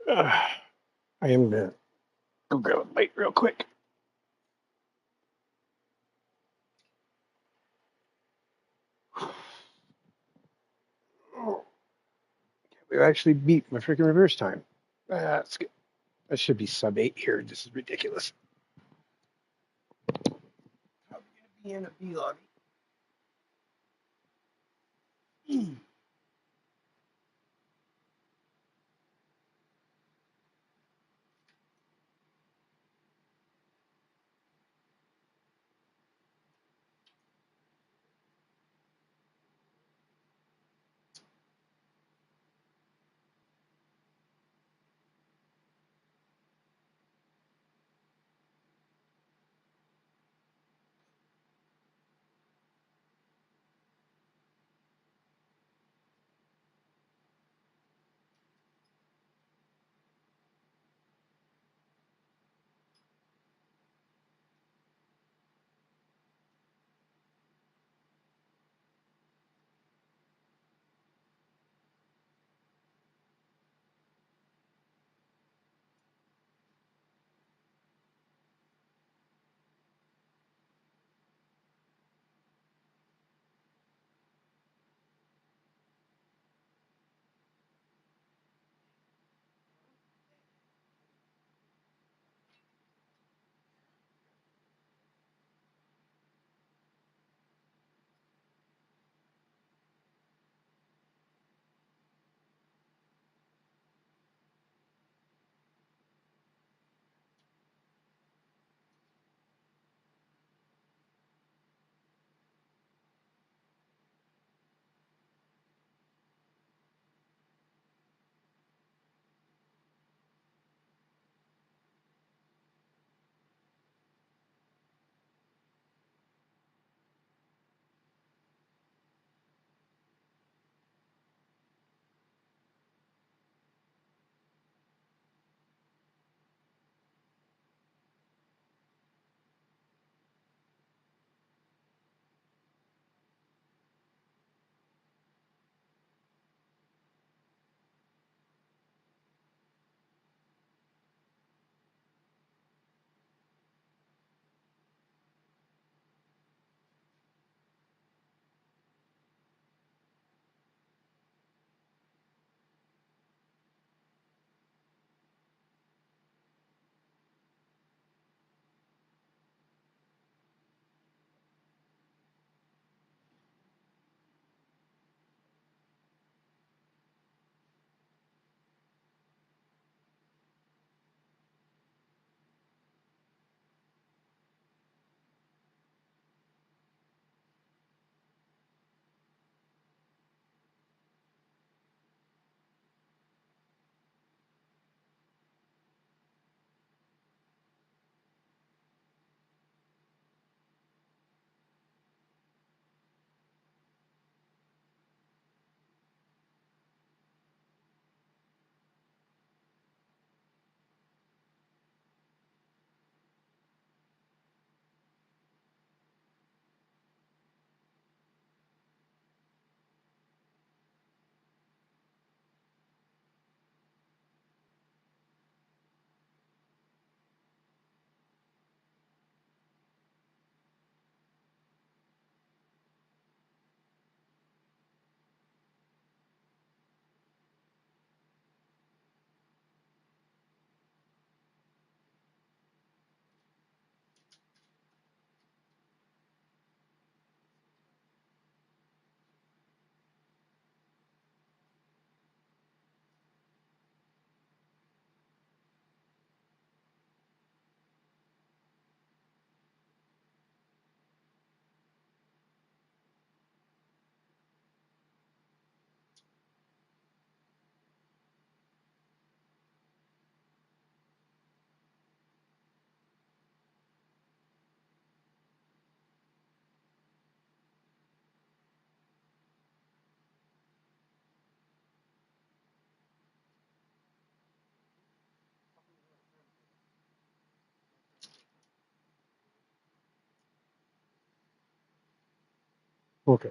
I am gonna go grab a bite real quick. We actually beat my freaking reverse time. That's good. That should be sub 8 here. This is ridiculous. Probably gonna be in a B lobby. Okay.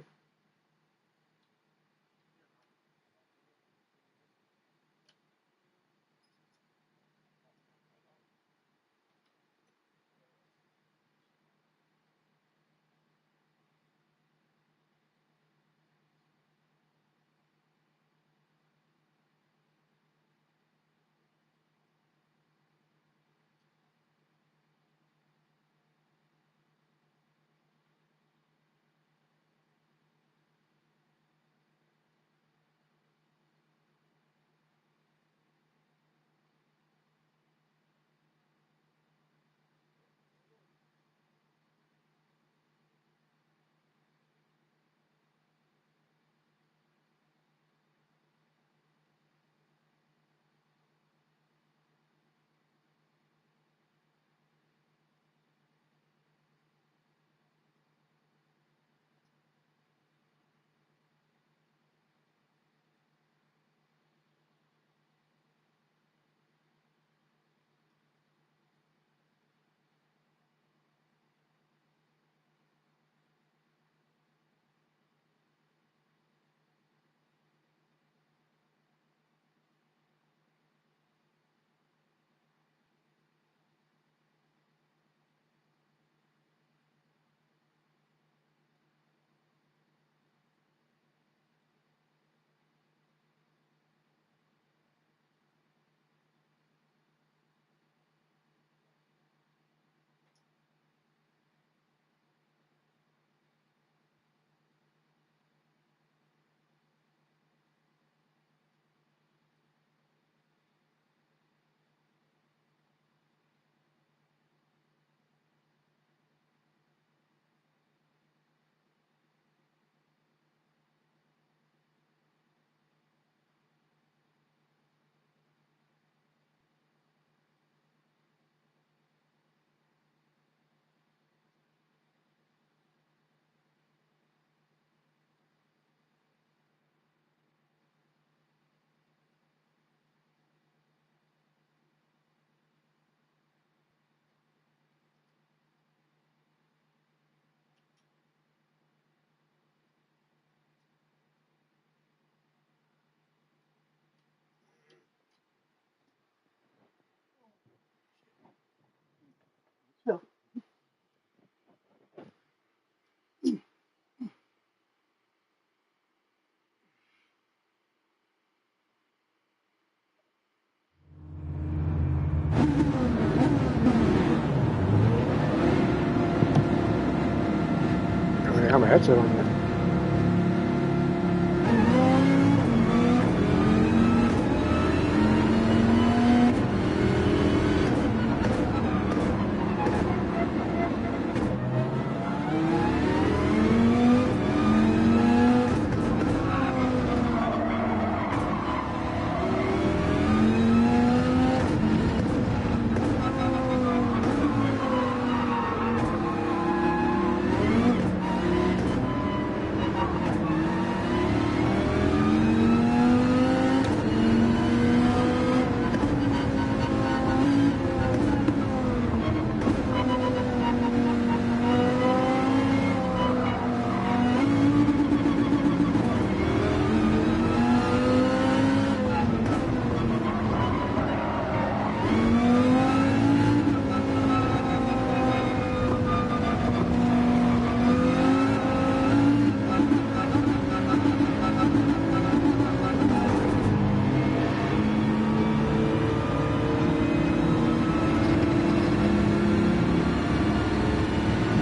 that's it on there.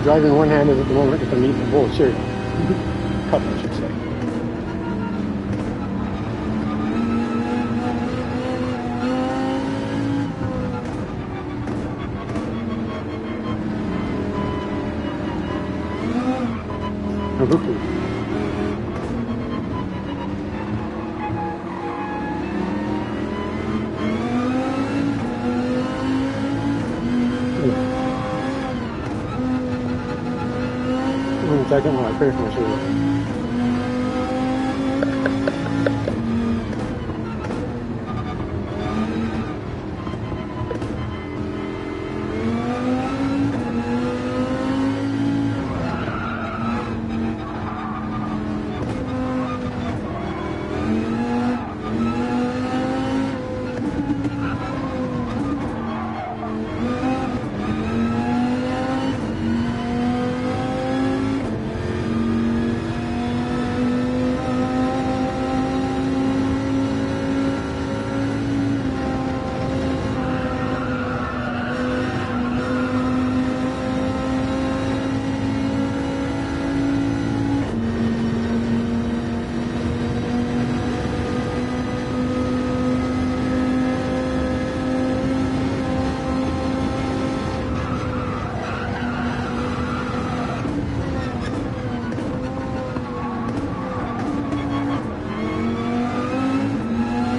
Driving one-handed at the moment if I'm eating a bowl of cereal. Cup, I should say. Second one, I pray for my cereal.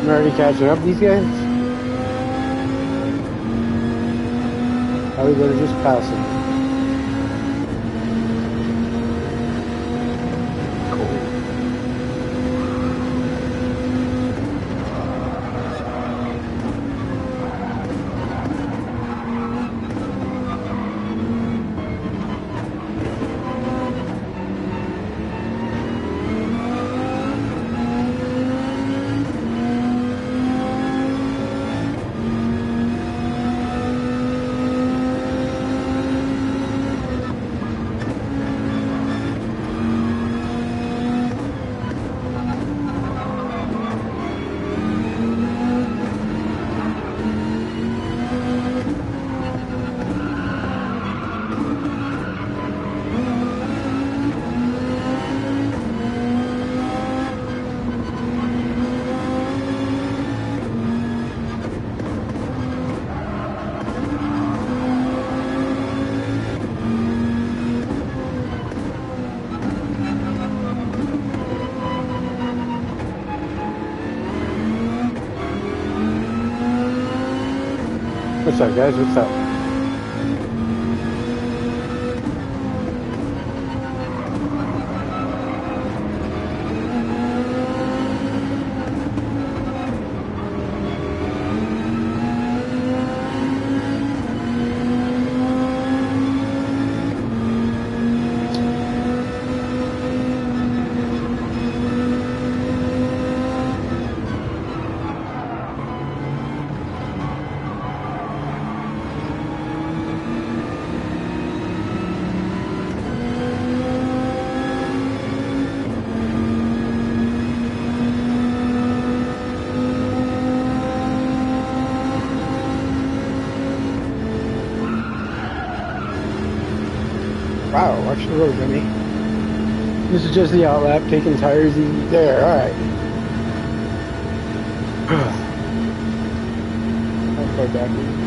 I'm already catching up these guys. Probably better just pass them. What's up, guys? What's up? Wow, watch the road, Jimmy. This is just the outlap, taking tires easy. There, all right. How far back is it?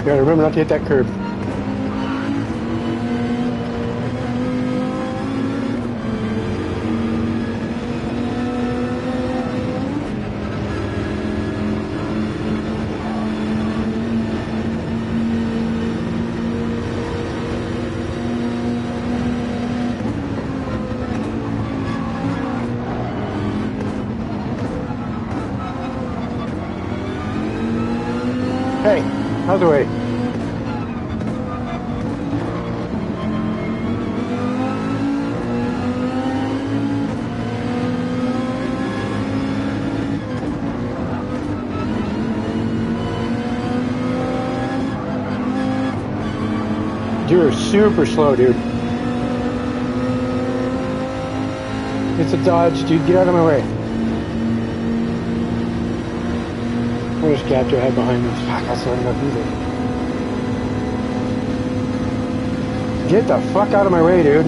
Gotta remember not to hit that curb. Hey, out of the way. You're super slow, dude. It's a Dodge, dude. Get out of my way. What does Gtws have behind me? Fuck, that's not enough either. Get the fuck out of my way, dude.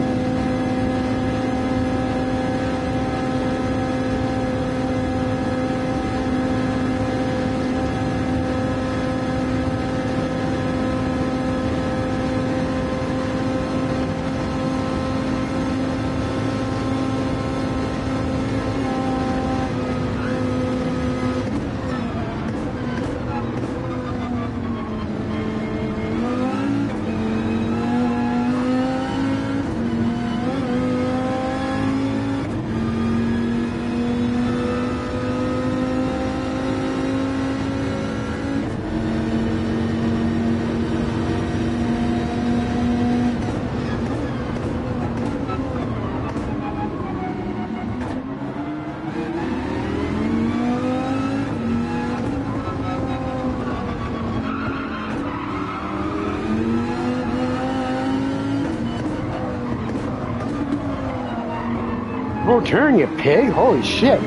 Oh, turn, you pig. Holy shit.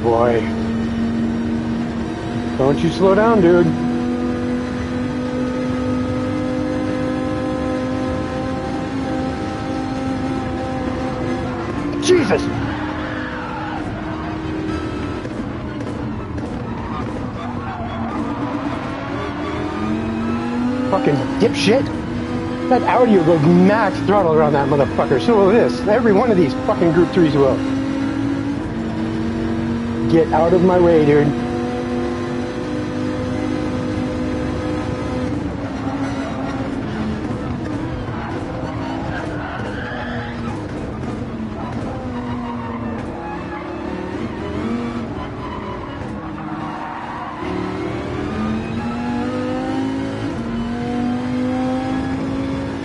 boy. Don't you slow down, dude. Jesus! Fucking dipshit. That Audi will go max throttle around that motherfucker. So will this. Every one of these fucking Group 3s will. Get out of my way, dude.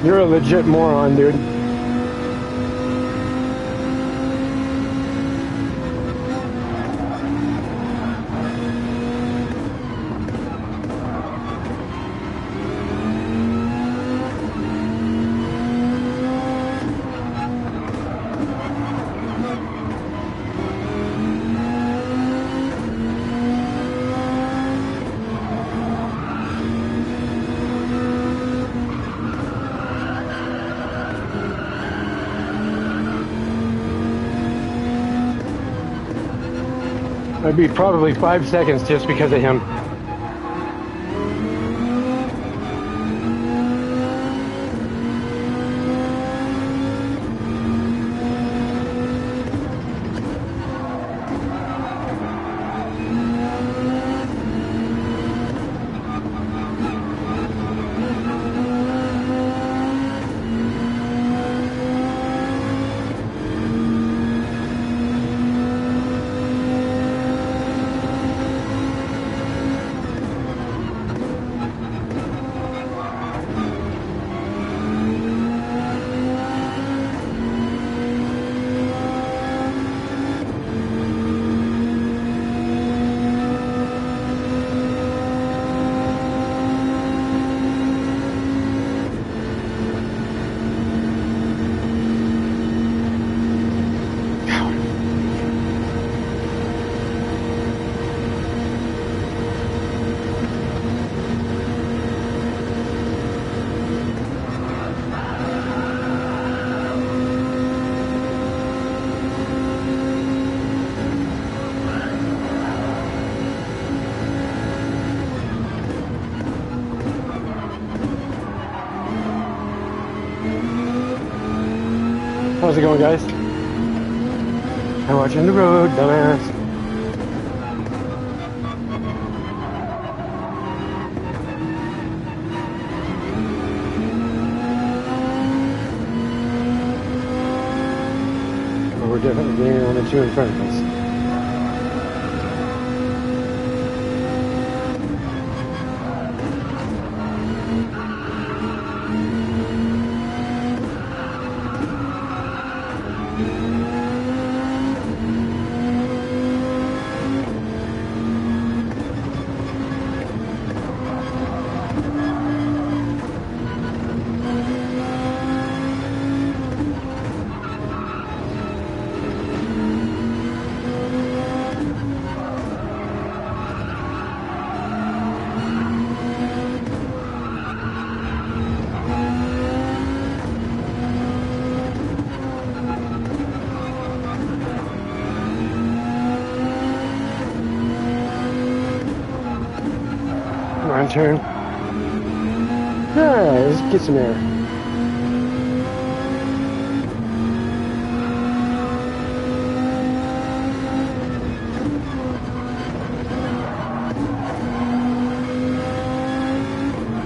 You're a legit moron, dude. I'd be probably 5 seconds just because of him. How's it going, guys? I'm watching the road, dumbass. Well, we're definitely getting on the two in front of us. Wrong turn. Alright, let's get some air.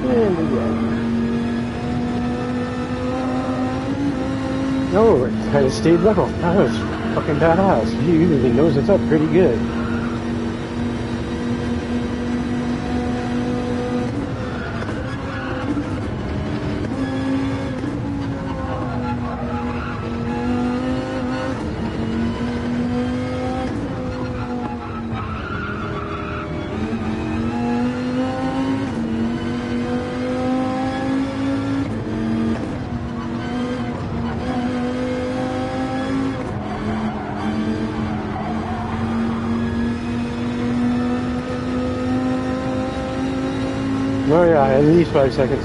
And again. Oh, it kind of stayed level. That was fucking badass. He usually knows it's up pretty good. At least 5 seconds.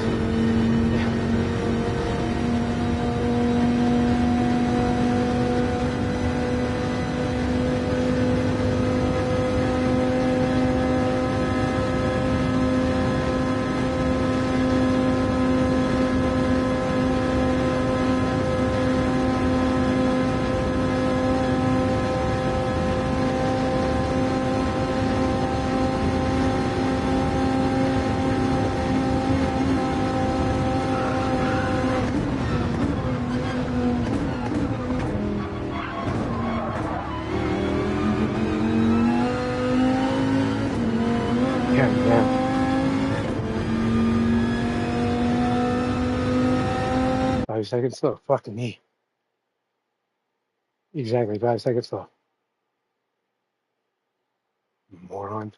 God damn. 5 seconds slow. Fucking me. Exactly 5 seconds slow. Moron.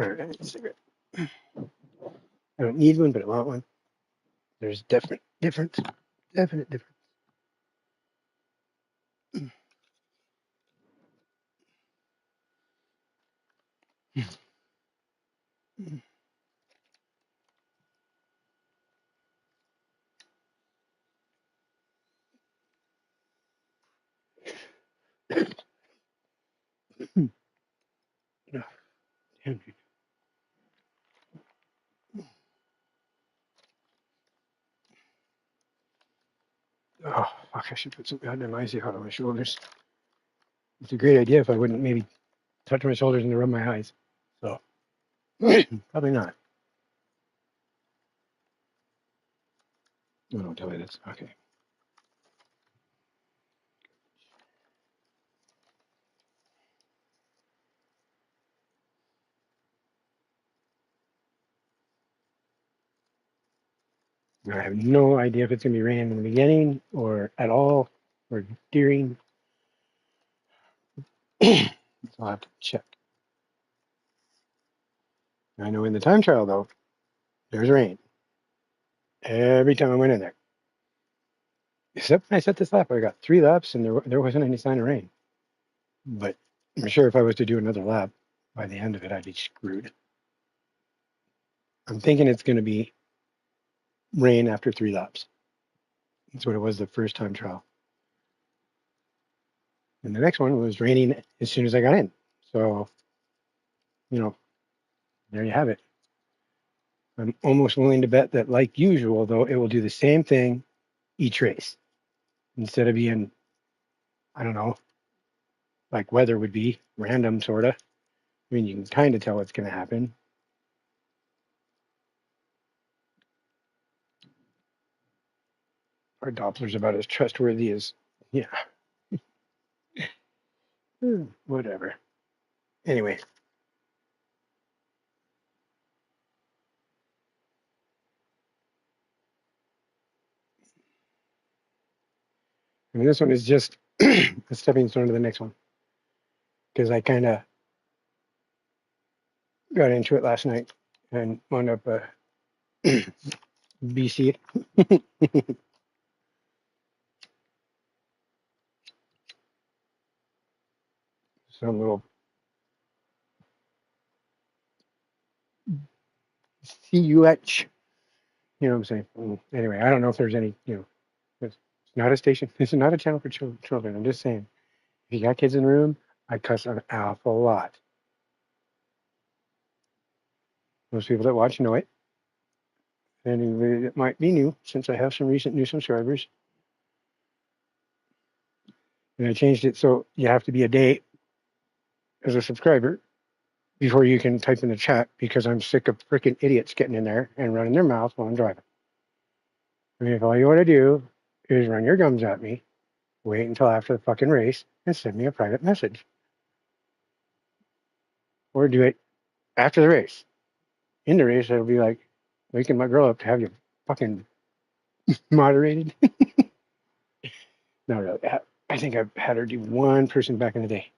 Alright, I need a cigarette. I don't need one, but I want one. There's definite difference. Definite difference. Oh, damn. Oh, fuck, I should put some goddamn icy hot on my shoulders. It's a great idea if I wouldn't maybe touch my shoulders and rub my eyes. So, probably not. Oh, don't tell me this. Okay. I have no idea if it's going to be raining in the beginning or at all or during. So I'll have to check. I know in the time trial, though, there's rain every time I went in there. Except when I set this lap, I got 3 laps and there wasn't any sign of rain. But I'm sure if I was to do another lap, by the end of it, I'd be screwed. I'm thinking it's going to be rain after 3 laps. That's what it was the first time trial. And the next one was raining as soon as I got in. So, there you have it. I'm almost willing to bet that, like usual, though, it will do the same thing each race. Instead of being, I don't know, like weather would be, random, sort of. I mean, you can kind of tell what's going to happen. Our Doppler's about as trustworthy as, yeah, whatever. Anyway, I mean, this one is just a stepping stone to the next one because I kind of got into it last night and wound up BC some little CUH. You know what I'm saying? Anyway, I don't know if there's any, it's not a station. It's not a channel for children. I'm just saying, if you got kids in the room, I cuss an awful lot. Most people that watch know it. And it might be new since I have some recent new subscribers. And I changed it so you have to be a day as a subscriber before you can type in the chat because I'm sick of freaking idiots getting in there and running their mouth while I'm driving. I mean, if all you want to do is run your gums at me, wait until after the fucking race and send me a private message. Or do it after the race. In the race, it'll be like waking my girl up to have you fucking moderated. Not really. I think I've had her do one person back in the day.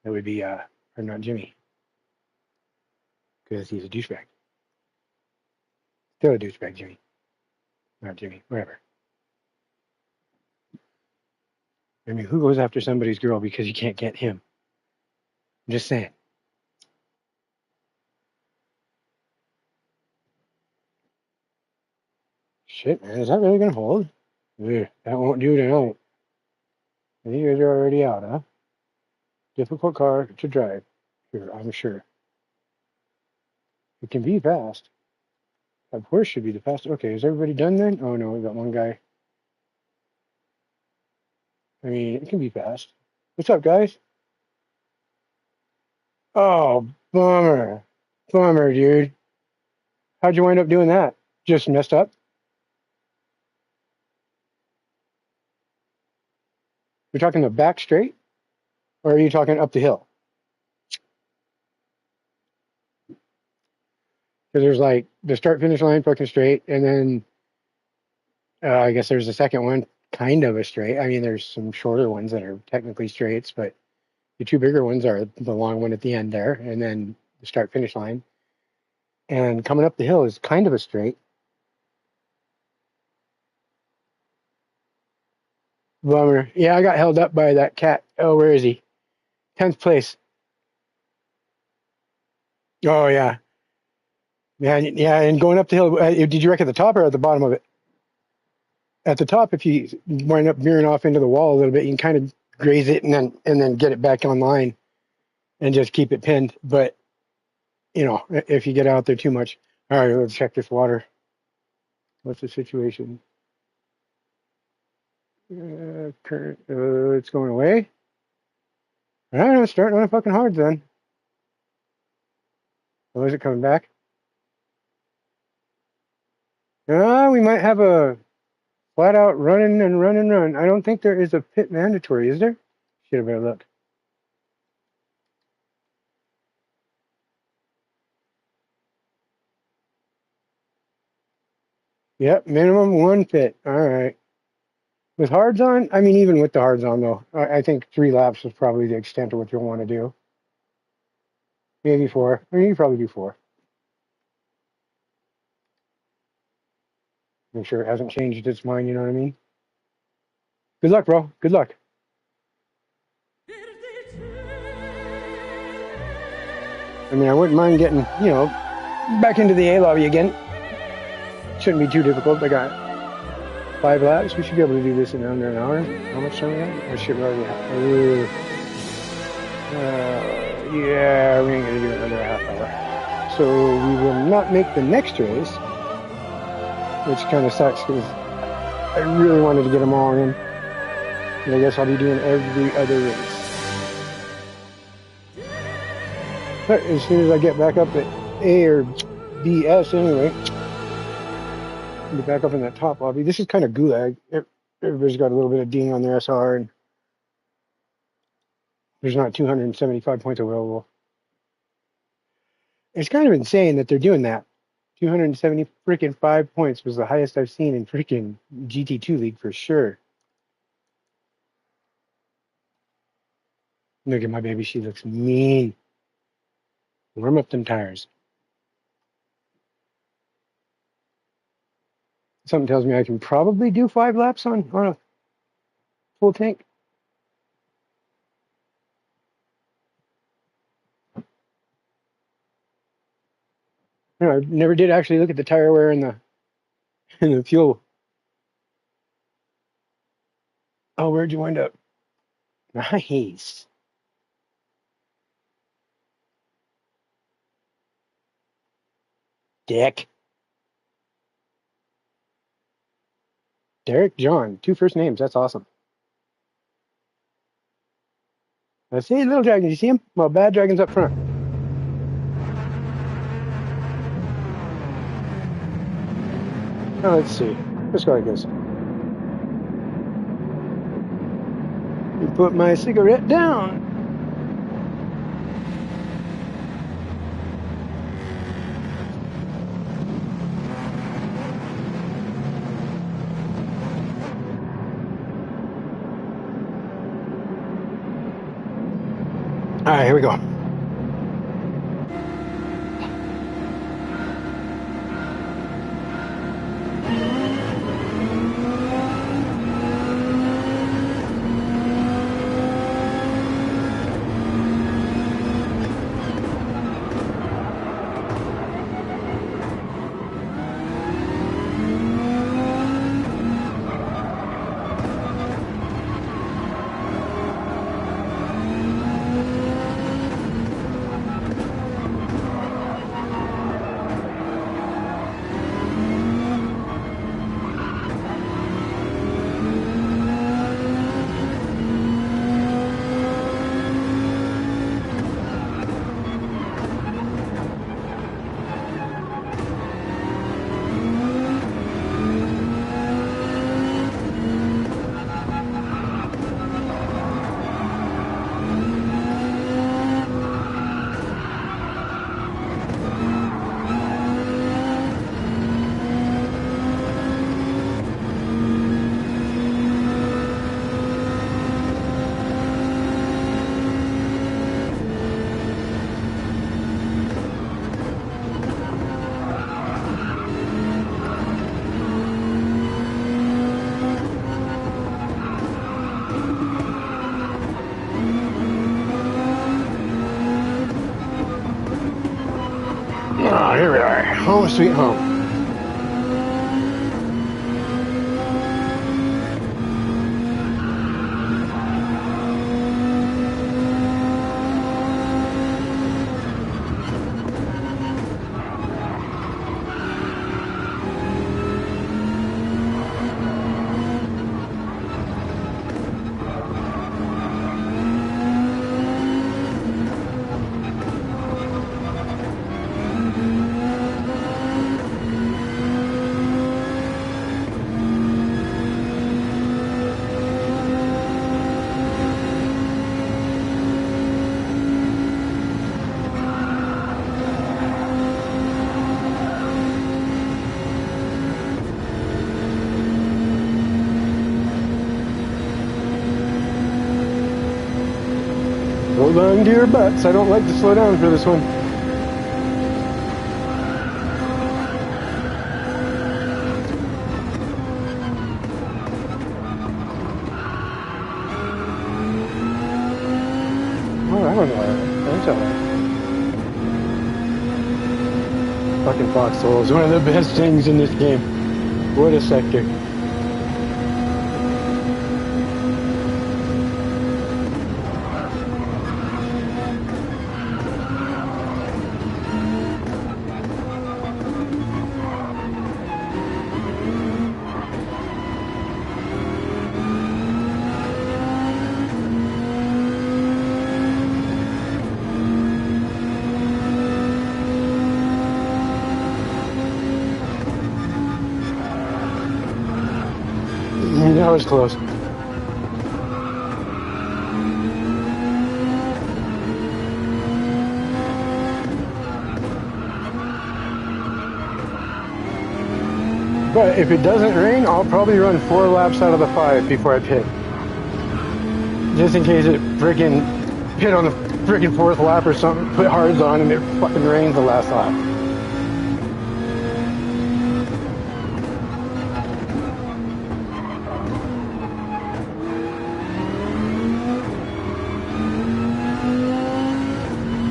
That would be, or not Jimmy, because he's a douchebag. Still a douchebag, Jimmy. Not Jimmy, whatever. I mean, who goes after somebody's girl because you can't get him? I'm just saying. Shit, man, is that really gonna hold? Ugh, that won't do tonight. You guys are already out, huh? Difficult car to drive. Here, I'm sure. It can be fast. Of course, should be the fastest. Okay, is everybody done then? Oh no, we got one guy. I mean, it can be fast. What's up, guys? Oh, bummer. Bummer, dude. How'd you wind up doing that? Just messed up? You're talking the back straight? Or are you talking up the hill? Because there's like the start finish line fucking straight, and then I guess there's a second one, kind of a straight. I mean, there's some shorter ones that are technically straights, but the two bigger ones are the long one at the end there, and then the start finish line. And coming up the hill is kind of a straight. Bummer. Yeah, I got held up by that cat. Oh, where is he? 10th place. Oh, yeah. Yeah, and going up the hill, did you wreck at the top or at the bottom of it? At the top, if you wind up veering off into the wall a little bit, you can kind of graze it and then get it back online and just keep it pinned. But, you know, if you get out there too much. All right, let's check this water. What's the situation? Current, it's going away. All right, I'm starting on fucking hard then. Oh, is it coming back? We might have a flat out run and run and run. I don't think there is a pit mandatory, is there? Should have better look. Yep, minimum one pit. All right. With hards on, I mean, even with the hards on though, I think 3 laps is probably the extent of what you'll want to do. Maybe 4. I mean, you probably do 4. Make sure it hasn't changed its mind. You know what I mean? Good luck, bro. Good luck. I mean, I wouldn't mind getting, you know, back into the A lobby again. Shouldn't be too difficult. I got 5 laps. We should be able to do this in under an hour. How much time we have? Or should we already have? Yeah, we ain't gonna do it under a half hour. So we will not make the next race, which kind of sucks because I really wanted to get them all in. And I guess I'll be doing every other race. But as soon as I get back up at A or BS anyway, I'll be back up in that top lobby. This is kind of gulag. Everybody's got a little bit of ding on their SR, and there's not 275 points available. It's kind of insane that they're doing that. 270 freaking 5 points was the highest I've seen in freaking GT2 League for sure. Look at my baby. She looks mean. Warm up them tires. Something tells me I can probably do 5 laps on a full tank. I never did actually look at the tire wear and the fuel. Oh, where'd you wind up? Nice. Dick. Derek John. 2 first names. That's awesome. I see Little Dragon. Did you see him? Well, Bad Dragon's up front. Oh, let's see. Let's go like this. Put my cigarette down. All right, here we go. Home sweet home. Hold on to your butts. I don't like to slow down for this one. Oh, I don't know. That's alright. Fucking foxhole is one of the best things in this game. What a sector. That was close. But if it doesn't rain, I'll probably run 4 laps out of the 5 before I pit. Just in case it freaking pit on the freaking 4th lap or something, put hards on and it fucking rains the last lap.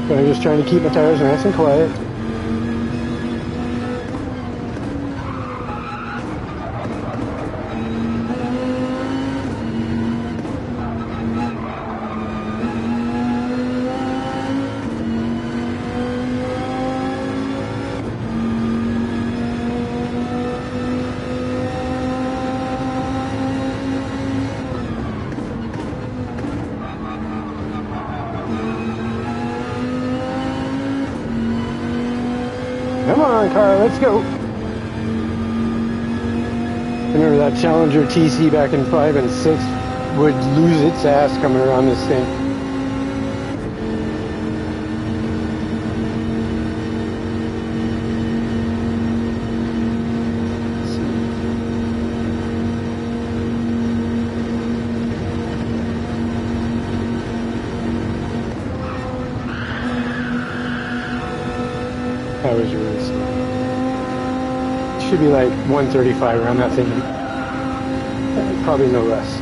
But I'm just trying to keep my tires nice and quiet. Come on, car, let's go. Remember that Challenger TC back in 5 and 6 would lose its ass coming around this thing. That was really slow. Should be like 135 around that thing. Probably no less.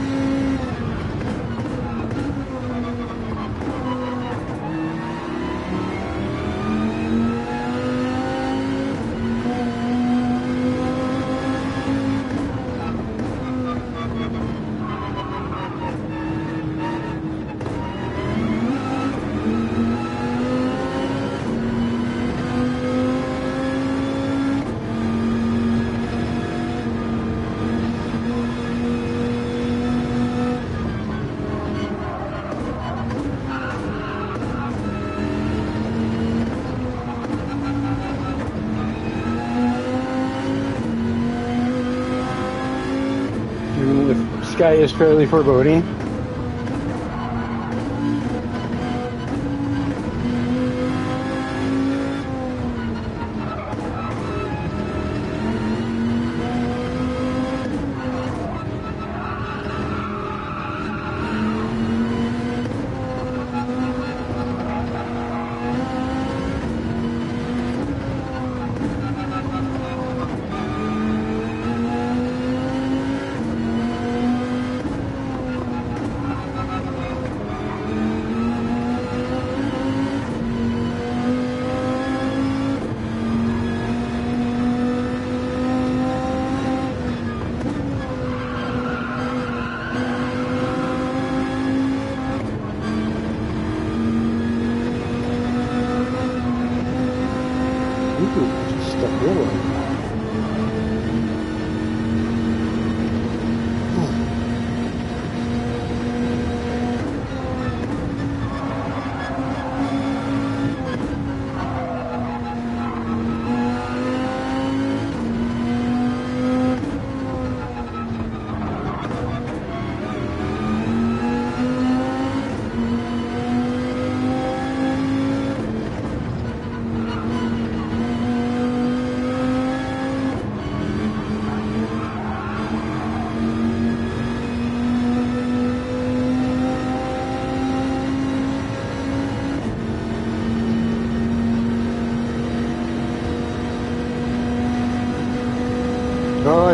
The sky is fairly foreboding.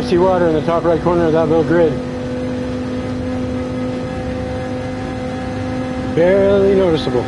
rusty water in the top right corner of that little grid. Barely noticeable.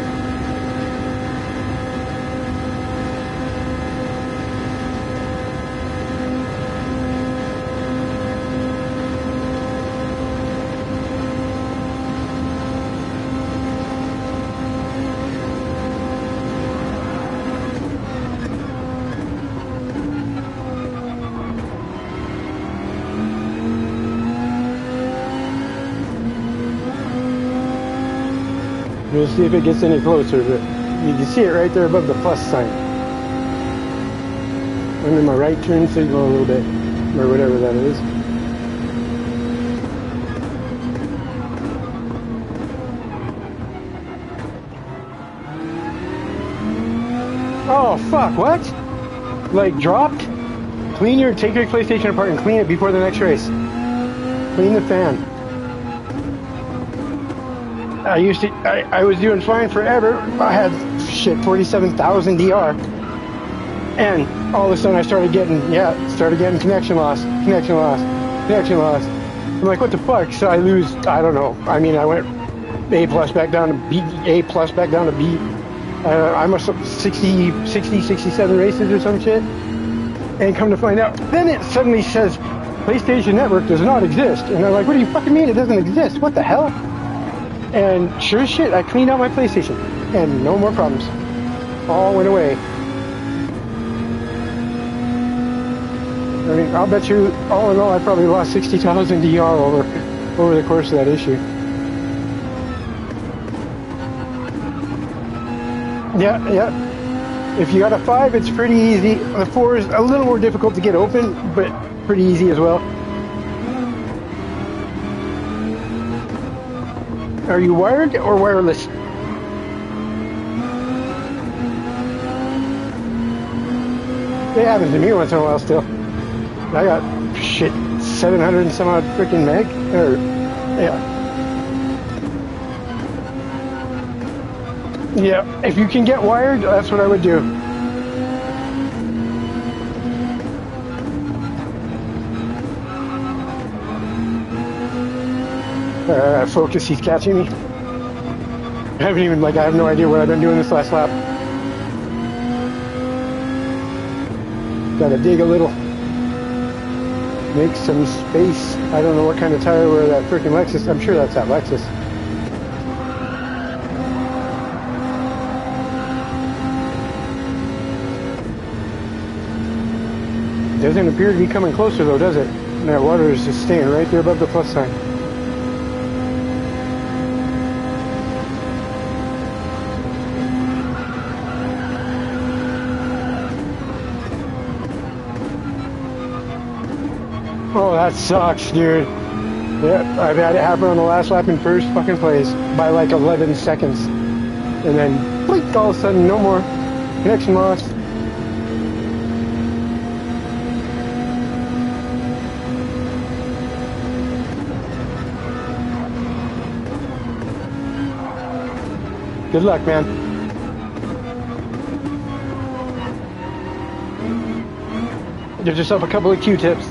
We'll see if it gets any closer, but you can see it right there above the plus sign. Under my right turn signal a little bit, or whatever that is. Oh fuck, what? Like dropped? Take your PlayStation apart and clean it before the next race. Clean the fan. I was doing fine forever. I had, 47,000 DR. And all of a sudden I started getting connection loss. I'm like, what the fuck? So I lose, I don't know. I mean, I went A plus back down to B, A plus back down to B. I must have 67 races or some shit. And come to find out, then it suddenly says, PlayStation Network does not exist. And I'm like, what do you fucking mean it doesn't exist? What the hell? And sure as shit, I cleaned out my PlayStation. And no more problems. All went away. I mean, I'll bet you, all in all, I probably lost 60,000 DR over the course of that issue. Yeah. If you got a 5, it's pretty easy. The 4 is a little more difficult to get open, but pretty easy as well. Are you wired or wireless? It happens to me once in a while still. I got 700 and some odd freaking meg. Yeah, if you can get wired, that's what I would do. Focus, he's catching me. I have no idea what I've been doing this last lap. Gotta dig a little. Make some space. I don't know what kind of tire where that freaking Lexus. I'm sure that's that Lexus. Doesn't appear to be coming closer though, does it? And that water is just staying right there above the plus sign. Oh, that sucks, dude. Yeah, I've had it happen on the last lap in first fucking place by like 11 seconds. And then, blink, all of a sudden, no more. Connection lost. Good luck, man. Give yourself a couple of Q-tips.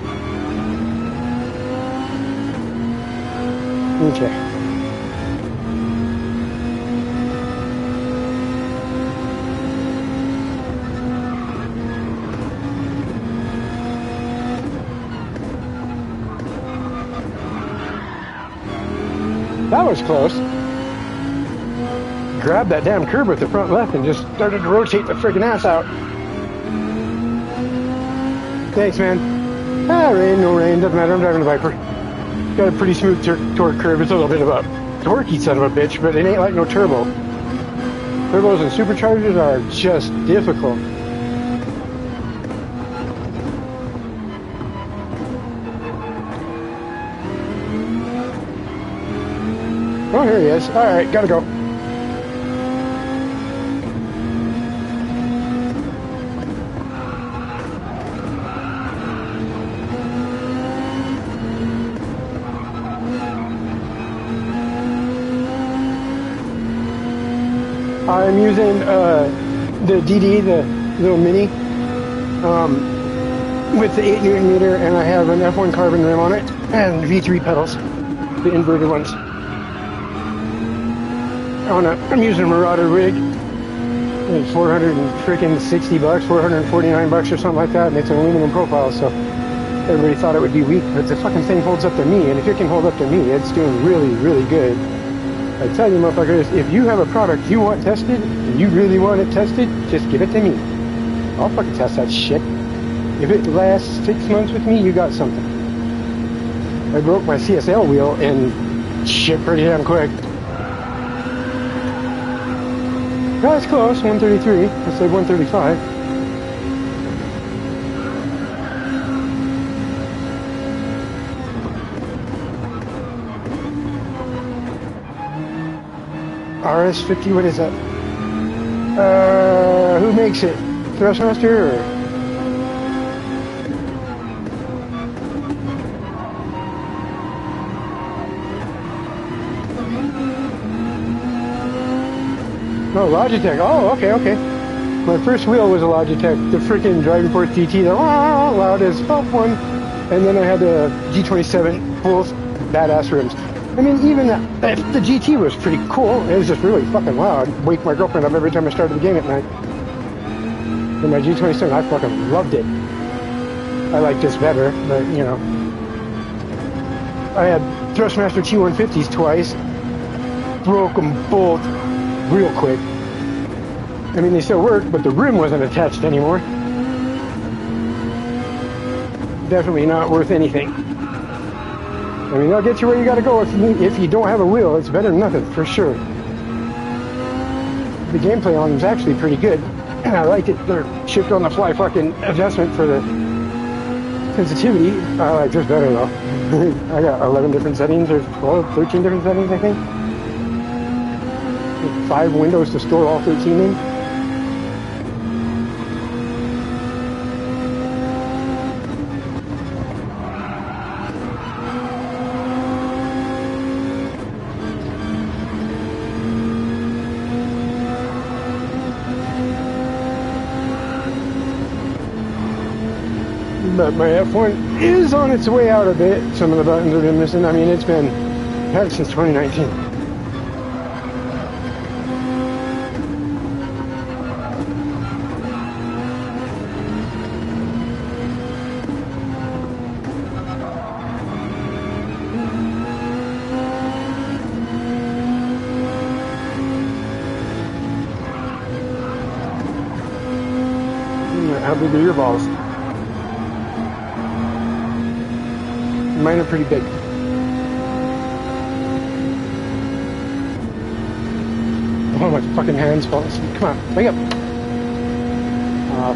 Okay. That was close. Grabbed that damn curb with the front left and just started to rotate the friggin' ass out. Thanks, man. Rain, no rain, doesn't matter. I'm driving a Viper. Got a pretty smooth torque curve. It's a little bit of a torquey son of a bitch, but it ain't like no turbo. Turbos and superchargers are just difficult. Oh, here he is. All right, gotta go. I'm using the DD, the little mini. with the 8 Newton meter, and I have an F1 carbon rim on it and V3 pedals, the inverted ones. I'm using a Marauder rig. It's $460, $449 or something like that, and it's an aluminum profile, so everybody thought it would be weak, but the fucking thing holds up to me, and if it can hold up to me, it's doing really, really good. I tell you, motherfuckers, if you have a product you want tested, and you really want it tested, just give it to me. I'll fucking test that shit. If it lasts 6 months with me, you got something. I broke my CSL wheel and shit pretty damn quick. That's close, 133. I said 135. RS50, what is that? Who makes it? Thrustmaster or? No, Logitech. Oh, okay. My first wheel was a Logitech, the freaking Driving Force GT, the loud as fuck one. And then I had the G27 full badass rims. I mean, even the GT was pretty cool. It was just really fucking loud. Wake my girlfriend up every time I started the game at night. And my G27, I fucking loved it. I like this better, but you know. I had Thrustmaster T150s twice. Broke them both real quick. I mean, they still work, but the rim wasn't attached anymore. Definitely not worth anything. I mean, they'll get you where you gotta go. If you don't have a wheel, it's better than nothing, for sure. The gameplay on them is actually pretty good. And I like it. Their shift on the fly fucking adjustment for the sensitivity. I like this better though. I got 11 different settings, or 12, 13 different settings, I think. 5 windows to store all 13 in. But my F1 is on its way out a bit. Some of the buttons have been missing. I mean, it's been had since 2019. How big are your balls? Mine are pretty big. Oh, my fucking hands falling asleep. Come on, wake up.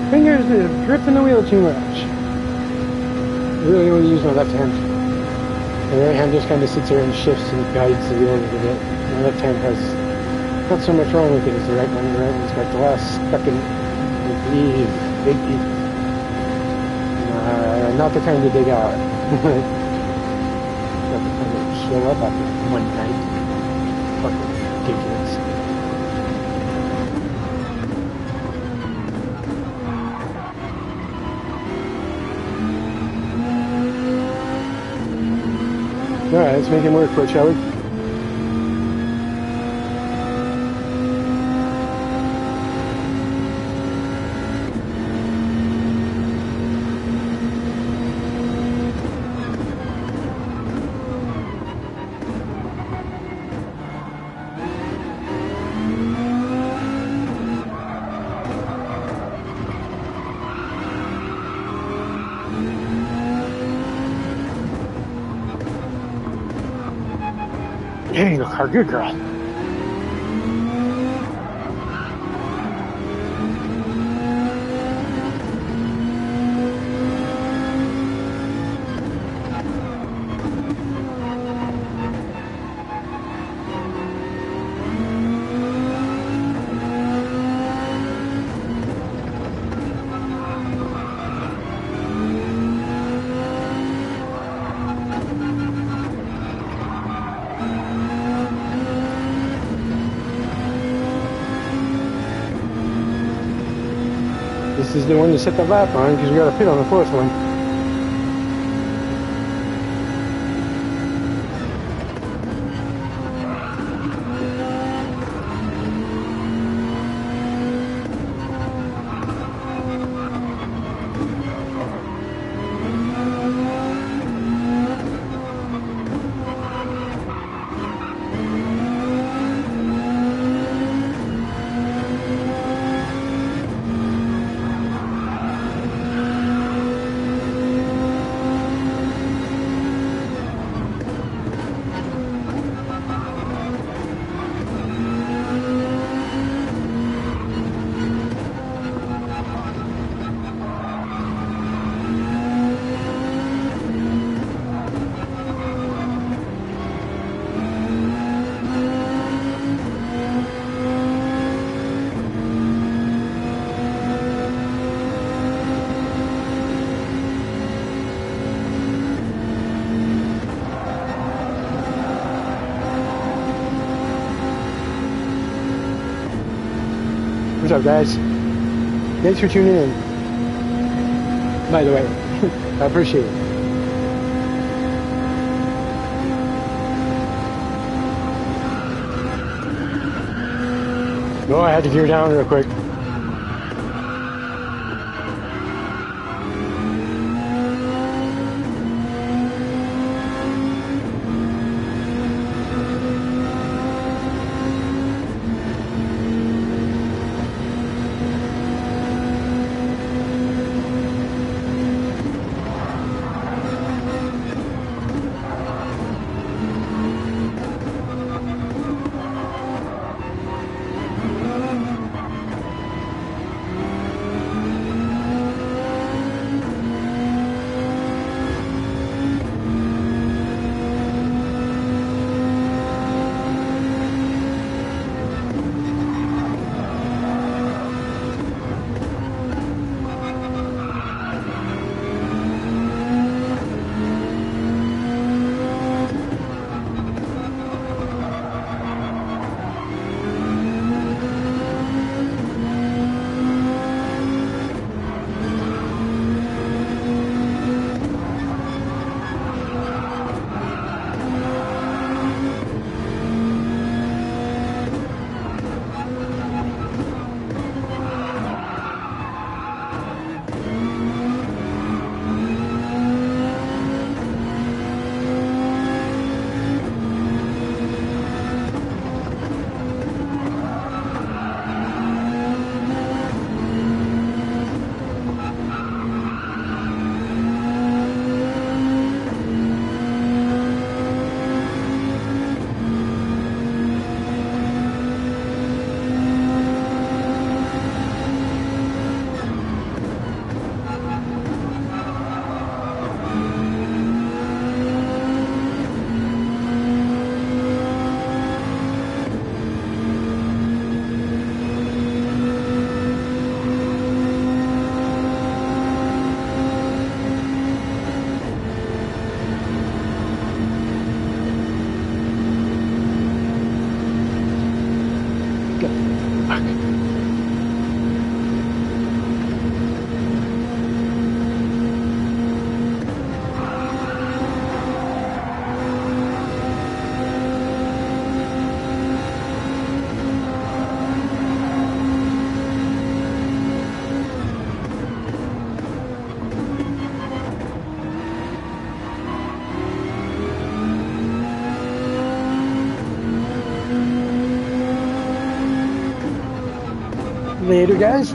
Fingers are gripping the wheel too much. I really only use my left hand. The right hand just kind of sits there and shifts and guides the wheel a little bit. My left hand has not so much wrong with it as the right one. The right one's got glass stuck in these big teeth. Not the kind to dig out. Show up after one night. Fucking ridiculous. Alright, let's make him work for it, shall we? Hey, look, our good girl. This is the one to set the lap on because we got a pit on the fourth one. What's up, guys? Thanks for tuning in. By the way, I appreciate it. No, I had to gear down real quick. Later, guys.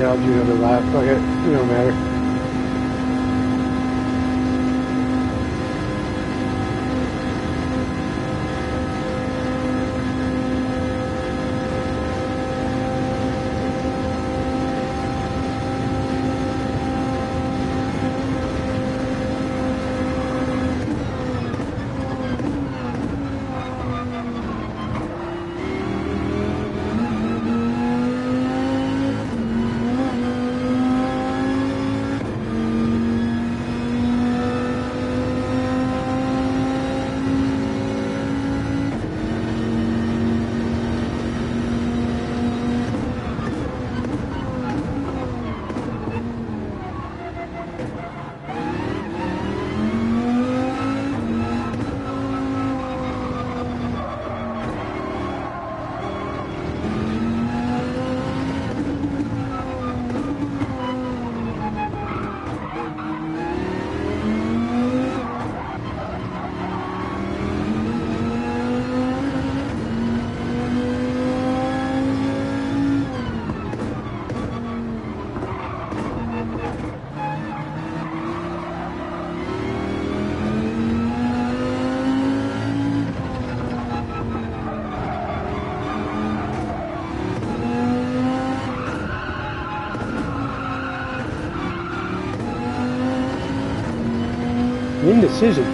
Yeah, I'll do another lap. Fuck it. It don't matter. Indecision.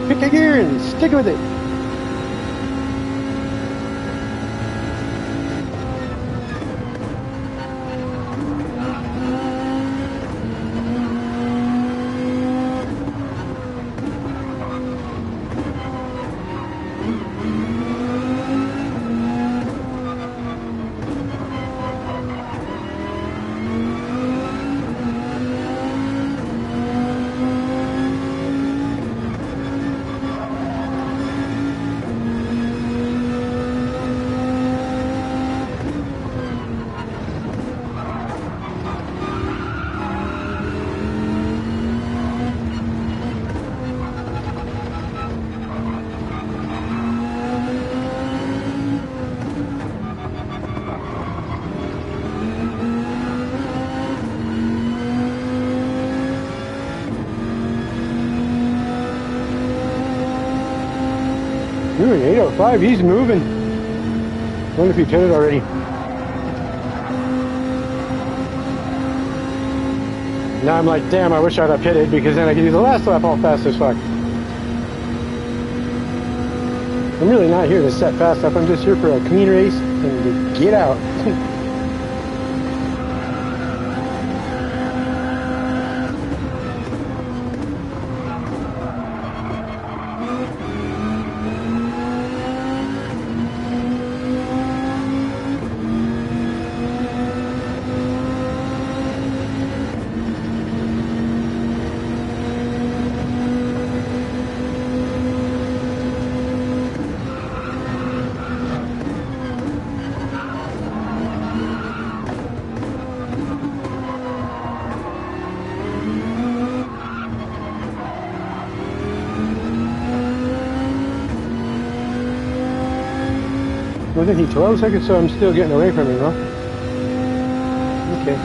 Pick a gear and stick with it. Ooh, an 805, he's moving. Wonder if he pitted already. Now I'm like, damn, I wish I'd have pitted because then I could do the last lap all fast as fuck. I'm really not here to set fast up. I'm just here for a clean race and to get out. Wasn't he 12 seconds? So I'm still getting away from him, huh? Okay.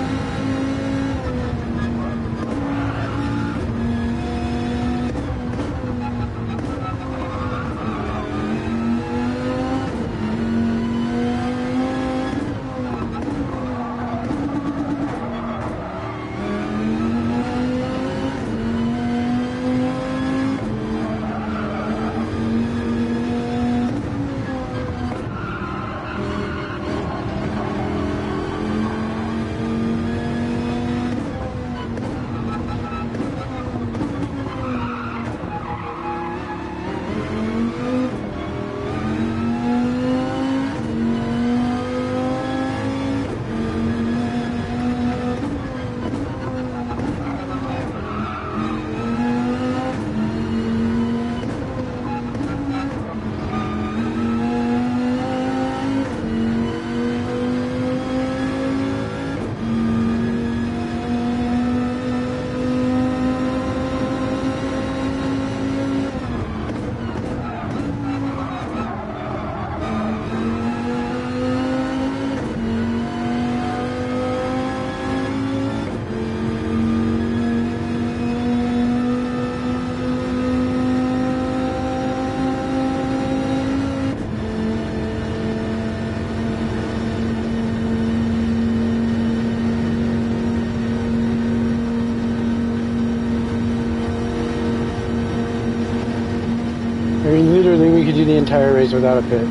I mean, literally, we could do the entire race without a pit.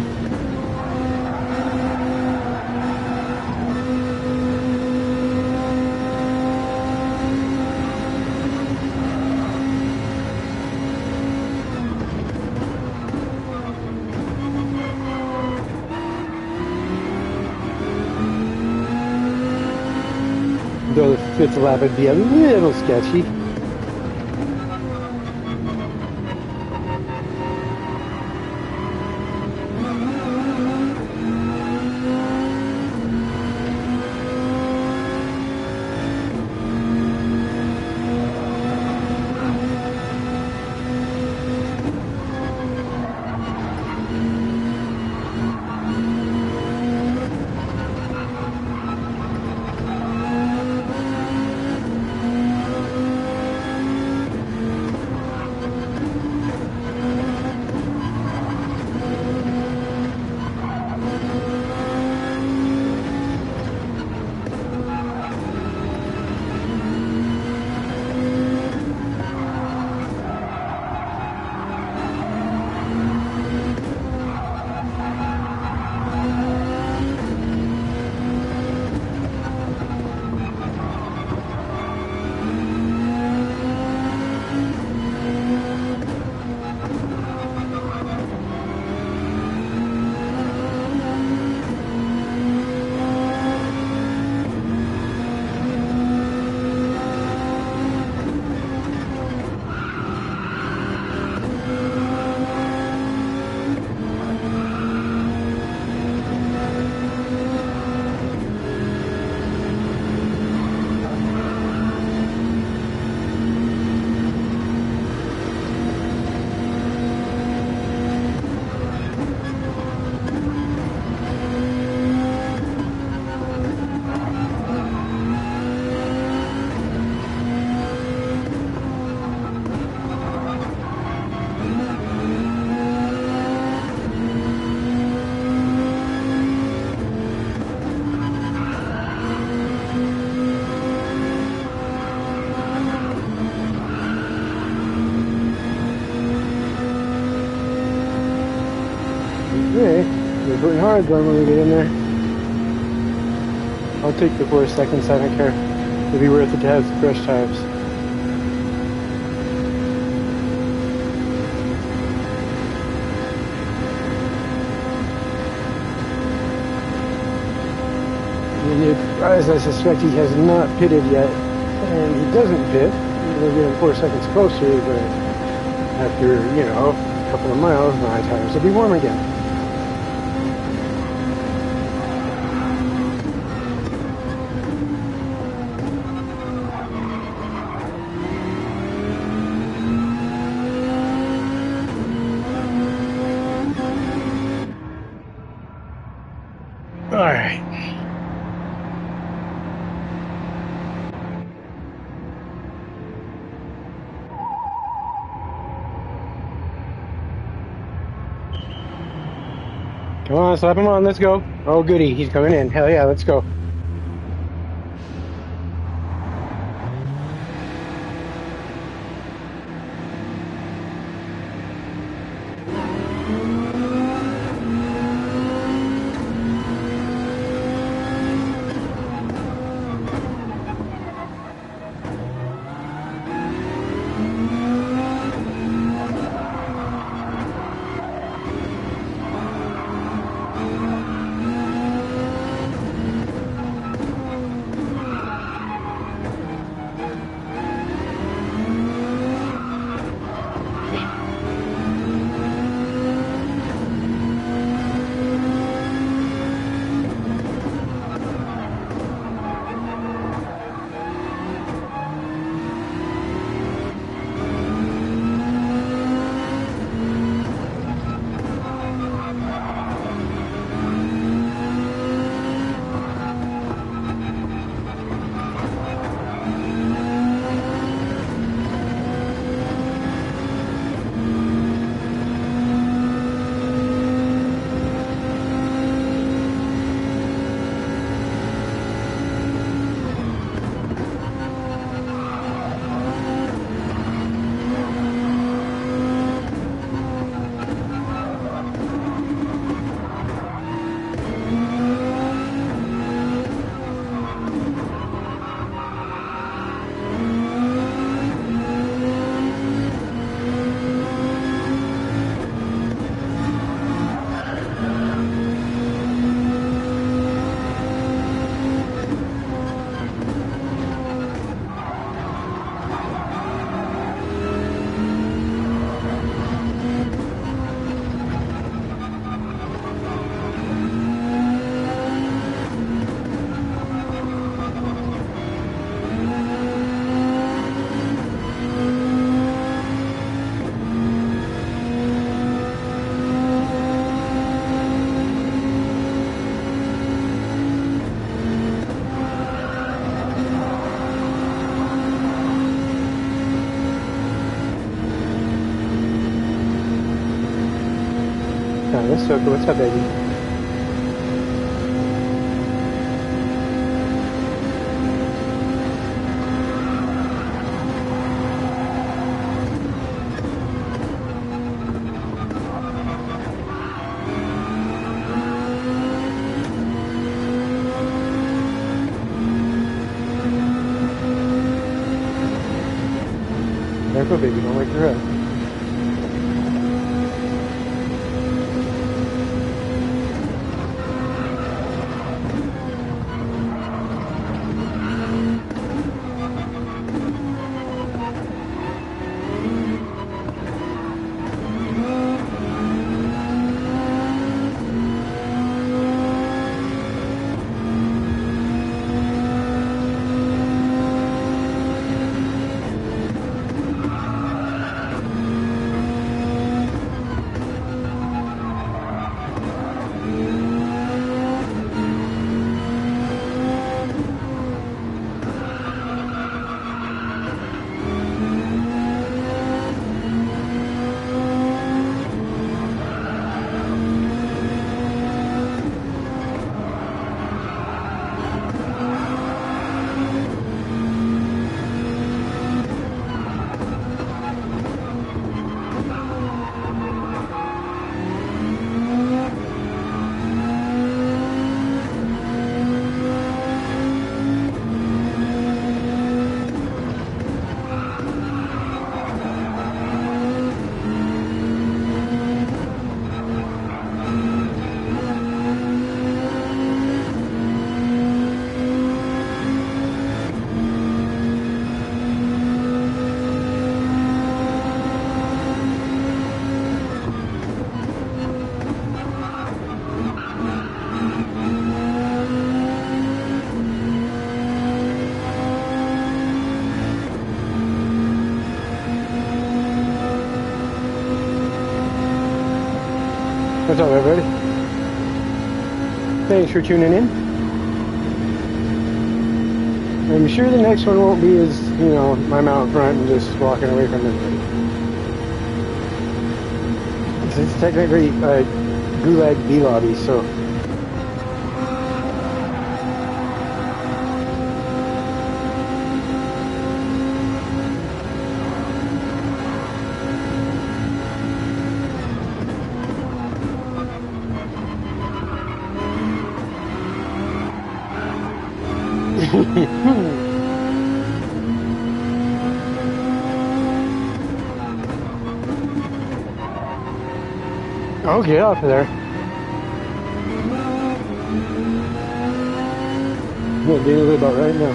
Though the fifth lap would be a little sketchy. Okay, we're putting hard going when we get in there. I'll take the 4 seconds, I don't care. It'll be worth it to have fresh tires. And if, as I suspect, he has not pitted yet, and he doesn't pit, we'll get him 4 seconds closer, but after, you know, a couple of miles, my tires will be warm again. All right. Come on, slap him on, let's go. Oh, goody, he's coming in. Hell yeah, let's go. Oh, that's so cool. What's up, baby? Careful, baby. Don't wake her up. What's up, everybody? Thanks for tuning in. I'm sure the next one won't be as, I'm out front and just walking away from everybody. It's technically Gulag B lobby, so. Oh, get off of there. Yeah, deal with it about right now.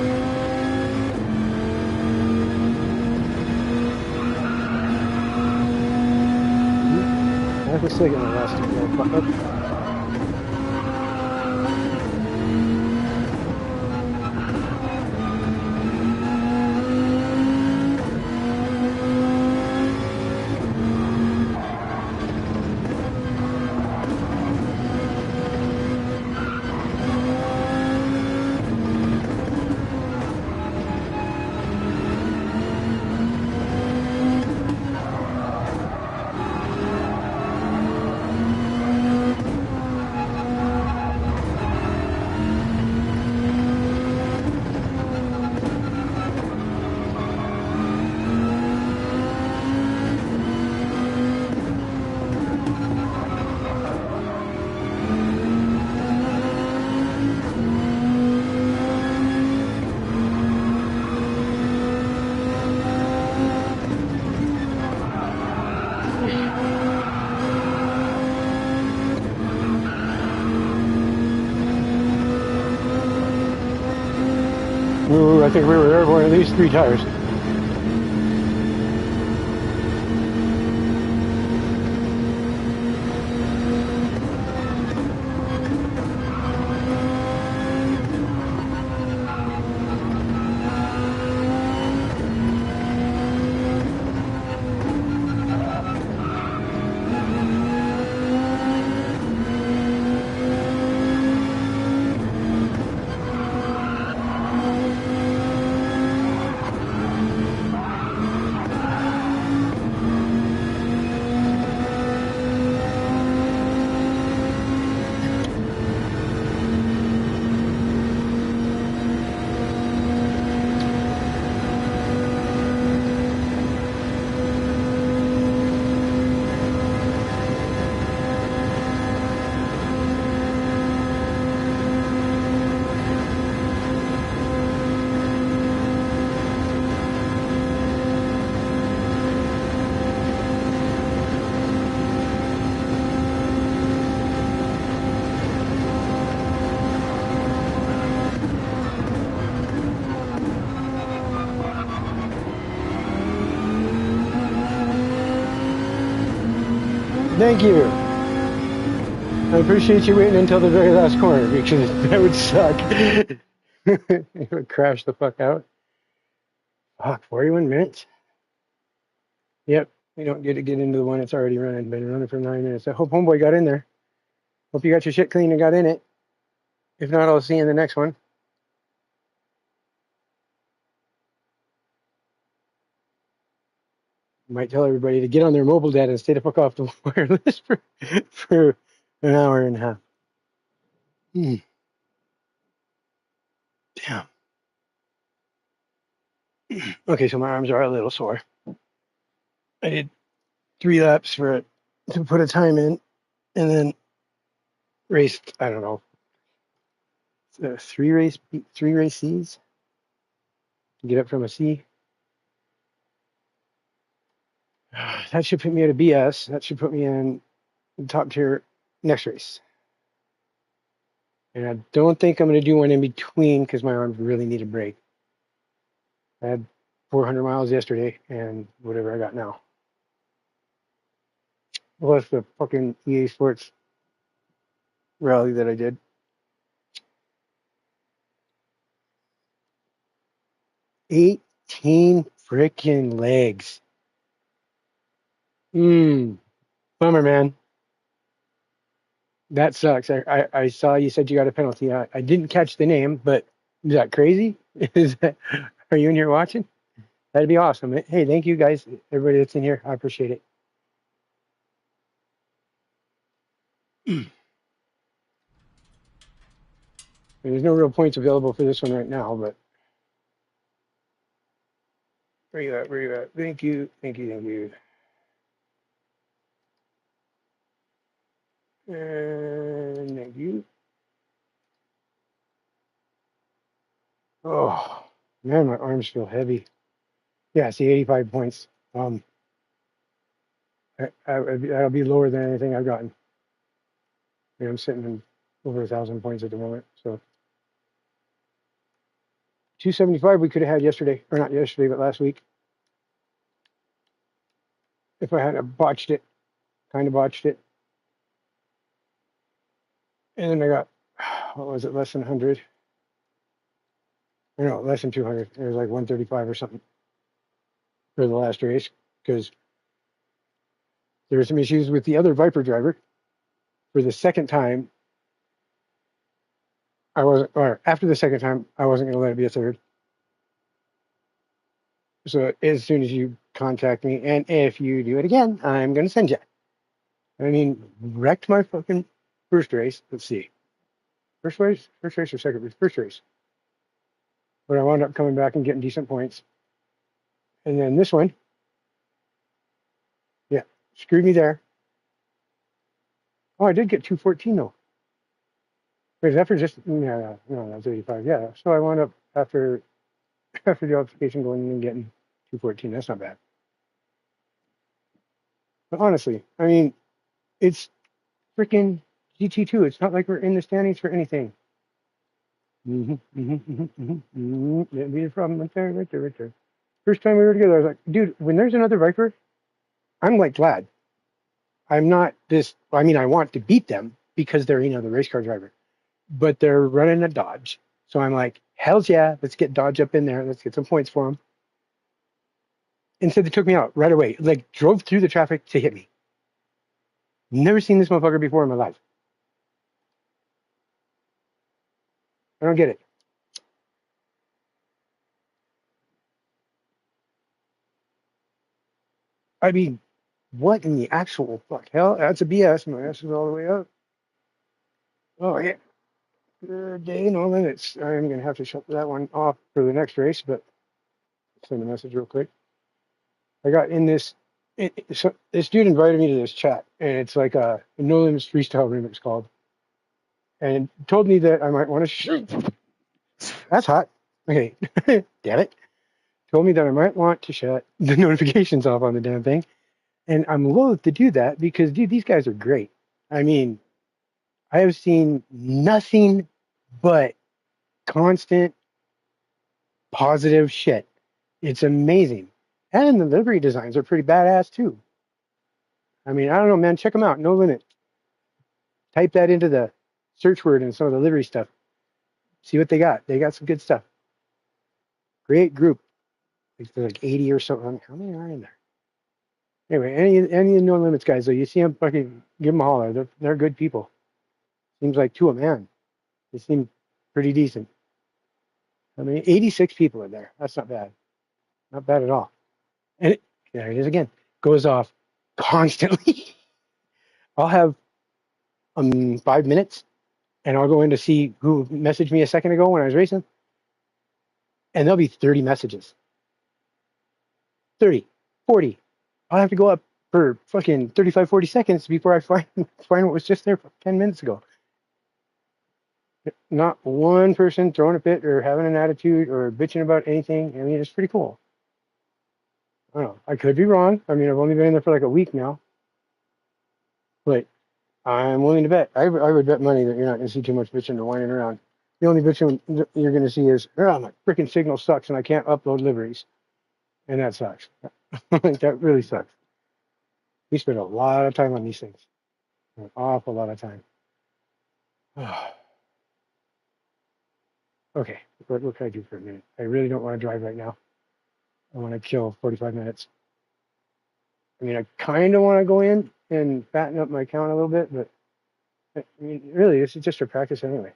Half a second I lost it. Ooh, I think we were airborne at least 3 tires. Thank you. I appreciate you waiting until the very last corner because that would suck. It would crash the fuck out. Fuck, 41 minutes? Yep. We don't get to get into the one that's already running. Been running for 9 minutes. I hope Homeboy got in there. Hope you got your shit clean and got in it. If not, I'll see you in the next one. Might tell everybody to get on their mobile data and stay the fuck off the wireless for an hour and a half. Damn. Okay, so my arms are a little sore. I did 3 laps for it to put a time in, and then raced. I don't know, 3 race C's to get up from a C. That should put me at a BS. That should put me in the top tier next race. And I don't think I'm going to do one in between because my arms really need a break. I had 400 miles yesterday and whatever I got now. Plus the fucking EA Sports rally that I did. 18 freaking legs. Bummer, man. That sucks. I saw you said you got a penalty. I didn't catch the name, but is that crazy? Are you in here watching? That'd be awesome. Hey, thank you guys, everybody that's in here. I appreciate it. There's no real points available for this one right now, but where you at? Where you at? Thank you. Thank you. Thank you. And thank you. Oh, man, my arms feel heavy. Yeah, see, 85 points. That'll be lower than anything I've gotten. I'm sitting in over 1,000 points at the moment. So 275 we could have had yesterday, or not yesterday, but last week. If I hadn't botched it, kind of botched it. And then I got, what was it, less than 100? No, less than 200. It was like 135 or something for the last race because there were some issues with the other Viper driver. For the second time, after the second time, I wasn't going to let it be a third. So as soon as you contact me, and if you do it again, I'm going to send you. I mean, wrecked my fucking first race. Let's see. First race or second race? First race. But I wound up coming back and getting decent points. And then this one, yeah, screwed me there. Oh, I did get 214 though. Wait, is that for just, yeah, no, that's 85. Yeah. So I wound up after the altercation going in and getting 214. That's not bad. But honestly, I mean, it's freaking GT2. It's not like we're in the standings for anything. That'd be the problem right there, right there, right there. First time we were together, I was like, dude, when there's another Viper, I'm like glad. I'm not this, I mean, I want to beat them because they're, the race car driver, but they're running a Dodge. So I'm like, hells yeah, let's get Dodge up in there. Let's get some points for them. Instead, they took me out right away, like drove through the traffic to hit me. Never seen this motherfucker before in my life. I don't get it. I mean, what in the actual fuck hell? That's a BS. My ass is all the way up. Oh, yeah. Good day, no limits. I'm going to have to shut that one off for the next race, but send a message real quick. I got in this. So this dude invited me to this chat, and it's like a No Limits Freestyle remix called, and told me that I might want to shoot. That's hot. Okay, damn it. Told me that I might want to shut the notifications off on the damn thing, and I'm loath to do that because, dude, these guys are great. I mean, I have seen nothing but constant positive shit. It's amazing. And the livery designs are pretty badass too. I mean, I don't know, man. Check them out. No limit. Type that into the search word and some of the livery stuff. See what they got. They got some good stuff. Great group. Like, there's like 80 or something. How many are in there? Anyway, any of the No Limits guys, though, you see them fucking give them a holler. They're good people. Seems like to a man. They seem pretty decent. I mean, 86 people in there. That's not bad. Not bad at all. And there it is again. Goes off constantly. I'll have 5 minutes and I'll go in to see who messaged me a second ago when I was racing, and there'll be 30 messages. 30, 40. I'll have to go up for fucking 35, 40 seconds before I find what was just there 10 minutes ago. Not one person throwing a fit or having an attitude or bitching about anything. I mean, it's pretty cool. I don't know. I could be wrong. I mean, I've only been in there for like a week now, but I'm willing to bet. I would bet money that you're not going to see too much bitching or whining around. The only bitching you're going to see is, oh, my freaking signal sucks and I can't upload liveries. And that sucks. That really sucks. We spend a lot of time on these things. An awful lot of time. Okay, what can I do for a minute? I really don't want to drive right now. I want to kill 45 minutes. I mean, I kind of want to go in and fatten up my count a little bit, but I mean, really, this is just for practice anyway.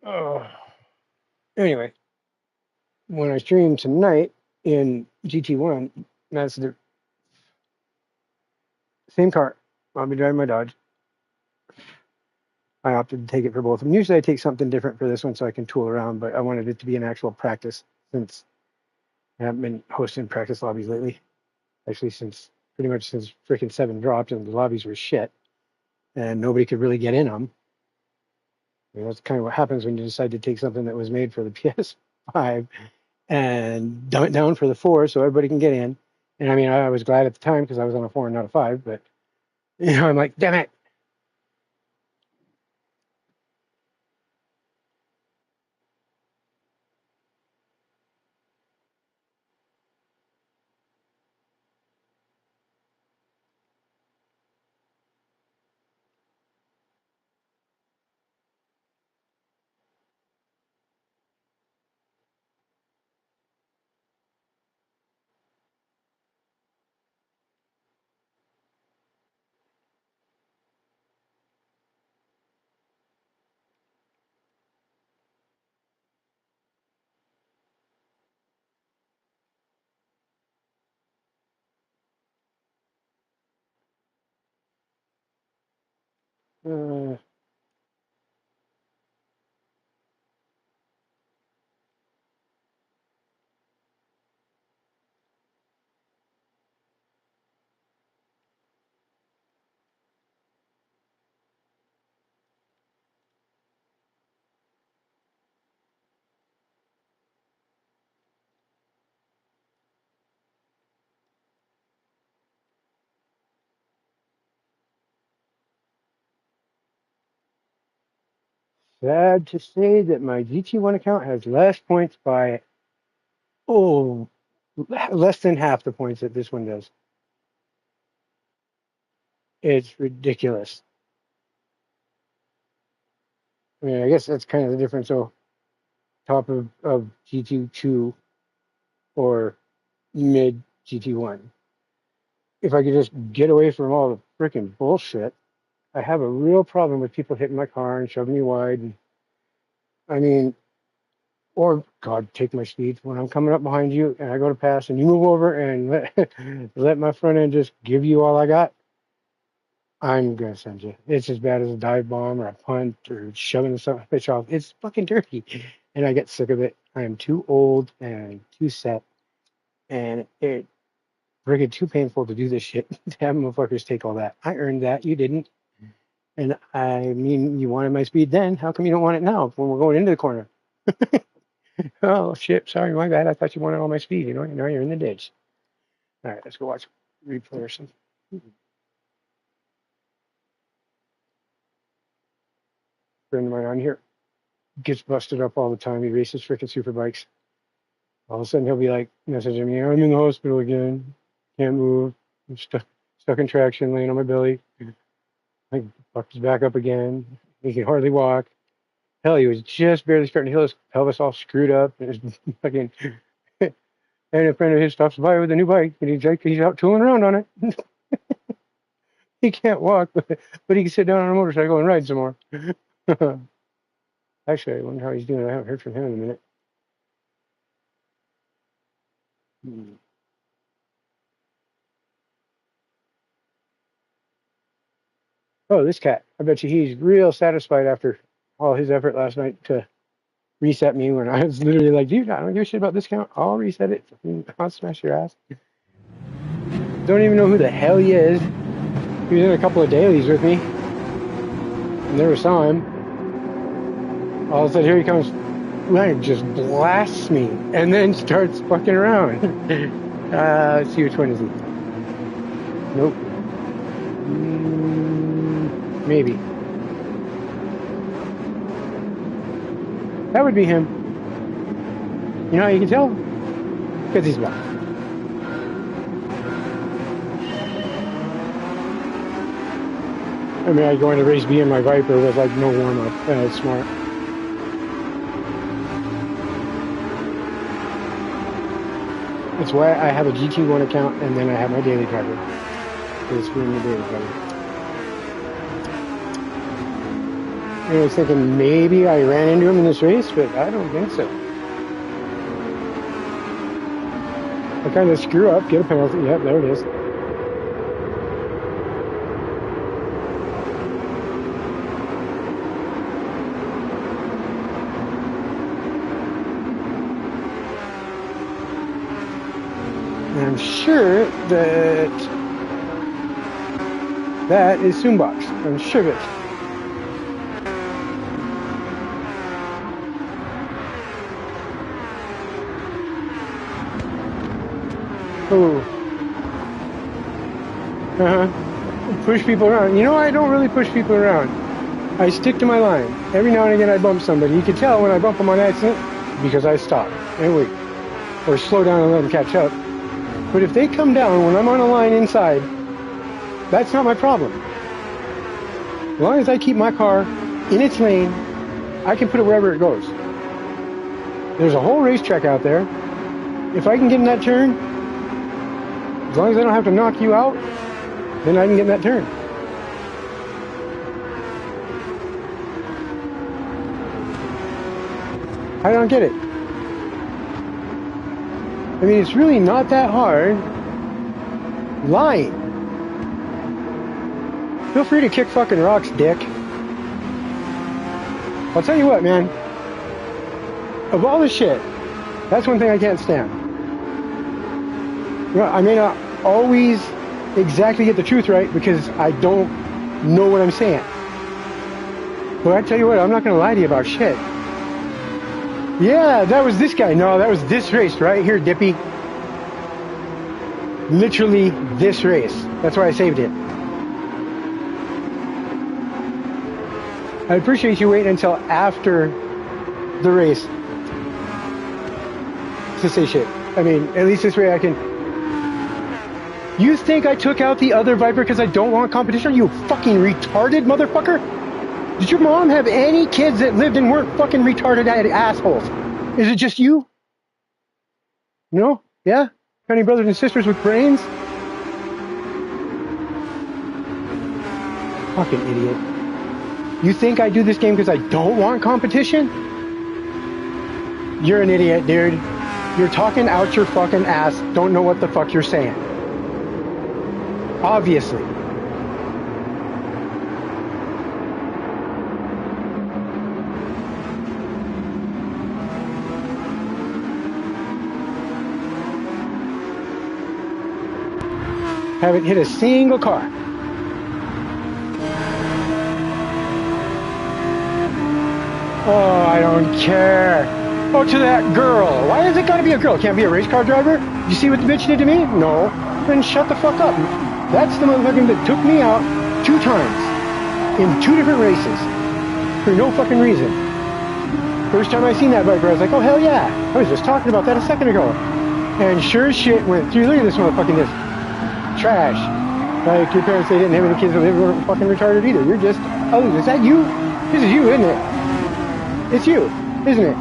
Oh. Anyway, when I stream tonight in GT1, that's the same car. I'll be driving my Dodge. I opted to take it for both of them. Usually I take something different for this one so I can tool around, but I wanted it to be an actual practice since I haven't been hosting practice lobbies lately. Actually, pretty much since freaking 7 dropped and the lobbies were shit and nobody could really get in them. I mean, that's kind of what happens when you decide to take something that was made for the PS5 and dumb it down for the 4 so everybody can get in. And I mean, I was glad at the time because I was on a 4 and not a 5, but I'm like, damn it. Uh, Sad to say that my GT1 account has less points by, oh, less than half the points that this one does. It's ridiculous. I mean, I guess that's kind of the difference. So, top of GT2 or mid GT1. If I could just get away from all the freaking bullshit, I have a real problem with people hitting my car and shoving me wide. And, I mean, or God, take my speed when I'm coming up behind you and I go to pass and you move over and let my front end just give you all I got. I'm gonna send you. It's as bad as a dive bomb or a punt or shoving a fish off. It's fucking dirty, and I get sick of it. I am too old and too set, and it friggin' too painful to do this shit. To have motherfuckers take all that. I earned that. You didn't. And I mean, you wanted my speed then. How come you don't want it now when we're going into the corner? Oh shit! Sorry, my bad. I thought you wanted all my speed. You know, now you're in the ditch. All right, let's go watch replay or something. Friend of mine on here gets busted up all the time. He races freaking super bikes. All of a sudden he'll be like messaging me, I'm in the hospital again. Can't move. I'm stuck in traction, laying on my belly. I fucked his back up again. He can hardly walk. Hell, he was just barely starting to heal. His pelvis all screwed up. And his fucking and a friend of his stops by with a new bike, and he's out tooling around on it. He can't walk, but he can sit down on a motorcycle and ride some more. Actually, I wonder how he's doing. I haven't heard from him in a minute. Oh, this cat. I bet you he's real satisfied after all his effort last night to reset me when I was literally like, dude, I don't give a shit about this count. I'll reset it. I'll smash your ass. Don't even know who the hell he is. He was in a couple of dailies with me. I never saw him. All of a sudden, here he comes. Leonard just blasts me and then starts fucking around. Let's see, which one is he? Nope. Maybe. That would be him. You know how you can tell? Because he's black. I mean, I go into race B in my Viper with like no warm-up. It's smart. That's why I have a GT1 account and then I have my daily driver. It's for my daily driver. I was thinking maybe I ran into him in this race, but I don't think so. I kind of screw up, get a penalty. Yep, there it is. And I'm sure that is Soombox. I'm sure of it. Oh. Push people around. You know, I don't really push people around. I stick to my line. Every now and again I bump somebody. You can tell when I bump them on accident because I stop and wait. Or slow down and let them catch up. But if they come down when I'm on a line inside, that's not my problem. As long as I keep my car in its lane, I can put it wherever it goes. There's a whole racetrack out there. If I can get in that turn, as long as I don't have to knock you out, then I can get in that turn. I don't get it. I mean, it's really not that hard. Lying. Feel free to kick fucking rocks, dick. I'll tell you what, man. Of all the shit, that's one thing I can't stand. You know, I may not always exactly get the truth right because I don't know what I'm saying. But I tell you what, I'm not going to lie to you about shit. Yeah, that was this guy. No, that was this race right here, Dippy. Literally this race. That's why I saved it. I appreciate you waiting until after the race to say shit. I mean, at least this way I can... You think I took out the other Viper because I don't want competition? Are you fucking retarded, motherfucker? Did your mom have any kids that lived and weren't fucking retarded assholes? Is it just you? No? Yeah? Any brothers and sisters with brains? Fucking idiot. You think I do this game because I don't want competition? You're an idiot, dude. You're talking out your fucking ass. Don't know what the fuck you're saying. Obviously. Haven't hit a single car. Oh, I don't care. Oh, to that girl. Why has it got to be a girl? Can't be a race car driver? Did you see what the bitch did to me? No. Then shut the fuck up. That's the motherfucking that took me out 2 times in 2 different races for no fucking reason. First time I seen that biker, I was like, oh, hell yeah. I was just talking about that a second ago. And sure as shit went through. Look at this motherfucking this. Trash. Like your parents, they didn't have any kids that weren't fucking retarded either. You're just, oh, is that you? This is you, isn't it? It's you, isn't it?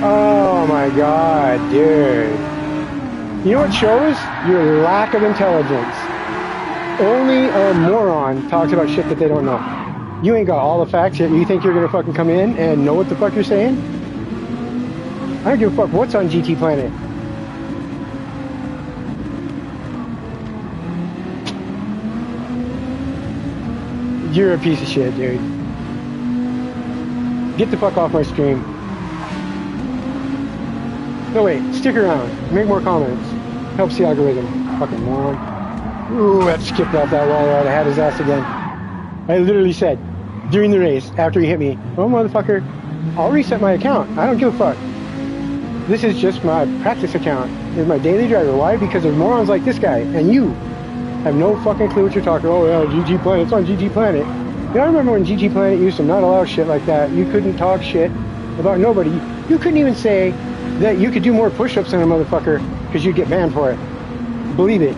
Oh my god, dude. You know what shows? Your lack of intelligence. Only a moron talks about shit that they don't know. You ain't got all the facts yet. You think you're gonna fucking come in and know what the fuck you're saying? I don't give a fuck what's on GT Planet. You're a piece of shit, dude. Get the fuck off my stream. No, wait. Stick around. Make more comments. Helps the algorithm. Fucking moron. Ooh, that skipped off that wall. I'd have had his ass again. I literally said, during the race, after he hit me, oh, motherfucker, I'll reset my account. I don't give a fuck. This is just my practice account. It's my daily driver. Why? Because there's morons like this guy. And you have no fucking clue what you're talking. Oh, yeah, GG Planet. It's on GG Planet. You know, I remember when GG Planet used to not allow shit like that. You couldn't talk shit about nobody. You couldn't even say that you could do more push-ups than a motherfucker because you'd get banned for it. Believe it.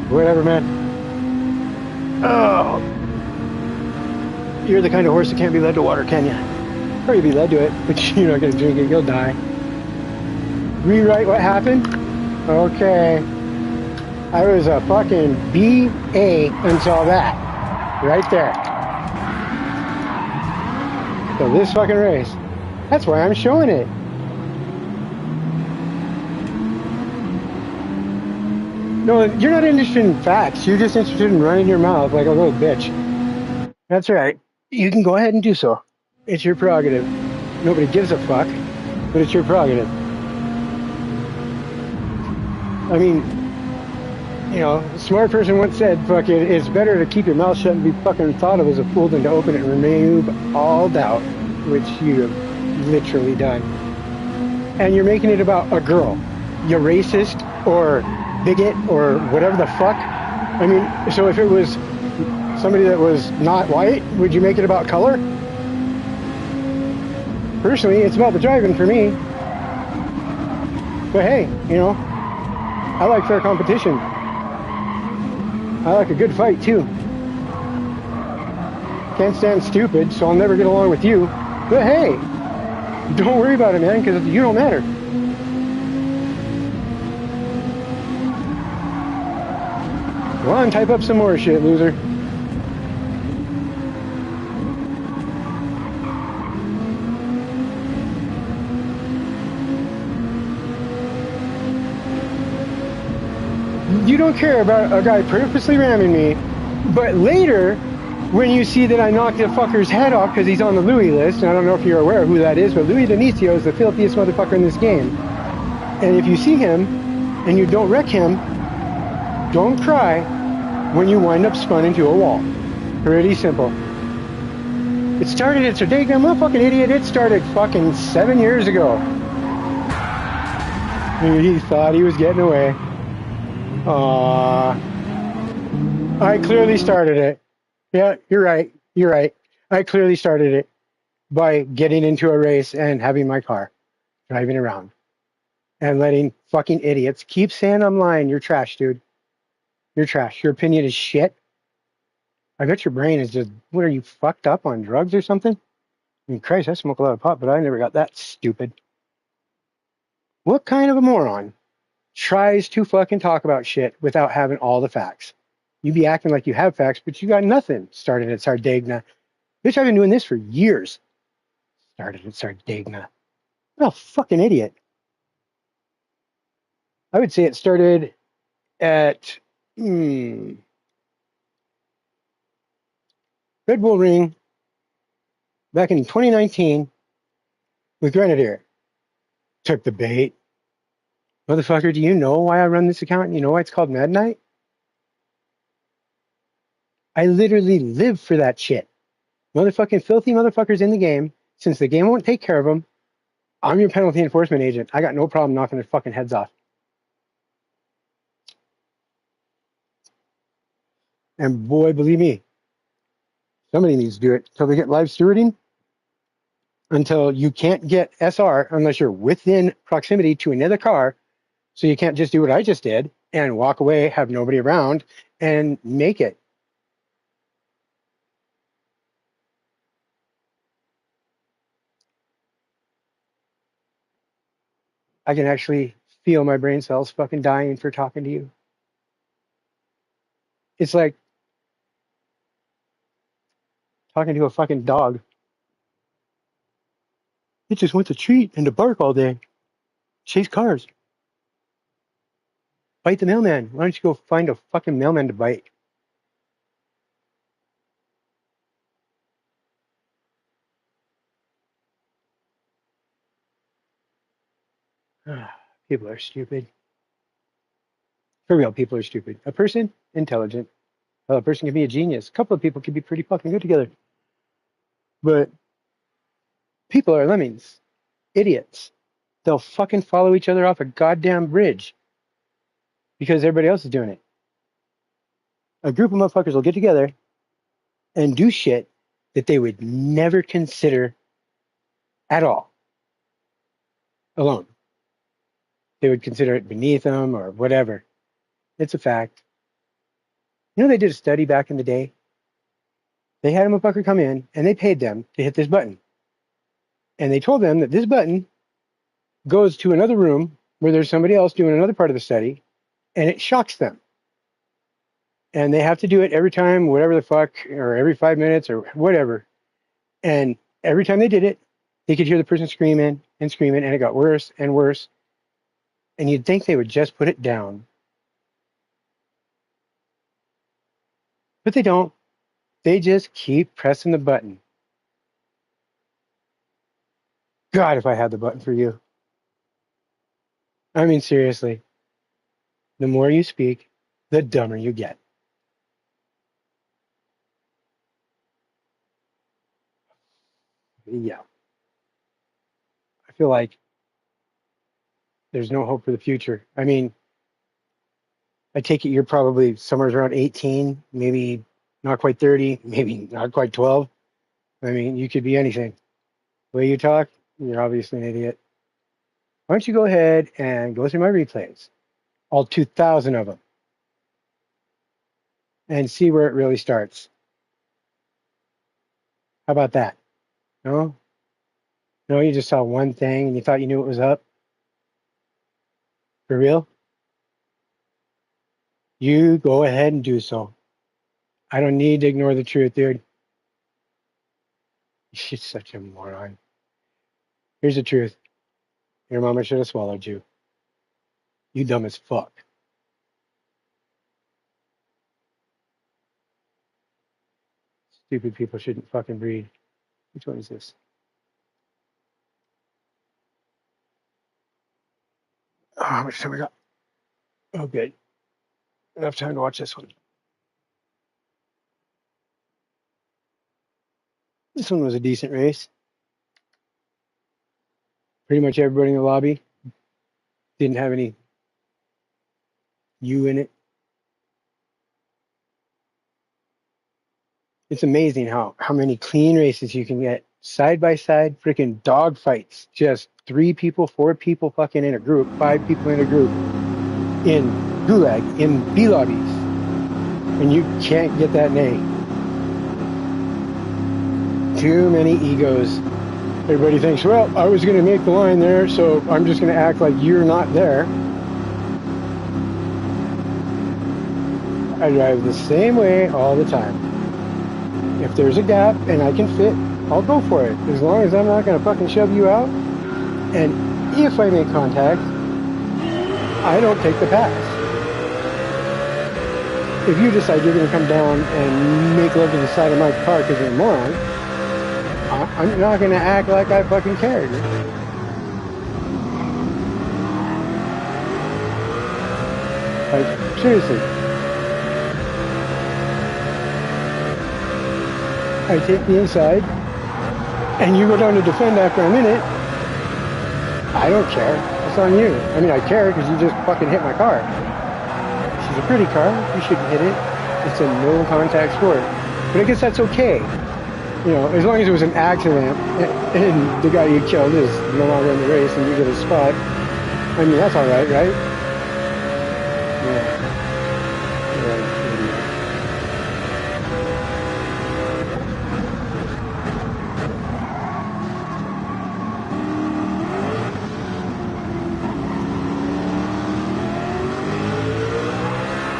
Whatever, man. Oh. You're the kind of horse that can't be led to water, can you? Or you'll be led to it, but you're not going to drink it. You'll die. Rewrite what happened? Okay. I was a fucking BA until that. Right there. So this fucking race. That's why I'm showing it. No, you're not interested in facts. You're just interested in running your mouth like a little bitch. That's right. You can go ahead and do so. It's your prerogative. Nobody gives a fuck, but it's your prerogative. I mean, you know, a smart person once said, fucking, it's better to keep your mouth shut and be fucking thought of as a fool than to open it and remove all doubt, which you have literally done. And you're making it about a girl. You're racist or bigot or whatever the fuck. I mean, so if it was somebody that was not white, would you make it about color? Personally, it's about the driving for me. But hey, you know, I like fair competition. I like a good fight too. Can't stand stupid, so I'll never get along with you. But hey, don't worry about it, man, because you don't matter. Go on, type up some more shit, loser. You don't care about a guy purposely ramming me, but later, when you see that I knocked the fucker's head off because he's on the Louis list, and I don't know if you're aware of who that is, but Louis Donicio is the filthiest motherfucker in this game. And if you see him, and you don't wreck him, don't cry when you wind up spun into a wall. Pretty simple. It started, it's a daggum motherfucking idiot, it started fucking 7 years ago. He thought he was getting away. Aww. I clearly started it. Yeah, you're right. You're right. I clearly started it by getting into a race and having my car, driving around, and letting fucking idiots keep saying I'm lying. You're trash, dude. You're trash. Your opinion is shit. I bet your brain is just, what are you, fucked up on drugs or something? I mean, Christ, I smoke a lot of pot, but I never got that stupid. What kind of a moron tries to fucking talk about shit without having all the facts? You be acting like you have facts, but you got nothing. Started at Sardegna. Bitch, I've been doing this for years. Started at Sardegna. What a fucking idiot. I would say it started at Red Bull Ring back in 2019 with Grenadier. Took the bait. Motherfucker, do you know why I run this account? You know why it's called Mad Night? I literally live for that shit. Motherfucking filthy motherfuckers in the game. Since the game won't take care of them, I'm your penalty enforcement agent. I got no problem knocking their fucking heads off. And boy, believe me, somebody needs to do it until they get live stewarding. Until you can't get SR unless you're within proximity to another car. So you can't just do what I just did and walk away, have nobody around, and make it. I can actually feel my brain cells fucking dying for talking to you. It's like talking to a fucking dog. It just wants a treat and to bark all day. Chase cars. Bite the mailman. Why don't you go find a fucking mailman to bite? People are stupid. For real, people are stupid. A person, intelligent. Well, a person can be a genius. A couple of people can be pretty fucking good together. But people are lemmings. Idiots. They'll fucking follow each other off a goddamn bridge because everybody else is doing it. A group of motherfuckers will get together and do shit that they would never consider at all alone. They would consider it beneath them or whatever. It's a fact. You know, they did a study back in the day. They had a motherfucker come in and they paid them to hit this button. And they told them that this button goes to another room where there's somebody else doing another part of the study and it shocks them. And they have to do it every time, whatever the fuck, or every 5 minutes or whatever. And every time they did it, they could hear the person screaming and screaming, and it got worse and worse. And you'd think they would just put it down. But they don't. They just keep pressing the button. God, if I had the button for you. I mean, seriously. The more you speak, the dumber you get. Yeah. I feel like there's no hope for the future. I mean, I take it you're probably somewhere around 18, maybe not quite 30, maybe not quite 12. I mean, you could be anything. The way you talk, you're obviously an idiot. Why don't you go ahead and go through my replays, all 2,000 of them, and see where it really starts? How about that? No? No, you just saw one thing and you thought you knew it was up? For real? You go ahead and do so. I don't need to ignore the truth, dude. You're such a moron. Here's the truth. Your mama should have swallowed you. You dumb as fuck. Stupid people shouldn't fucking breed. Which one is this? Oh, how much time we got? Oh, good. Enough time to watch this one. This one was a decent race. Pretty much everybody in the lobby didn't have any U in it. It's amazing how many clean races you can get. Side by side, freaking dog fights. Just 3 people, 4 people fucking in a group, 5 people in a group in Gulag, in B lobbies. And you can't get that name. Too many egos. Everybody thinks, well, I was going to make the line there, so I'm just going to act like you're not there. I drive the same way all the time. If there's a gap and I can fit, I'll go for it. As long as I'm not going to fucking shove you out. And if I make contact, I don't take the pass. If you decide you're going to come down and make love to the side of my car because you're a moron, I'm not gonna act like I fucking cared. Like, seriously. I take the inside, and you go down to defend after a minute. I don't care. It's on you. I mean, I care because you just fucking hit my car. She's a pretty car. You shouldn't hit it. It's a no-contact sport. But I guess that's okay. You know, as long as it was an accident and the guy you killed is no longer in the race and you get a spot. I mean, that's all right, right? Yeah.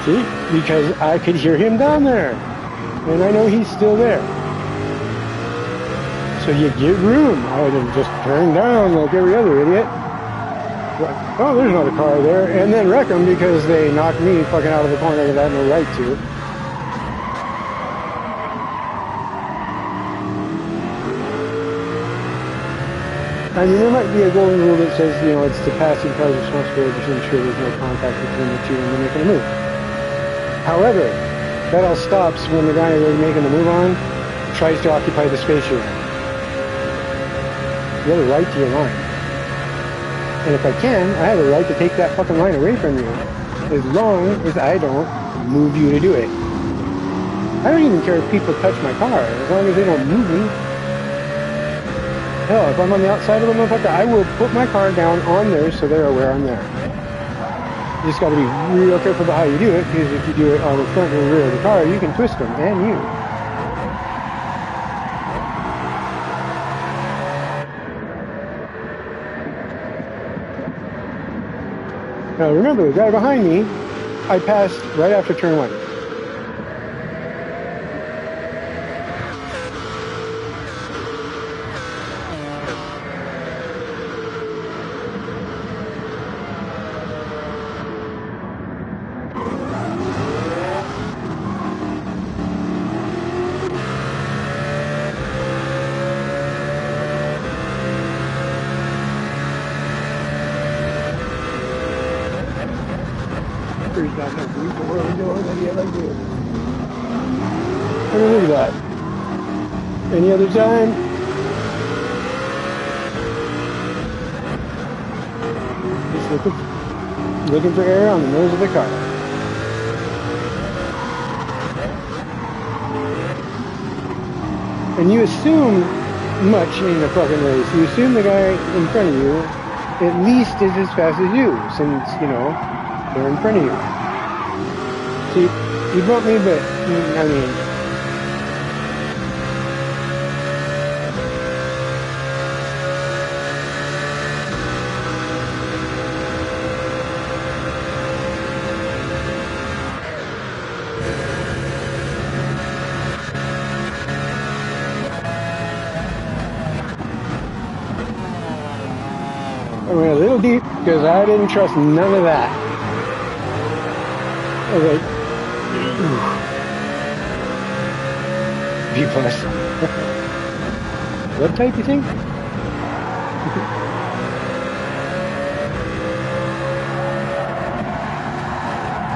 See? Because I could hear him down there. And I know he's still there. So you get room. I would have just turned down like every other idiot. But, oh, there's another car there. And then wreck them because they knocked me fucking out of the corner that I had no right to. I mean, there might be a golden rule that says, you know, it's the passing car's responsibility to ensure there's no contact between the two when they're making a move. However, that all stops when the guy they're making the move on tries to occupy the space you're in. You have a right to your line. And if I can, I have a right to take that fucking line away from you, as long as I don't move you to do it. I don't even care if people touch my car, as long as they don't move me. Hell, if I'm on the outside of the motherfucker, I will put my car down on there so they're aware I'm there. You just got to be real careful about how you do it, because if you do it on the front and rear of the car, you can twist them, and you. Now remember, the guy behind me, I passed right after turn 1. Look at that. Any other time? Just looking for air on the nose of the car. And you assume much in the fucking race. You assume the guy in front of you at least is as fast as you, since, you know, they're in front of you. See, you bump me, but, I mean, I went a little deep because I didn't trust none of that. I was like, B plus. What type you think?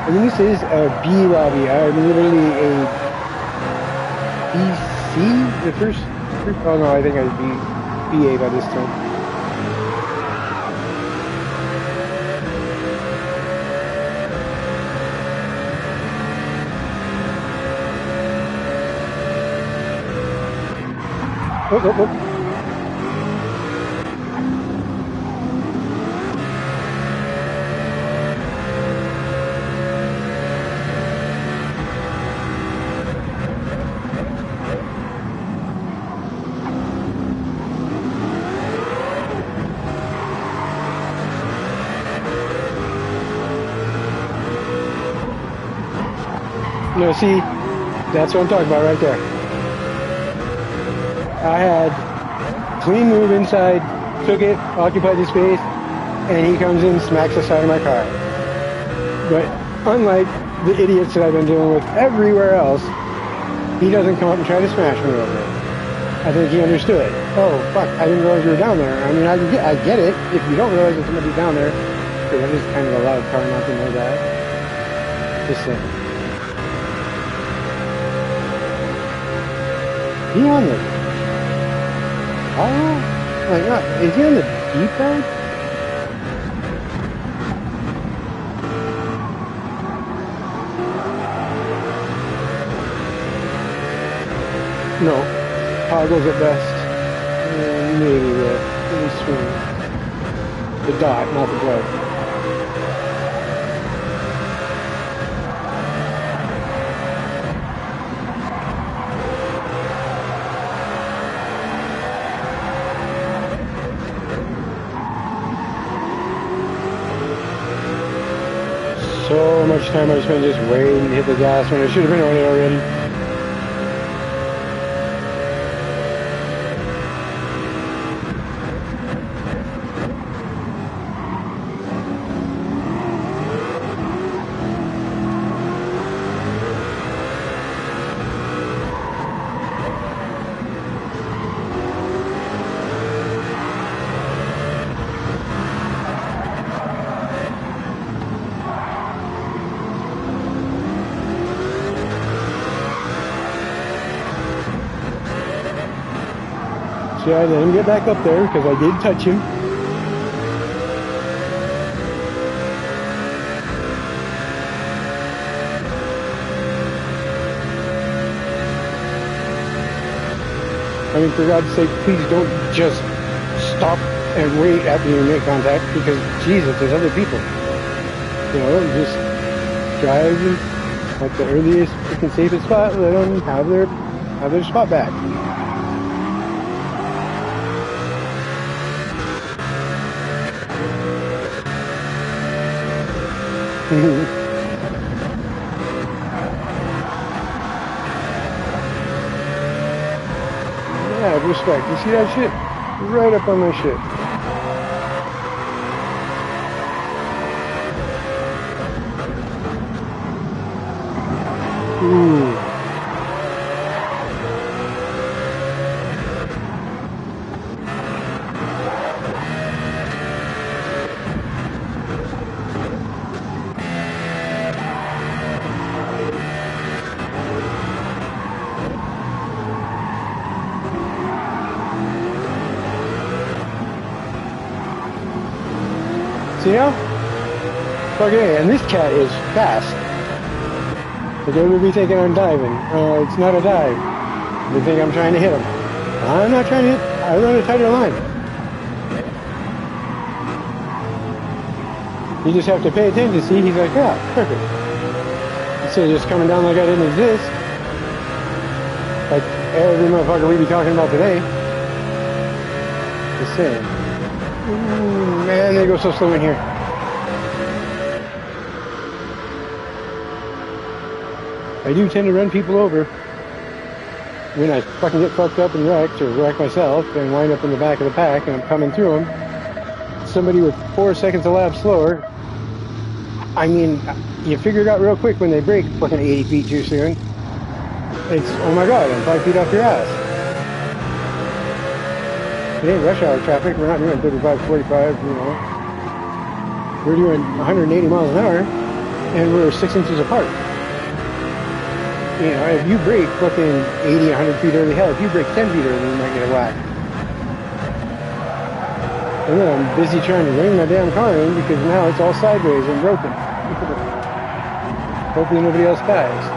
I mean, this is a B lobby. I'm literally a BC, the first. Oh no, I think I was BA by this time. Oh. No, see, that's what I'm talking about right there. I had clean move inside, took it, occupied the space, and he comes in, smacks the side of my car. But unlike the idiots that I've been dealing with everywhere else, he doesn't come up and try to smash me over. I think he understood. Oh, fuck, I didn't realize you were down there. I mean, I get it if you don't realize there's somebody down there. But that is kind of a loud car not to know that. Just saying. Is he on the... Oh, like, not, is he on the D-pad? No, toggles at best. And maybe maybe swing. The dot, not the drive. So much time I spent just waiting to hit the gas when I should have been on it already. So I let him get back up there because I did touch him. I mean, for God's sake, please don't just stop and wait after you make contact because, Jesus, there's other people. You know, just drive at the earliest and safest spot, let them have their spot back. Yeah, respect. You see that shit? Right up on my shit. Ooh. See now? Okay, and this cat is fast. But they would be thinking I'm diving. It's not a dive. They think I'm trying to hit them. I'm not trying to hit. I run a tighter line. You just have to pay attention. See, he's like, yeah, perfect. Instead of just coming down like I didn't exist. Like every motherfucker we be talking about today. Just saying. Man, they go so slow in here. I do tend to run people over when I fucking get fucked up and wrecked or wreck myself and wind up in the back of the pack and I'm coming through them. Somebody with 4 seconds a lap slower. I mean, you figure it out real quick when they brake fucking 80 feet too soon. It's, oh my God, I'm 5 feet off your ass. It ain't rush hour traffic. We're not doing 35, 45, you know. We're doing 180 miles an hour and we're 6 inches apart. You know, if you brake fucking 80, 100 feet early, hell, if you brake 10 feet early, you might get a whack. And then I'm busy trying to rein my damn car in because now it's all sideways and broken. Hopefully nobody else dies.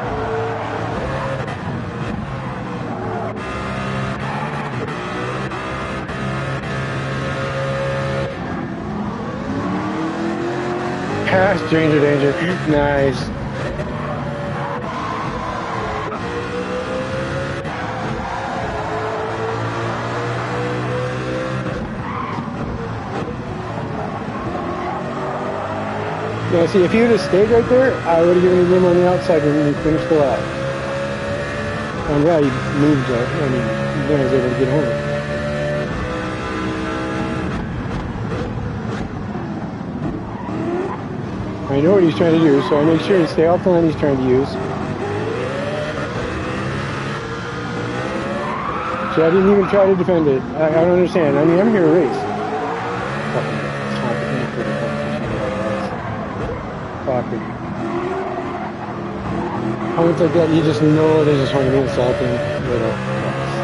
Danger, danger. Nice. Yeah, see, if he would have stayed right there, I would have given him room on the outside when he finished the lap. I'm glad he moved I mean, then I was able to get home. I know what he's trying to do, so I make sure to stay off the line he's trying to use. See, I didn't even try to defend it. I don't understand. I mean, I'm here to race. Fucking competent fucking comments like that, you just know they just want to be insulting little fucks.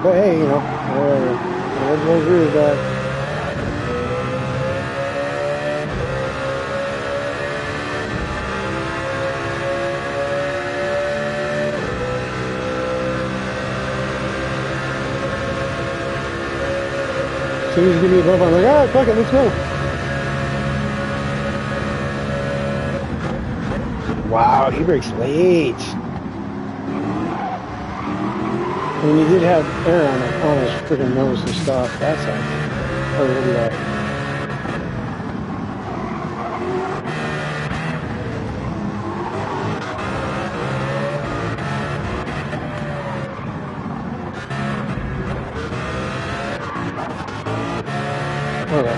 But hey, you know, whatever. I don't agree with that. As soon as you give me a bump, I'm like, alright, fuck it, let's go. Wow, he brakes late. I mean, he did have air on his freaking nose and stuff. That's awesome. Or what do you like? Okay.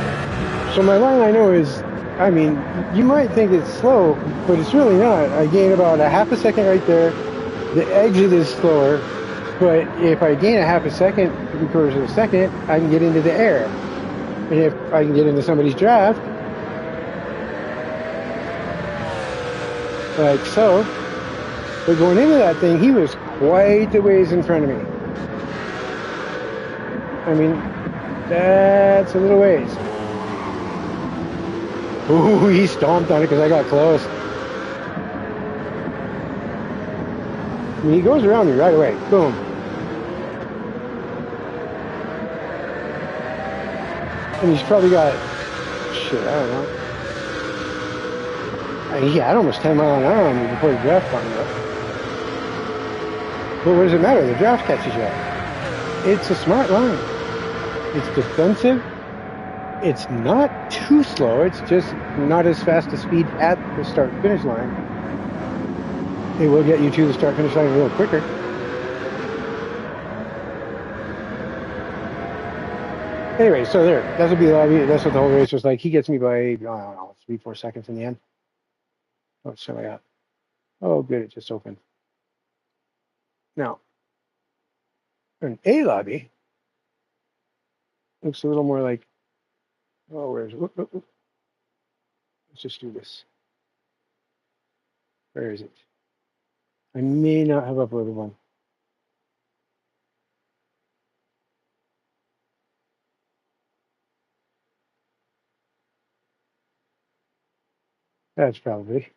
So my line I know is, I mean, you might think it's slow, but it's really not. I gain about a half a second right there. The exit is slower, but if I gain a half a second, 3/4 of a second, I can get into the air. And if I can get into somebody's draft, like so, but going into that thing, he was quite a ways in front of me. I mean, that's a little ways. Ooh, he stomped on it because I got close. I mean, he goes around me right away. Boom. And he's probably got, shit, I don't know. He had almost 10 miles an hour on me before the draft caught me up. But what does it matter? The draft catches you up. It's a smart line. It's defensive. It's not too slow. It's just not as fast a speed at the start-finish line. It will get you to the start-finish line a little quicker. Anyway, so there. That's what that's what the whole race was like. He gets me by, I don't know, 3-4 seconds in the end. Oh, so I got. Oh, good. It just opened. Now, an A lobby looks a little more like. Oh, where is it? Let's just do this. Where is it? I may not have uploaded one. That's probably.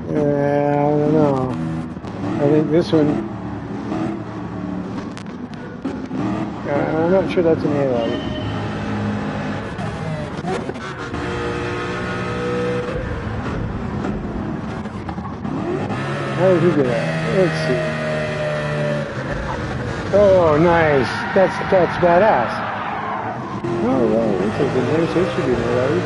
I don't know. I think this one. I'm not sure that's an A lobby. How did he get that? Let's see. Oh, nice. That's badass. Oh, well, this is nice. It should be an A lobby.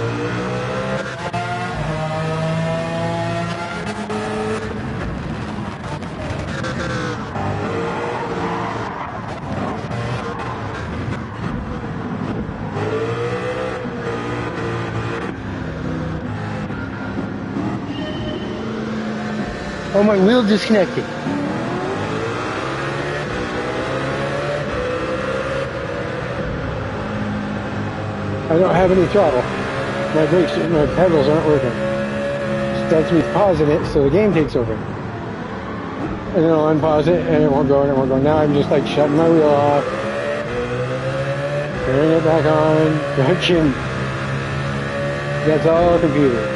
Oh, my wheel disconnected. I don't have any throttle. My brakes, my pedals aren't working. That's me pausing it, so the game takes over. And then I'll unpause it, and it won't go, and it won't go. Now I'm just like shutting my wheel off, turning it back on, fucking. That's all computer.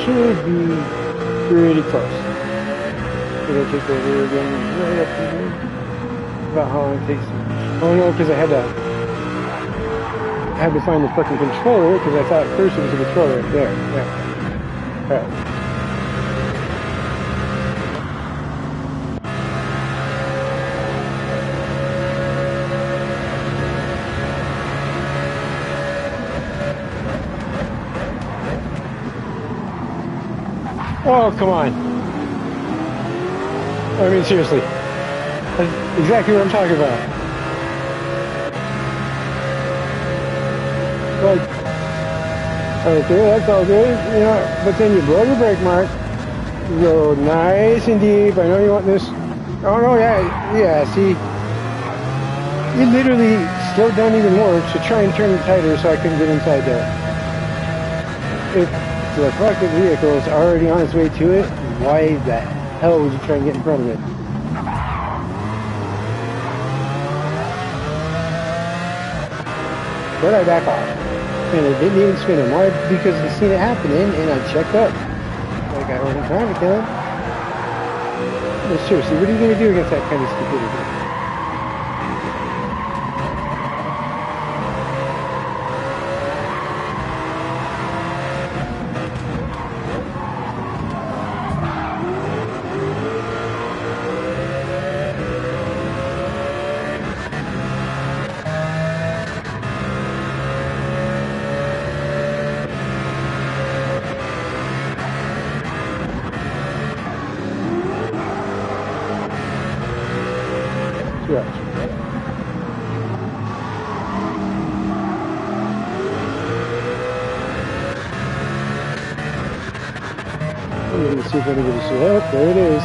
Should be pretty close. Should I take over again? Right up to here. About how long it takes. Oh no, because I had to find the fucking controller because I thought first it was a controller. There, yeah. Alright. Oh, come on. I mean, seriously. That's exactly what I'm talking about. Like, okay, that's all good, you know, but then you blow your brake mark, you go nice and deep. I know you want this. Oh, no, yeah, see, you literally slowed down even more to try and turn it tighter so I couldn't get inside there. If the fucking vehicle is already on its way to it, why the hell would you try and get in front of it? But I back off. And it didn't even spin him. Why? Because I seen it happening and I checked up. Like I wasn't trying to kill him. No, seriously, what are you going to do against that kind of stupidity? Correct. I'm going to see if anybody says, oh, there it is.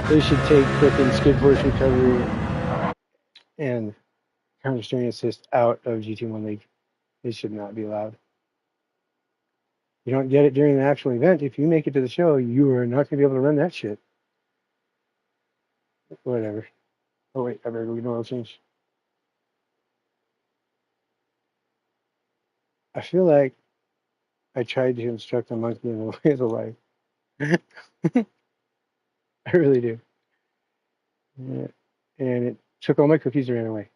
They should take frickin' skid force recovery and counter steering assist out of GT1 League. They should not be allowed. You don't get it during the actual event. If you make it to the show, you are not going to be able to run that shit. Whatever. Oh, wait, I better go get an oil change. I feel like I tried to instruct a monkey in the way of the life. I really do. Yeah. And it took all my cookies and ran away.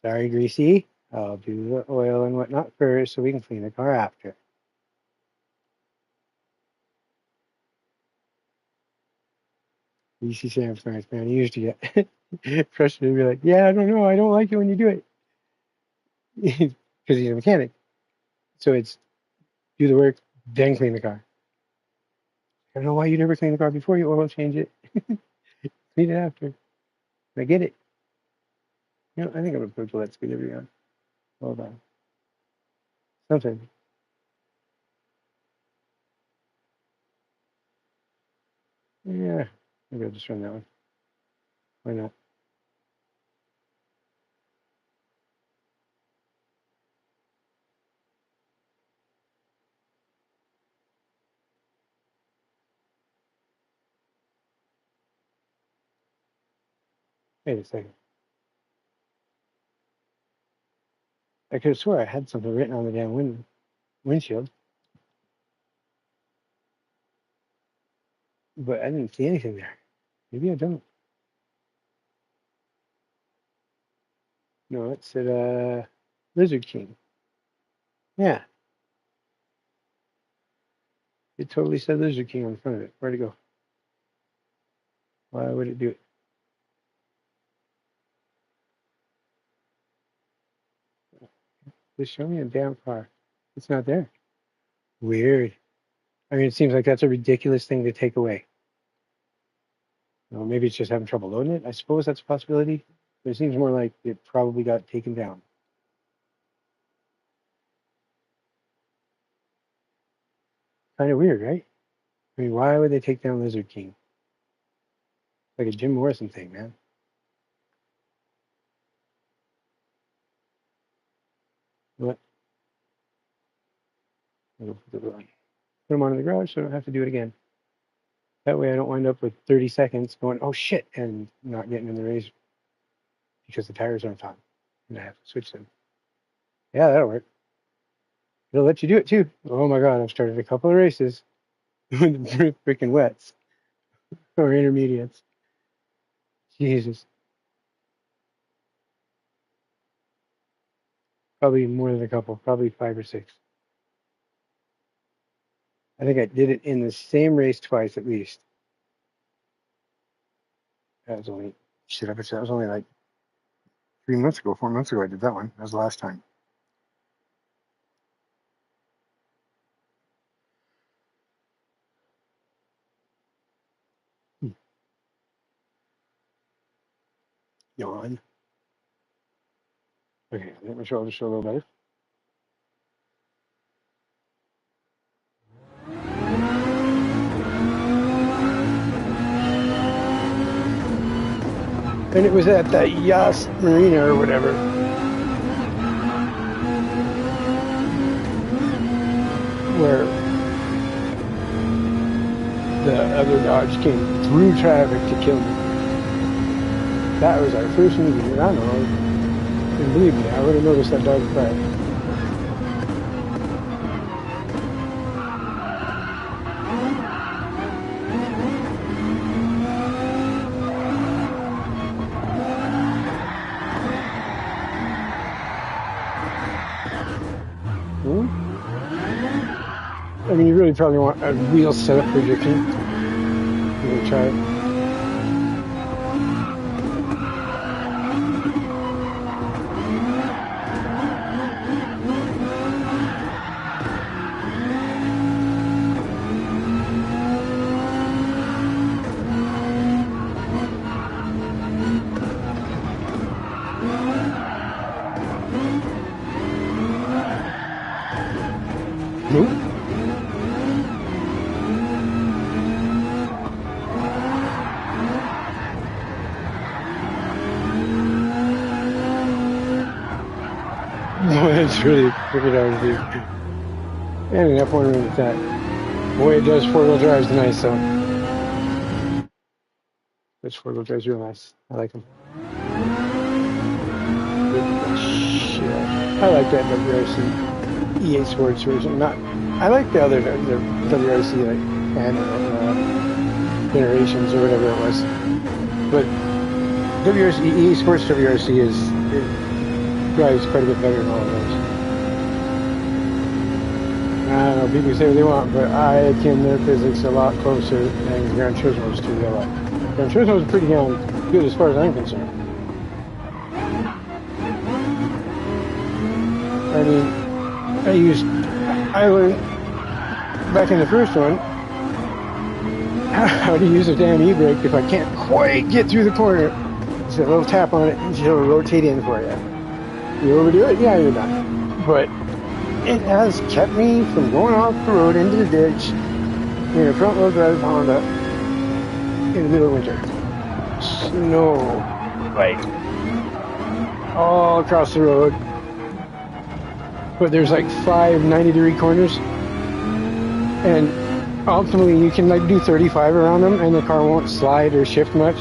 Sorry, Greasy. I'll do the oil and whatnot first so we can clean the car after. Greasy Sam's nice, man. He used to get frustrated and be like, yeah, I don't know. I don't like it when you do it. Because he's a mechanic. So it's do the work, then clean the car. I don't know why you never clean the car before you oil change it. Clean it after. I get it. You know, I think I'm going to put Gillette speed every on. Hold on. Something. Yeah. Maybe I'll just run that one. Why not? Wait a second. I could have swore I had something written on the damn windshield, but I didn't see anything there. Maybe I don't. No, it said Lizard King. Yeah, it totally said Lizard King on the front of it. Where'd it go? Why would it do it? Just show me a damn car. It's not there. Weird. I mean, it seems like that's a ridiculous thing to take away. Well, maybe it's just having trouble loading it. I suppose that's a possibility. But it seems more like it probably got taken down. Kind of weird, right? I mean, why would they take down Lizard King? Like a Jim Morrison thing, man. What? Put them on in the garage so I don't have to do it again. That way I don't wind up with 30 seconds going, oh shit, and not getting in the race because the tires aren't on. And I have to switch them. Yeah, that'll work. It'll let you do it too. Oh my god, I've started a couple of races with freaking wets or intermediates. Jesus. Probably more than a couple, probably 5 or 6. I think I did it in the same race twice at least. That was only, shit, I bet you that was only like 3 months ago, 4 months ago, I did that one. That was the last time. Yawn. Okay, let my shoulders show a little better. And it was at that Yas Marina or whatever. Where the other dogs came through traffic to kill me. That was our first meeting, and I don't know. And believe me, I would have noticed that dog prior. I mean, you really probably want a real setup for your team. You can try it. Nope. No, it's really freaking hard to do. And enough wondering with that. The way it does 4-wheel drive is nice, though. This 4-wheel drive is real nice. I like them. Shit. I like that WRC E8 Sports version. I like the other, the WRC, like, Generations or whatever it was. But WRC, E8 Sports WRC it drives quite a bit better than all of those. I don't know, people say what they want, but I akin their physics a lot closer than Gran Turismo's to real life. Gran Turismo's pretty damn good as far as I'm concerned. I mean, I learned back in the first one how to use a damn e-brake if I can't quite get through the corner. Just a little tap on it and it'll rotate in for you. You overdo it, yeah, you're done. But it has kept me from going off the road into the ditch in a front-wheel drive Honda in the middle of winter. Snow, like, all across the road. But there's like 5 90-degree corners, and ultimately you can like do 35 around them, and the car won't slide or shift much,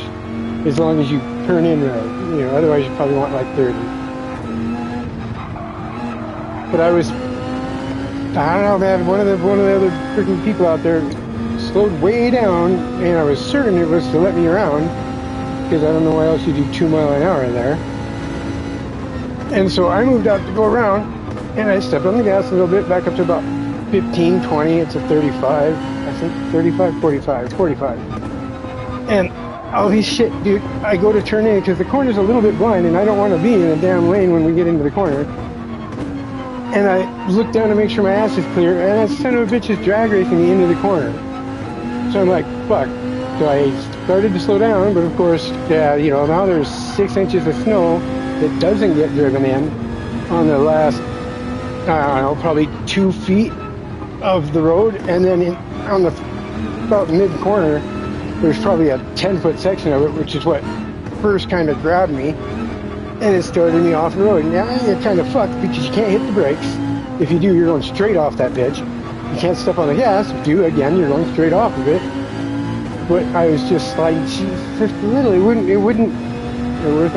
as long as you turn in right. You know, otherwise you probably want like 30. But I don't know, man. One of the other freaking people out there slowed way down, and I was certain it was to let me around, because I don't know why else you do 2 miles an hour in there. And so I moved out to go around. And I stepped on the gas a little bit, back up to about 15, 20, it's a 35, I think 35, 45. And holy shit, dude, I go to turn in because the corner's a little bit blind and I don't want to be in a damn lane when we get into the corner. And I look down to make sure my ass is clear, and that son of a bitch is drag racing me into the corner. So I'm like, fuck. So I started to slow down, but of course, yeah, you know, now there's 6 inches of snow that doesn't get driven in on the last, I don't know, probably 2 feet of the road, and then on the about mid-corner, there's probably a 10-foot section of it, which is what first kind of grabbed me, and it started me off the road. And yeah, you're kind of fucked because you can't hit the brakes. If you do, you're going straight off that bitch. You can't step on the gas. If you do, again, you're going straight off of it. But I was just like, just literally, there wasn't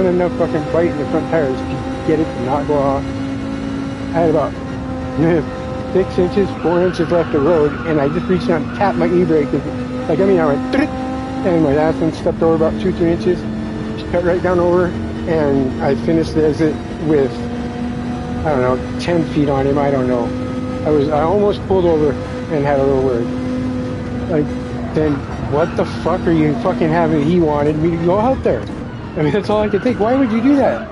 enough fucking bite in the front tires to get it to not go off. I had about 6 inches, 4 inches left of road, and I just reached out and tapped my e-brake. I went, and my ass one stepped over about 2-3 inches, just cut right down over, and I finished the exit with, I don't know, 10 feet on him. I don't know. I almost pulled over and had a little word. Like, then what the fuck are you fucking having? He wanted me to go out there. I mean, that's all I could think. Why would you do that?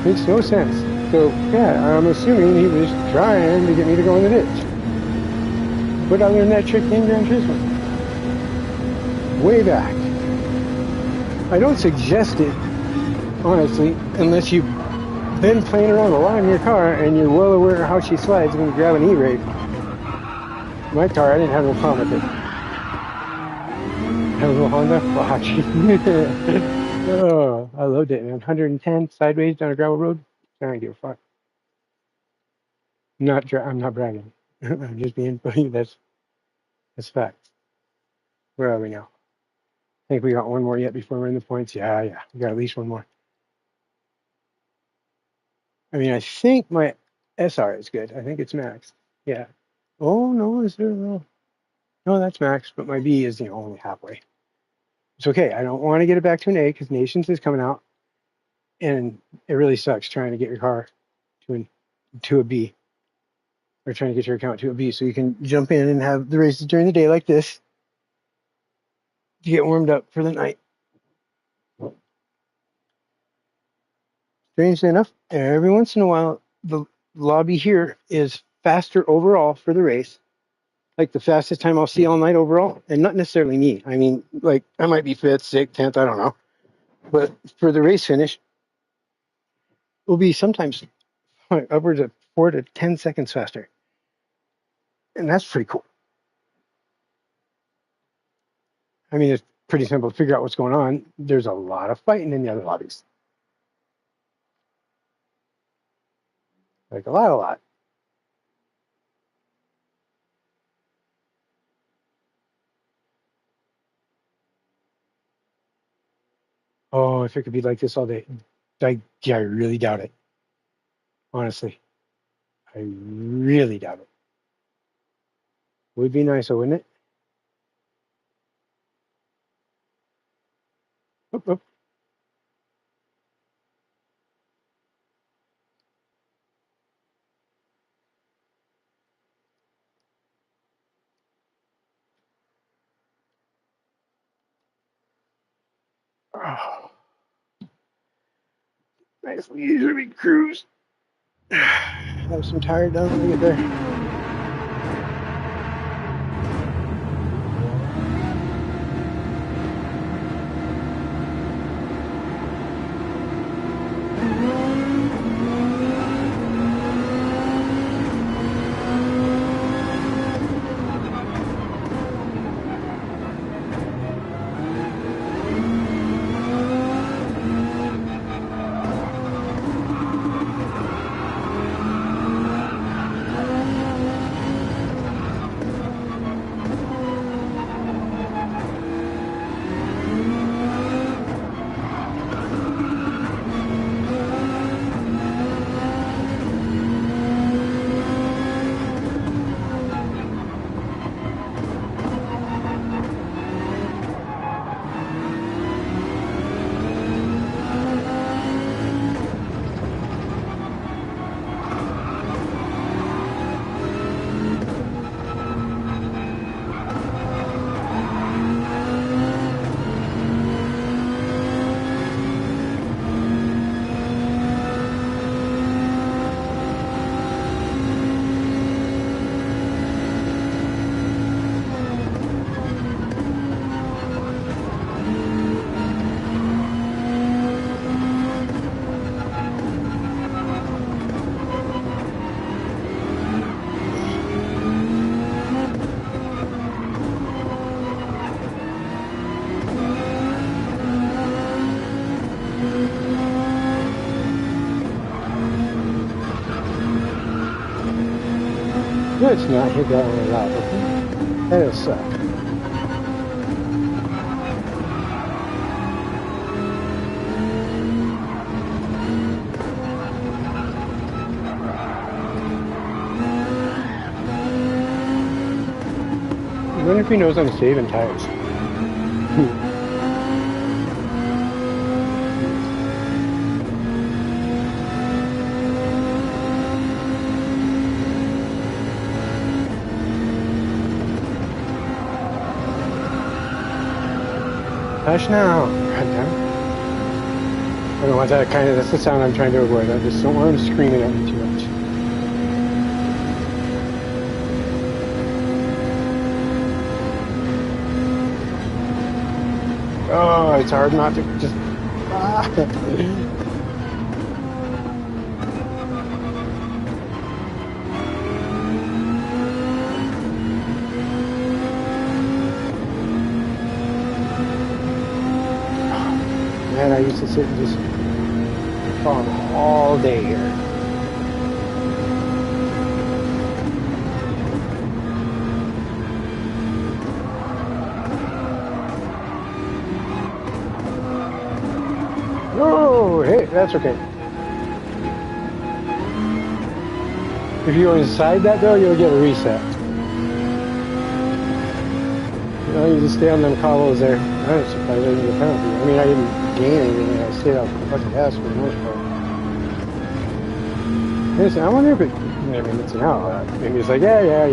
Makes no sense. So, yeah, I'm assuming he was trying to get me to go in the ditch. But I learned that trick in Gran Turismo. Way back. I don't suggest it, honestly, unless you've been playing around a lot in your car and you're well aware how she slides when you grab an E-brake. My car, I didn't have no problem with it. Had a little Honda? Fuck. Oh, I loved it, man. 110 sideways down a gravel road. I don't give a fuck. I'm not bragging. I'm just being funny. That's fact. Where are we now? I think we got one more yet before we're in the points. Yeah. We got at least one more. I mean, I think my SR is good. I think it's max. Yeah. Oh, no, is there? No, that's max, but my B is only halfway. It's okay. I don't want to get it back to an A because Nations is coming out, and it really sucks trying to get your car to a B, or trying to get your account to a B so you can jump in and have the races during the day like this to get warmed up for the night. Strangely enough, every once in a while, the lobby here is faster overall for the race. Like the fastest time I'll see all night overall, and not necessarily me. I mean, like I might be 5th, 6th, 10th, I don't know. But for the race finish, it'll be sometimes upwards of 4 to 10 seconds faster. And that's pretty cool. I mean, it's pretty simple to figure out what's going on. There's a lot of fighting in the other lobbies. Like a lot. Oh, if it could be like this all day. I really doubt it. Honestly. I really doubt it. Would be nice, wouldn't it? Oop. Oh, nice leisurely cruise. Have some tire down when I get there. Let's not hit that one a lot, okay? That'll suck. I wonder if he knows I'm saving tires. Hush now. God damn it. I don't want that kind of, that's the sound I'm trying to avoid. I just don't want him screaming at me too much. Oh, it's hard not to just, ah. Man, I used to sit and just farm all day here. Oh, hey, that's okay. If you go inside that though, you'll get a reset. No, you just stay on them cobbles there. I was surprised I didn't get a penalty. I mean, I didn't gain anything. I stayed off the fucking gas for the most part. Listen, I wonder if it, I mean, it's an out. Maybe it's like, yeah.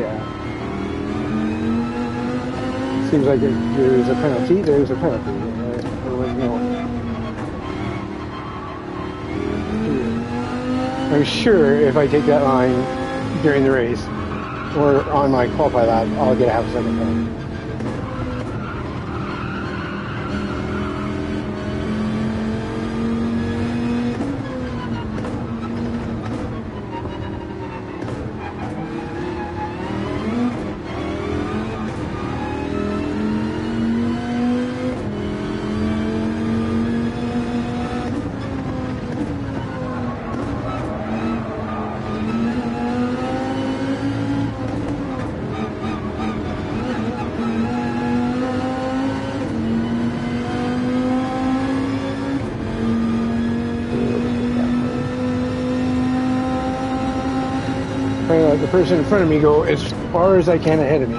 Seems like there's a penalty. There's a penalty. I'm sure if I take that line during the race or on my qualify lap, I'll get a half a second penalty. The person in front of me go as far as I can ahead of me.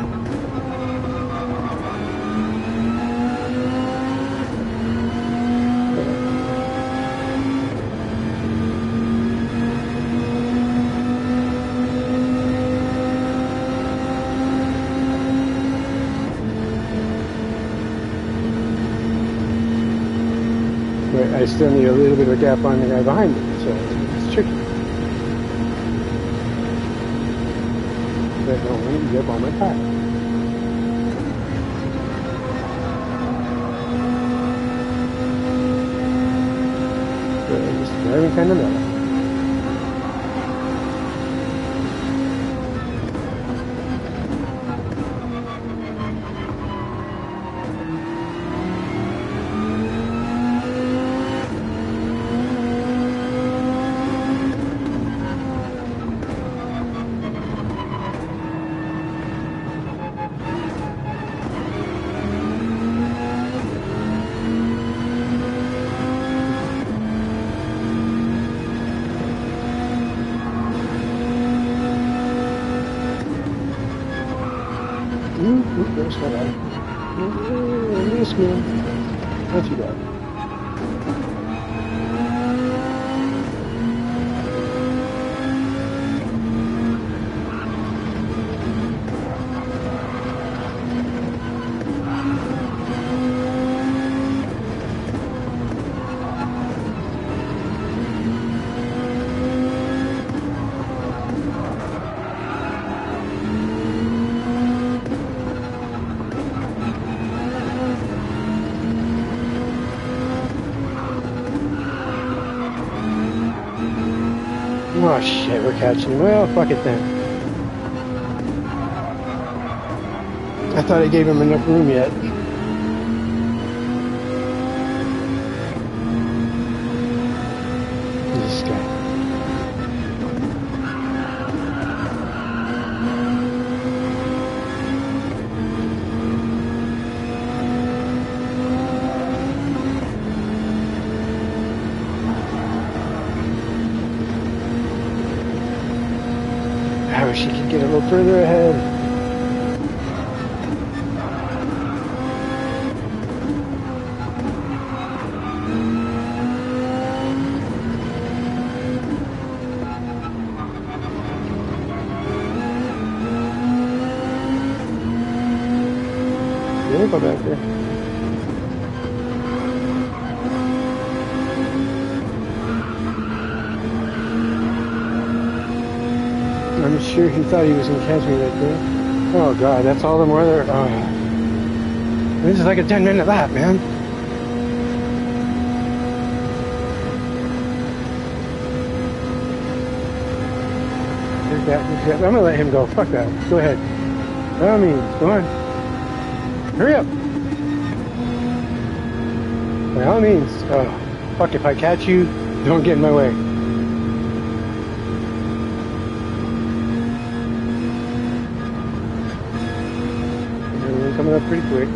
But I still need a little bit of a gap on the guy behind me, so it's tricky. But no, I need to get on my tire. But I'm just driving kind of mellow. There's one out. This one. Not too bad. Oh shit, we're catching him. Well, fuck it then. I thought I gave him enough room yet. This guy. I wish he could get a little further ahead. Yeah, go back there. sure he thought he was gonna catch me right there. Oh god, that's all the more there. Oh. This is like a 10-minute lap, man. There's that. I'm gonna let him go. Fuck that. Go ahead. By all means, go on. Hurry up. By all means. Oh, fuck, if I catch you, don't get in my way. We're coming up pretty quick.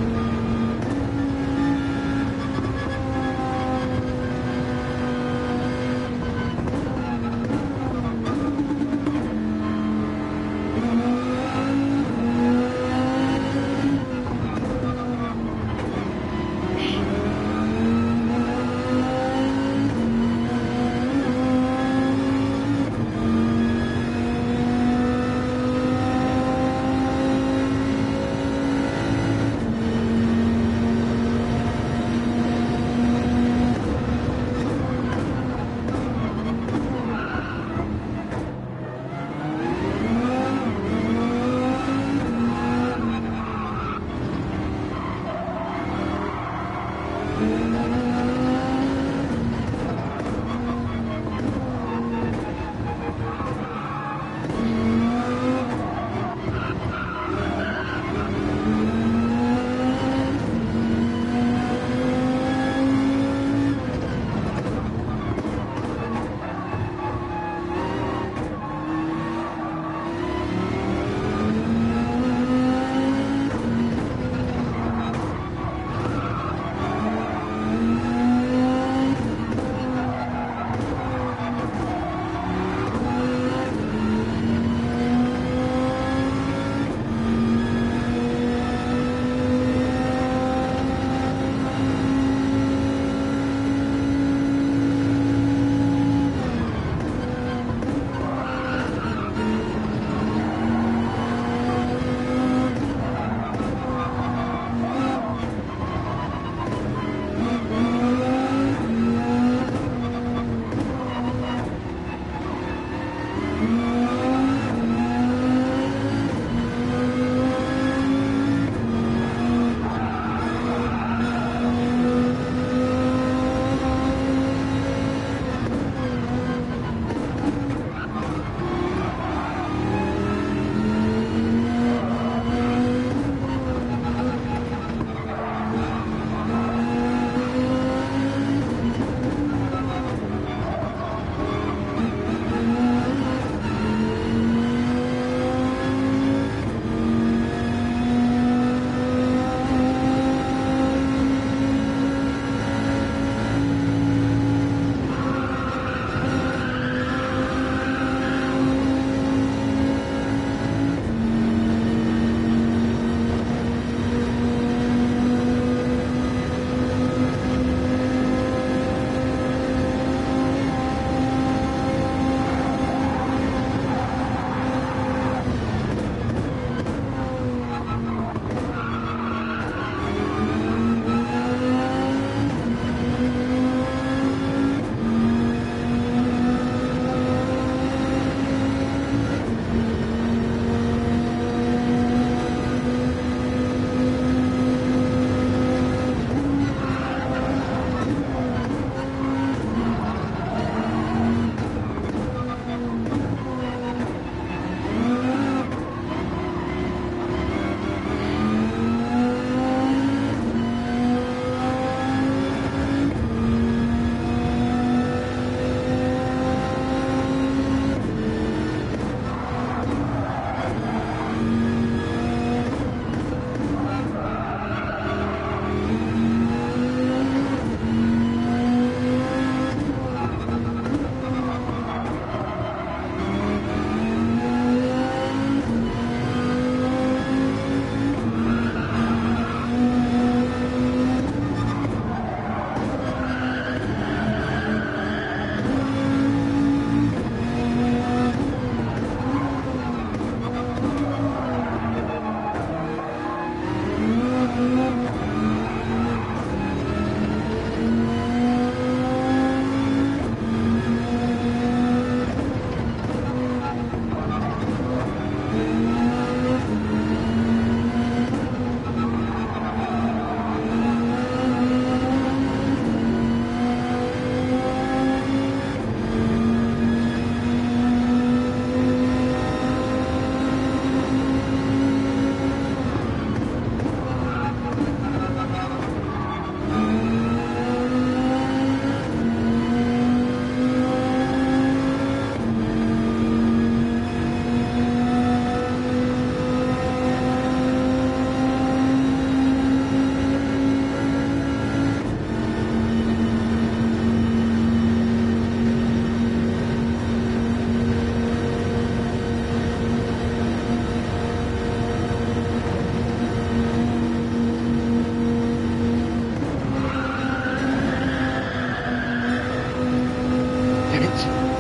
idiots.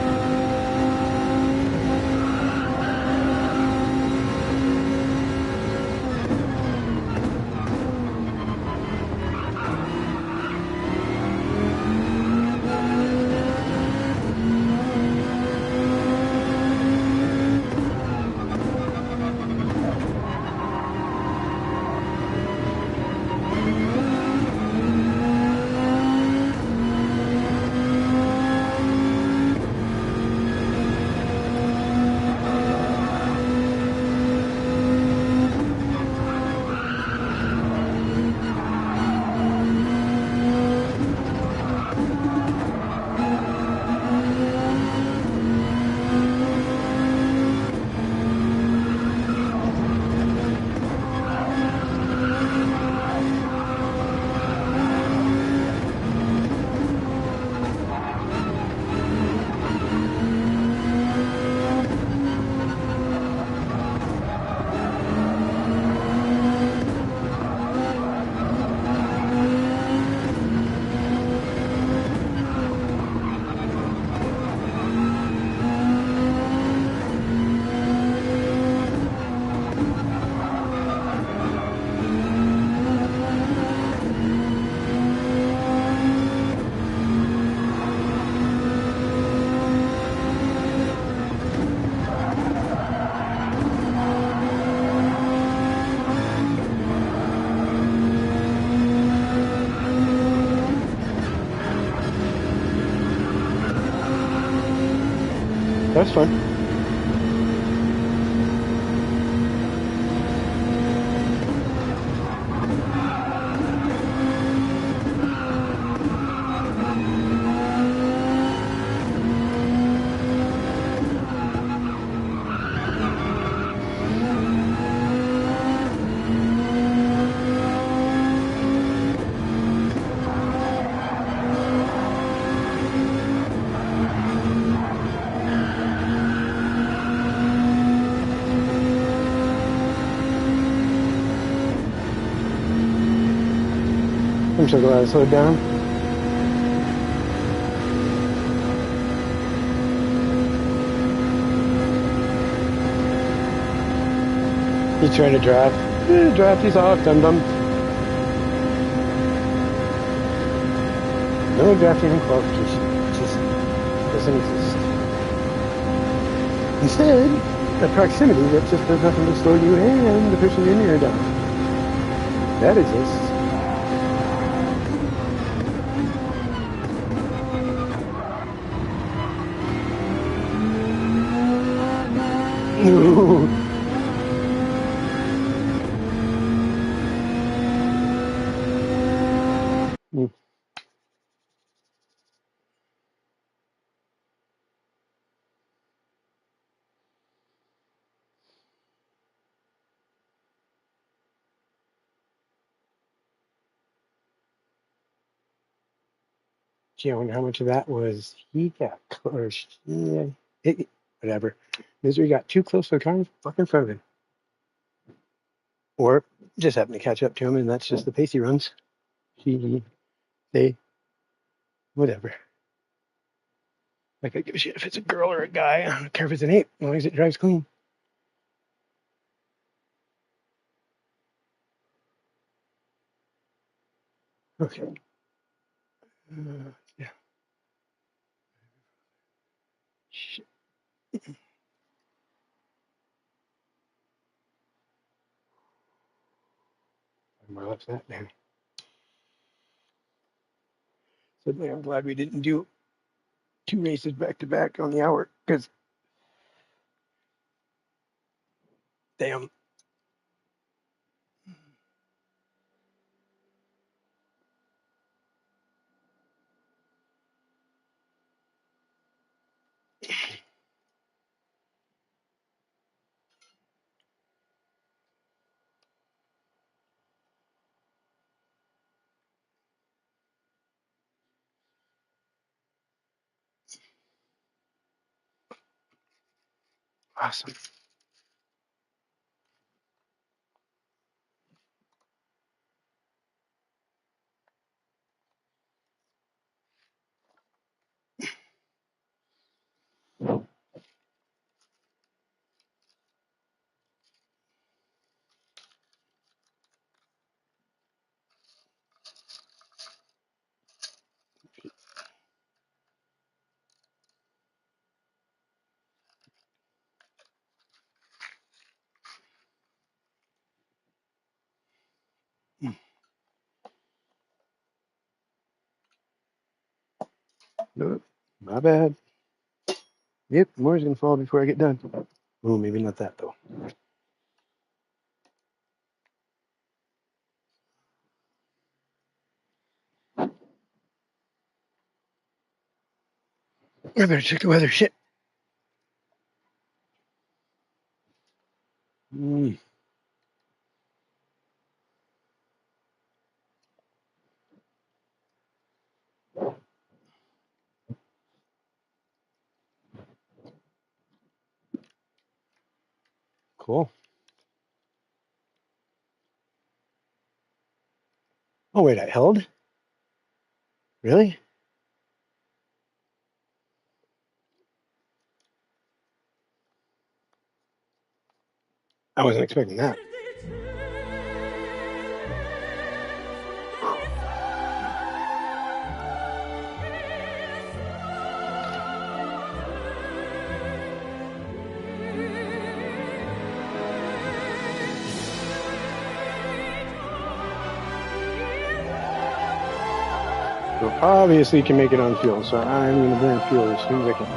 That's fun. I'm so glad I slowed down. He's trying to draft. Draft these off, dum-dum. No drafting and qualification. It just doesn't exist. Instead, a proximity that just does nothing to slow you and the person you're near down. That exists. No. Gee, I wonder how much of that was he got or she, whatever. Misery got too close to the car fucking front of him. Or just happened to catch up to him, and that's just the pace he runs. He, they, whatever. Like, I give a shit if it's a girl or a guy. I don't care if it's an ape, as long as it drives clean. Okay. Yeah. Shit. More left that now. Suddenly, I'm glad we didn't do 2 races back to back on the hour, because damn. Awesome. Nope, my bad. Yep, more's gonna fall before I get done. Oh, maybe not that though. I better check the weather. Shit. Mm, cool. Oh wait, I held? Really? I wasn't expecting that. So obviously you can make it on fuel, so I'm gonna burn fuel as soon as I can.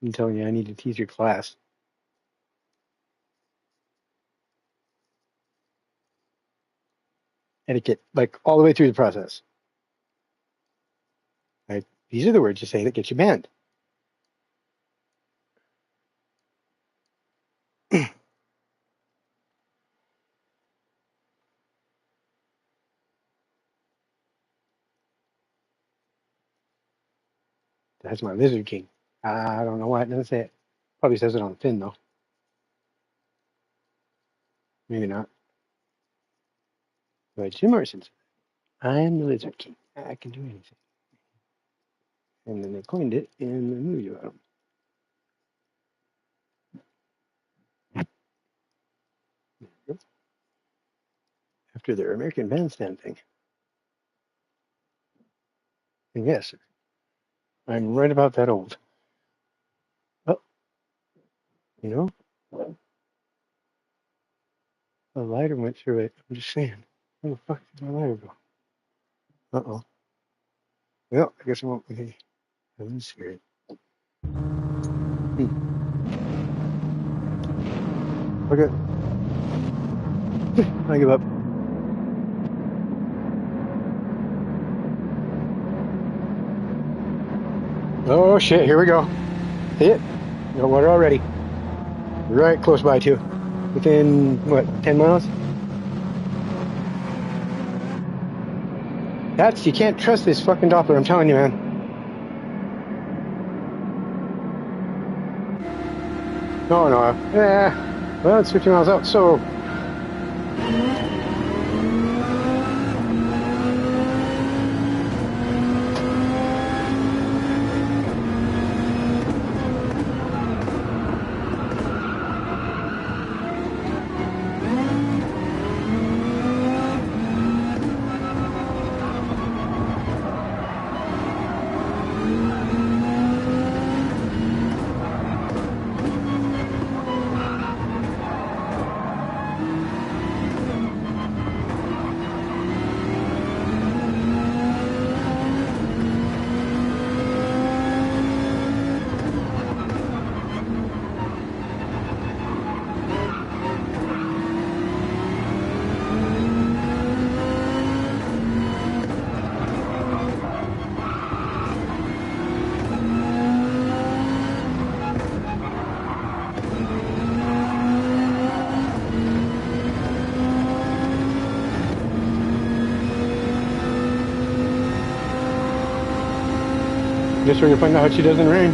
I'm telling you, I need to teach your class. Etiquette, like all the way through the process. Right? These are the words you say that get you banned. That's my Lizard King. I don't know why it doesn't say it. Probably says it on the fin though. Maybe not. But Jim Morrison said, I'm the Lizard King. I can do anything. And then they coined it in the movie about him. After their American Bandstand thing. And yes, I'm right about that old. Oh, you know, a lighter went through it. I'm just saying. Where the fuck did my lighter go? Uh-oh. Well, I guess I won't be. I'm scared. Okay. I give up. Oh shit, here we go. See it? No water already. Right close by too. Within, what, 10 miles? You can't trust this fucking Doppler, I'm telling you, man. No. Yeah. Well, it's 50 miles out, so. Guess we're gonna find out how she does in rain.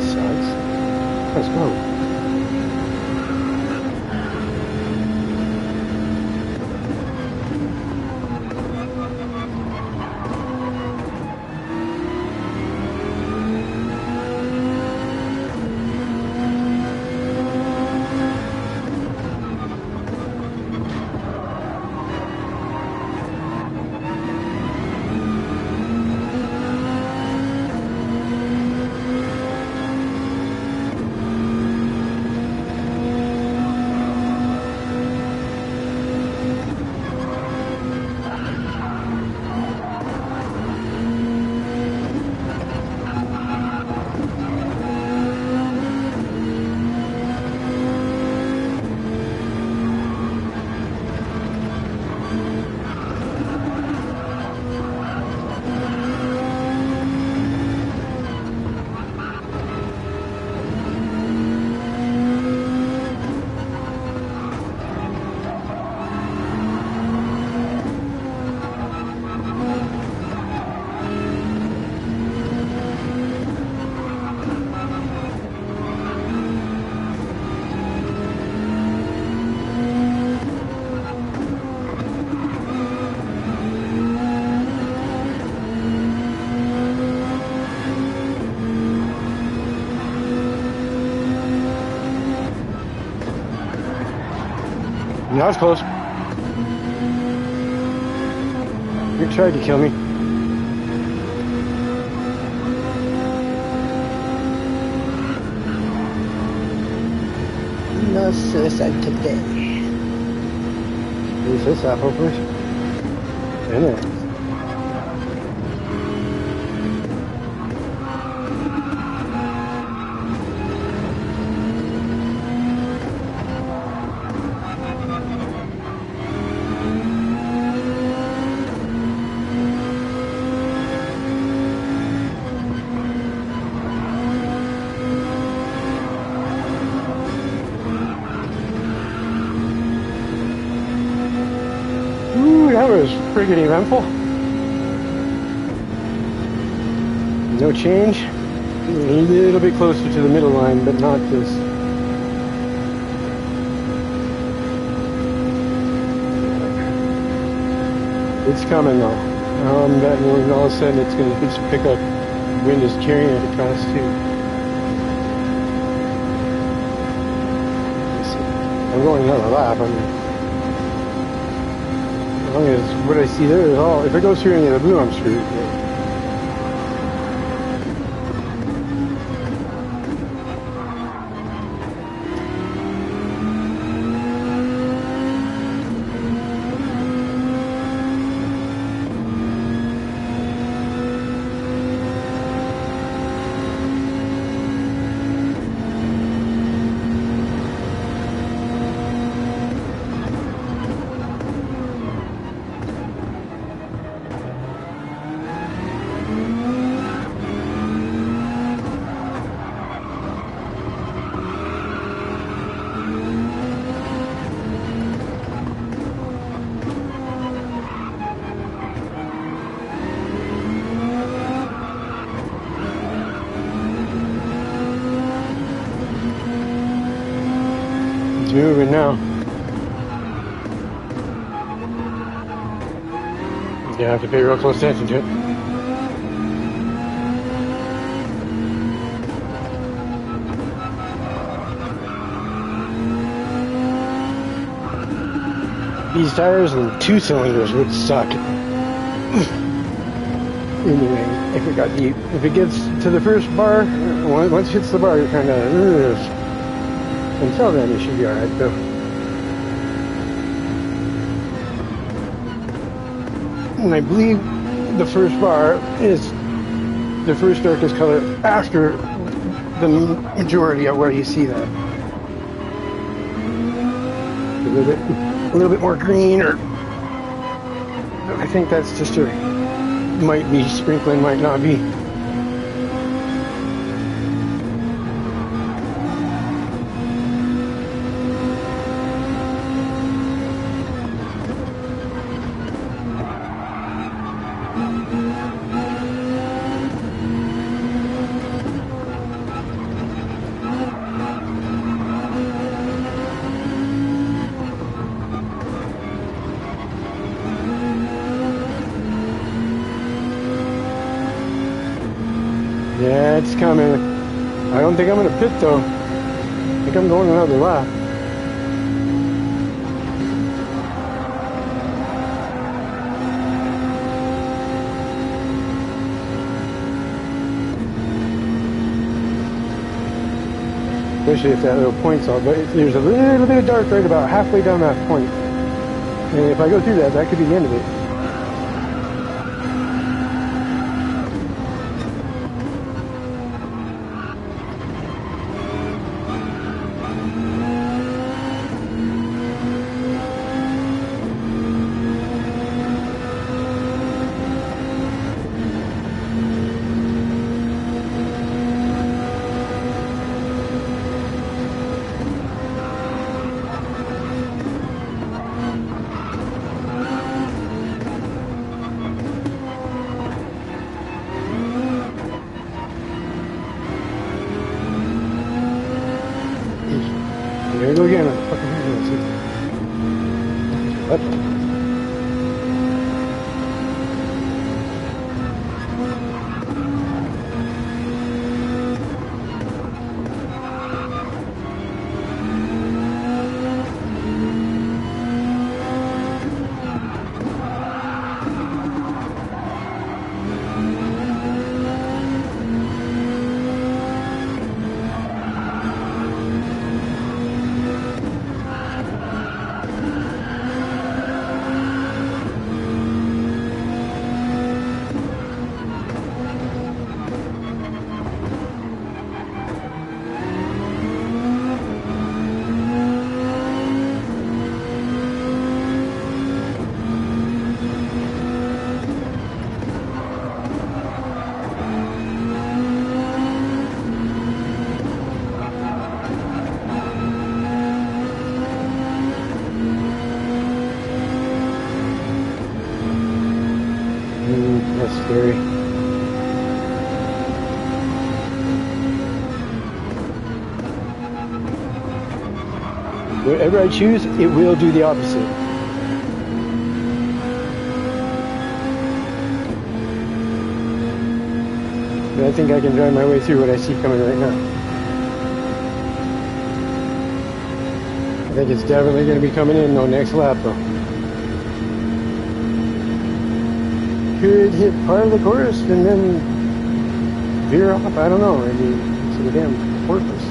this sucks. Let's go. That was close. You tried to kill me. No suicide today. Use this apple, please. In there. Ooh, that was friggin' eventful. No change. A little bit closer to the middle line, but not this. It's coming though. That means all of a sudden it's going to just pick up. Wind is carrying it across too. I'm going another lap. As long as what I see there is all. If it goes through any of the blue, I'm screwed. It's moving now. You have to pay real close attention to it. These tires and 2 cylinders would suck. Anyway, if it got deep, if it gets to the first bar, once it hits the bar, you're kind of. Until then, it should be alright though. And I believe the first bar is the first darkest color after the majority of where you see that. A little bit more green, or I think that's just a might be sprinkling, might not be. Yeah, it's coming. I don't think I'm going to pit though. I think I'm going another lap. Especially if that little point's all, but there's a little bit of dark right about halfway down that point. And if I go through that, that could be the end of it. There we go again. I'm fucking hearing this. That's scary. Whatever I choose, it will do the opposite. But I think I can drive my way through what I see coming right now. I think it's definitely going to be coming in on next lap though. Could hit part of the course and then veer off. I don't know. I mean, it's so damn worthless.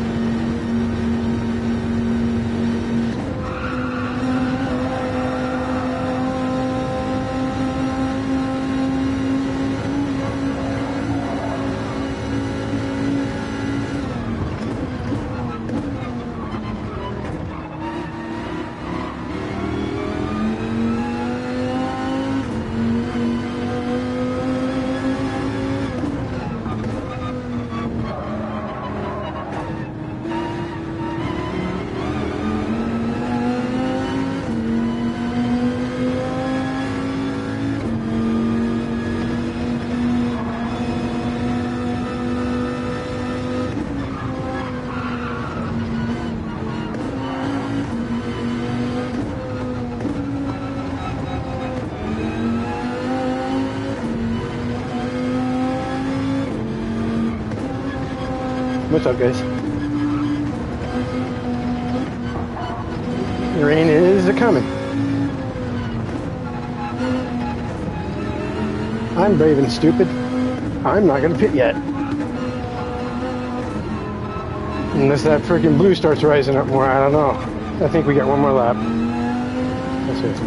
What's up, guys? The rain is coming. I'm brave and stupid. I'm not gonna pit yet. Unless that freaking blue starts rising up more, I don't know. I think we got one more lap. That's it.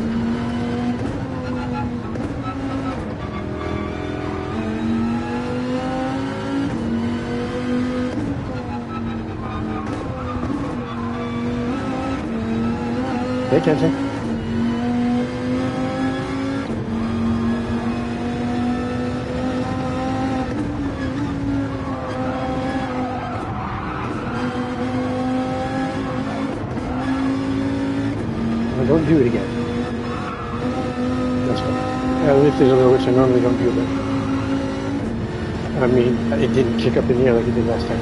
Pay attention. Well, don't do it again. That's fine. I lifted a little, which I normally don't do, but I mean, it didn't kick up in the air like it did last time.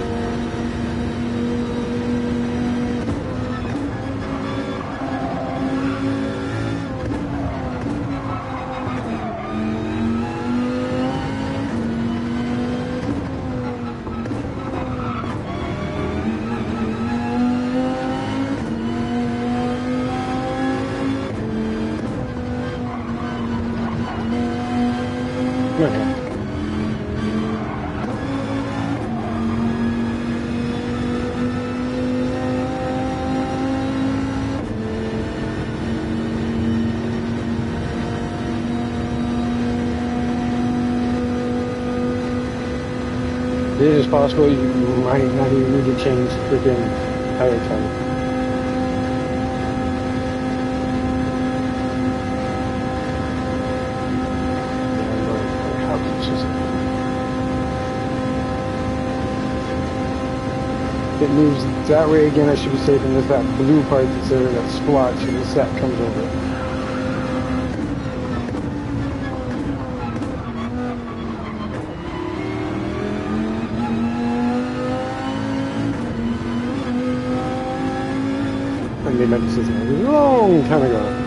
it is possible you might not even need to change the freaking tire type. How consistent. It moves that way again, I should be safe, and there's that blue part that's there, that splotch, and this that comes over. I made my decision a long time ago.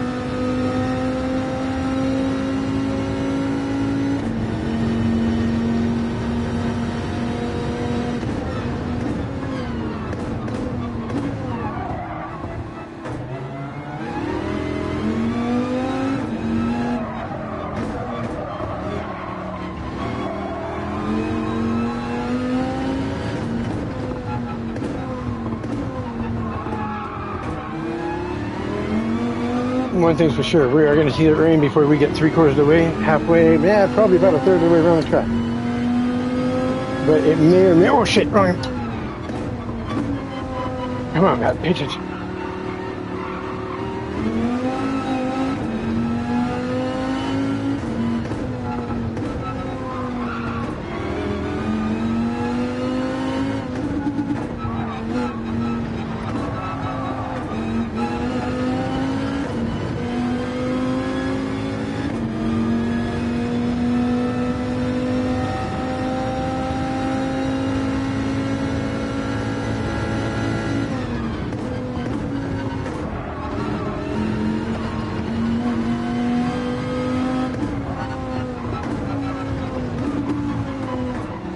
One thing's for sure, we are going to see it rain before we get 3/4 of the way, halfway, yeah, probably about a third of the way around the track. But it may or may, oh shit, wrong. Come on, Matt, pay attention.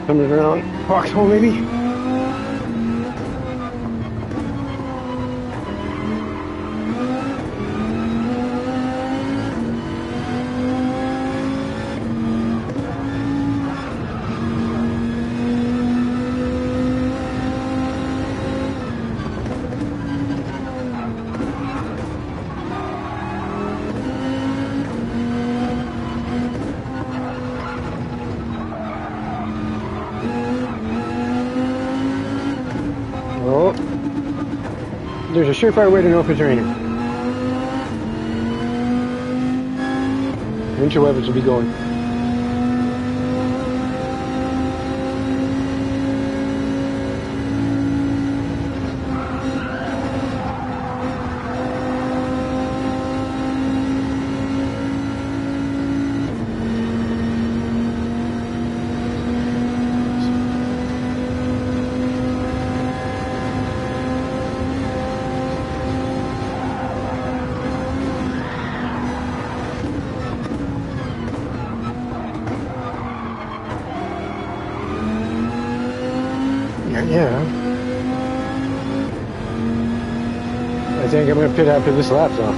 Coming around foxhole maybe. Oh, there's a surefire way to know if it's raining. Winter weathers will be going. Yeah. I think I'm going to pit after this lap, though.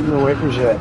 No wipers yet.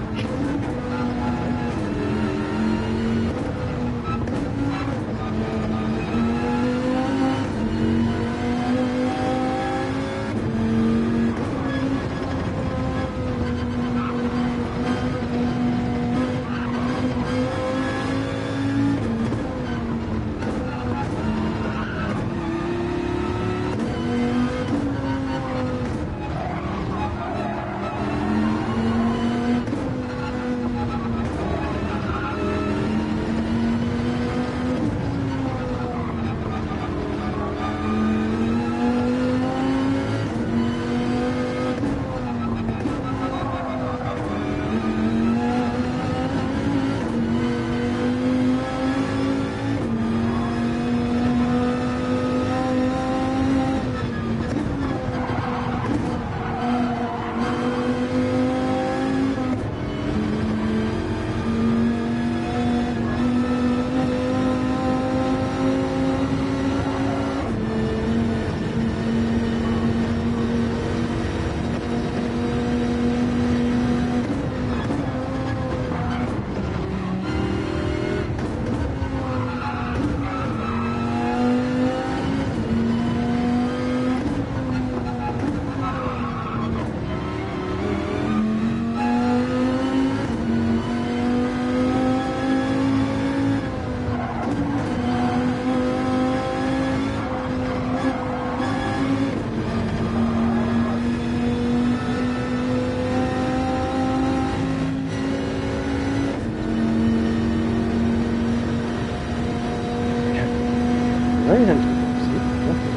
Right hand turn. See? Okay.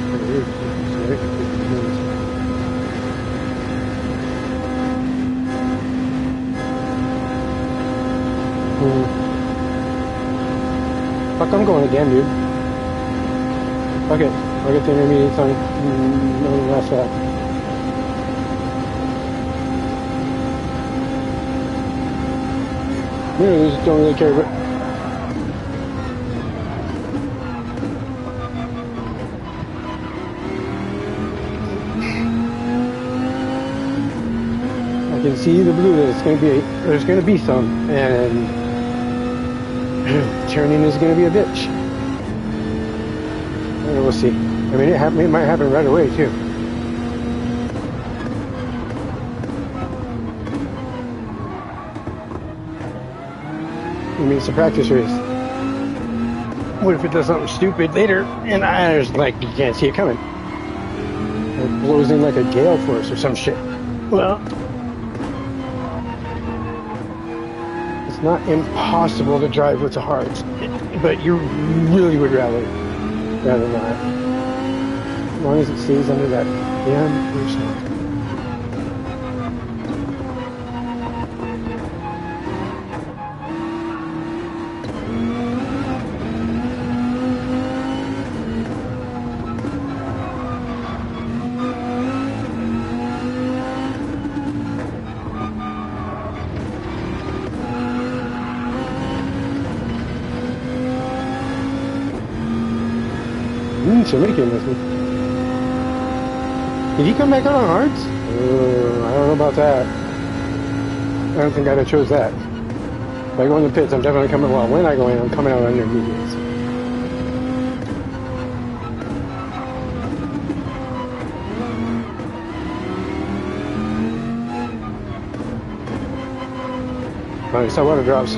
Kind of weird. So I can take the wheels. Fuck, I'm going again, dude. Fuck it. I'll get the intermediate on no less that. Really, just don't really care, but I can see the blue. There's gonna be some, and turning is gonna be a bitch. And we'll see. I mean, it might happen right away too. I mean, it's a practice race. What if it does something stupid later, and I just like you can't see it coming? It blows in like a gale force or some shit. Well, it's not impossible to drive with the hards, but you really would rather not. As long as it stays under that damn percent. Somebody came with me. Did he come back out on hards? I don't know about that. I don't think I'd have chose that. If I go in the pits, I'm definitely coming. Well, when I go in, I'm coming out under mediums. Oh, you saw water drops.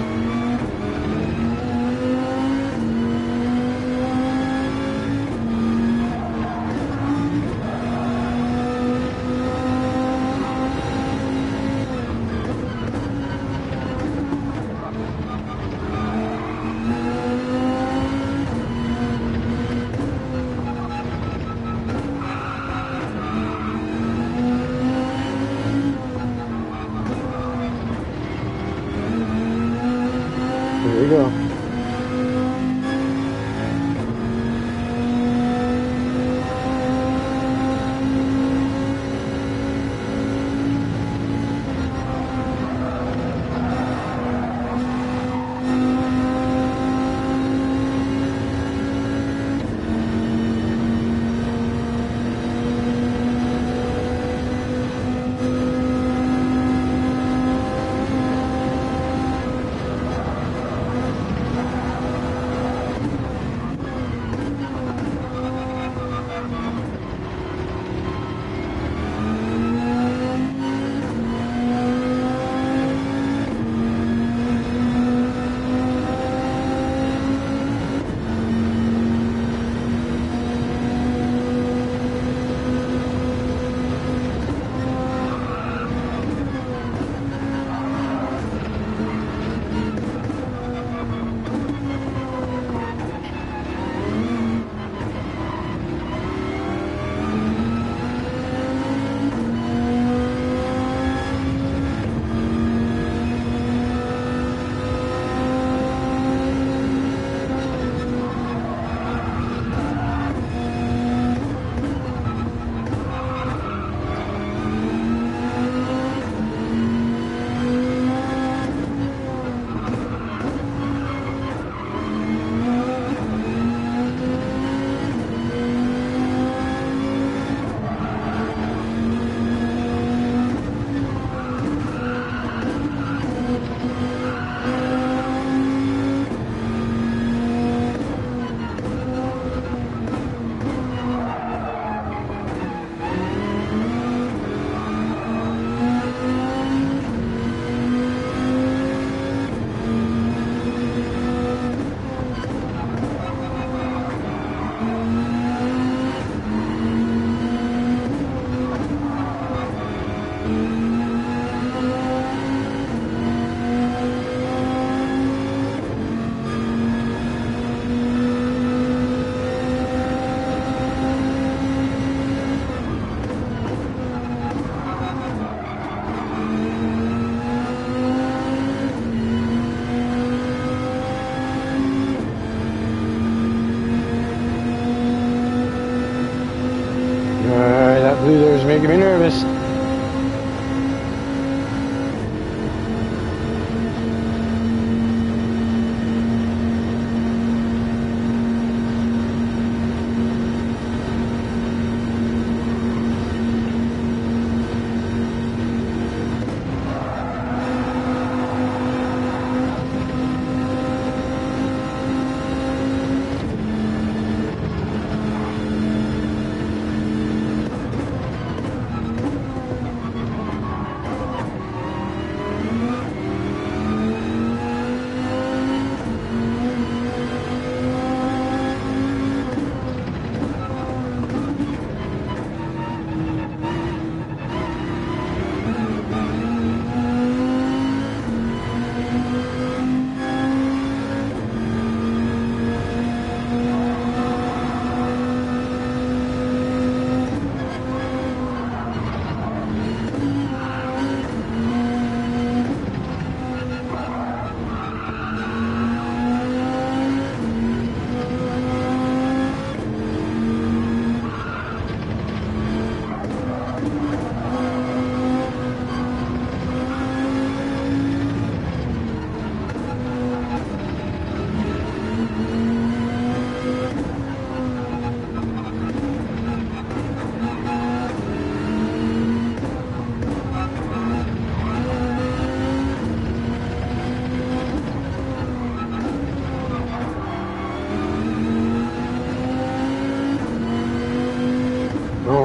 There you go.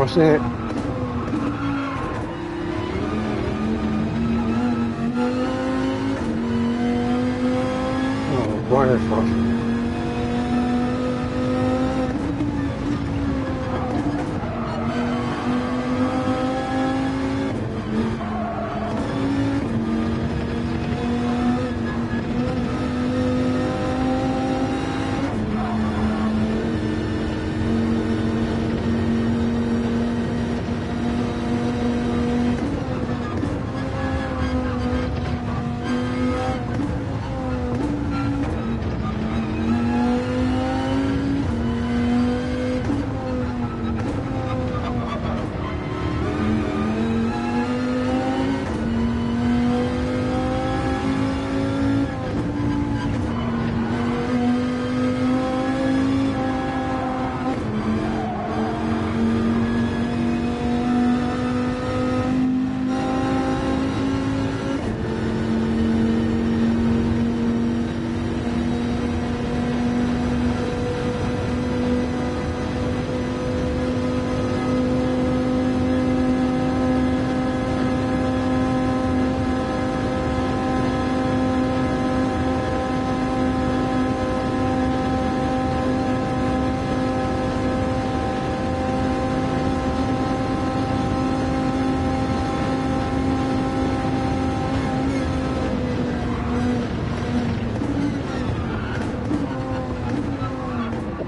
almost in it. Oh, wonderful.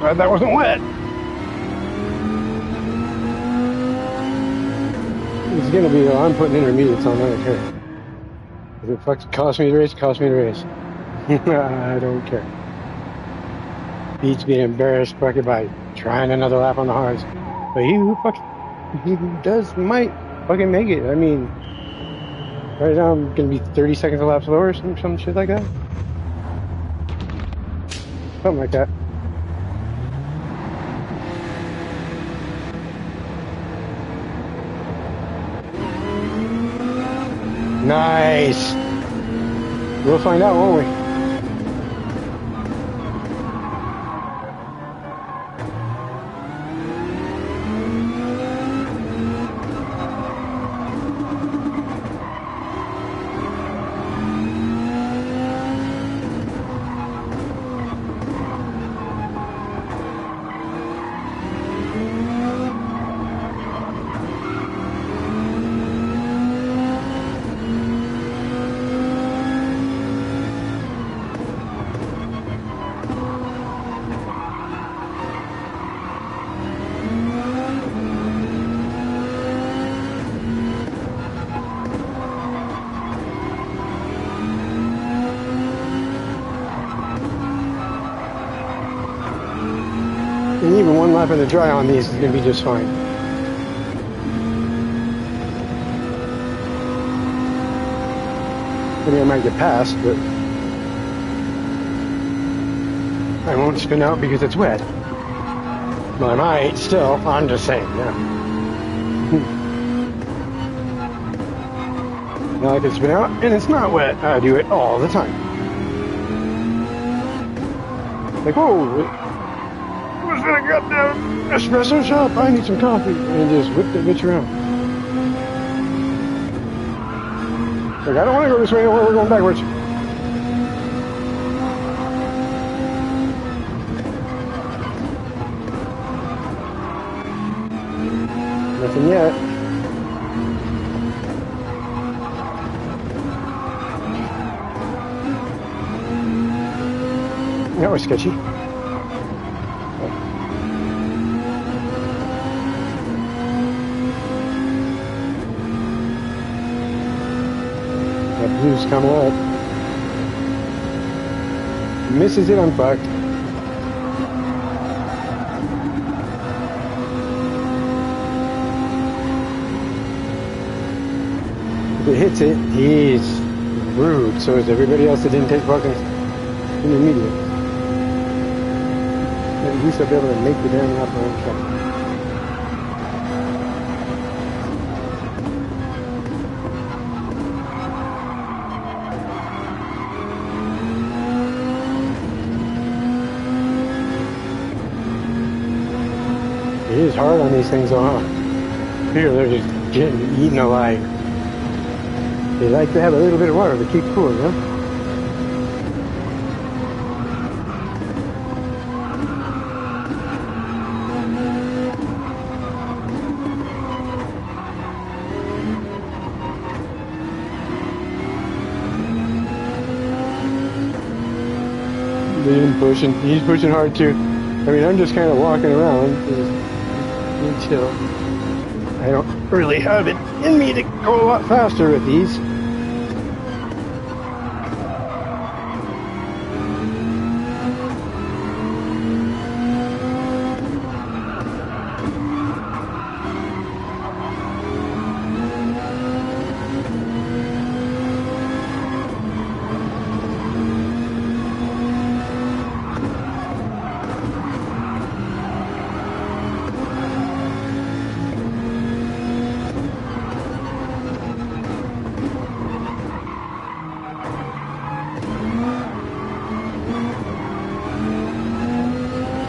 Glad that wasn't wet. It's gonna be though. I'm putting intermediates on. I don't care. If it fucking costs me to race, it costs me to race. I don't care. Beats being embarrassed fucking by trying another lap on the hards. But he who might fucking make it. I mean, right now I'm gonna be 30 seconds a lap slower or some shit like that. Something like that. Nice. We'll find out, won't we? And even one lap in the dry on these is going to be just fine. I mean, I might get past, but I won't spin out because it's wet. Well, I might still. I'm just saying, yeah. Now I can spin out, and it's not wet. I do it all the time. Like, whoa! What's that goddamn espresso shop? I need some coffee. And just whip that bitch around. Like, I don't want to go this way, we're going backwards. Nothing yet. That was sketchy. That blue's coming up. Misses it, I'm fucked. If it hits it, he's rude. So is everybody else that didn't take fucking intermediate. At least I'll be able to make the damn lap my own shot. It is hard on these things, though, huh? Here, they're just getting eaten alive. They like to have a little bit of water to keep cool, you know? Pushing. He's pushing hard too. I mean, I'm just kind of walking around, just chill. I don't really have it in me to go a lot faster with these.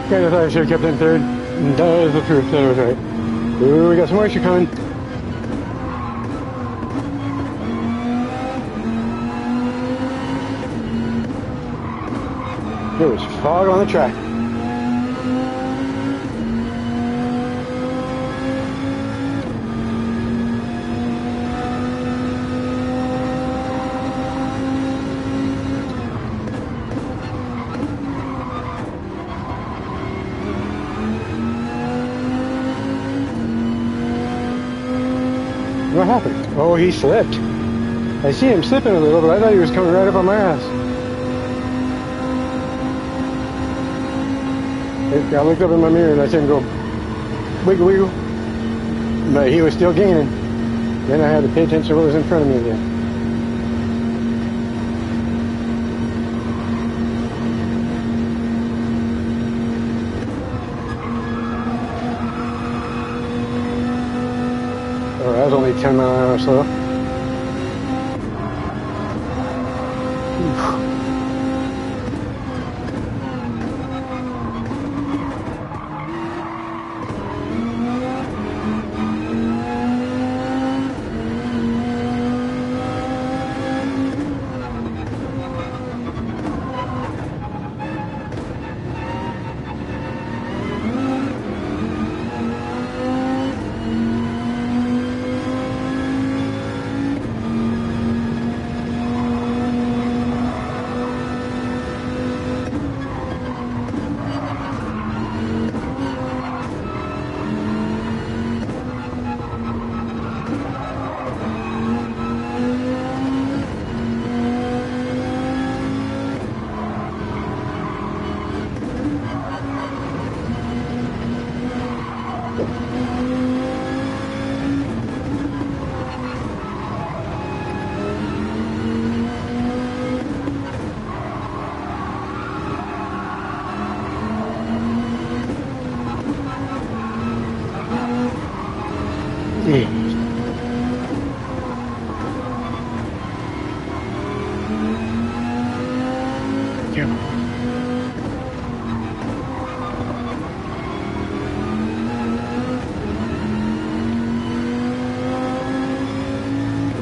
Kind of thought I should have kept in third. That is the truth. That was right. Ooh, we got some moisture coming. There was fog on the track. What happened? Oh, he slipped. I see him slipping a little, but I thought he was coming right up on my ass. I looked up in my mirror and I said him go wiggle wiggle. But he was still gaining. Then I had to pay attention to what was in front of me again. Oh, that was only 10 miles an hour slow.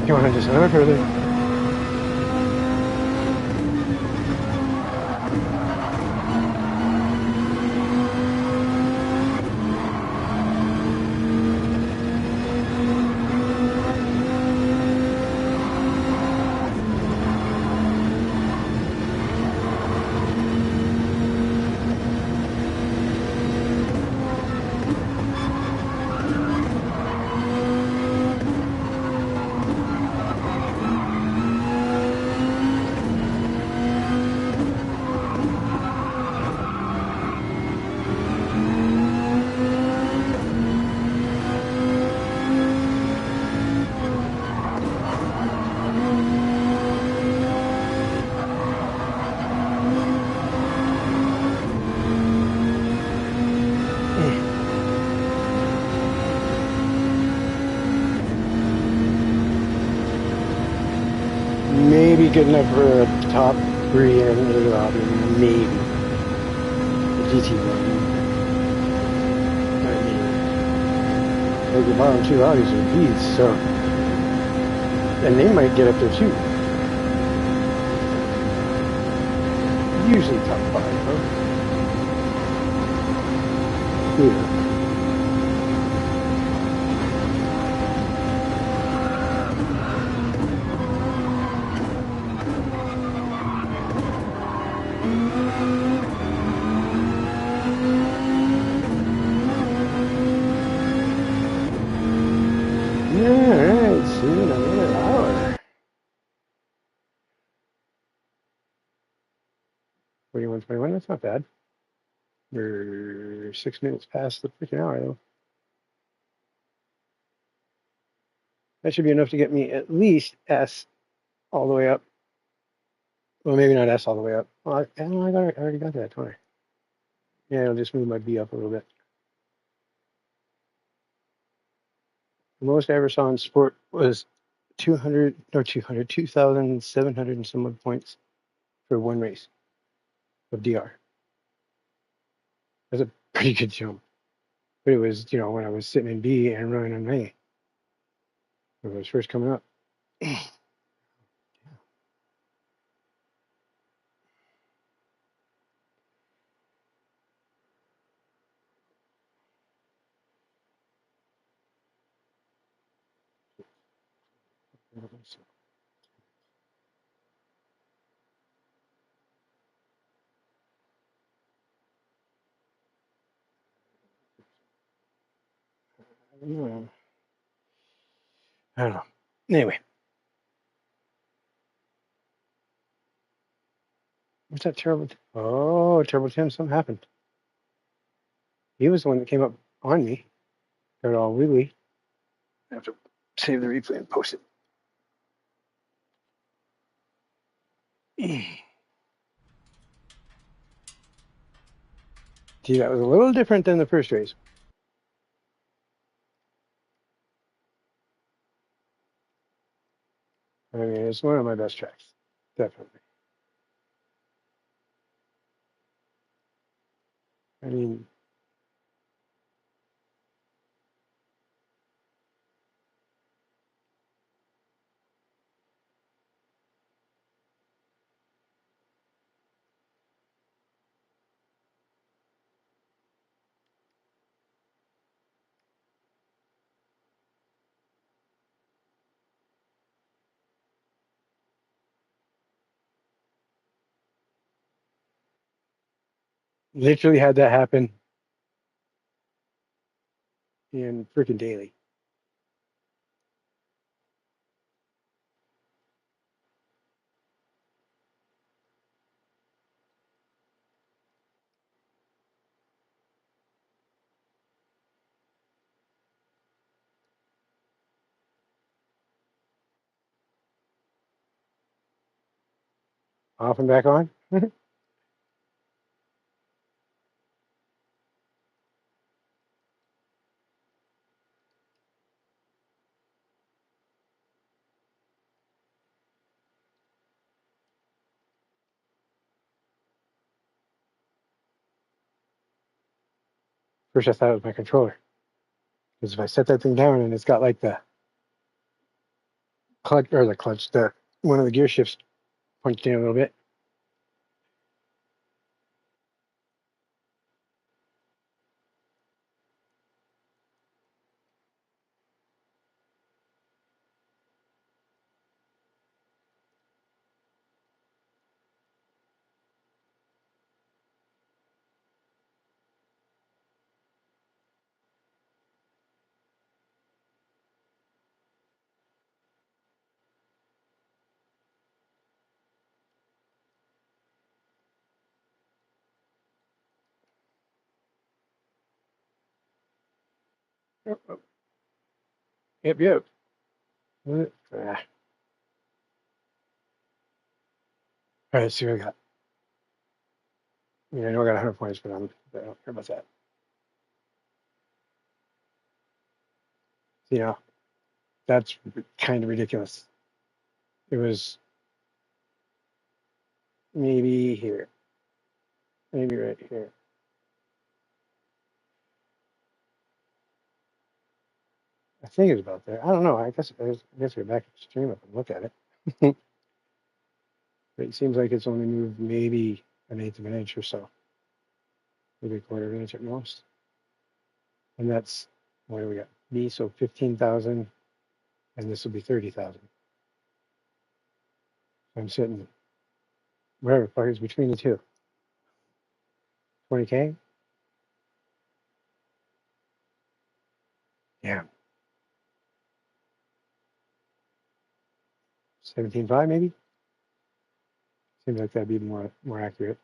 You want to just run further? Maybe good enough for a top 3 in the lobby, maybe. The GT1. Like the bottom two Audis are Bs, so, and they might get up there too. Usually top five, though. Yeah. Alright, see you in another hour. 41:21, that's not bad. We're 6 minutes past the freaking hour, though. That should be enough to get me at least S all the way up. Well, maybe not S all the way up. Well, I already got that, don't I? Yeah, it'll just move my B up a little bit. The most I ever saw in sport was 2,700 and some odd points for one race of DR. That's a pretty good jump. But it was, when I was sitting in B and running on A when I was first coming up. I don't know. Anyway, what's that terrible? Oh, terrible Tim, something happened. He was the one that came up on me. Got all wiggly. I have to save the replay and post it. Gee, that was a little different than the first race. I mean, it's one of my best tracks, definitely. I mean, literally had that happen in freaking daily. Off and back on. First, I thought it was my controller. Because if I set that thing down and it's got like the clutch, the one of the gear shifts punched in a little bit. Oh, oh, yep, yep. What? All right, let's see what I got. I mean, I know I got 100 points, but I don't care about that. You know, that's kind of ridiculous. It was maybe here, maybe right here. I think it's about there. I don't know. I guess go back to the stream up and look at it. But it seems like it's only moved maybe an eighth of an inch or so, maybe a quarter of an inch at most. And that's, what do we got? B, so 15,000, and this will be 30,000. I'm sitting, whatever the fuck is between the two. 20K? Yeah. 17.5 maybe? Seems like that'd be more accurate.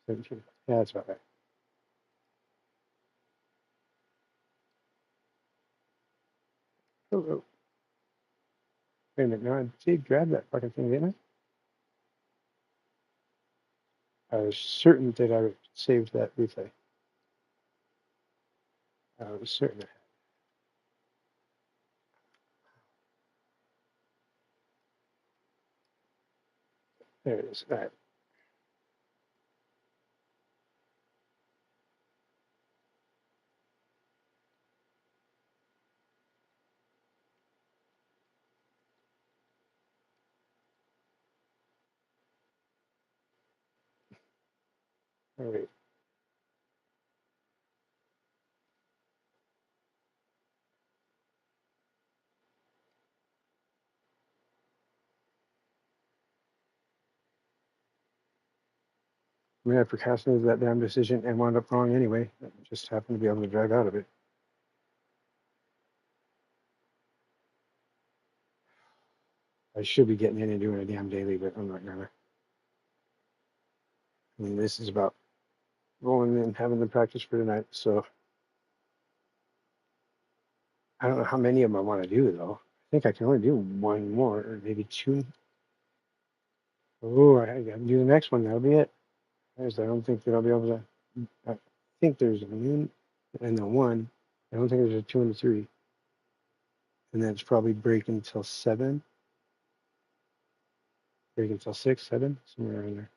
17. Yeah, that's about right. Oh. Wait a minute, no, I did grab that fucking thing, didn't I? I was certain that I saved that replay. I was certain. There it is. All right. All right. I mean, I procrastinated that damn decision and wound up wrong anyway. I just happened to be able to drive out of it. I should be getting in and doing a damn daily, but I'm not gonna. I mean, this is about rolling in, having the practice for tonight. So I don't know how many of them I want to do though. I think I can only do one more or maybe two. Oh, I got to do the next one. That'll be it. I don't think that I'll be able to. I think there's a noon and the one. I don't think there's a 2 and a 3. And then it's probably break until 7, break until 6, 7, somewhere around there.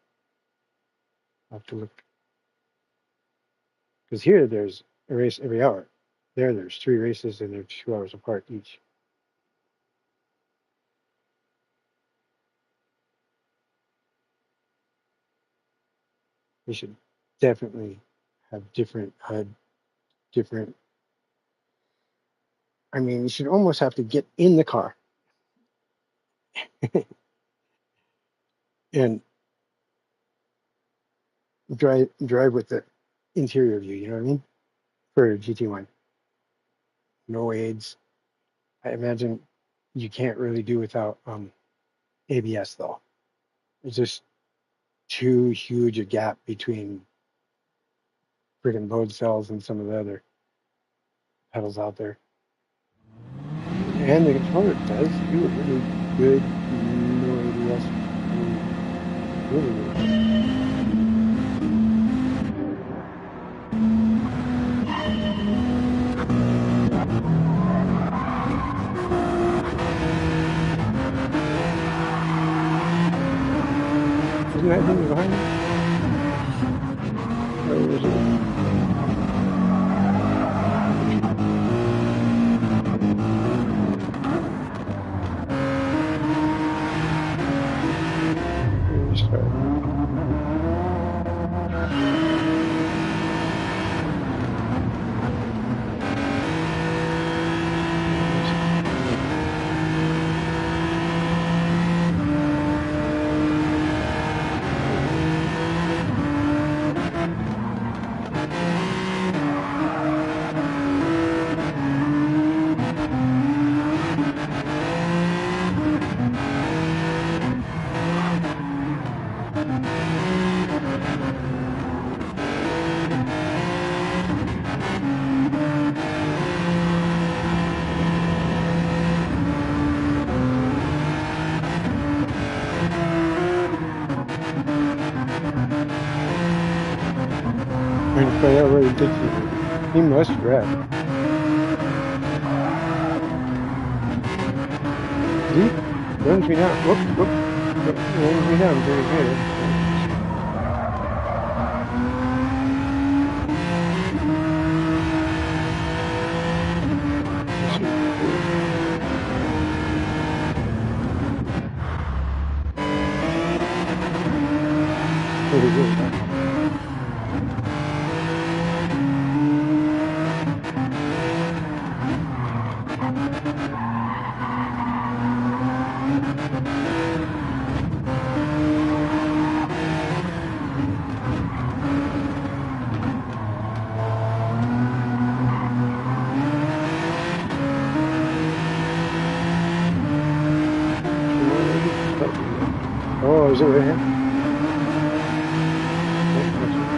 I'll have to look. Because here there's a race every hour. There's 3 races and they're 2 hours apart each. We should definitely have different. I mean, you should almost have to get in the car and drive with the interior view. You know what I mean? For a GT1, no aids. I imagine you can't really do without ABS though. It's just too huge a gap between friggin' load cells and some of the other pedals out there. And the controller does do a really good no ABS. I mean, really good. Isn't that thing behind me? Or is it? That really did you. He must rap. See? Runs me down. Whoop. Runs me down very good. He really does. Two more maybe? Start with you. Oh, is it right here? Yep, next one.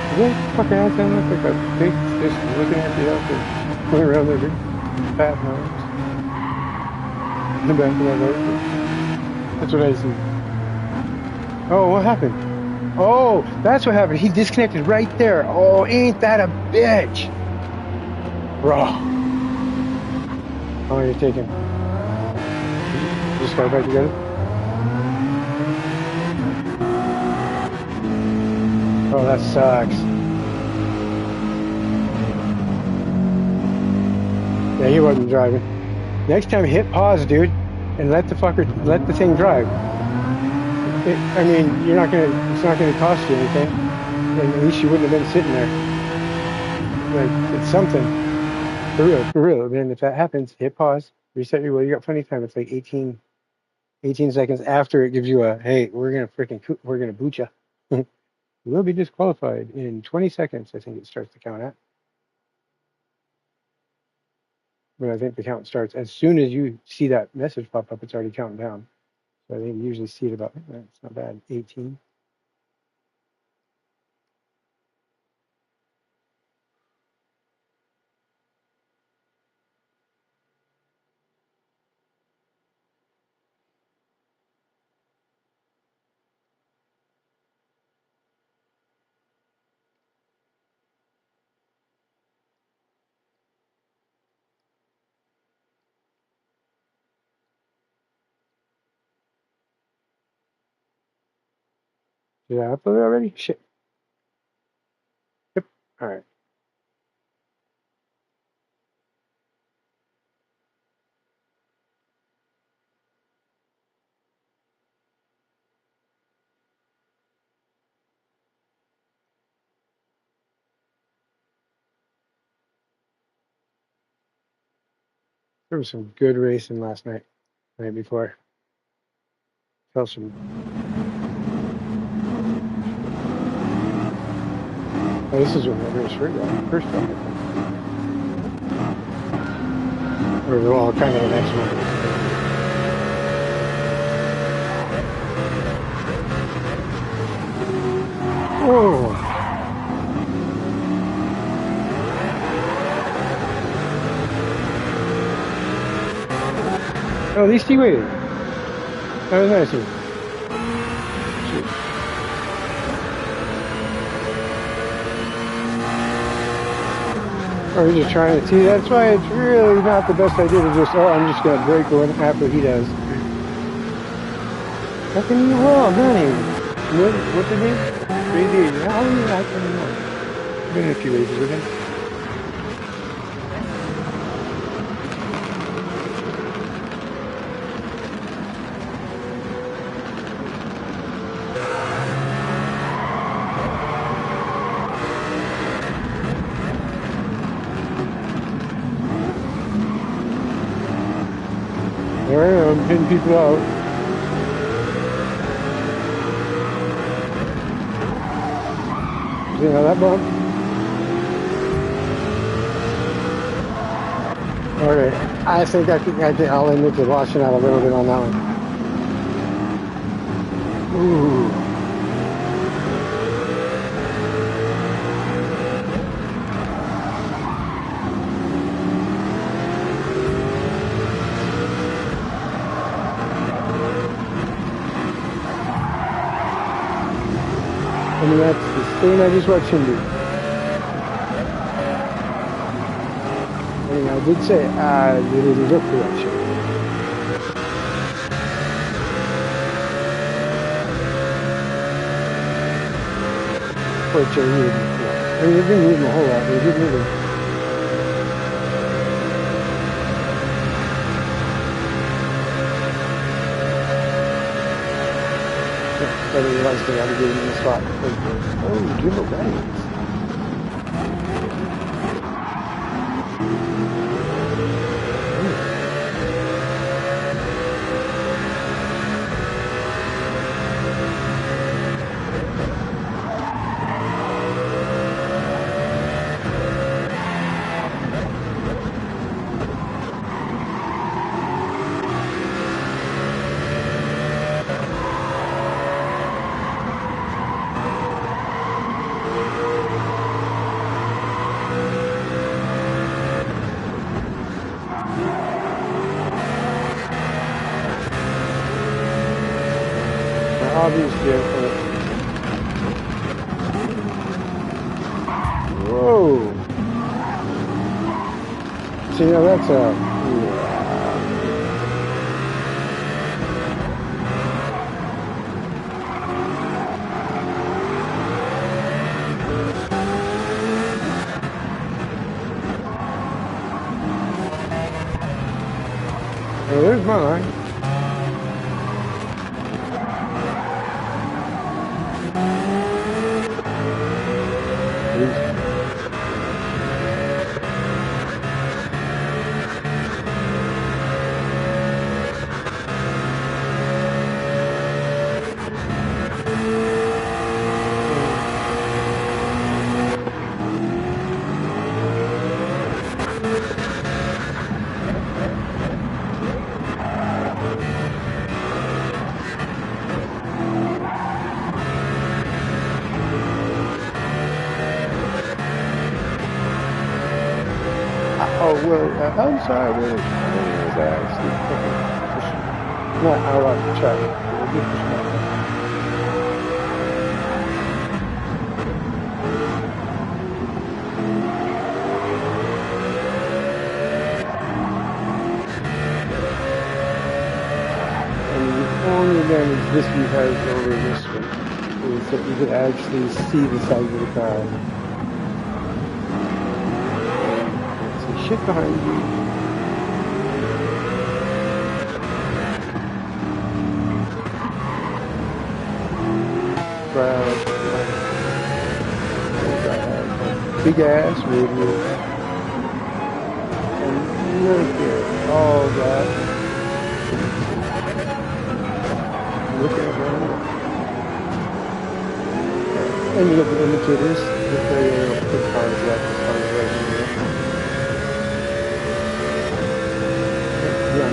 Does that fucking accent look like a pig just looking at the outfit? Going around their big fat nose in the back of that motorcycle. That's what I see. Oh, what happened? Oh, that's what happened. He disconnected right there. Oh, ain't that a bitch? Bro. How long are you taking? Just got it back together? Oh, that sucks. Yeah, he wasn't driving. Next time, hit pause, dude, and let the thing drive. I mean, it's not gonna cost you anything. And at least you wouldn't have been sitting there. Like, it's something. For real. Man, if that happens, hit pause, reset your wheel. You got plenty of time. It's like 18 seconds after it gives you a, hey, we're gonna boot you. You will be disqualified in 20 seconds. I think it starts to count at. But I think the count starts as soon as you see that message pop up. It's already counting down. So I think you usually see it about. It's not bad. 18. Did I upload it already? Shit. Yep. All right. There was some good racing last night. Night before. Felt some. Oh, this is when that race first got. Or all kind of the next one. Whoa. Oh, at least he waited. That was nice of him. Or he's just trying to see. That's why it's really not the best idea to just, I'm just going to break one after he does. How can you wrong, honey? What's his name? Crazy. How are you acting wrong? I've been in a few races with him. There I am, hitting people out. See how that bump? Okay, I think I'll admit to washing out a little bit on that one. Ooh. I mean, that's the thing I just watched him do. I mean, I did say, did he look for that shit? Which I needed. I mean, it didn't need him a whole lot, but it did need him. I realized they had to get him in the spot. Like, oh, Jimbo Baggins. My hobby's vehicle. Whoa. See, now that's a... Yeah. Oh, there's my line. Oh, well, I'm sorry, I was actually pushing. Not out of the track. We'll be pushing out. And the only advantage this view has over this one is that you can actually see the side of the car. Shit behind you. Big ass radio. And look at all that. Look at that. And you got the indicators. The cars left, the cars right here. Yeah,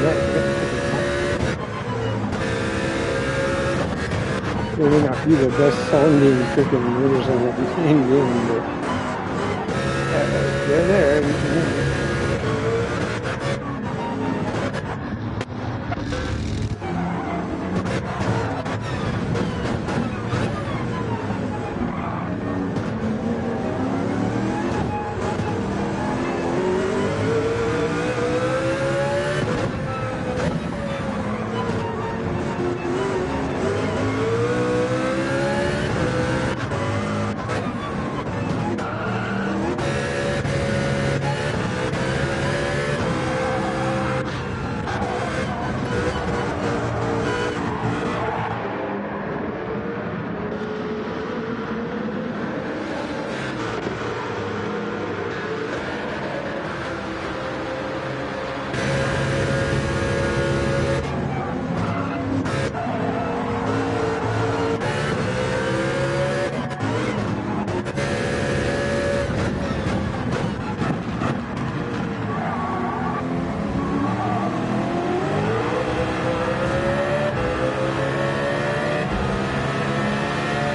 it may not be the best sounding freaking motors on everything in, but they're there.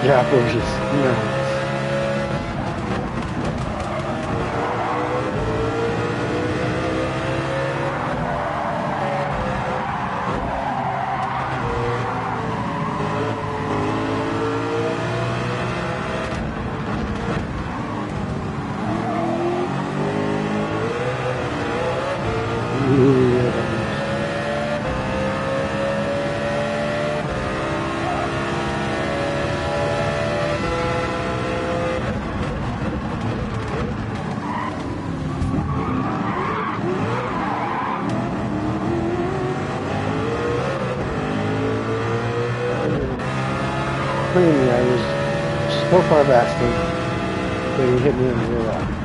Yeah, gorgeous. Yeah. cleaning me, I was so far backstay that he hit me in the rear end.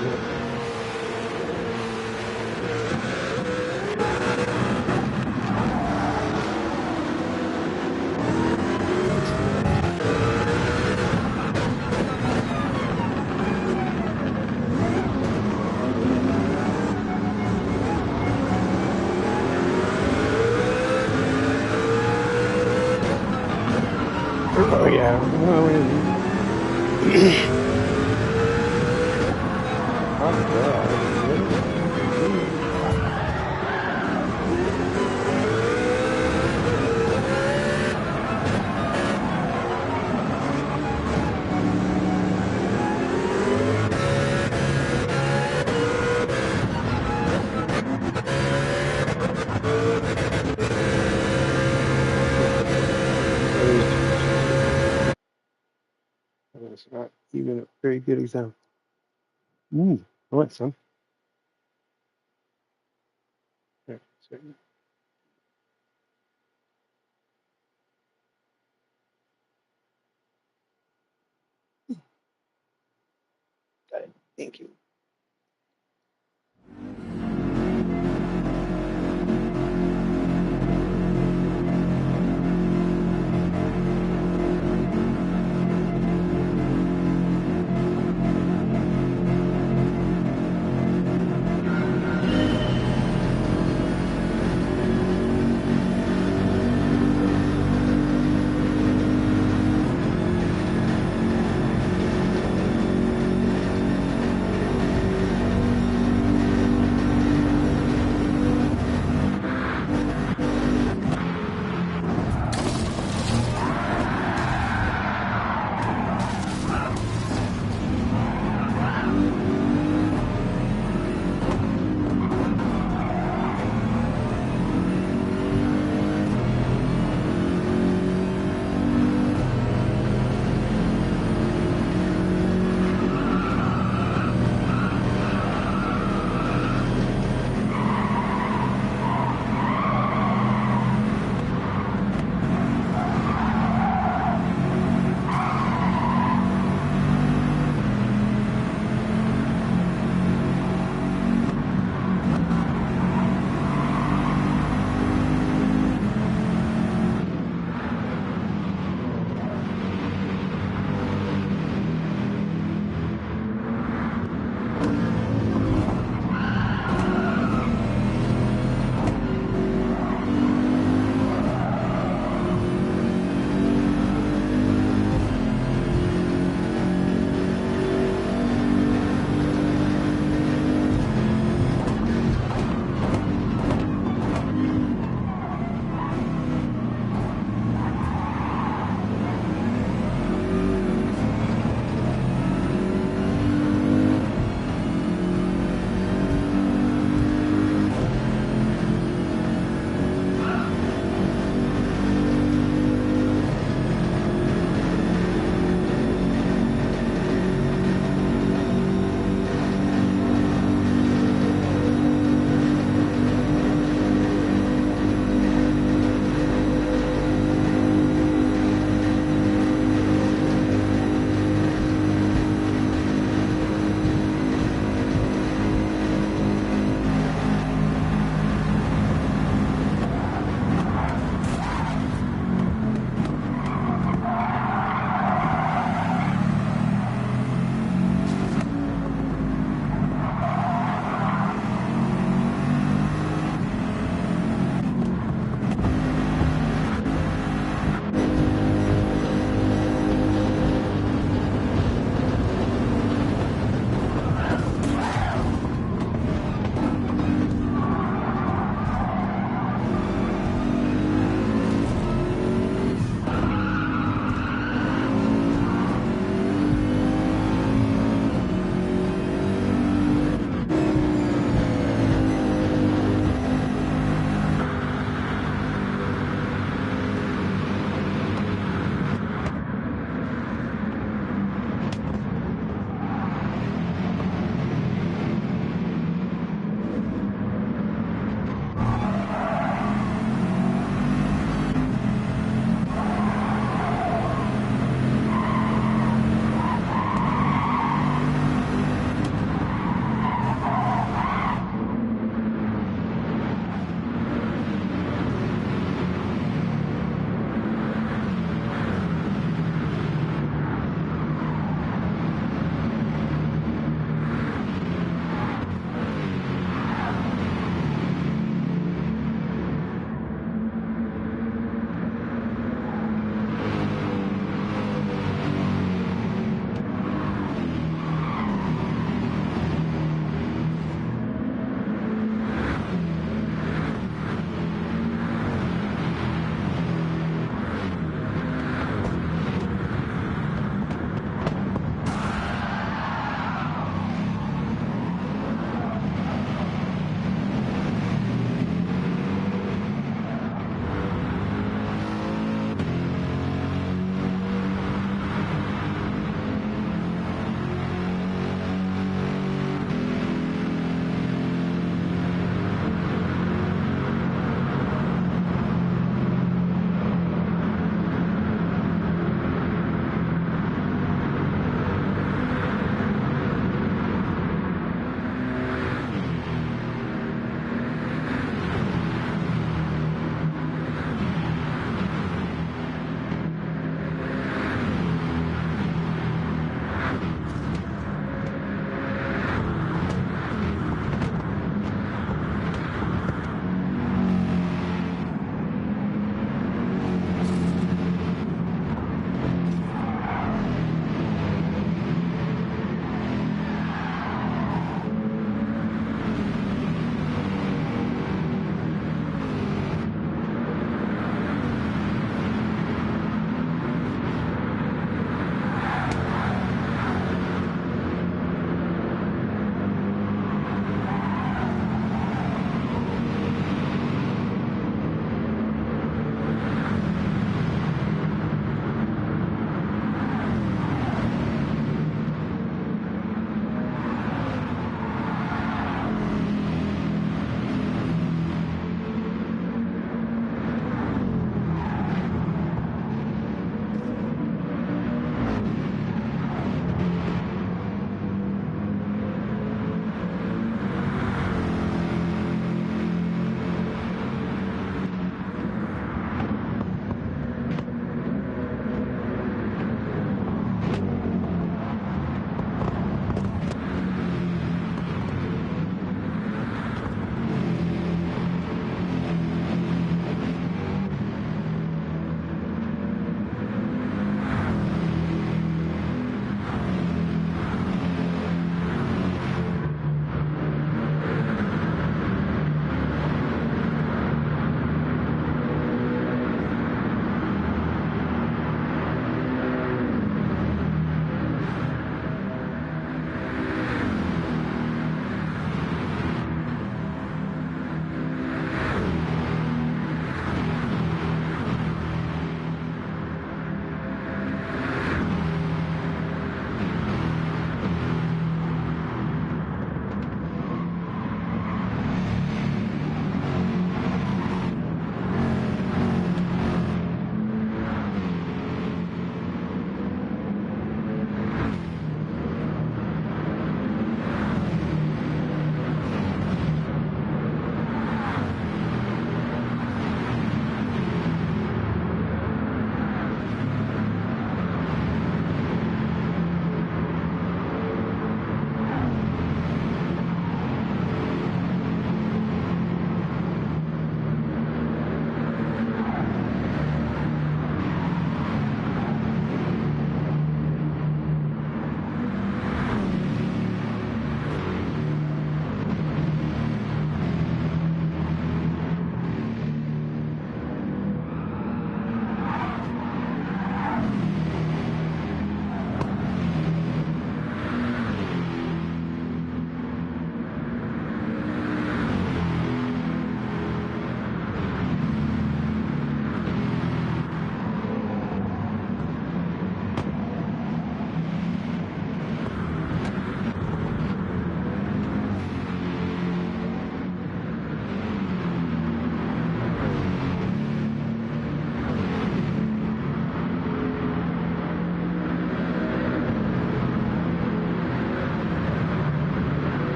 Yeah. Yeah. Hot dog. That's not even a very good example. I want some. There, so, got it. Thank you.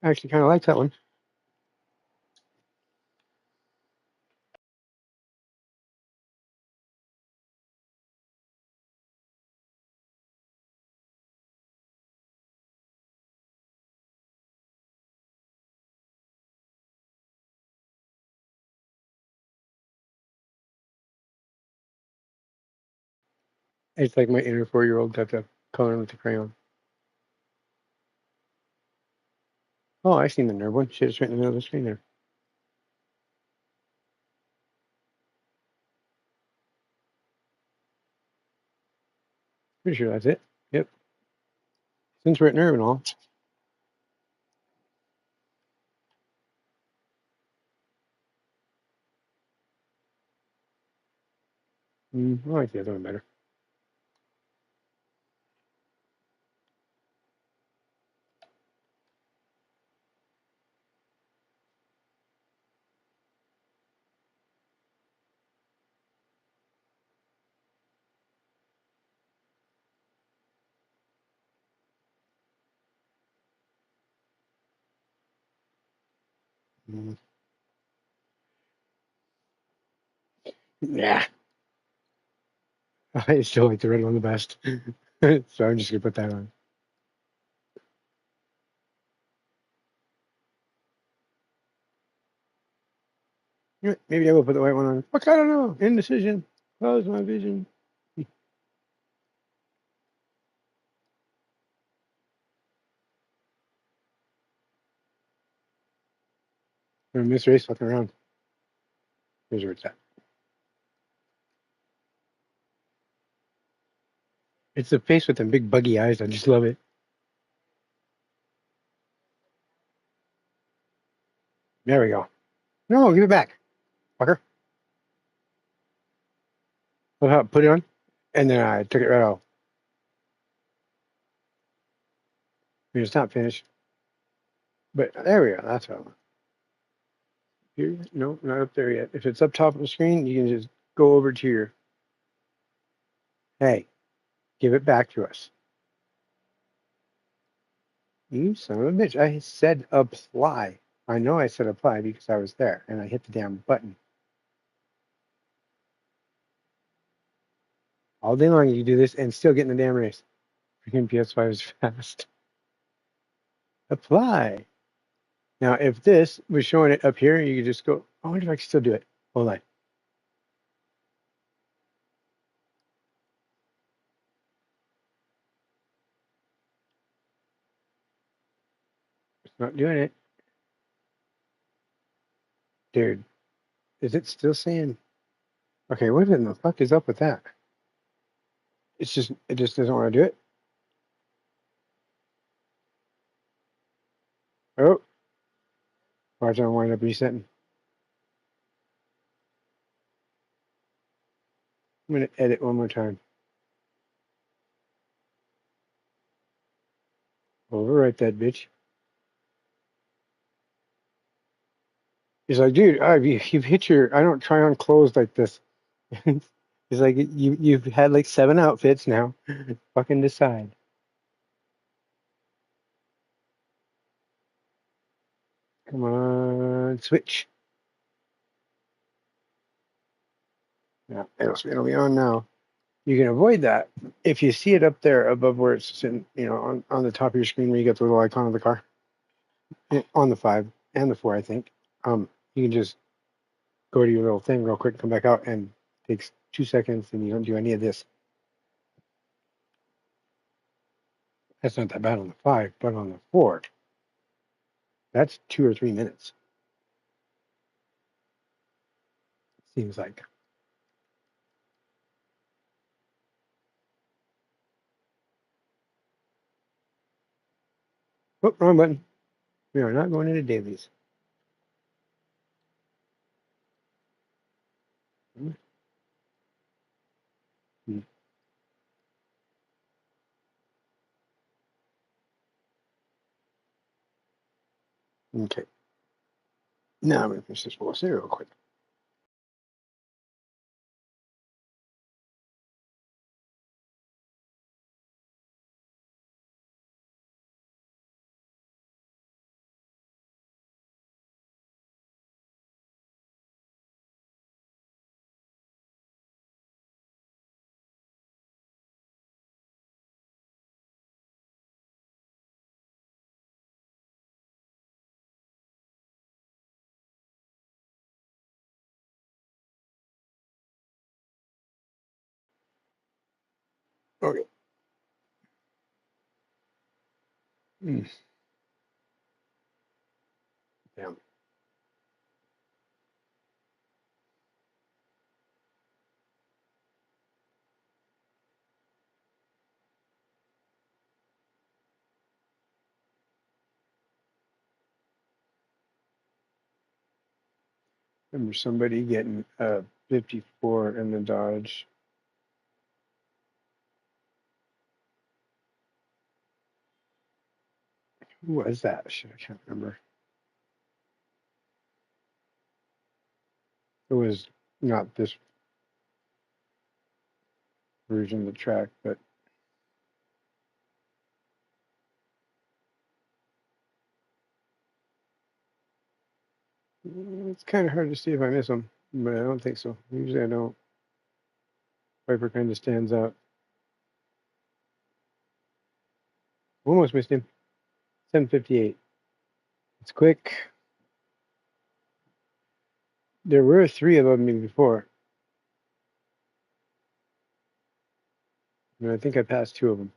I actually kind of like that one. It's like my inner 4-year-old got the coloring with the crayon. Oh, I seen the Nurb one. Shit, it's right in the middle of the screen there. Pretty sure that's it. Yep. Since we're at Nurb and all. I like the other one better. Mm. Yeah. I still like the red one the best. So I'm just gonna put that on. You know what? Maybe I will put the white one on. Fuck, I don't know. Indecision. Close my vision. Miss Race fucking around. Here's where it's at. It's the face with the big buggy eyes. I just love it. There we go. No, give it back, fucker. Look how I put it on, and then I took it right off. I mean, it's not finished, but there we go. That's what I want. Here, no, not up there yet. If it's up top of the screen, you can just go over to your. Hey, give it back to us. You son of a bitch! I said apply. I know I said apply because I was there and I hit the damn button. All day long you do this and still get in the damn race. Freaking PS5 is fast. Apply. Now, if this was showing it up here, you could just go, I wonder if I can still do it. Hold on. It's not doing it. Dude, is it still saying? Okay, what in the fuck is up with that? It just doesn't want to do it. Oh, watch I wind up resetting. I'm going to edit one more time. Overwrite that bitch. He's like, dude, you've hit your. I don't try on clothes like this. He's like, you've had like 7 outfits now. Fucking decide. Come on, switch. Yeah, it'll be on now. You can avoid that if you see it up there above where it's sitting, on the top of your screen where you get the little icon of the car on the 5 and the 4, I think. You can just go to your little thing real quick, come back out, and it takes 2 seconds, and you don't do any of this. That's not that bad on the 5, but on the 4, that's 2 or 3 minutes. Seems like. Oh, wrong button. We are not going into dailies. Hmm. Okay. Now I'm going to finish this bowl of cereal real quick. Mm, damn. Remember somebody getting a 54 in the Dodge. Who was that? Shit, I can't remember. It was not this version of the track, but it's kind of hard to see if I miss him, but I don't think so. Usually I don't. Viper kind of stands out. Almost missed him. 758. It's quick. There were three above me before, and I think I passed two of them.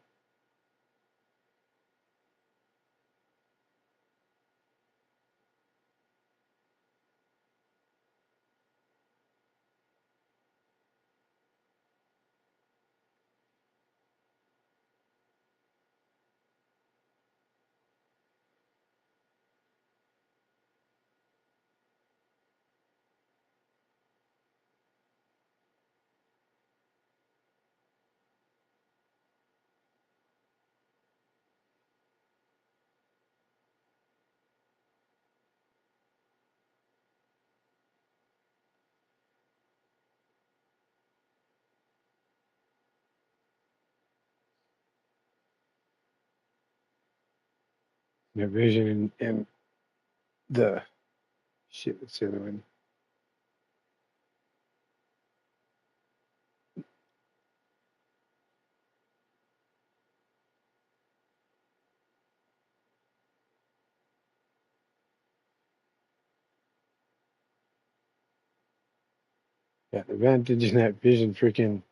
The vision and the shit. What's the other one? Yeah, the advantage in that vision freaking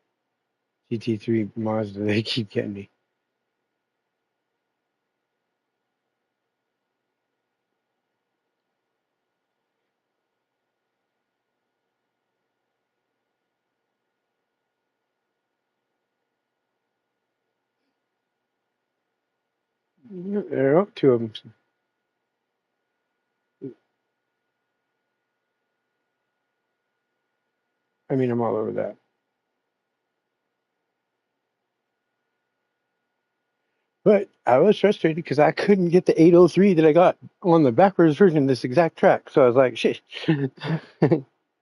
GT3 Mazda. They keep getting me. There are two of them. I mean, I'm all over that. But I was frustrated because I couldn't get the 803 that I got on the backwards version of this exact track. So I was like, shit.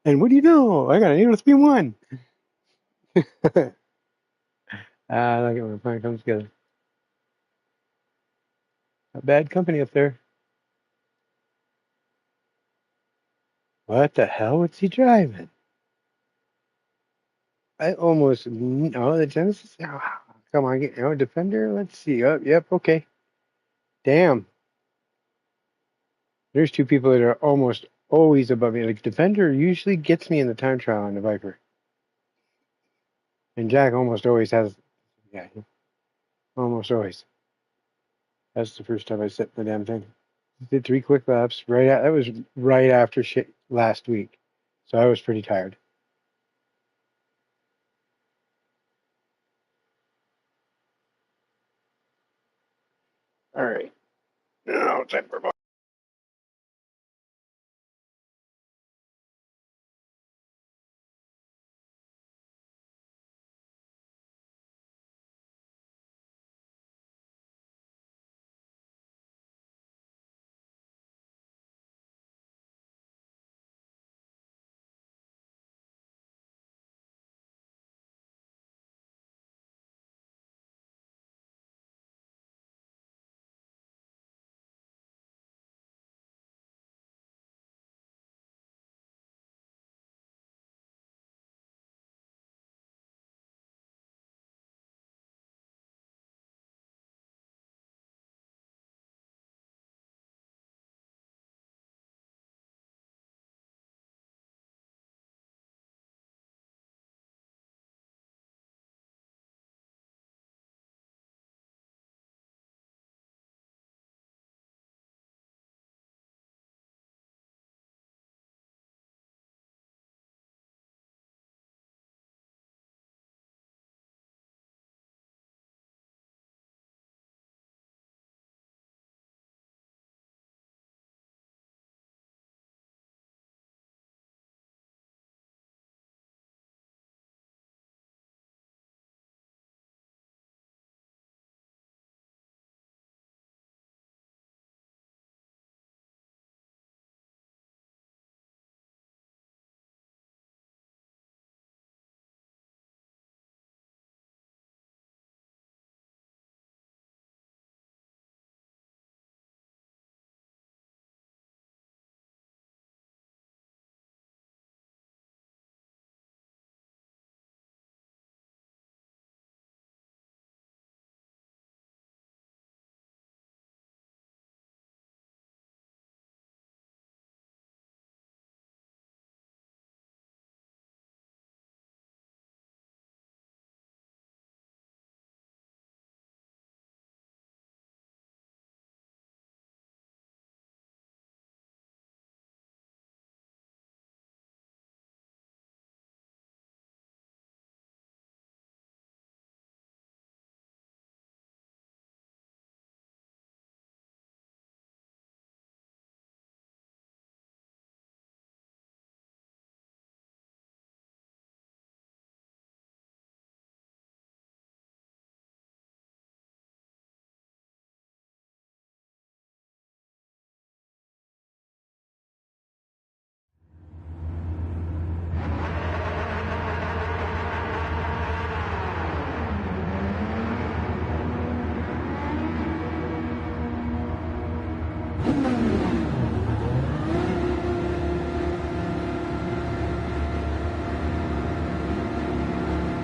And what do you know? I got an 803 one. I like it when a plan comes together. A bad company up there. What the hell was he driving? I almost oh the Genesis. Oh, come on, get Defender. Let's see. Oh, yep, okay. Damn. There's two people that are almost always above me. Like Defender usually gets me in the time trial on the Viper, and Jack almost always has. Yeah, almost always. That's the first time I set the damn thing. Did three quick laps. That was right after shit last week, so I was pretty tired. All right. Now time for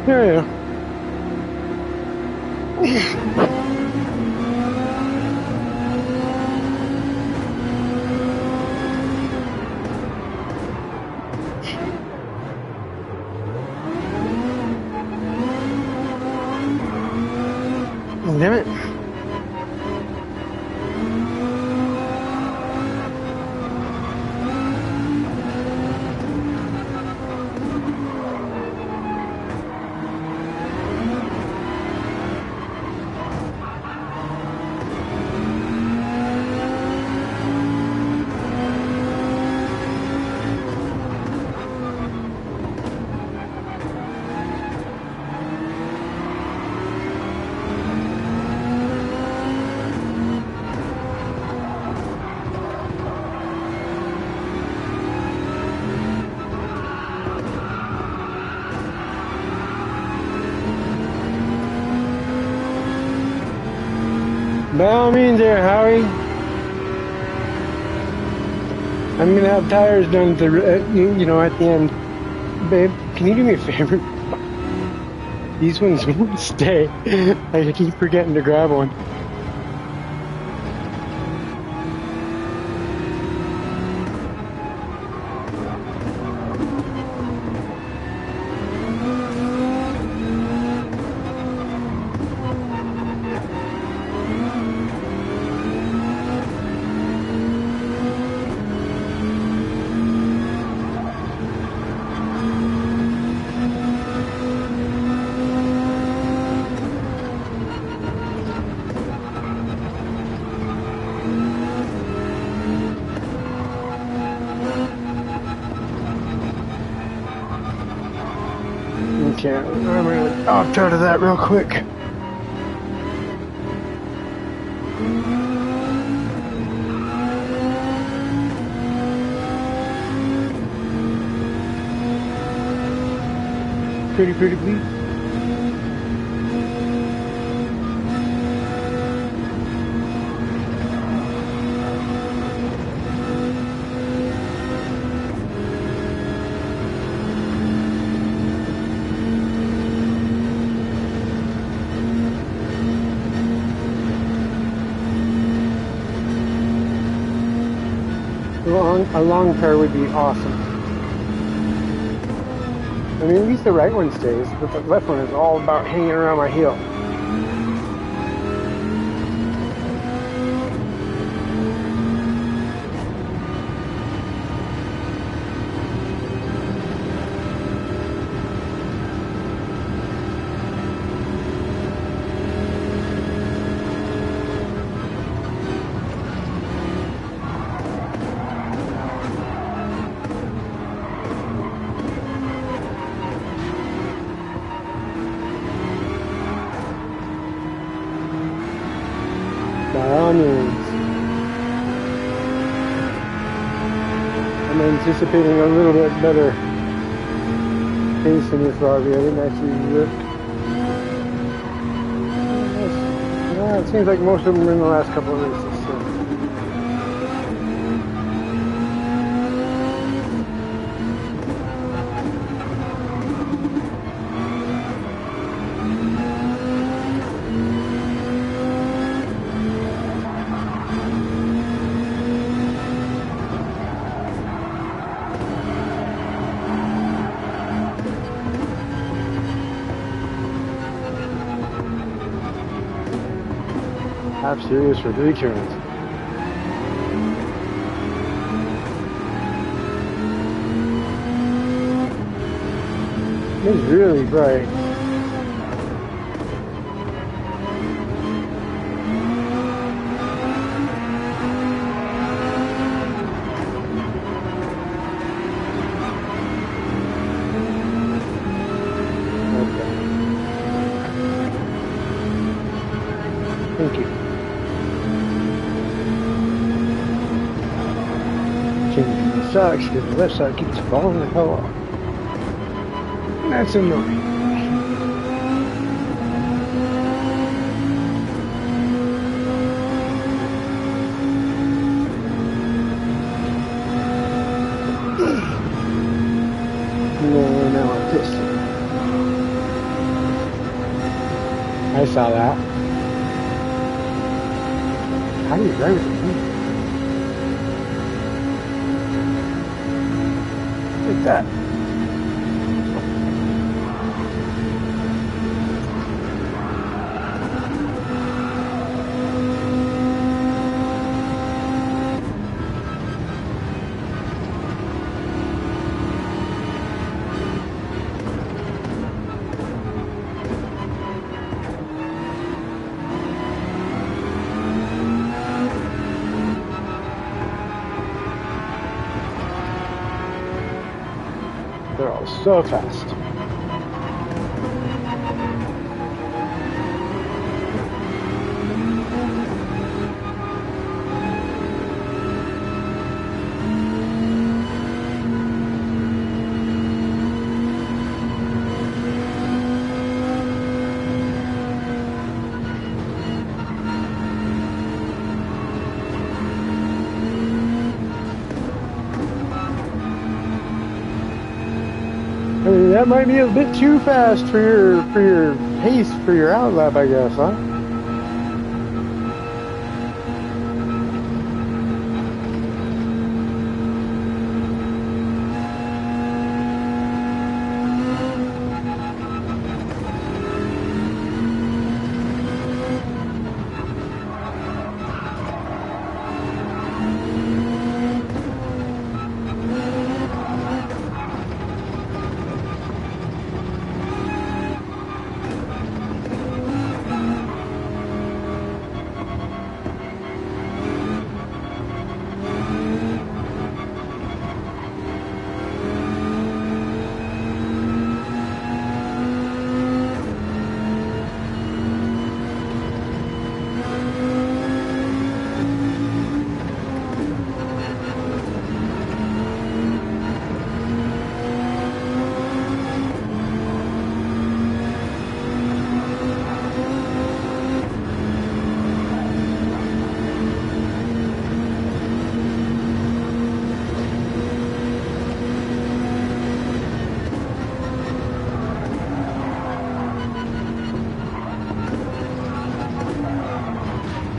Yeah, damn it. By all means there, Howie. I'm gonna have tires done at the, you know, at the end. Babe, can you do me a favor? These ones won't stay. I keep forgetting to grab one. Okay, I'm gonna opt out of that real quick. Pretty please. A long pair would be awesome. I mean, at least the right one stays, but the left one is all about hanging around my heel. By all means. I'm anticipating a little bit better pace in this RV. I didn't actually look. Yeah, it seems like most of them are in the last couple of races. So. Half serious for 3 turns. It's really bright. Okay. Thank you. Changing the socks because the left side keeps falling the hell off. That's annoying. No, now I'm pissed. I saw that. How do you drive with your hands? Like that. They're all so fast. I mean, that might be a bit too fast for your pace for your outlap, I guess, huh?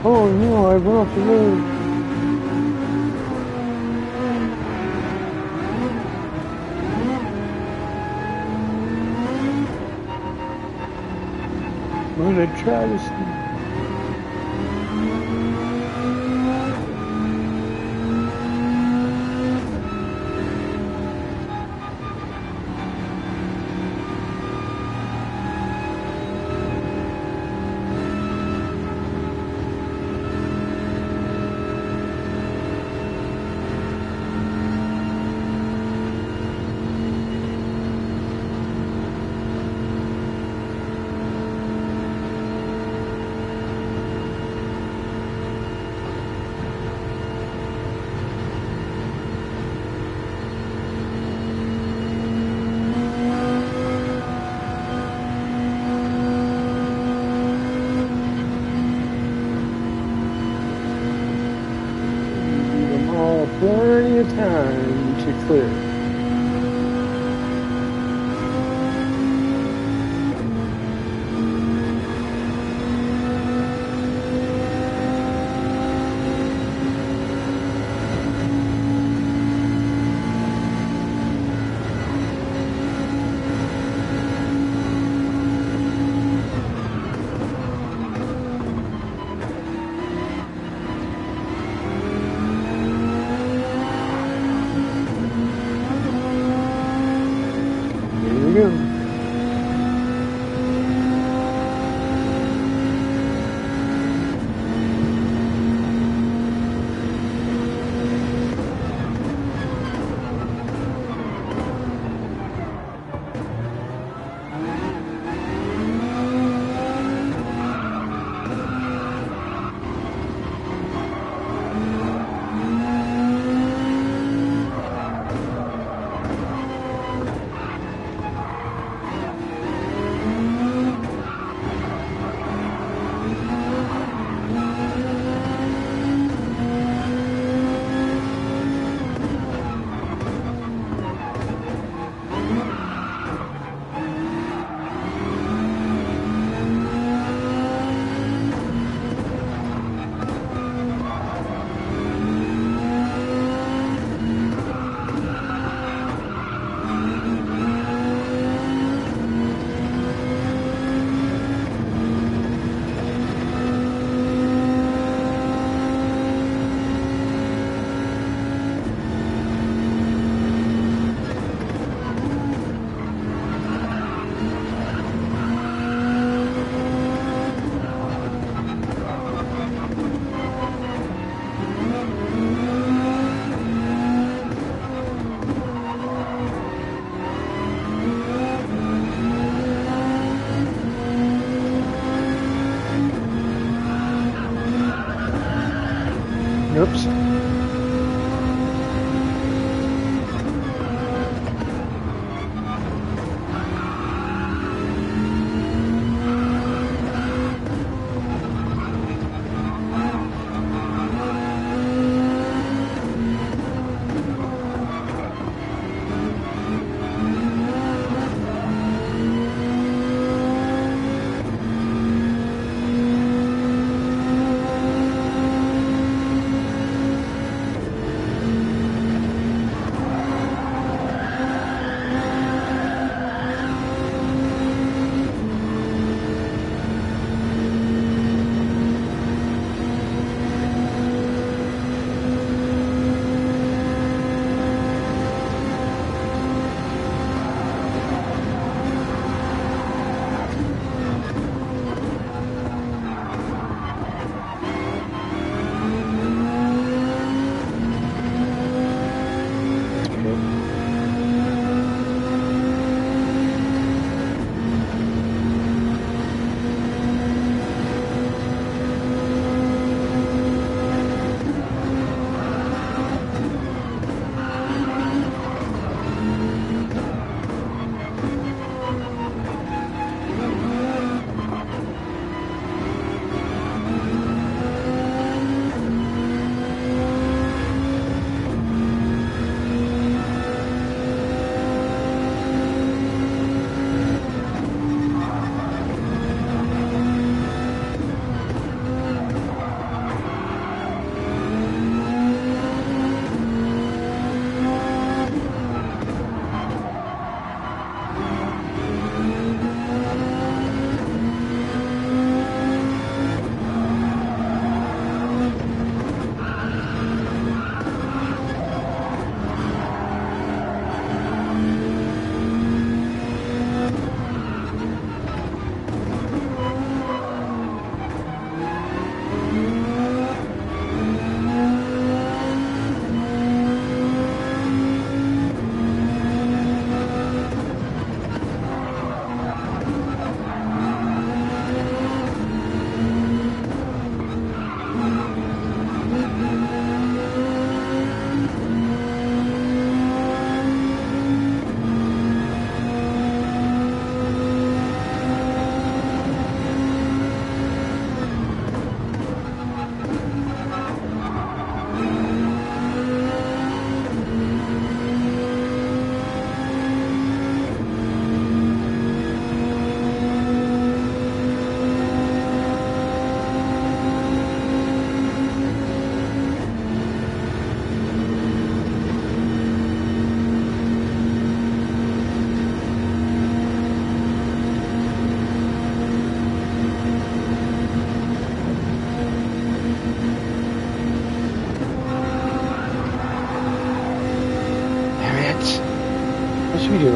Oh no, I went off the road. What a travesty. Give them all plenty of time to clear.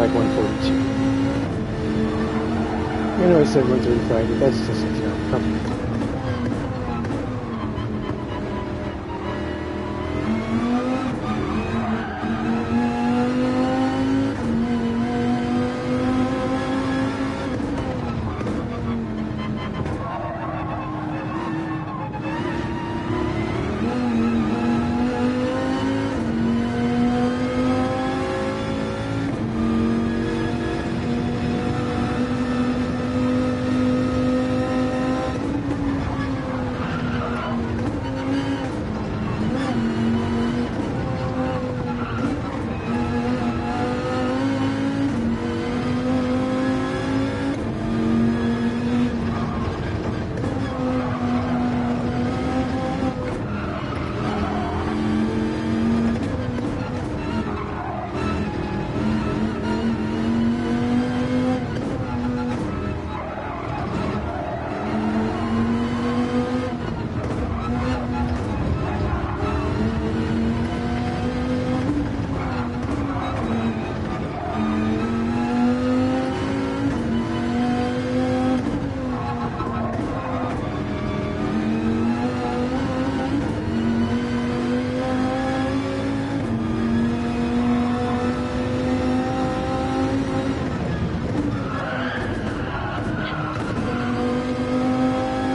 like 142. I know I said 135, but that's just, comfortable.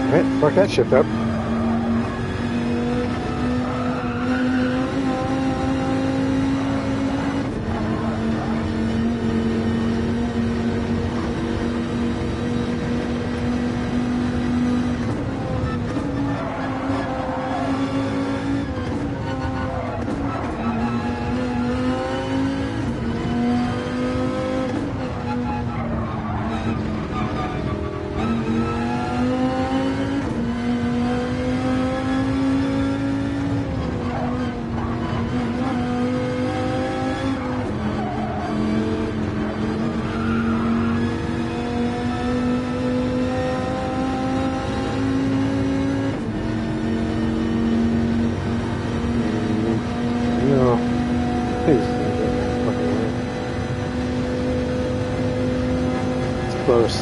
All right, fuck that shift up. No, this is gonna get in my fucking way. It's close.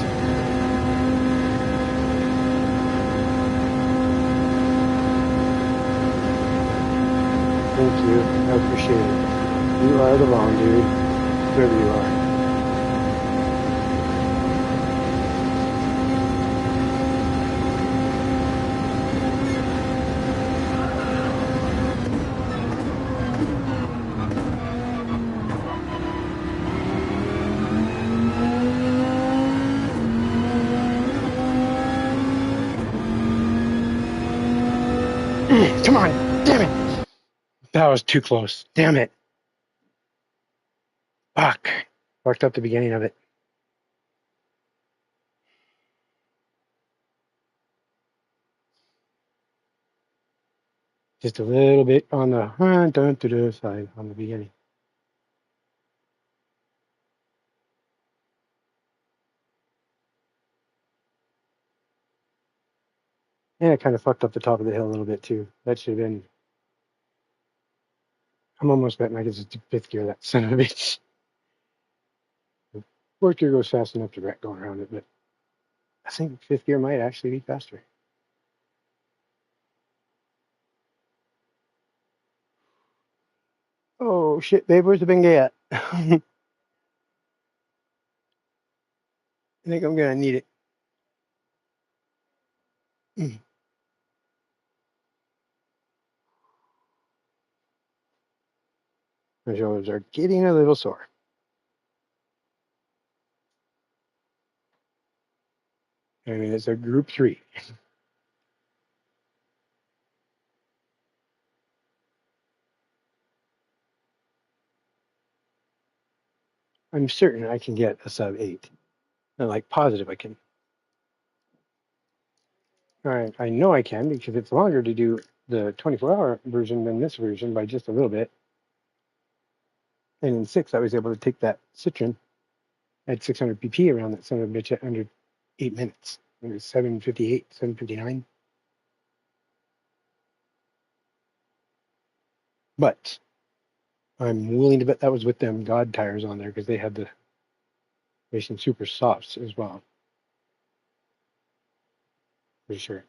Thank you. I appreciate it. You are the bomb, dude. Whoever you are. Come on. Damn it. That was too close. Damn it. Fuck. Fucked up the beginning of it. Just a little bit on the side on the beginning. And it kind of fucked up the top of the hill a little bit too. That should have been. I'm almost betting I get to fifth gear that son of a bitch. Fourth gear goes fast enough to wreck going around it, but I think fifth gear might actually be faster. Oh shit, babe, where's the Bengay at? I think I'm gonna need it. My shoulders are getting a little sore. I mean, it's a group 3. I'm certain I can get a sub 8. I'm like positive I can. All right, I know I can because it's longer to do the 24-hour version than this version by just a little bit. And in 6, I was able to take that Citron at 600 pp around that son of a bitch at under 8 minutes. It was 7:58, 7:59. But I'm willing to bet that was with them God tires on there because they had the Racing super softs as well, for sure.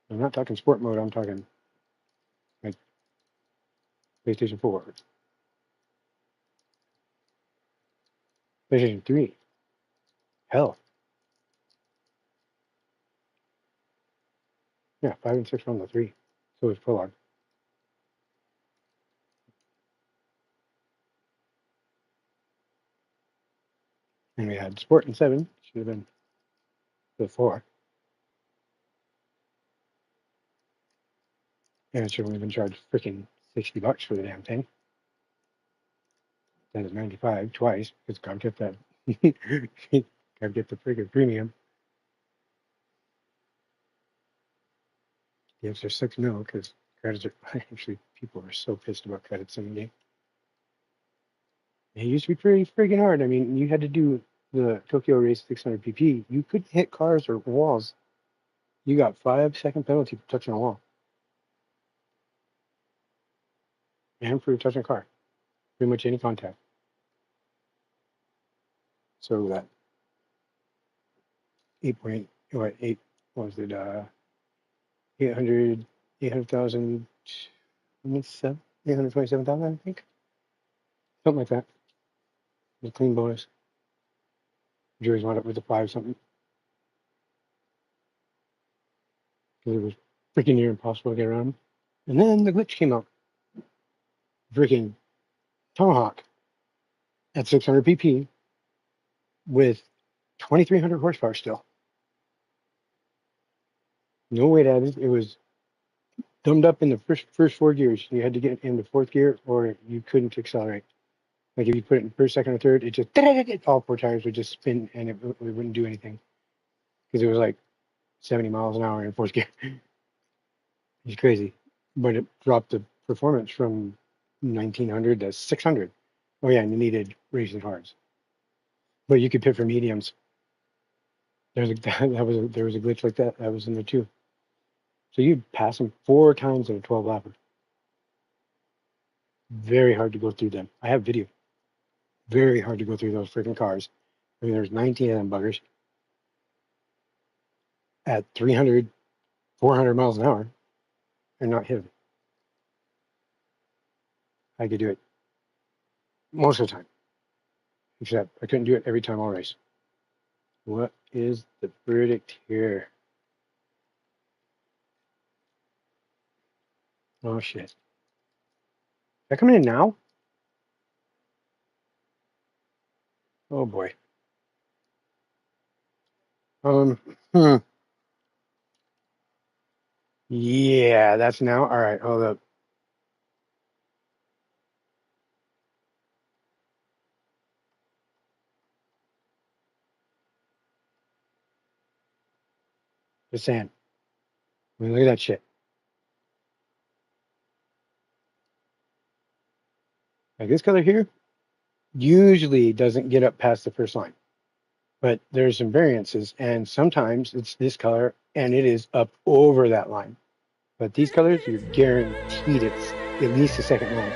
I'm not talking sport mode. I'm talking like PlayStation 4, PlayStation 3. Hell, yeah, 5 and 6 on the 3. So it's prologue. And we had sport in 7. Should have been the 4. And it should have only been charged freaking $60 for the damn thing. That is 95 twice because gotta get that. Gotta get the freaking premium. The extra 6 mil because credits are actually people are so pissed about credits in the game. It used to be pretty freaking hard. I mean, you had to do the Tokyo Race 600 pp. You couldn't hit cars or walls. You got 5-second penalty for touching a wall and for touching a car. Pretty much any contact. So that 8.8 what 8 what was it 800 800,000 827,000 I think something like that. The clean bonus. Jury's wound up with a 5 something because it was freaking near impossible to get around. And then the glitch came out. Freaking Tomahawk at 600 pp with 2,300 horsepower still. No weight added. It was dumbed up in the first 4 gears. You had to get into 4th gear or you couldn't accelerate. Like if you put it in first, second, or third, it just all 4 tires would just spin and it wouldn't do anything because it was like 70 miles an hour in 4th gear. It's crazy, but it dropped the performance from 1,900 to 600. Oh yeah, and you needed racing hards, but you could pit for mediums. There's a there was a glitch like that. That was in there too. So you'd pass them 4 times in a 12 lapper. Very hard to go through them. I have video. Very hard to go through those freaking cars. I mean, there's 19 of them buggers at 300, 400 miles an hour and not hit them. I could do it most of the time, except I couldn't do it every time all race. What is the verdict here? Oh shit! Is that coming in now? Oh boy. Um. Hmm. Yeah, that's now. All right. Hold up. The sand. I mean, look at that shit. Like this color here usually doesn't get up past the first line, but there's some variances, and sometimes it's this color and it is up over that line. But these colors, you're guaranteed it's at least the second line,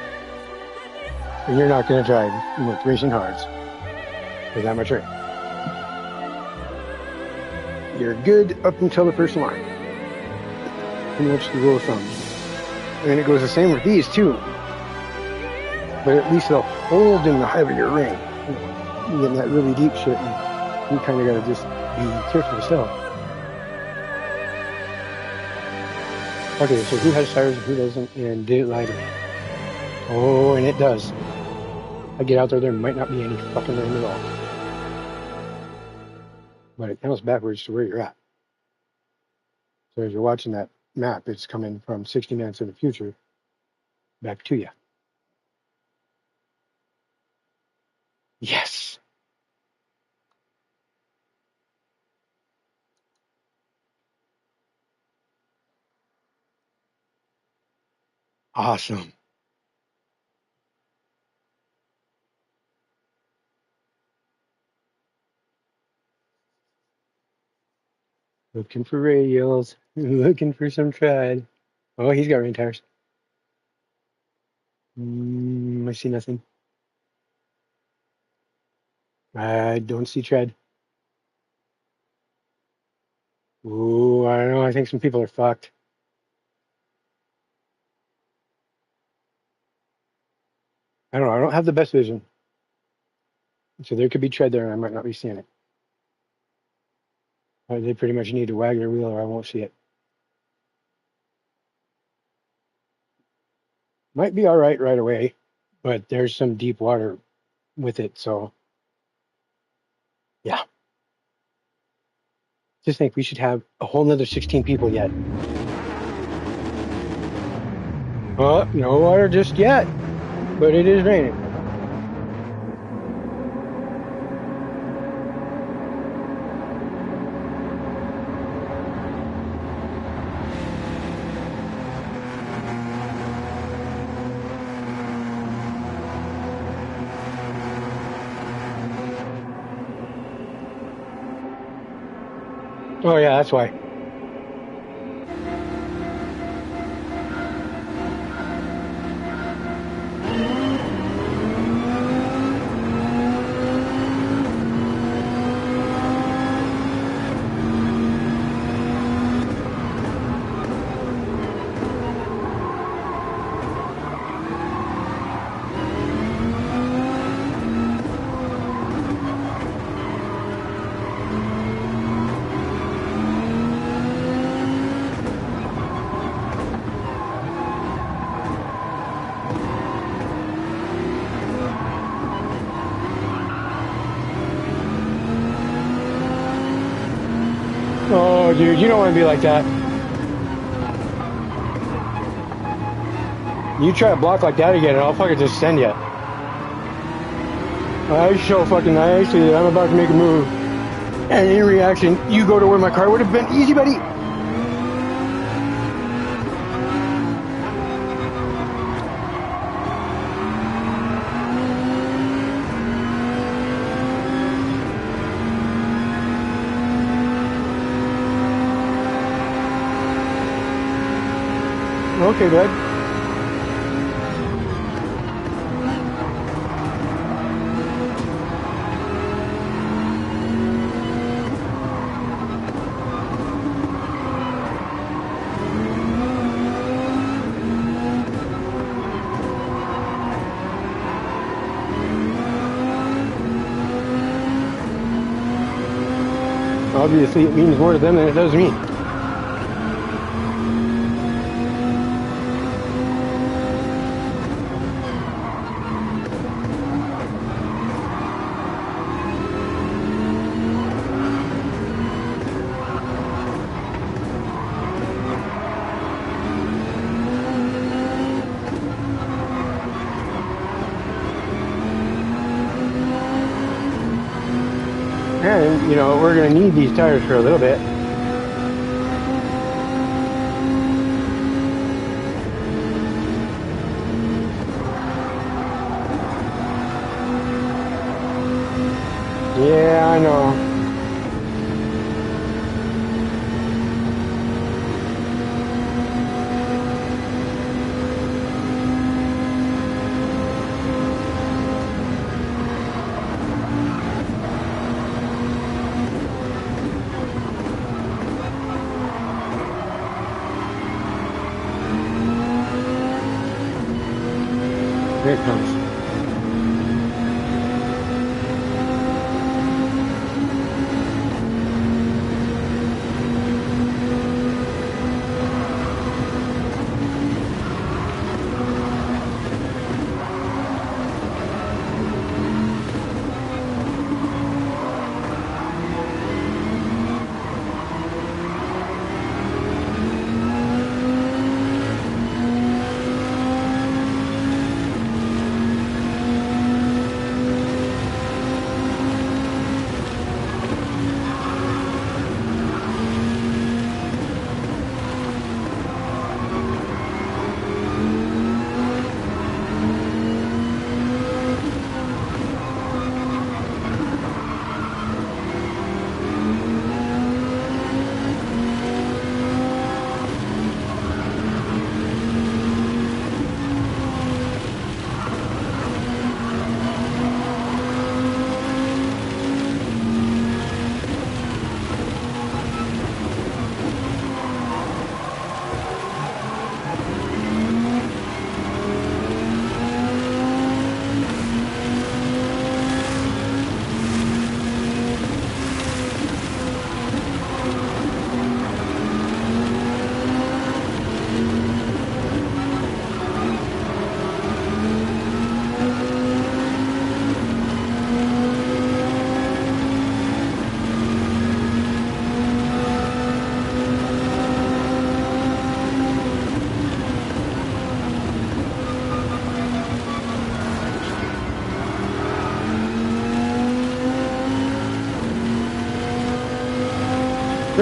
and you're not going to drive with racing hards with that much right. You're good up until the first line. Pretty much the rule of thumb. And it goes the same with these too. But at least they'll hold in the height of your ring. You get in that really deep shit, and you kind of got to just be careful yourself. Okay, so who has tires and who doesn't, and did it lie to me? Oh, and it does. I get out there, there might not be any fucking rain at all. But it counts backwards to where you're at. So as you're watching that map, it's coming from 60 minutes in the future back to you. Yes. Awesome. Looking for radials. Looking for some tread. Oh, he's got rain tires. I see nothing. I don't see tread. Ooh, I don't know. I think some people are fucked. I don't know. I don't have the best vision. So there could be tread there and I might not be seeing it. They pretty much need to wag their wheel or I won't see it. Might be all right away, but there's some deep water with it. So yeah, just think we should have a whole nother 16 people yet. No water just yet, but it is raining. Oh yeah, that's why. Oh, dude, you don't want to be like that. You try to block like that again, and I'll fucking just send you. I show fucking nicely that I'm about to make a move, and in reaction, you go to where my car would have been. Easy, buddy. Okay, bud. Obviously, it means more to them than it does me. And, we're going to need these tires for a little bit. Yeah, I know. Here it comes.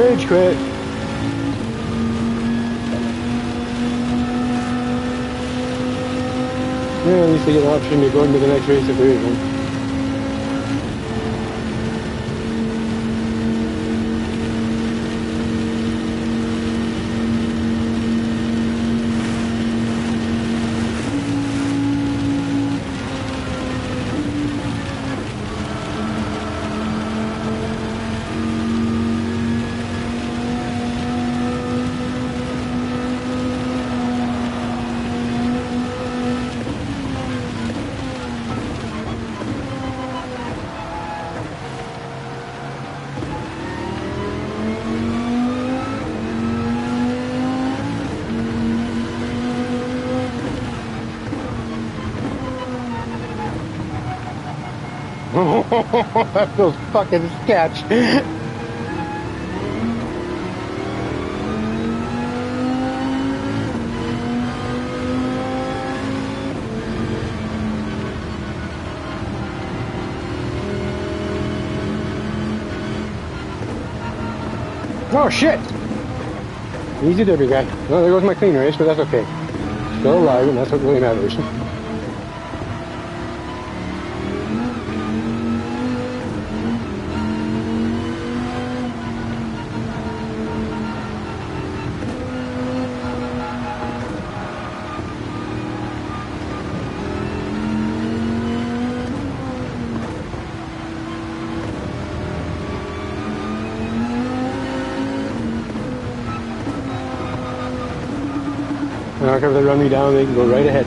Rage quit. Yeah, at least they get an option to go into the next race if there is one. That feels fucking sketch. Oh shit! Easy there, big guy. Well, there goes my clean race, but that's okay. Still alive, and that's what really matters. And if they run me down, they can go right ahead.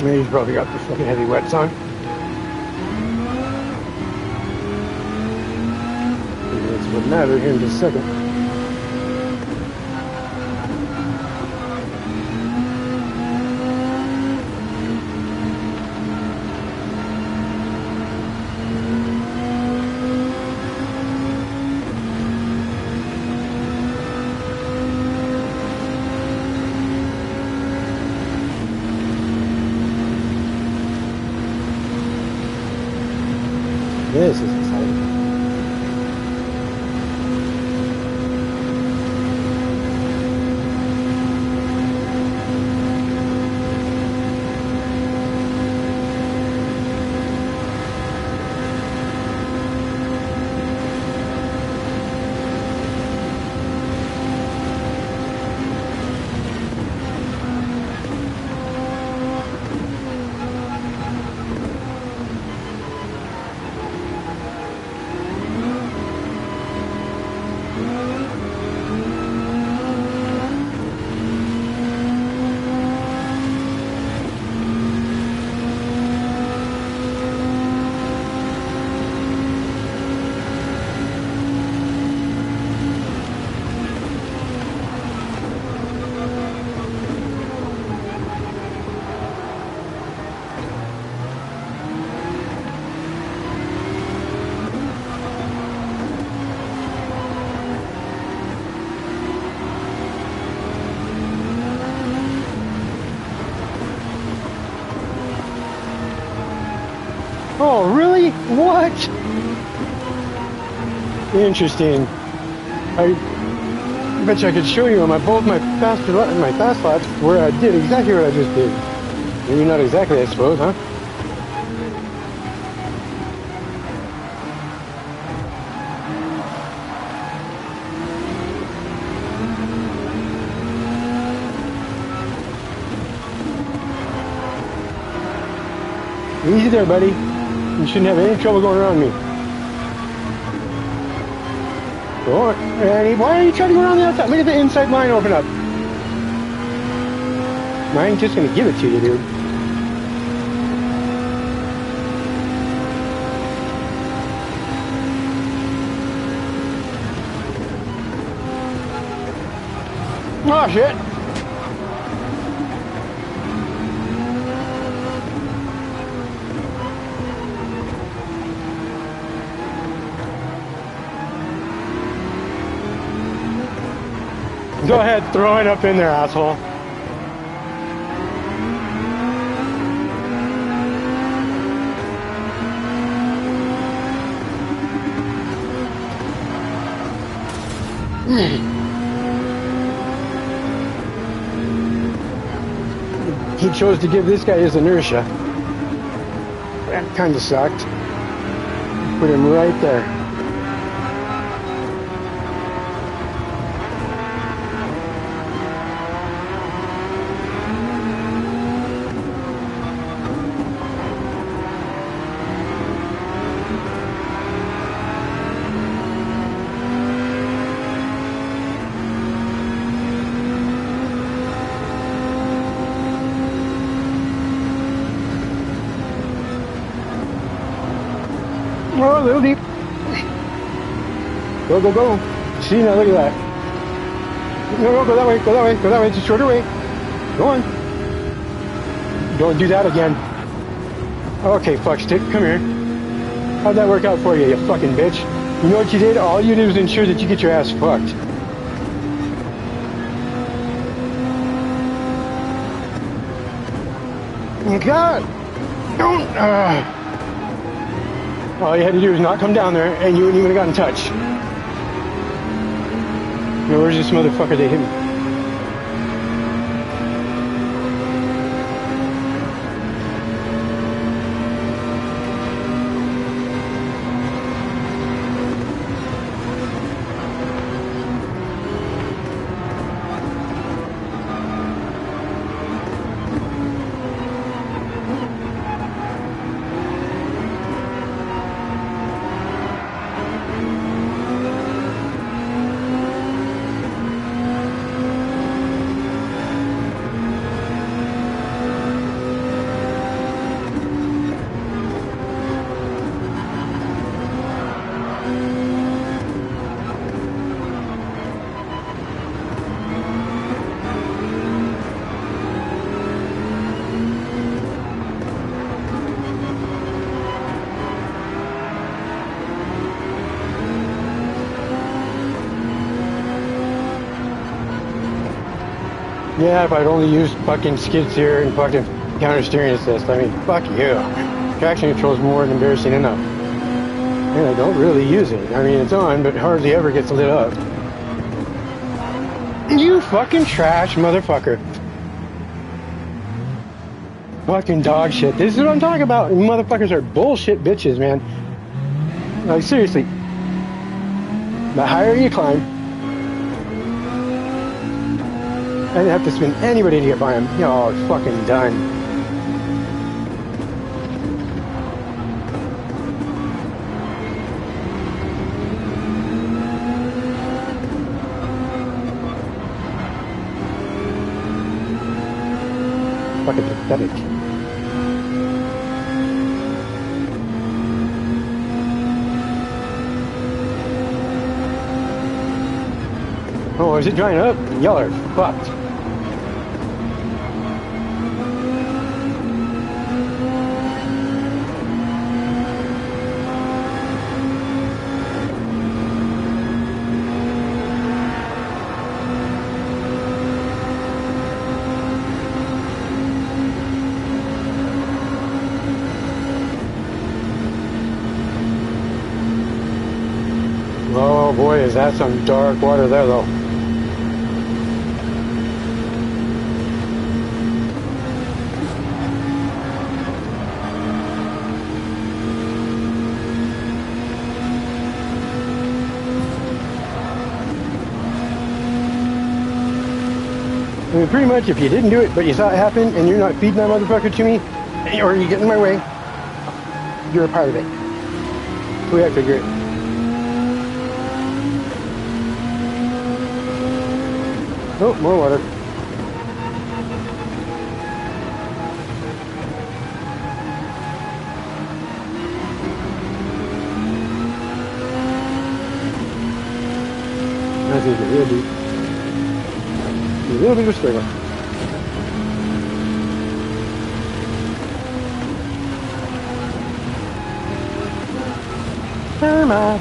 Yeah, he's probably got the fucking heavy wets on. That's what matters here in just a second. This is exciting. Oh, really? What? Interesting. I bet you I could show you on both my fast laps where I did exactly what I just did. Maybe not exactly, I suppose, huh? Easy there, buddy. You shouldn't have any trouble going around me. Go on. Annie, why are you trying to go around the outside? Look at the inside line open up. I ain't just gonna give it to you, dude. Oh, shit. Go ahead, throw it up in there, asshole. He chose to give this guy his inertia. That kind of sucked. Put him right there. Oh, a little deep. Go, go, go. See, now look at that. No, no, go that way, go that way, go that way. It's a shorter way. Go on. Don't do that again. Okay, fuck stick, come here. How'd that work out for you, you fucking bitch? You know what you did? All you did was ensure that you get your ass fucked. God! Don't! All you had to do was not come down there, and you wouldn't even have gotten touched. Now, where's this motherfucker that hit me? Yeah, if I'd only used fucking skid steer and fucking counter steering assist. I mean, fuck you. Traction control is more than embarrassing enough. And I don't really use it. I mean, it's on, but hardly ever gets lit up. You fucking trash motherfucker. Fucking dog shit. This is what I'm talking about. Motherfuckers are bullshit bitches, man. Like, seriously. The higher you climb, I didn't have to spin anybody to get by him. Oh, it's fucking done. Fucking pathetic. Oh, is it drying up? Y'all are fucked. Oh boy, is that some dark water there though. I mean, pretty much if you didn't do it, but you saw it happen and you're not feeding that motherfucker to me, or you get in my way, You're a part of it. The way I figure it. Oh, more water. I think it will be a little bit of a struggle. Karma.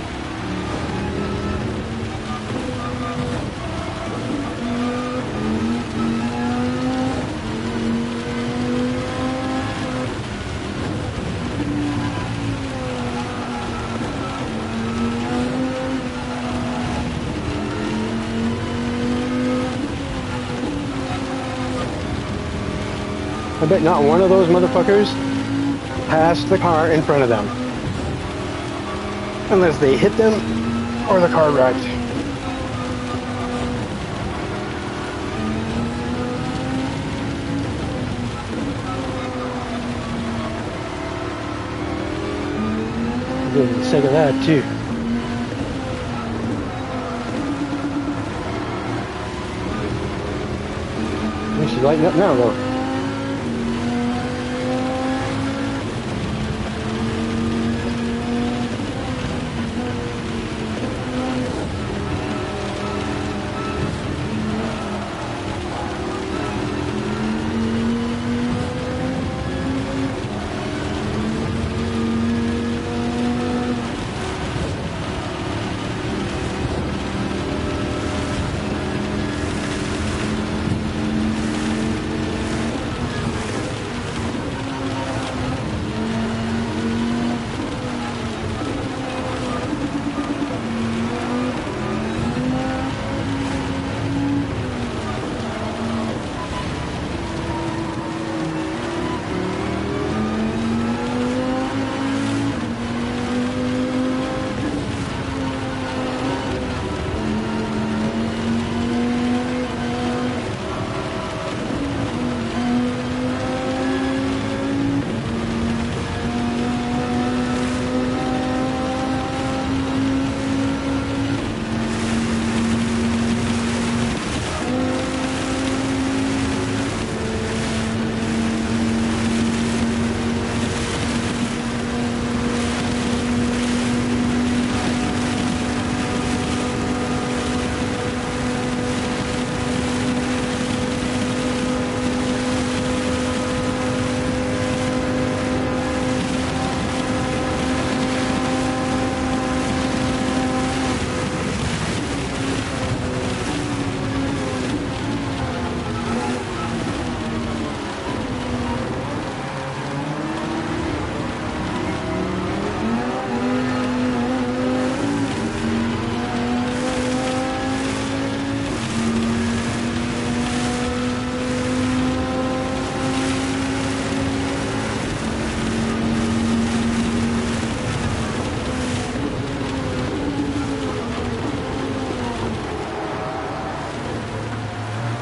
I bet not one of those motherfuckers passed the car in front of them. Unless they hit them or the car wrecked. I'm getting sick of that too. She's lighting up now though.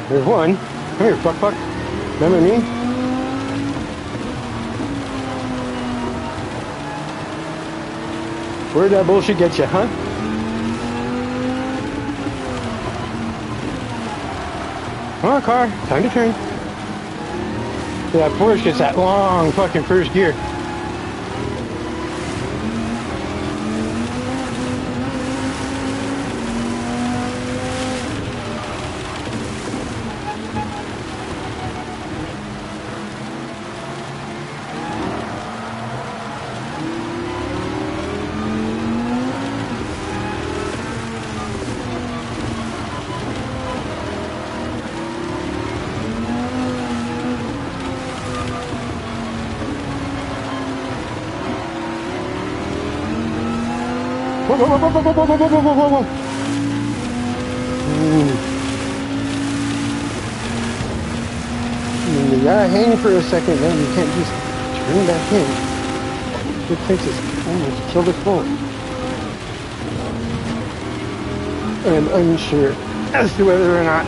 There's one. Come here, fuck. Remember me? Where'd that bullshit get you, huh? Come on, car. Time to turn. So that Porsche gets that long fucking first gear. Whoa. You gotta hang for a second, then you can't just turn back in. It takes us almost killed us both. I'm unsure as to whether or not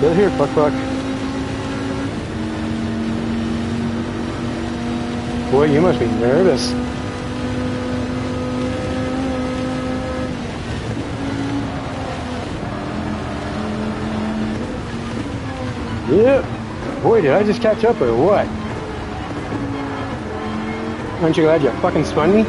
Still here, fuck. Boy, you must be nervous. Yep. Boy, did I just catch up or what? Aren't you glad you fucking spun me?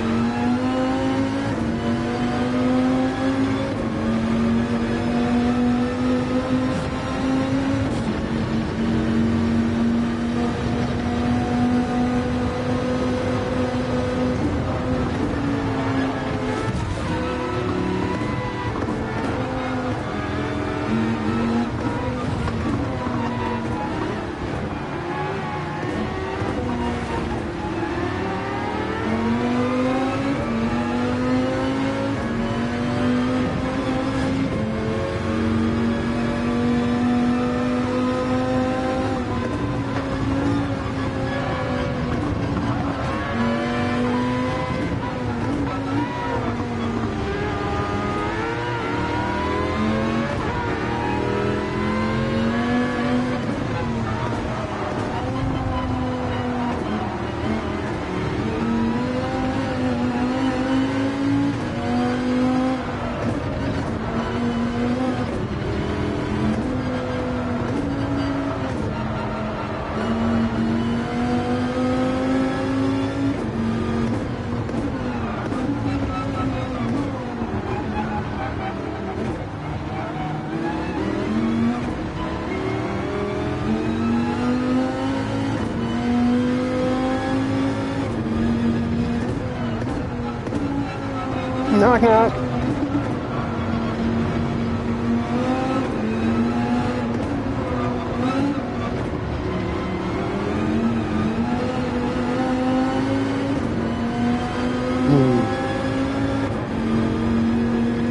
Knock, knock.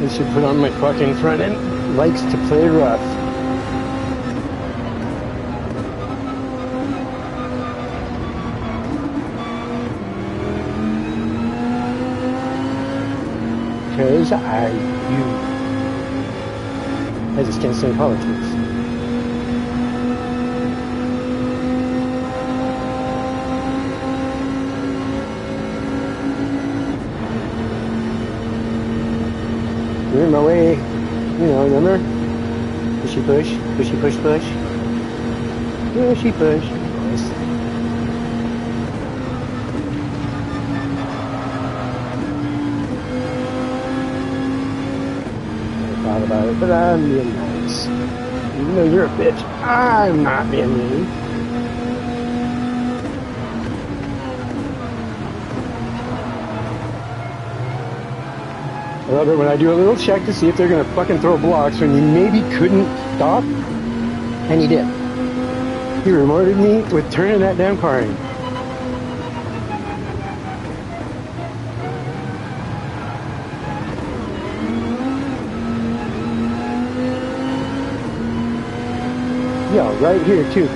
I should put on my fucking front end. Likes to play rough. Because I just can't stand politics. You're in my way, you know, remember? Pushy push, pushy push push. Pushy push. Nice. About it, but I'm being nice. Even though you're a bitch, I'm not being mean. I love it when I do a little check to see if they're gonna fucking throw blocks when you maybe couldn't stop, and he did. He rewarded me with turning that damn car in. Yeah, right here too.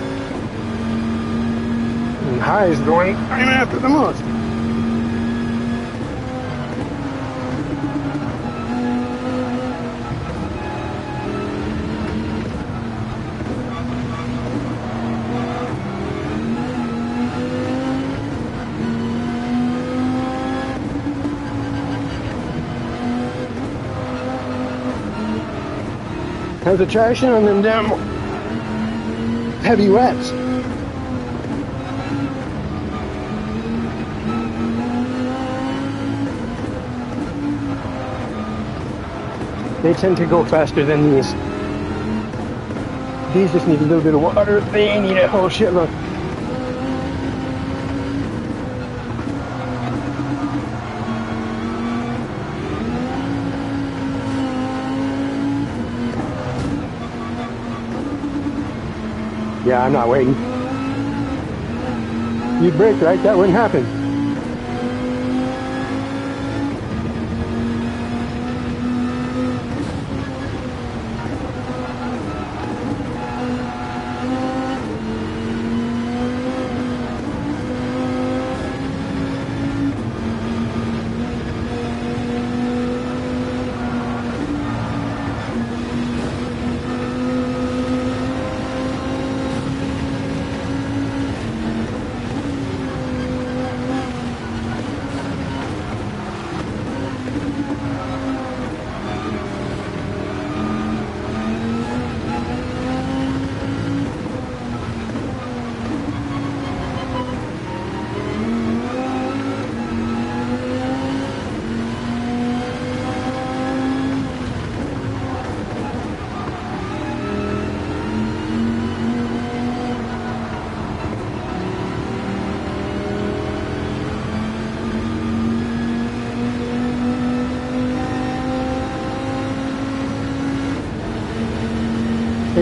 And high is the one I'm after the most. How's the traction on them damn heavy wets? They tend to go faster than these. These just need a little bit of water. They need a whole shitload. Yeah, I'm not waiting. You'd brake, right? That wouldn't happen.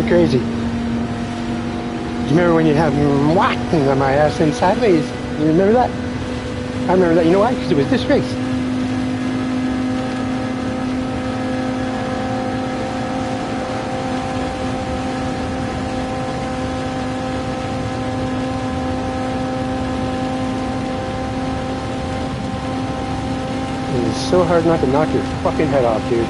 crazy. You remember when you have whacking on my ass in sideways? You remember that? I remember that. You know why? Because it was this race. It's so hard not to knock your fucking head off, dude.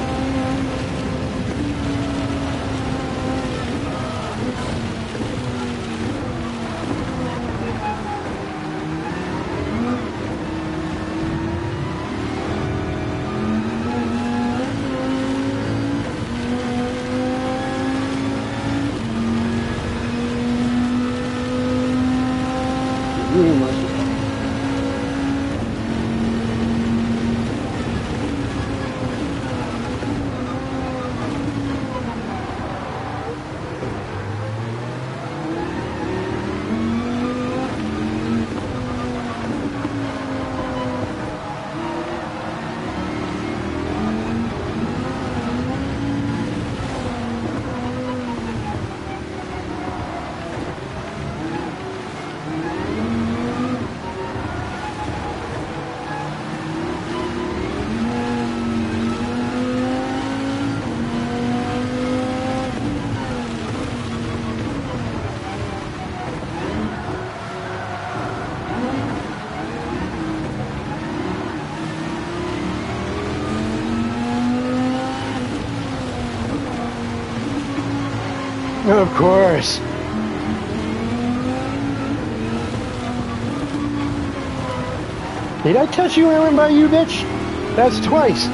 Of course. Did I touch you when I went by you, bitch? That's twice.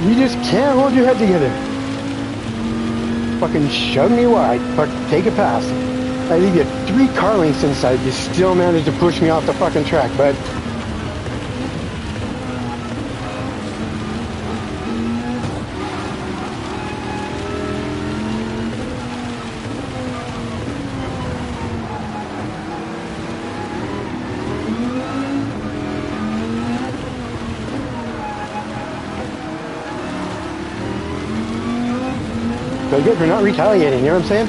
You just can't hold your head together. Fucking shove me wide. Fuck, take a pass. I leave you 3 car lengths inside. You still managed to push me off the fucking track, bud. But good for not retaliating, you know what I'm saying?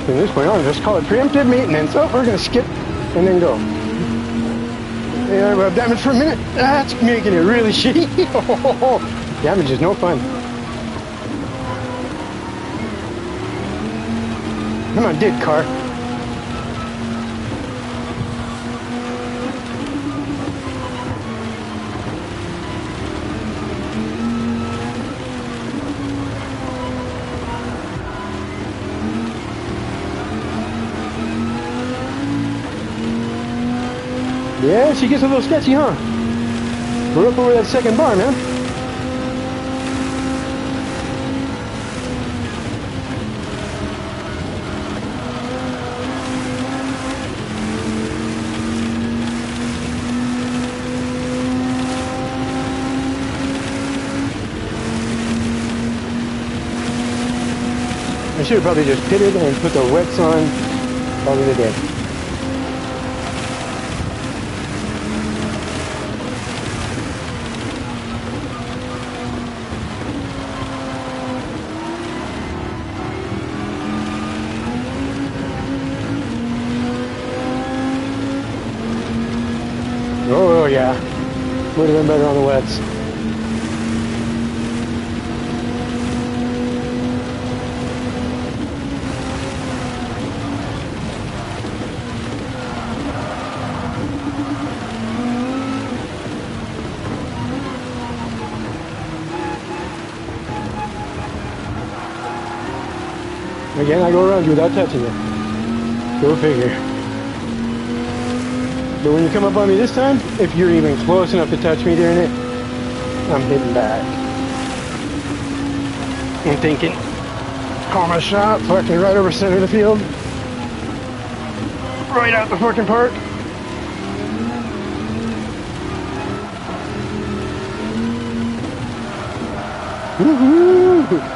From this point on, just call it preemptive maintenance. Oh, we're going to skip and then go. Yeah, well, damage for a minute. That's making it really shitty. Damage is no fun. Come on, dig car. Yeah, she gets a little sketchy, huh? We're up over that second bar, man. I should have probably just pitted and put the wets on all in the day. Oh yeah, would have been better on the wets. Again, I go around you without touching you. Go figure. But when you come up on me this time, if you're even close enough to touch me during it, I'm hitting back. I'm thinking, call my shot, fucking right over center of the field. Right out the fucking park. Woohoo!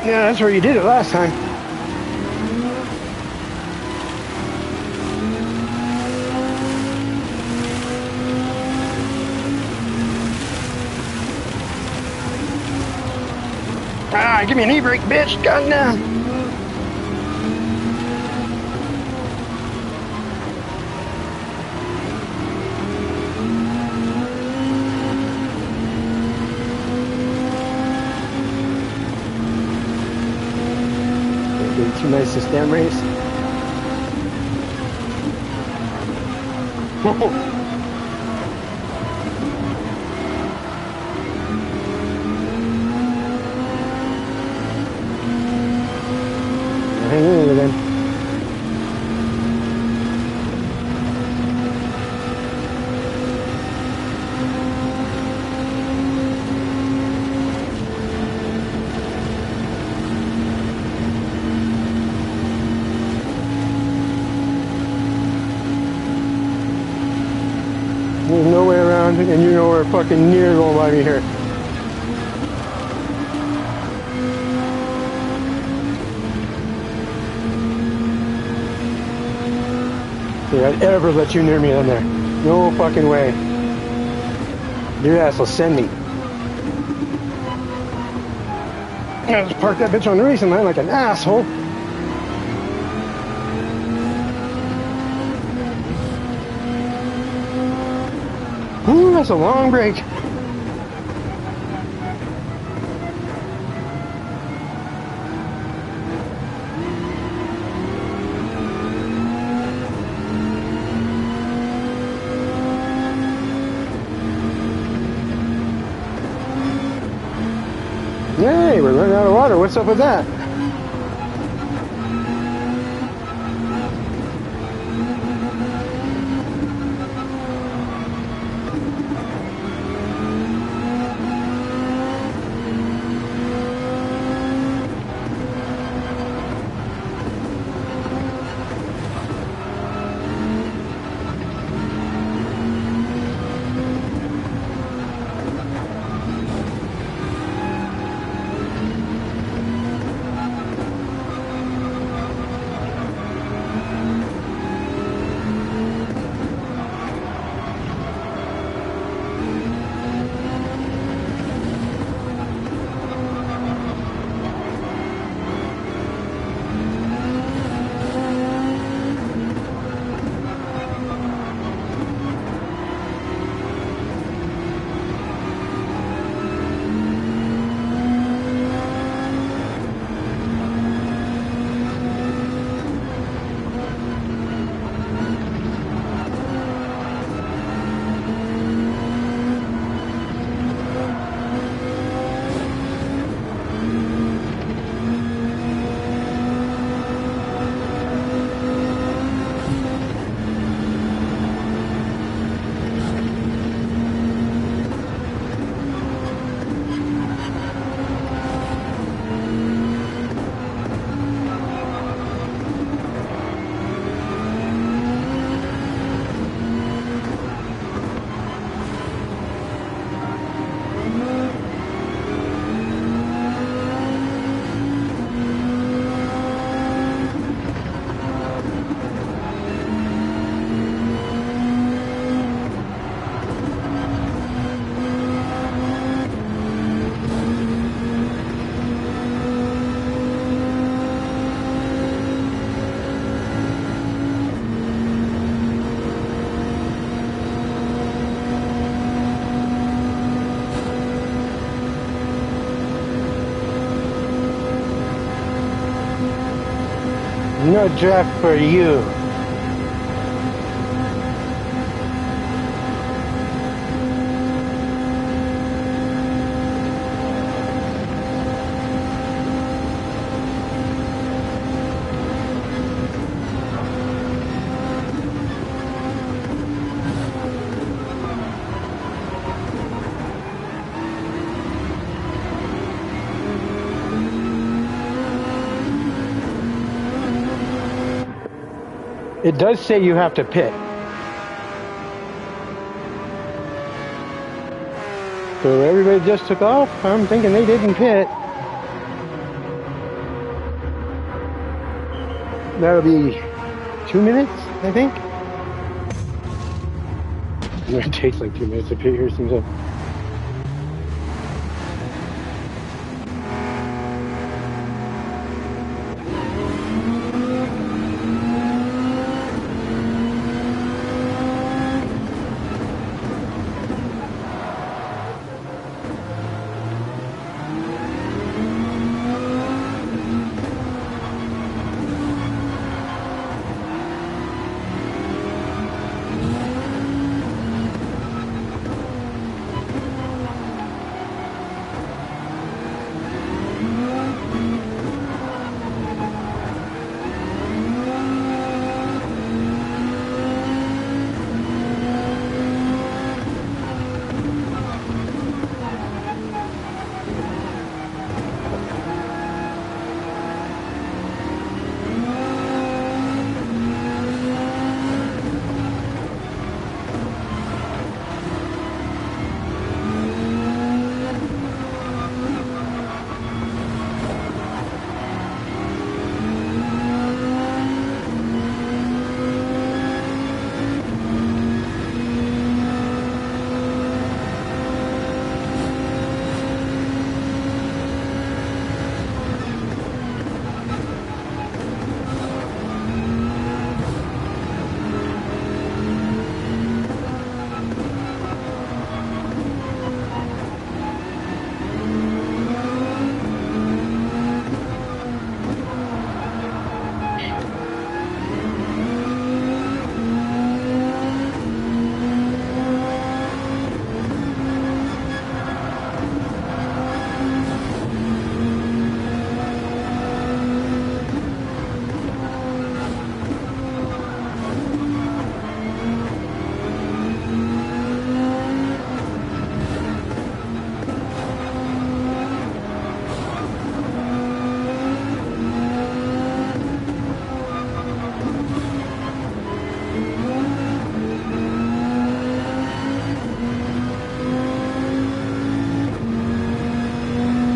Yeah, that's where you did it last time. Ah, give me an e-brake, bitch. Goddamn. Getting too nice this damn race. Hang in there then. There's no way around, and you're nowhere fucking near going by me here. See, I'd ever let you near me in there. No fucking way. Your ass will send me. I just parked that bitch on the racing line like an asshole. Ooh, that's a long break. Hey, we're running out of water. What's up with that? No draft for you. It does say you have to pit. So everybody just took off. I'm thinking they didn't pit. that'll be 2 minutes, I think. It takes like 2 minutes to put here. Seems like.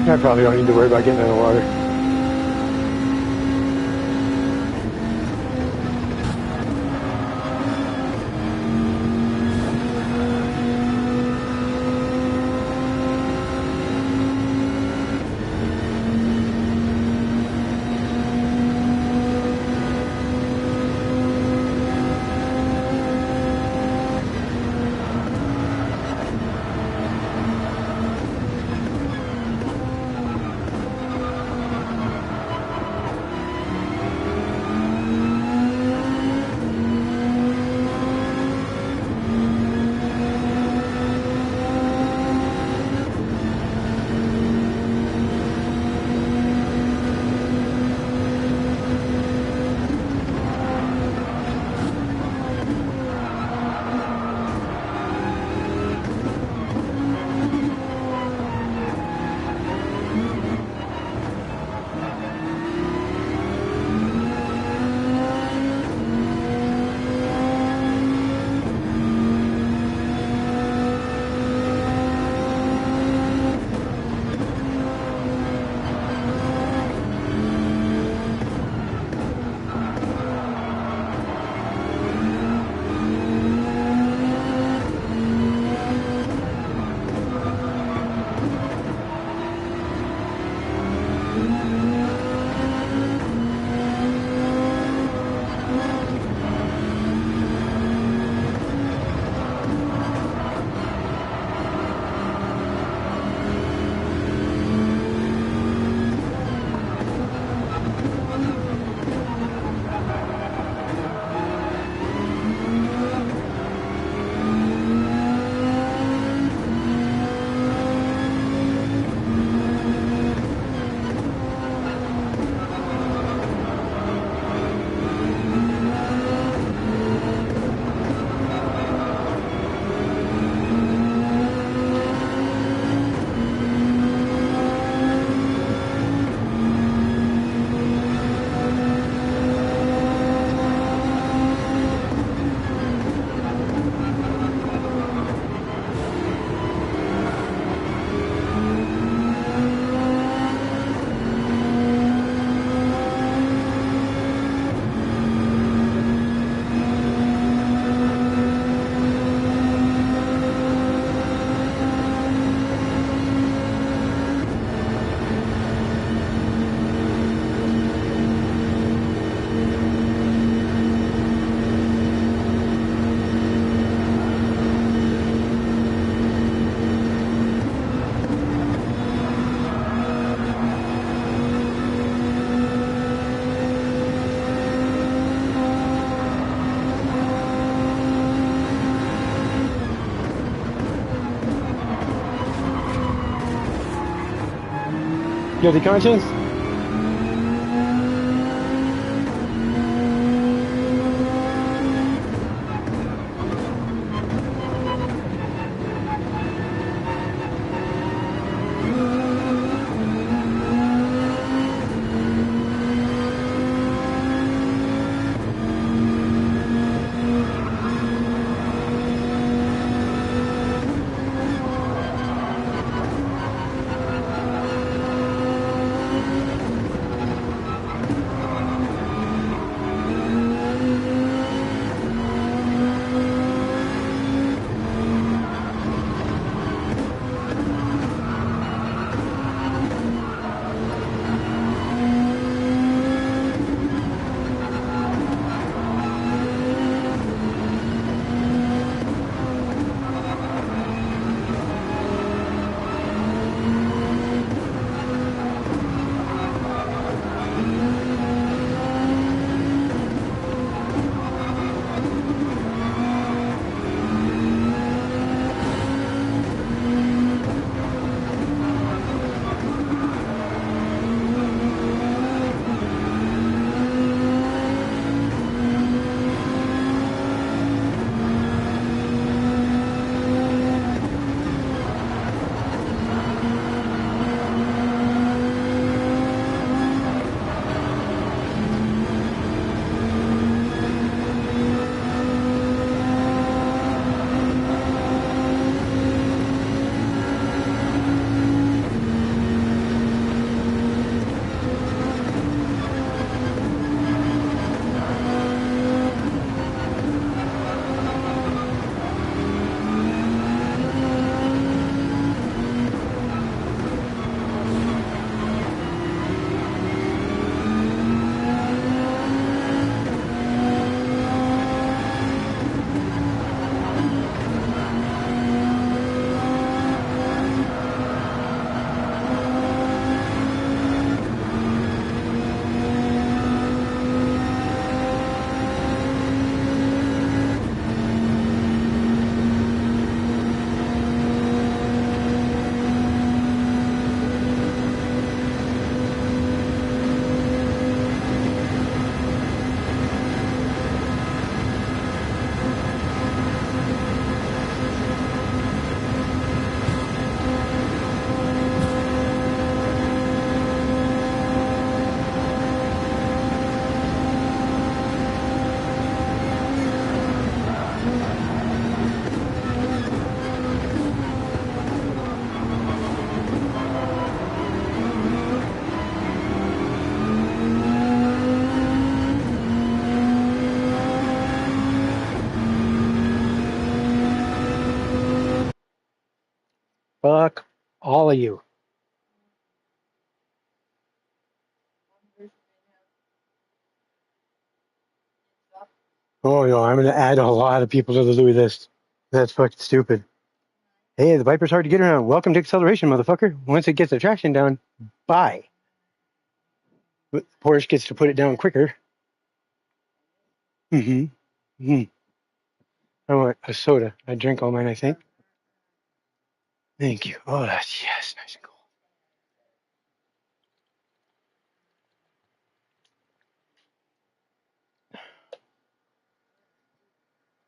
I probably don't need to worry about getting in the water. Guilty conscience? Fuck all of you. Oh, no, I'm going to add a lot of people to the Louis list. That's fucking stupid. Hey, the Viper's hard to get around. Welcome to acceleration, motherfucker. Once it gets the traction down, bye. But Porsche gets to put it down quicker. Mm-hmm. Mm-hmm. I want a soda. I drink all mine, I think. Thank you. Oh, that's, yes, nice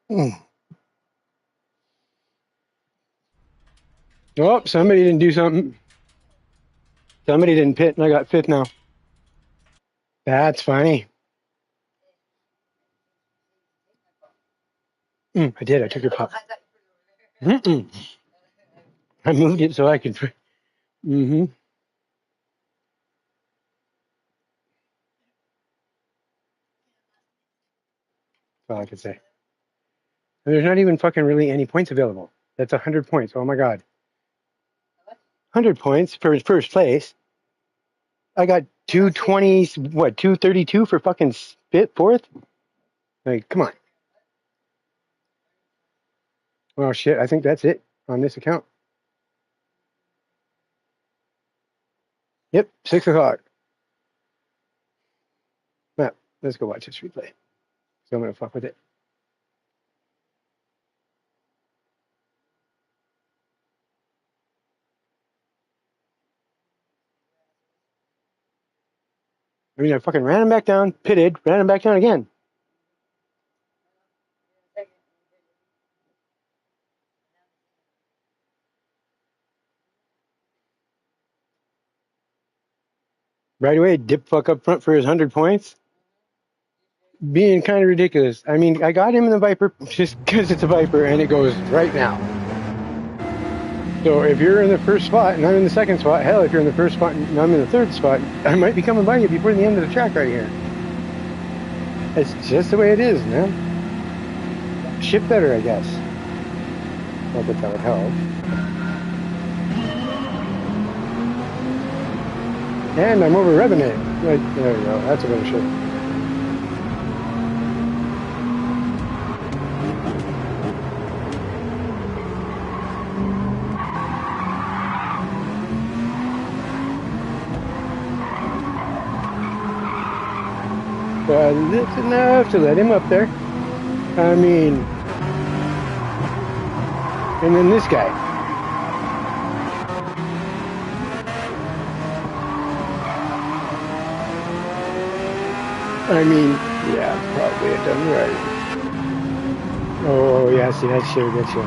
and cool. Oh, somebody didn't do something. Somebody didn't pit, and I got fifth now. That's funny. I did. I took your pup. Mm-mm. I moved it so I could. Mm-hmm. That's all I could say. And there's not even fucking really any points available. That's 100 points. Oh my god. 100 points for first place. I got 220, what, 232 for fucking spit fourth? Like, come on. Well, shit. I think that's it on this account. Yep, 6 o'clock. Well, let's go watch this replay. So I'm going to fuck with it. I mean, I fucking ran him back down, pitted, ran him back down again. Right away, dip fuck up front for his 100 points. Being kind of ridiculous. I mean, I got him in the Viper just because it's a Viper and it goes right now. So if you're in the first spot and I'm in the second spot, hell, if you're in the first spot and I'm in the third spot, I might be coming by you before the end of the track right here. It's just the way it is, man. Ship better, I guess. Not that that would help. And I'm over revving it. Right, there we go. That's a better ship. But it's enough to let him up there. I mean, and then this guy. I mean, yeah, probably it done right. Oh, yeah, see, that should get you.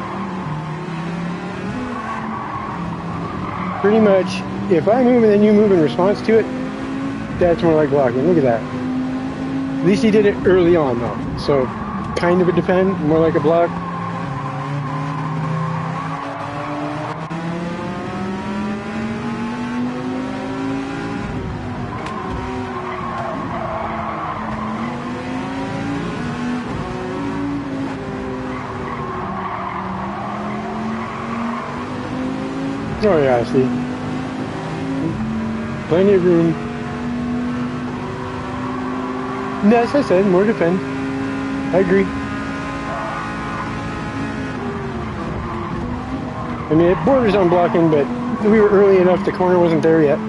Pretty much, if I move and then you move in response to it, that's more like blocking. Look at that. At least he did it early on, though. So, kind of a defend, more like a block. Oh, yeah, see. Plenty of room. As I said, more defend. I agree. I mean, it borders on blocking, but we were early enough, the corner wasn't there yet.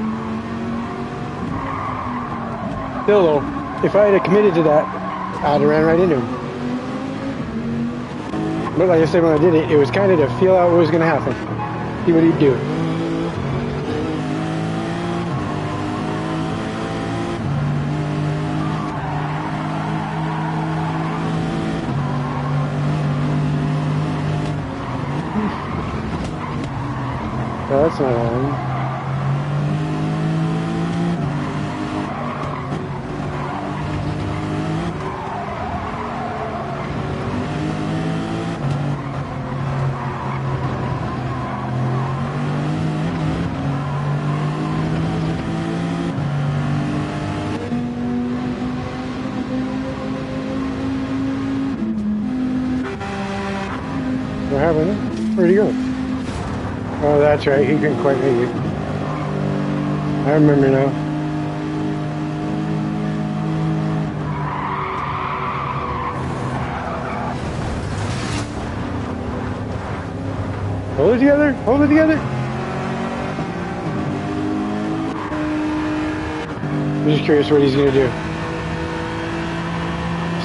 Still, though, if I had committed to that, I'd have ran right into him. But like I said, when I did it, it was kind of to feel out what was going to happen. See what he'd do. Oh, that's not on. What happened? Where'd he go? Oh, that's right. He couldn't quite make it. I remember now. Hold it together. Hold it together. I'm just curious what he's going to do.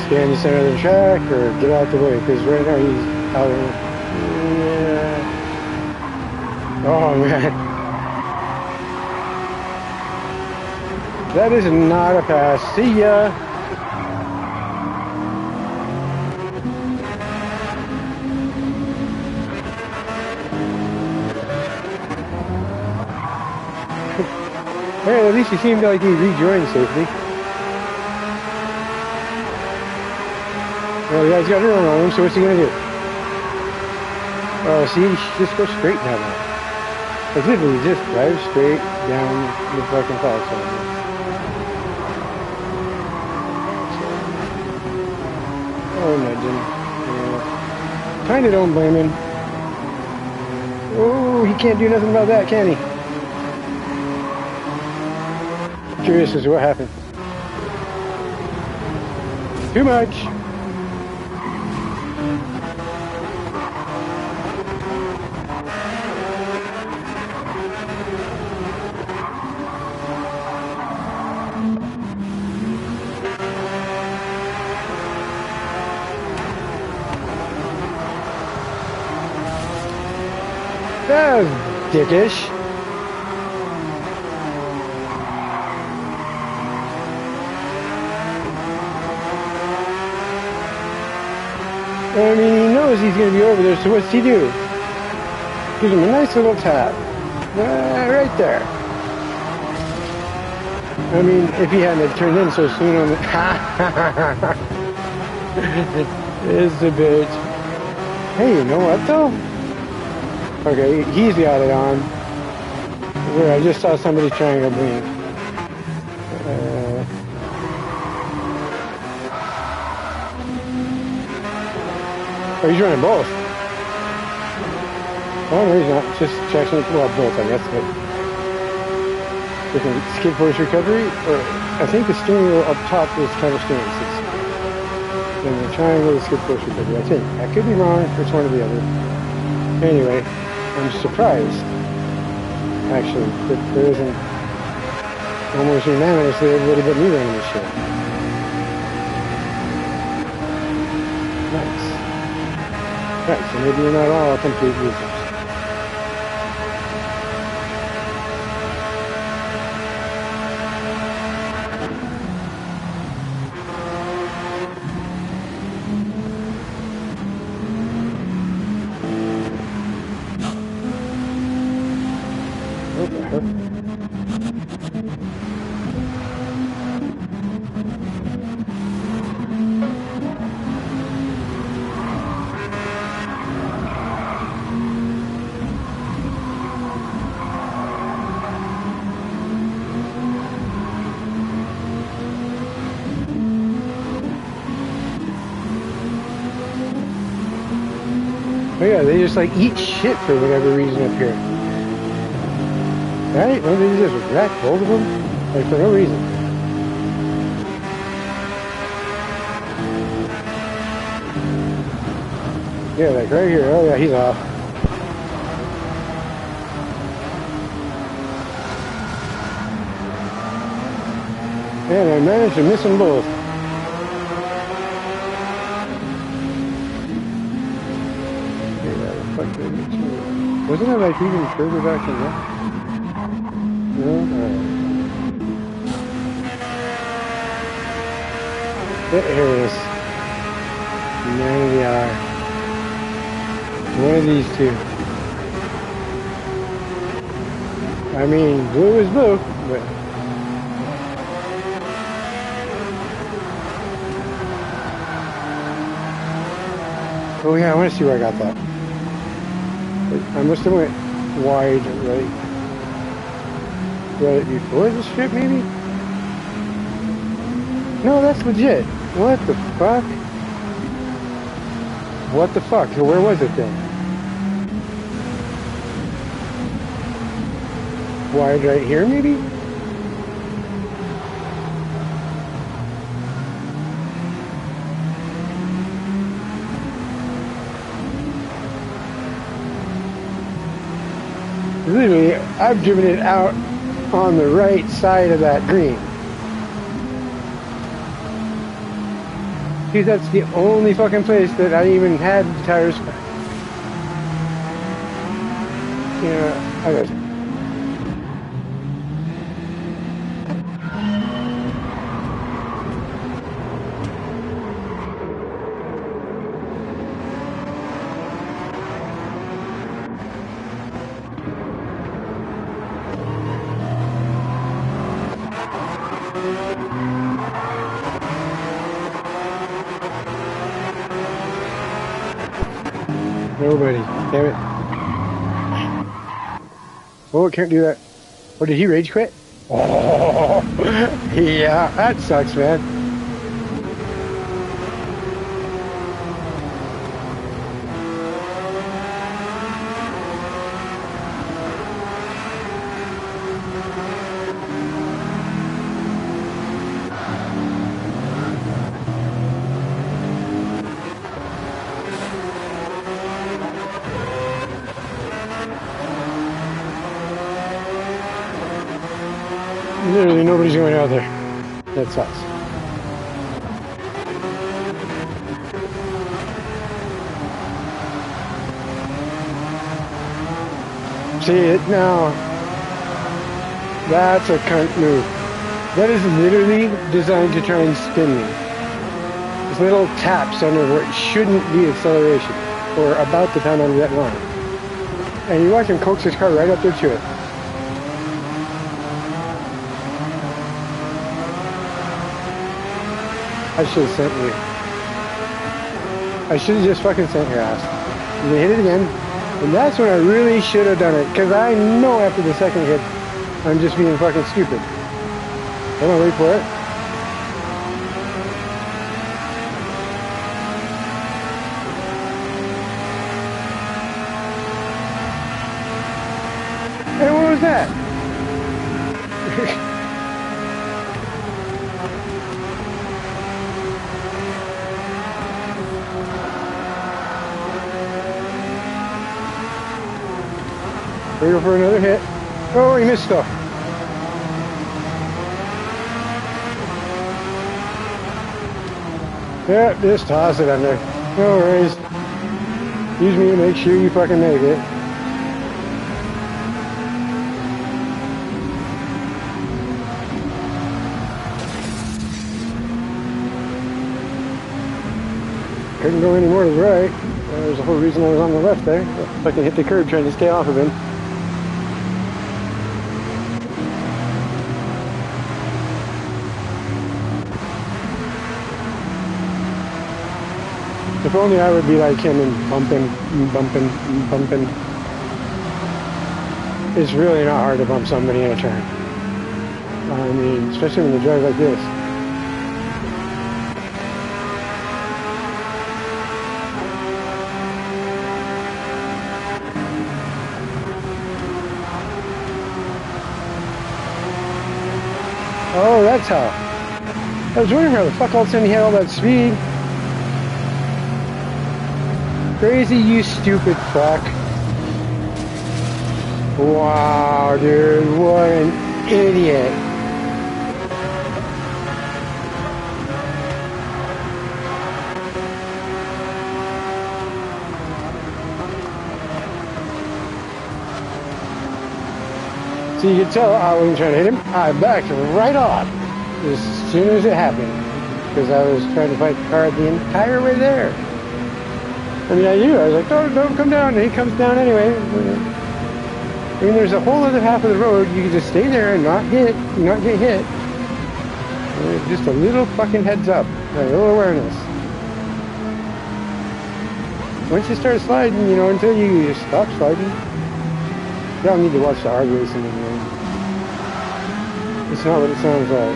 Stay in the center of the track or get out the way, because right now he's out of it. Yeah. Oh, man. That is not a pass. See ya. Hey, at least he seemed like he rejoined safely. Well, the guy's got a run on him, so what's he gonna do? Oh, see, just go straight down there. Like literally just drive straight down the fucking flag sign. Oh, nudging. Yeah. Kinda don't blame him. Oh, he can't do nothing about that, can he? Curious as to what happened. Too much. That was dickish. I mean, he knows he's going to be over there, so what's he do? Gives him a nice little tap. Right there. I mean, if he hadn't turned in so soon on the... It's a bitch. Hey, you know what, though? Okay, he's got it on. Where I just saw somebody trying to blink. Oh, he's running both. Oh, no, he's not. Just traction, well, both, I guess, but different skid force recovery, or I think the steering wheel up top is counter steering assist. And the triangle is skid force recovery, I think. I could be wrong, it's one or the other. Anyway, I'm surprised, actually, that there isn't almost unanimously everybody but me running this shit. Nice. Right, so maybe you're not all complete losers. Oh yeah, they just like eat shit for whatever reason up here. Right? Don't they just wreck both of them? Like for no reason. Yeah, like right here. Oh yeah, he's off. And I managed to miss them both. Wasn't it like even further back than that? No? Alright. Here it is. Man of the hour. One of these two. I mean, blue is blue, but... Oh yeah, I want to see where I got that. I must have went wide right before the strip, maybe? No, that's legit. What the fuck? What the fuck? Where was it then? Wide right here, maybe? Literally, I've driven it out on the right side of that green. See, that's the only fucking place that I even had the tires. Yeah, I guess. Nobody. Damn it. Oh, it can't do that. Oh, did he rage quit? Oh, yeah, that sucks, man. Literally nobody's going out there. That sucks. See it now. That's a cunt move. That is literally designed to try and spin me. these little taps under where it shouldn't be acceleration, or about the time under that line. And you watch him coax his car right up there to it. I should have sent you. I should have just fucking sent your ass. And they hit it again. And that's when I really should have done it. Because I know after the second hit, I'm just being fucking stupid. I'm gonna wait for it. Hey, what was that? We go for another hit. Oh, he missed stuff. Yeah, just toss it under. No worries. Use me to make sure you fucking make it. Couldn't go any more to the right. There's the whole reason I was on the left there. Fucking hit the curb trying to stay off of him. If only I would be like him and bumping. It's really not hard to bump somebody in a turn. I mean, especially when they drive like this. Oh, that's how. I was wondering how the fuck all of a sudden he had all that speed. Crazy, you stupid fuck. Wow, dude, what an idiot. So you can tell I wasn't trying to hit him. I backed right off as soon as it happened. Because I was trying to fight the car the entire way there. I mean, I knew. I was like, don't come down. And he comes down anyway. I mean, there's a whole other half of the road. You can just stay there and not get hit. Just a little fucking heads up. A little awareness. Once you start sliding, you know, until you stop sliding, you don't need to watch the hard racing anymore. It's not what it sounds like.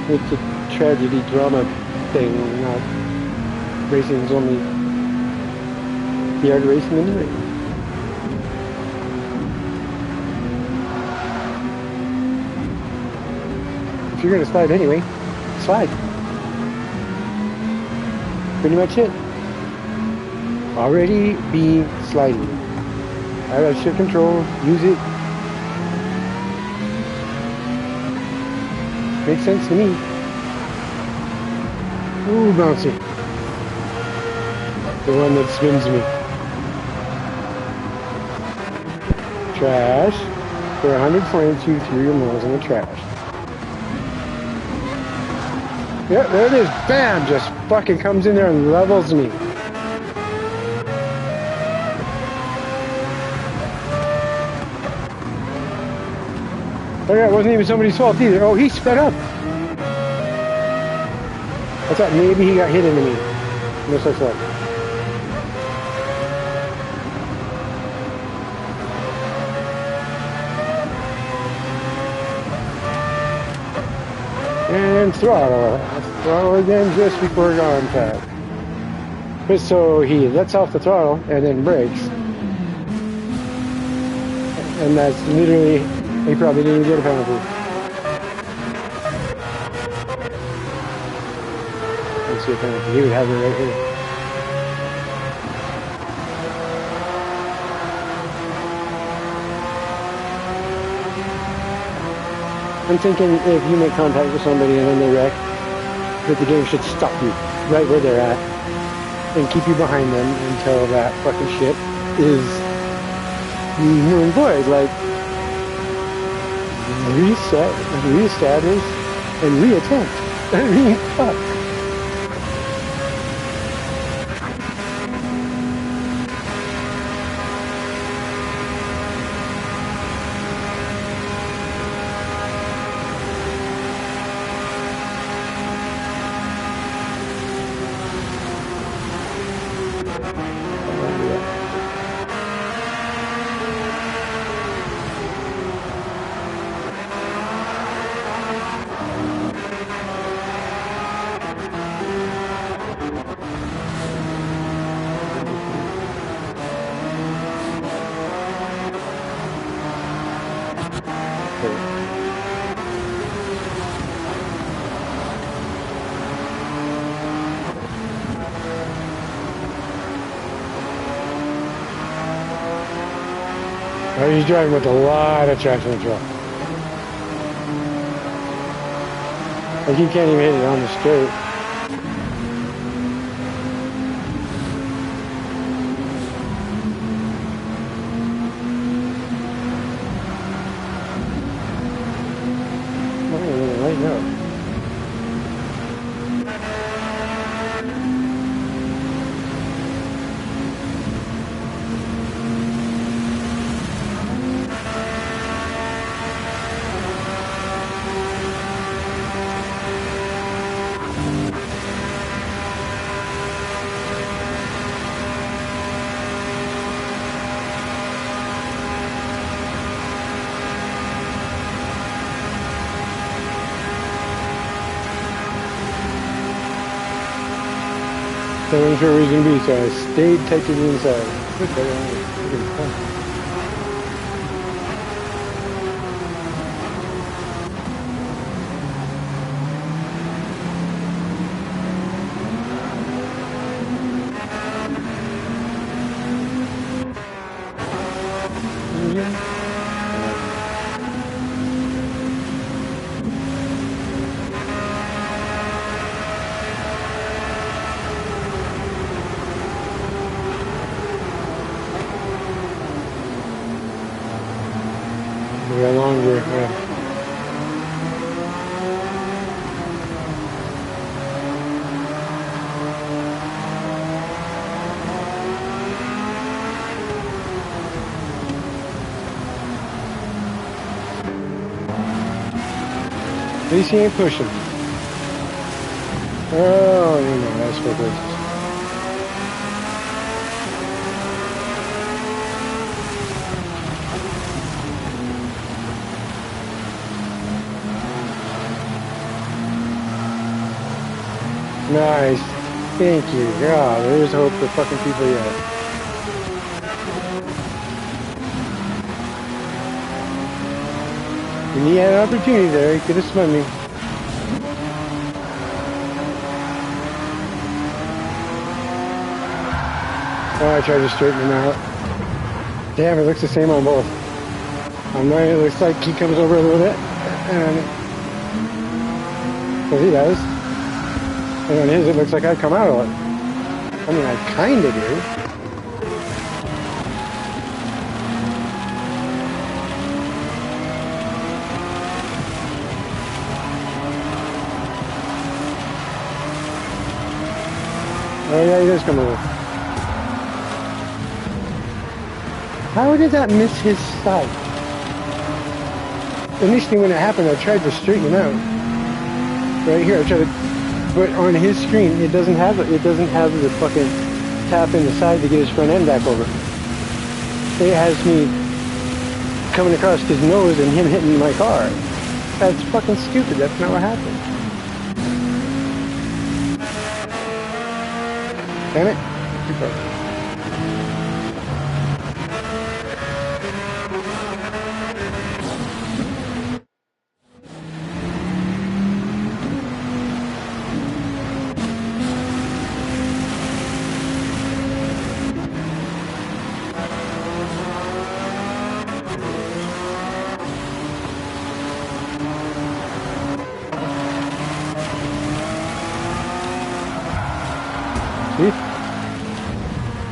It's a tragedy drama thing, not racing is only the art of racing anyway. If you're going to slide anyway, slide. Pretty much it. Already be sliding. I got shift control, use it. Makes sense to me. Ooh, bouncy. The one that spins me. Trash. For 100 frames, you threw your nose in the trash. Yep, there it is. Bam! Just fucking comes in there and levels me. Oh yeah, it wasn't even somebody's fault either. Oh, he sped up. I thought maybe he got hit into me. No such luck. And throttle. Throttle again just before contact. But so he lets off the throttle and then brakes. And that's literally, he probably didn't get a penalty. Let's see a penalty. He would have it right here. I'm thinking if you make contact with somebody and then they wreck, that the game should stop you right where they're at and keep you behind them until that fucking shit is null and void. Like, reset, reestablish, and reattempt. I mean, fuck. Oh, he's driving with a lot of traction control. Like you can't even hit it on the straight. Right now. So I wasn't sure where he was going to be, so I stayed tight to the inside. We got longer, yeah. At least he ain't pushing. Oh, you know, that's what it is. Nice. Thank you. God, there's hope for fucking people yet. When he had an opportunity there, he could have spun me. Oh, I tried to straighten him out. Damn, it looks the same on both. On mine, it looks like he comes over a little bit. And well, he does. And on his, it looks like I come out of it. I mean, I kind of do. Oh, yeah, he does come over. How did that miss his side? Initially, when it happened, I tried to straighten him out. Right here, I tried to. But on his screen, it doesn't have the fucking tap in the side to get his front end back over. It has me coming across his nose and him hitting my car. That's fucking stupid. That's not what happened. Damn it. Too far.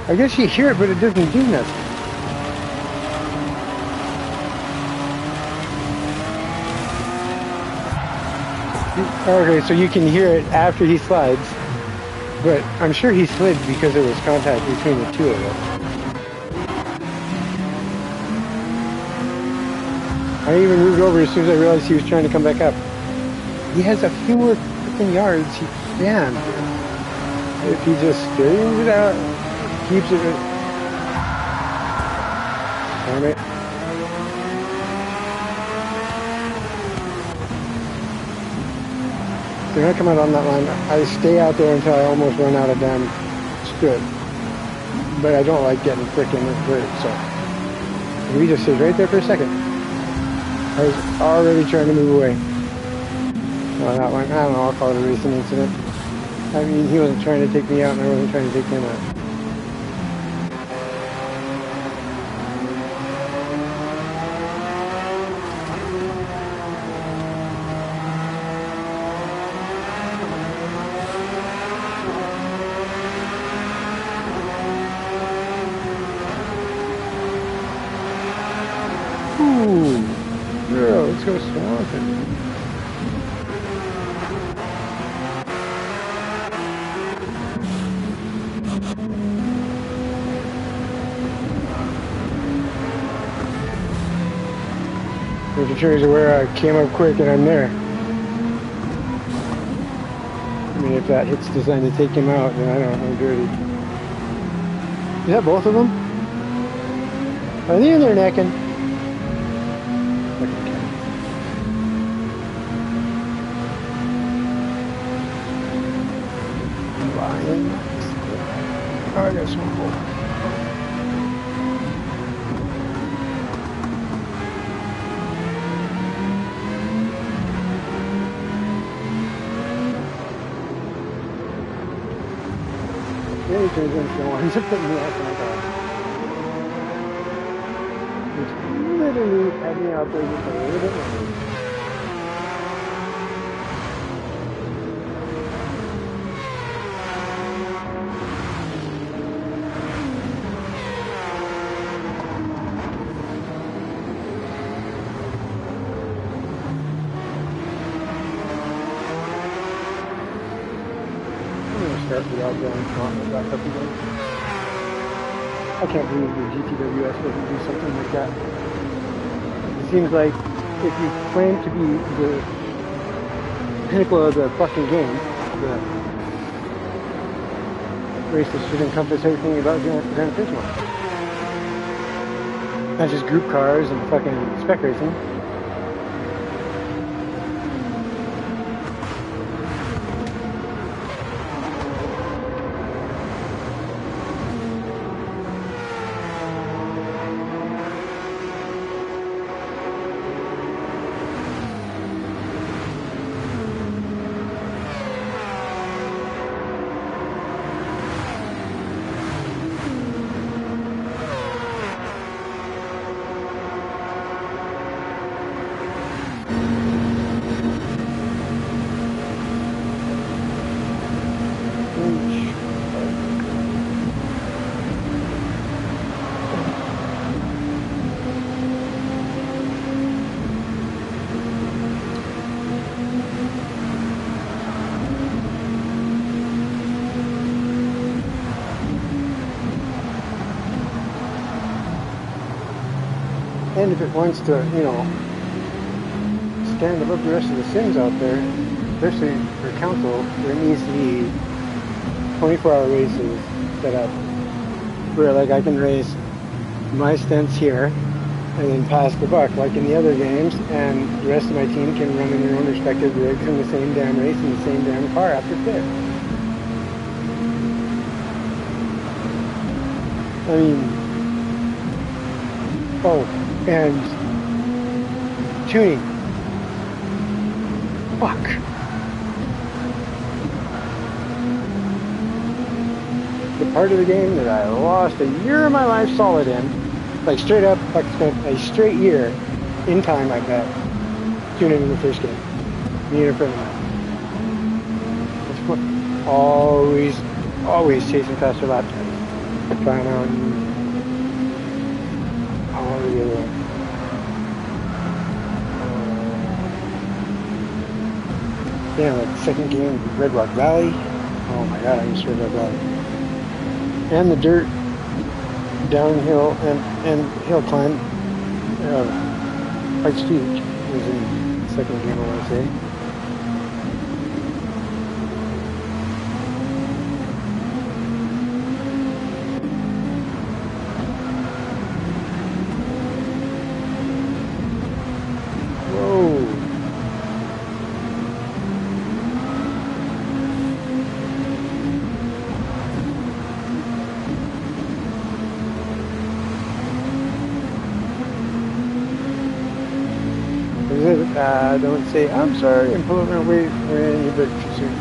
I guess you hear it, but it doesn't do nothing. Okay, so you can hear it after he slides, but I'm sure he slid because there was contact between the two of them. I even moved over as soon as I realized he was trying to come back up. He has a few more freaking yards. Man, if he just straightens it out, keeps it. Damn it. They're not coming out on that line. I stay out there until I almost run out of damn strip. But I don't like getting freaking hurt, so. If he just stays right there for a second. I was already trying to move away. Well, that one, I don't know, I'll call it a racing incident. I mean, he wasn't trying to take me out and I wasn't trying to take him out. Ooh, girl, let's go swamping. Making sure he's aware I came up quick and I'm there. I mean, if that hit's designed to take him out, then I don't know, dirty. Is that both of them? Are they in there necking? Oh, I got some more. Yeah, he turns into the ones that put me out my car. Which literally had me out there just a little bit longer. Start the outgoing gauntlet back up again. I can't believe the GTWS doesn't do something like that. It seems like if you claim to be the pinnacle of the fucking game, the races should encompass everything about Gran Turismo. Not just group cars and fucking spec racing. And if it wants to, you know, stand above the rest of the sims out there, especially for council, there needs to be 24-hour races set up where, like, I can race my stints here and then pass the buck like in the other games, and the rest of my team can run in their own respective rigs in the same damn race in the same damn car after pit. I mean, oh, and tuning. Fuck. The part of the game that I lost a year of my life solid in, like straight up, like spent a straight year in time, I bet, tuning in the first game. Me and a friend of mine. Always chasing faster lap times. Trying out all the other one. Yeah, like second game, Red Rock Valley. Oh my god, I used Red Rock Valley. And the dirt, downhill and hill climb. Pikes Peak was in the second game, I want to say. Don't say, I'm sorry, and pull over and wait when you brake too soon.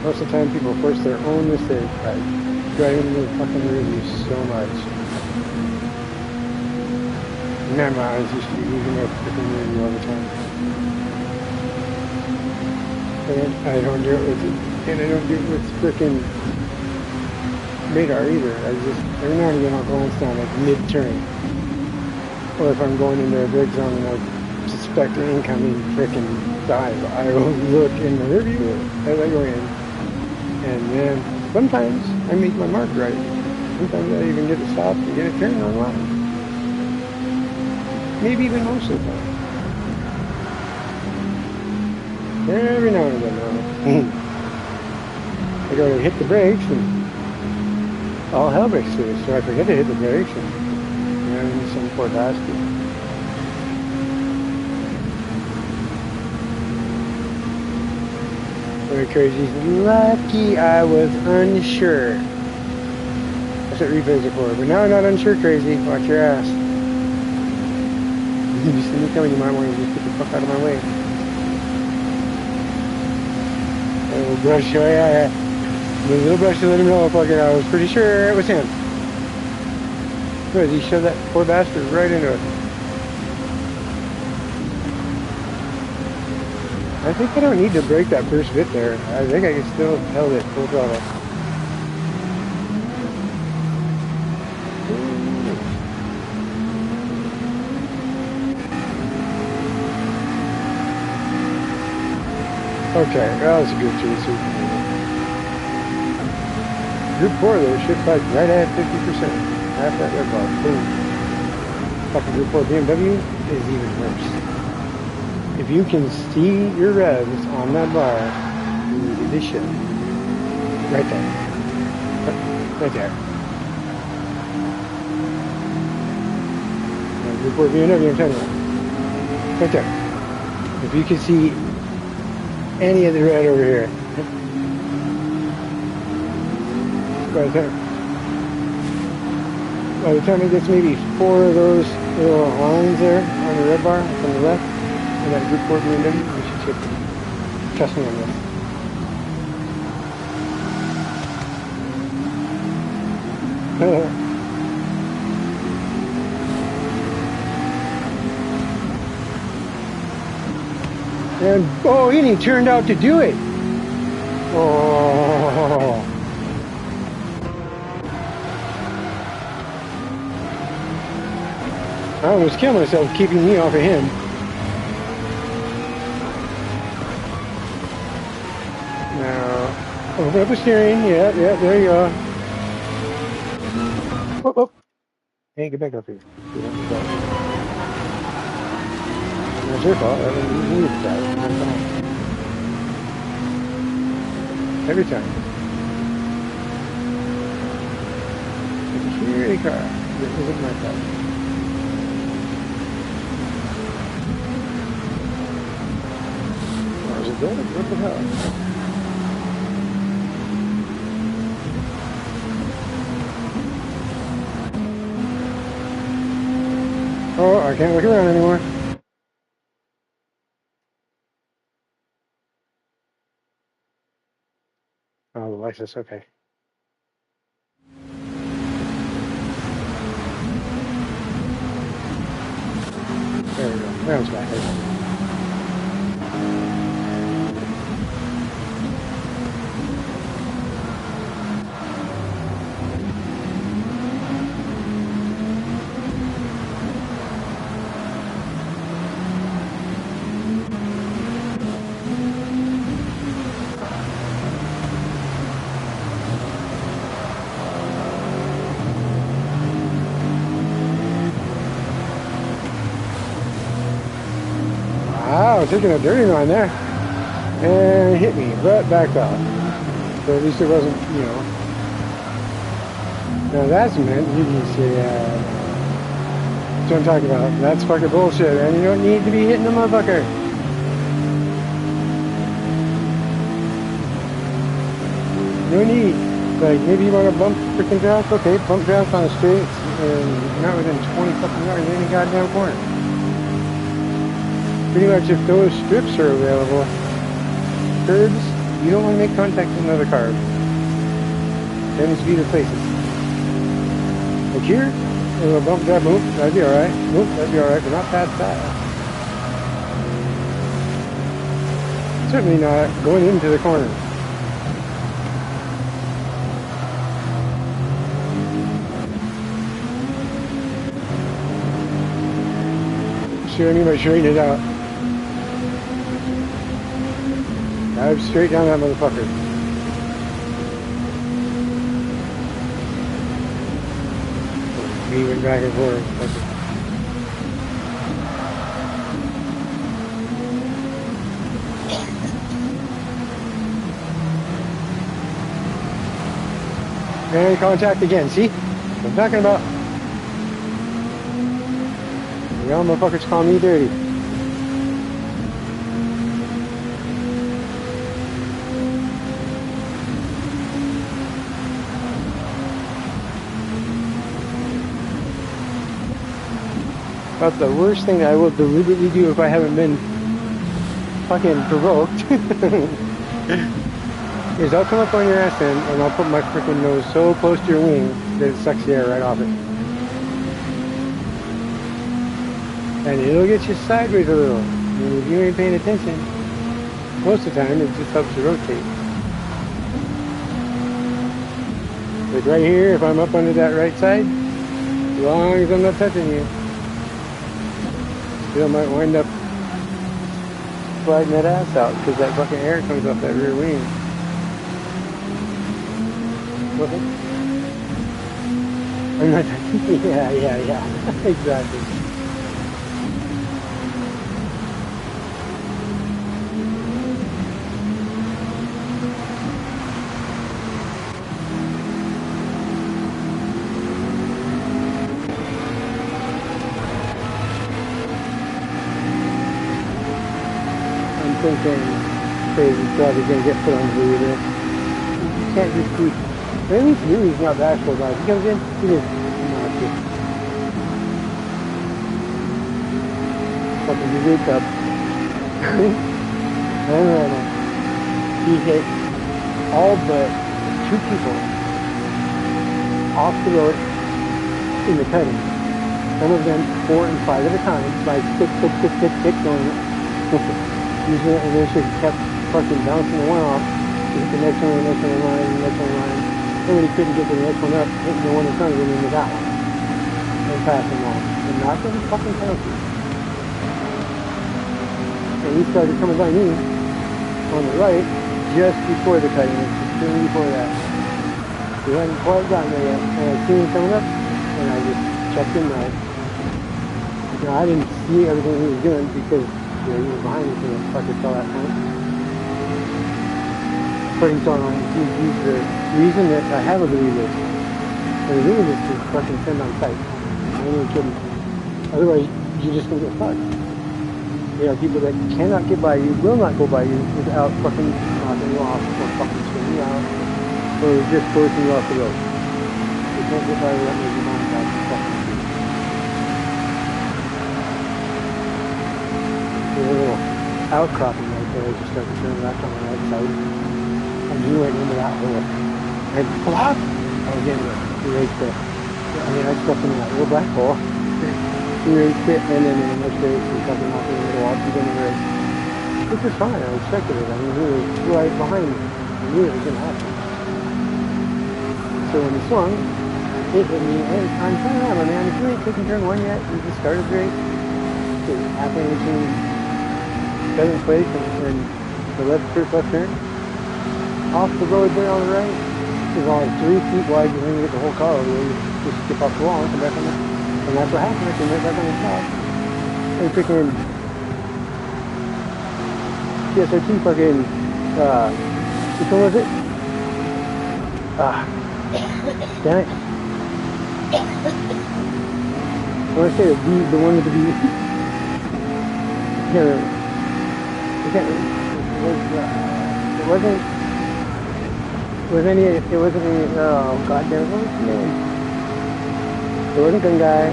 Most of the time, people force their own mistake by driving into the fucking rear view so much. Memorize used to be using their freaking rear view all the time. And I don't do it with freaking radar either. I just, every now and again, I'll glance down like mid-turn. Or if I'm going into a brake zone and I suspect an incoming freaking dive, I will look in the rear view as I go in. And then sometimes I make my mark right. Sometimes I even get it stopped and get it turned on line. Maybe even most of the time. Every now and again, though. I go to hit the brakes and all hell breaks loose. So I forget to hit the brakes and some poor bastard. Very crazy. Lucky I was unsure. That's what replays are for. But now I'm not unsure, crazy. Watch your ass. You see me coming, you might want to just get the fuck out of my way. A little brush, oh yeah. A little brush to let him know, fucking, I was pretty sure it was him. Good, he shoved that poor bastard right into it. I think I don't need to break that first bit there. I think I can still held it full throttle. Okay, well, that's a good chaser. Group 4 though should fight right at 50%. Half that red bar. Boom. Fucking Group 4 BMW is even worse. If you can see your revs on that bar, you need this shit. Right there. Right there. Group 4 BMW, I'm telling you. Right there. If you can see any of the red over here. By the time it gets maybe 4 of those little lines there on the red bar from the left, and that Group 4 BMW, you should chip it. Trust me on this. And, oh, and he turned out to do it. Oh. I almost killed myself keeping me off of him. Now, open up the steering. Yeah, there you go. Oh, oh. Hey, get back up here. That's your fault. I didn't need that. Every time. It's a security car. This isn't my car. Or is it good? What the hell? Oh, I can't look around anymore. Oh, the license, okay. There we go. That was back. Wow, taking a dirty line there. And hit me, but backed off. So at least it wasn't, you know. Now that's meant you can see, that's what I'm talking about. That's fucking bullshit, and you don't need to be hitting the motherfucker. No need. Like, maybe you want to bump freaking draft? Okay, bump draft on the straight, and not within 20 fucking yards of any goddamn corner. Pretty much, if those strips are available, curbs, you don't want to make contact with another car. Tends to be the places. Like here, a little bump draft, boom, that'd be alright. Boom, that'd be alright, but not past that. Certainly not going into the corner. Sure, anybody straighten it out. Dive straight down that motherfucker. He went back and forth. And contact again, see? What I'm talking about. Y'all motherfuckers call me dirty. That's the worst thing I will deliberately do if I haven't been fucking provoked. Is I'll come up on your ass end and I'll put my freaking nose so close to your wing that it sucks the air right off it. And it'll get you sideways a little. And if you ain't paying attention, most of the time it just helps you rotate. But right here, if I'm up under that right side, as long as I'm not touching you, still might wind up sliding that ass out because that fucking air comes off that rear wing. Okay. I'm not touching. Yeah. Exactly. Thinking crazy stuff is going to get put on the video. You can't just keep, but at least he's not bashful about it. He comes in, he just, fucking you wake up. No. He hit all but 2 people off the road in the cutting. Some of them 4 and 5 at a time by tick going. Using it, and then she kept fucking bouncing the one off to hit the next one, the next one in line, the next one in line. And when he couldn't get to the next one up, hitting the one in front of him into that one. And passing on. And not for the fucking penalty. And he started coming by me on the right just before the cutting, just before that. He hadn't quite gotten there yet. And I seen him coming up, and I just checked him right. Now, I didn't see everything he was doing because he was behind me, so the fucker saw that point. But he's the reason that I have a believe this. And the reason is to fucking send on sight. I ain't even kidding. Otherwise, you're just gonna get fucked. There are people that cannot get by you, will not go by you without fucking knocking you off or fucking spinning you out or just forcing you off the road. You can't get by without making contact with fucking people. There's a little outcropping right there. I just started turning left on the right side. And you went into that hole. And flop! I was in the race pit. I stepped into that little black hole. The race pit, and then in the next race, we fucking off in the middle off the race. Which was fine. I expected it. He was right behind me. I knew it was going to happen. So when he swung, it hit me, and I'm trying to remember, man, if you ain't taken turn 1 yet, you just started the race. It's halfway between 7th place and the first left turn. Off the road there on the right is only 3 feet wide. You can get the whole car over there. You just skip off the wall and come back on the, and that's what happened. I came right back on the top. And freaking TSRT fucking which one was it? Damn it. I want to say the one with the B. I can't remember. It wasn't. It wasn't any, oh, goddamn, what was his name? It wasn't Gun Guy.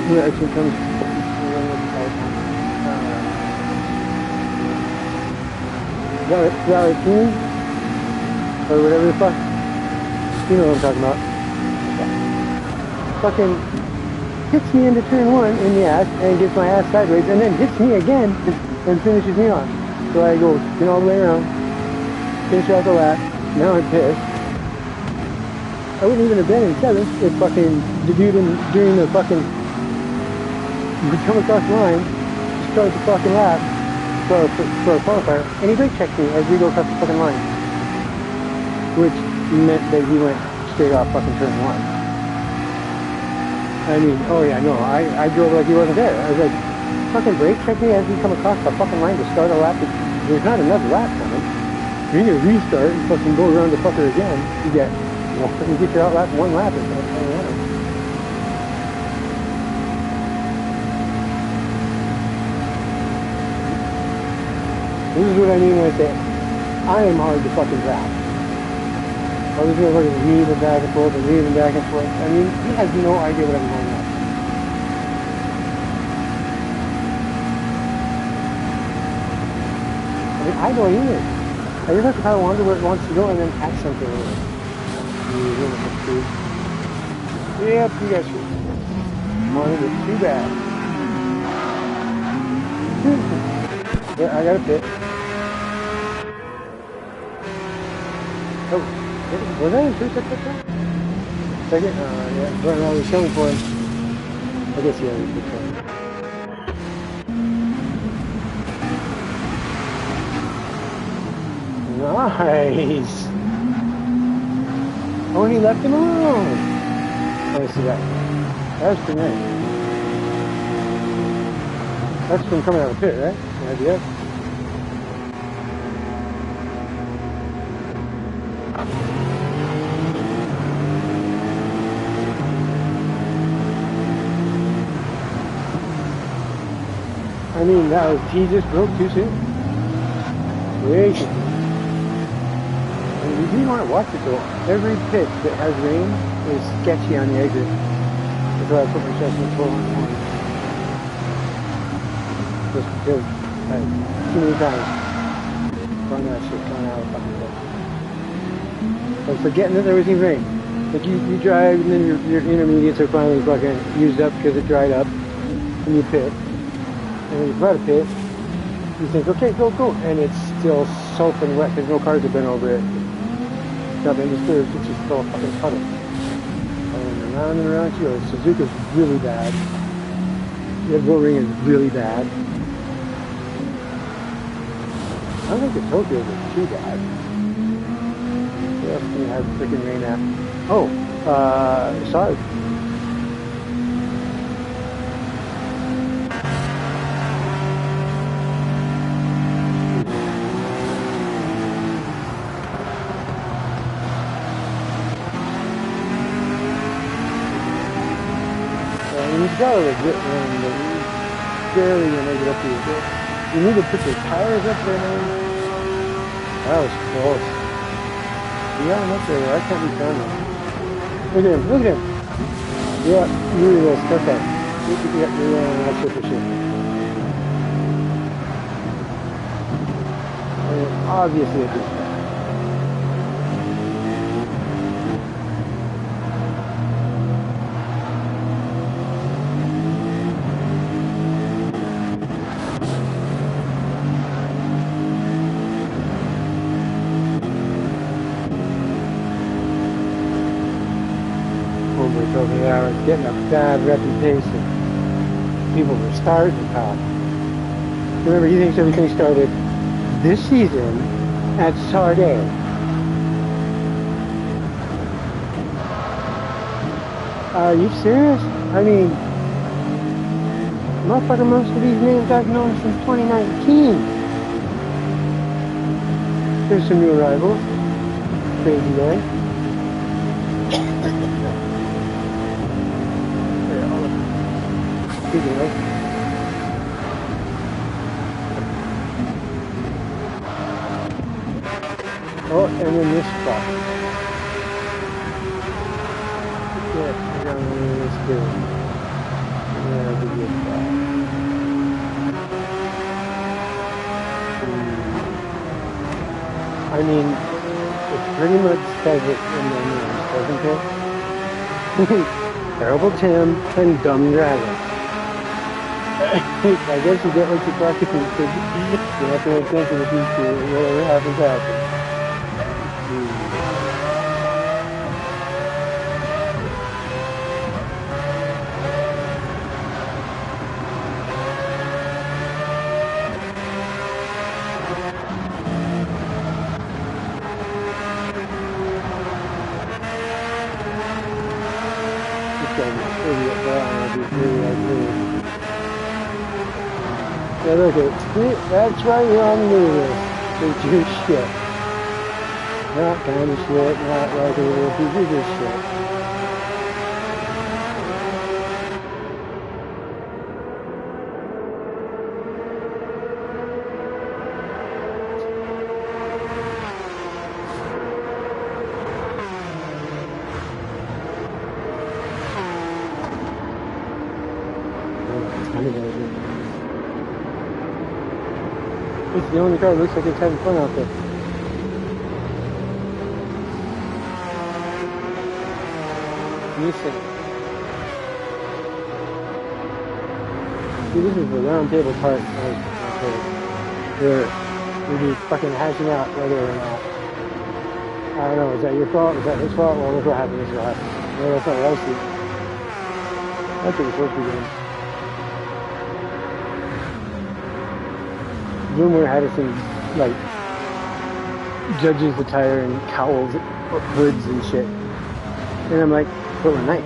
Who actually comes, Valley King? Or whatever the fuck. You know what I'm talking about. Yeah. Fucking hits me into turn one in the ass and gets my ass sideways and then hits me again and finishes me off. So I go spin all the way around, finish out the lap. Now I'm pissed. I wouldn't even have been in seventh if fucking the dude during the fucking would come across the line, start the fucking lap for a qualifier, and he brake checked me as we go across the fucking line, which meant that he went straight off fucking turn one. I mean, oh yeah, no, I drove like he wasn't there. I was like, fucking brake check me as we come across the fucking line to start a lap. There's not another lap coming. You're gonna restart and fucking go around the fucker again. You get your out lap one lap. This is what I mean when I say I am hard to fucking track. All these people are weaving back and forth and weaving back and forth. I mean, he has no idea what I'm going on. I mean, I don't either. I just have to kind of wander where it wants to go and then catch something with it. Yep, you guys wanted it too bad. Yeah, I got a pit. Oh. Was that in first that picture? Second? Yeah. Well, I was showing for him. I guess yeah, he picked one. Nice! Oh, and he left him alone! Oh, I see that. That's pretty nice. That's from coming out of the pit, right? Yeah. I mean, that was, he just broke too soon. Way too soon. And you do want to watch it though. Every pit that has rain is sketchy on the exit. That's why I put my chest in the 12 on the morning. Just because too many times run that shit coming out of fucking way. I was forgetting that there was even rain. Like you drive and then your intermediates are finally fucking used up because it dried up and you pit. And when you come out of pit, you think, okay, go, and it's still soaking wet because no cars have been over it. Nothing, it's just still a fucking puddle. And around you go. Suzuka's really bad. The Red Bull Ring is really bad. I don't think the Tokyo is too bad. What else can you have freaking rain at? Oh, sorry. You've got a legit rain, but you barely gonna make it up to you. You need to put your tires up there, man. That was close. You got him up there, I can't be found now. Look at him. Yeah, you really will start that. You're on that shit for shit. Obviously a good shot. I was getting a bad reputation. People were starting to talk. Remember, he thinks everything started this season at Sardais. Are you serious? I mean, motherfucker, most of these names I've known since 2019. There's some new arrivals. Crazy guy. Speaking of, Oh, and then this spot. Yeah, I got one of this too. Yeah, I'll give you a spot. I mean, it pretty much says it in their names, doesn't it? Terrible Tim and Dumb Dragon. I guess you get what you're fucking with. You have to pay attention if you see whatever happens, happens. This guy's an idiot, but I don't know if he's really like me. Yeah, look at it. See, that's why you're on the new list. It's your shit. Not kind of shit, not like a little piece of this shit. It's the only car that looks like it's having fun out there. Listen. See, this is the round table part where we'd be fucking hashing out whether or not, I don't know, is that your fault? Is that his fault? Well, look what happened, this is what happened. No, that's not what I see. That's what we're supposed to be doing. Then we're having some, like, judges attire and cowls, hoods and shit. And I'm like, but we're nice.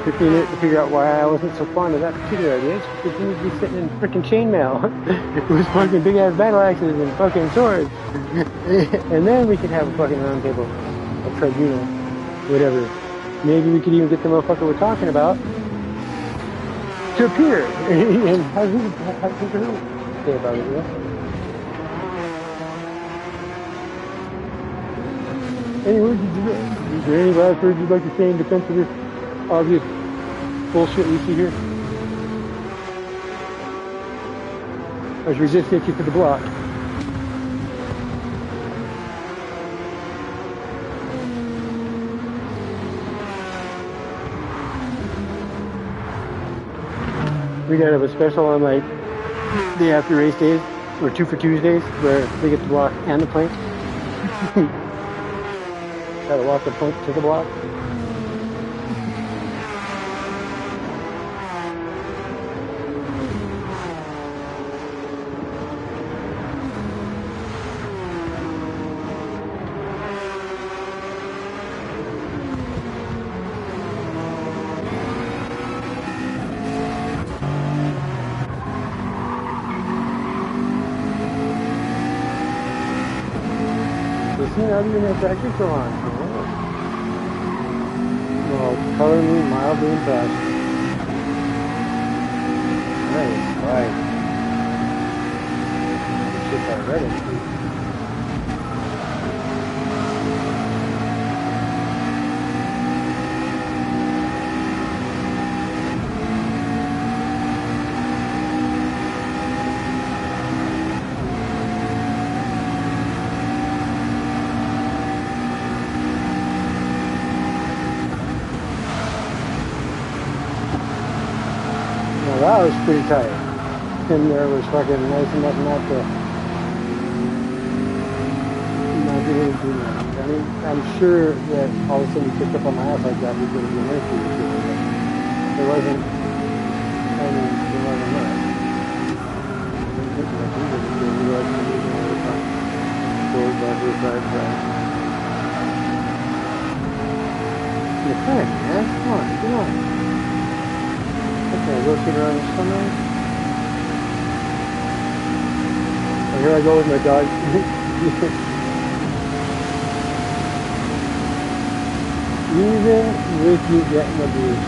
Took me a minute to figure out why I wasn't so fond of that particular idea. It's because we would be sitting in freaking chainmail. It was fucking big ass battle axes and fucking swords. And then we could have a fucking round table, a tribunal, whatever. Maybe we could even get the motherfucker we're talking about to appear and have his say about it, yeah? Any words is there any last words you'd like to say in defense of this obvious bullshit we see here? Or should we just get you to the block? We gotta have a special on like day after race days, or 2 for Tuesdays, where they get the block and the plank. Gotta walk the plank to the block. Not even a tractor so on. Well, color me mildly impressed. Nice, right. Shit, I read it. That was pretty tight. Tim there was fucking nice enough not to get into that. I mean, I'm sure that all of a sudden he picked up on my ass like that because of the inertia. There wasn't, I mean, there wasn't much. Forward, backward, side. You're fine, man. Come on. Okay, rotate around the stomach. Oh, here I go with my dog. Even with you getting abused.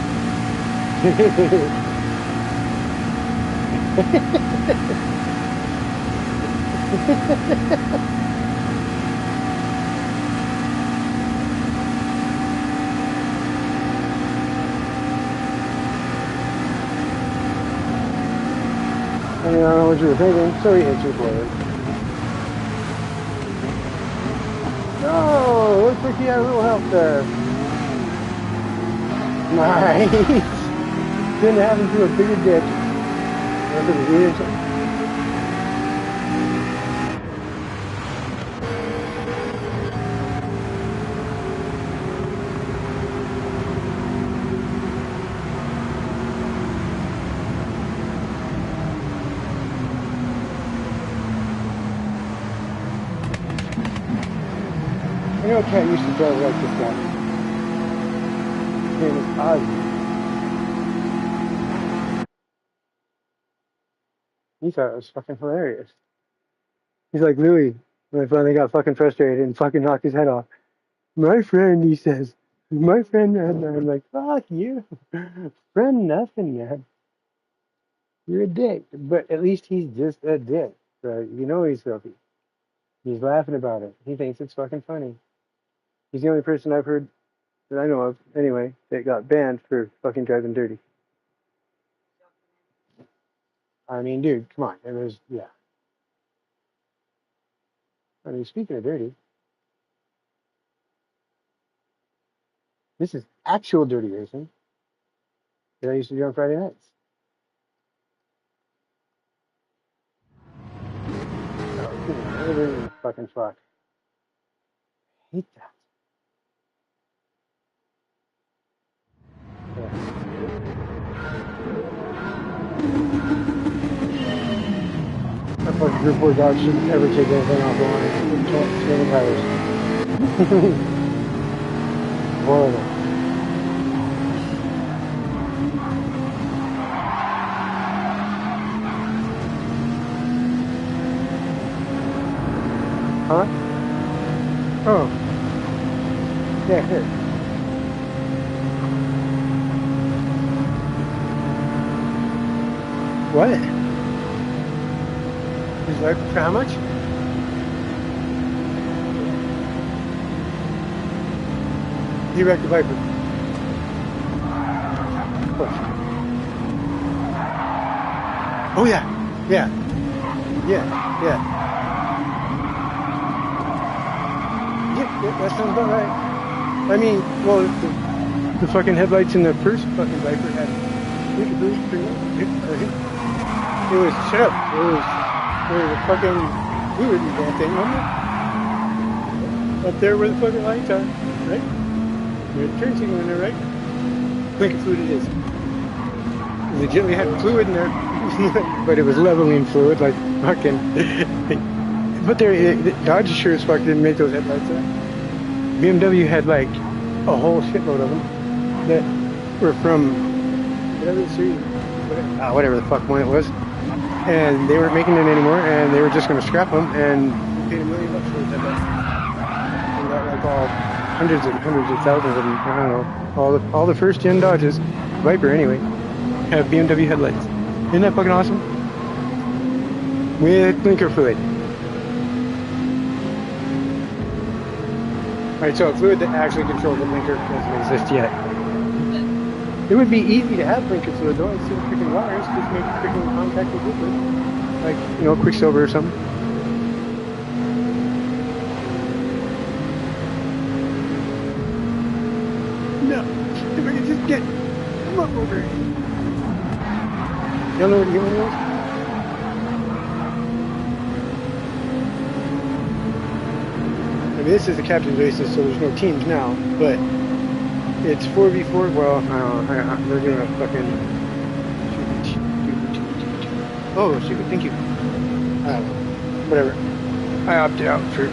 know what you were thinking, so he hits you forward. Oh, looks like he had a little help there. Nice. Didn't have him through a bigger ditch. Look at the weird. You know, Cat used to drive like this guy. His name is Ozzy. He thought it was fucking hilarious. He's like, Louis, when I finally got fucking frustrated and fucking knocked his head off. My friend, he says, my friend, and I'm like, fuck you. Friend nothing, man. You're a dick. But at least he's just a dick. So you know he's filthy. He's laughing about it. He thinks it's fucking funny. He's the only person I've heard that I know of, anyway, that got banned for fucking driving dirty. I mean, dude, come on. It was, yeah. I mean, speaking of dirty, this is actual dirty racing that I used to do on Friday nights. Oh, fucking fuck. I hate that. Yeah. That fucking Group 4 dog shouldn't ever take anything off the line. It can't spin the tires. Horrible. Huh? Oh. Yeah, here. What? Is that for how much? You wrecked the Viper. Push. Oh yeah. Yeah. Yeah. Yeah. Yeah, that sounds about right. I mean, well, the fucking headlights in the first fucking Viper had. It was, shut up. It was a fucking fluid in that thing, wasn't it? Up there where the fucking lights are, right? There's a turn signal in there, right? Blinker fluid it is. It legitimately had fluid in there, but it was leveling fluid, like fucking. But Dodge sure as fuck didn't make those headlights up. BMW had like a whole shitload of them that were from whatever the series, whatever the fuck one it was, and they weren't making it anymore, and they were just going to scrap them, and paid $1 million for those headlights. And got like all hundreds of thousands of them. I don't know. All the first gen Dodges, Viper anyway, have BMW headlights. Isn't that fucking awesome? With blinker fluid. Alright, so a fluid that actually controls the blinker doesn't exist yet. It would be easy to have blinker fluid though, instead of freaking wires, just make freaking contact with liquid. Like, you know, Quicksilver or something. No, if I could just get him up over here. You don't know where to get one of those? I mean, this is the captain's races, so there's no teams now, but it's 4v4. Well, I don't know, they're doing a fucking. Oh, stupid, thank you. I don't know, whatever. I opted out for.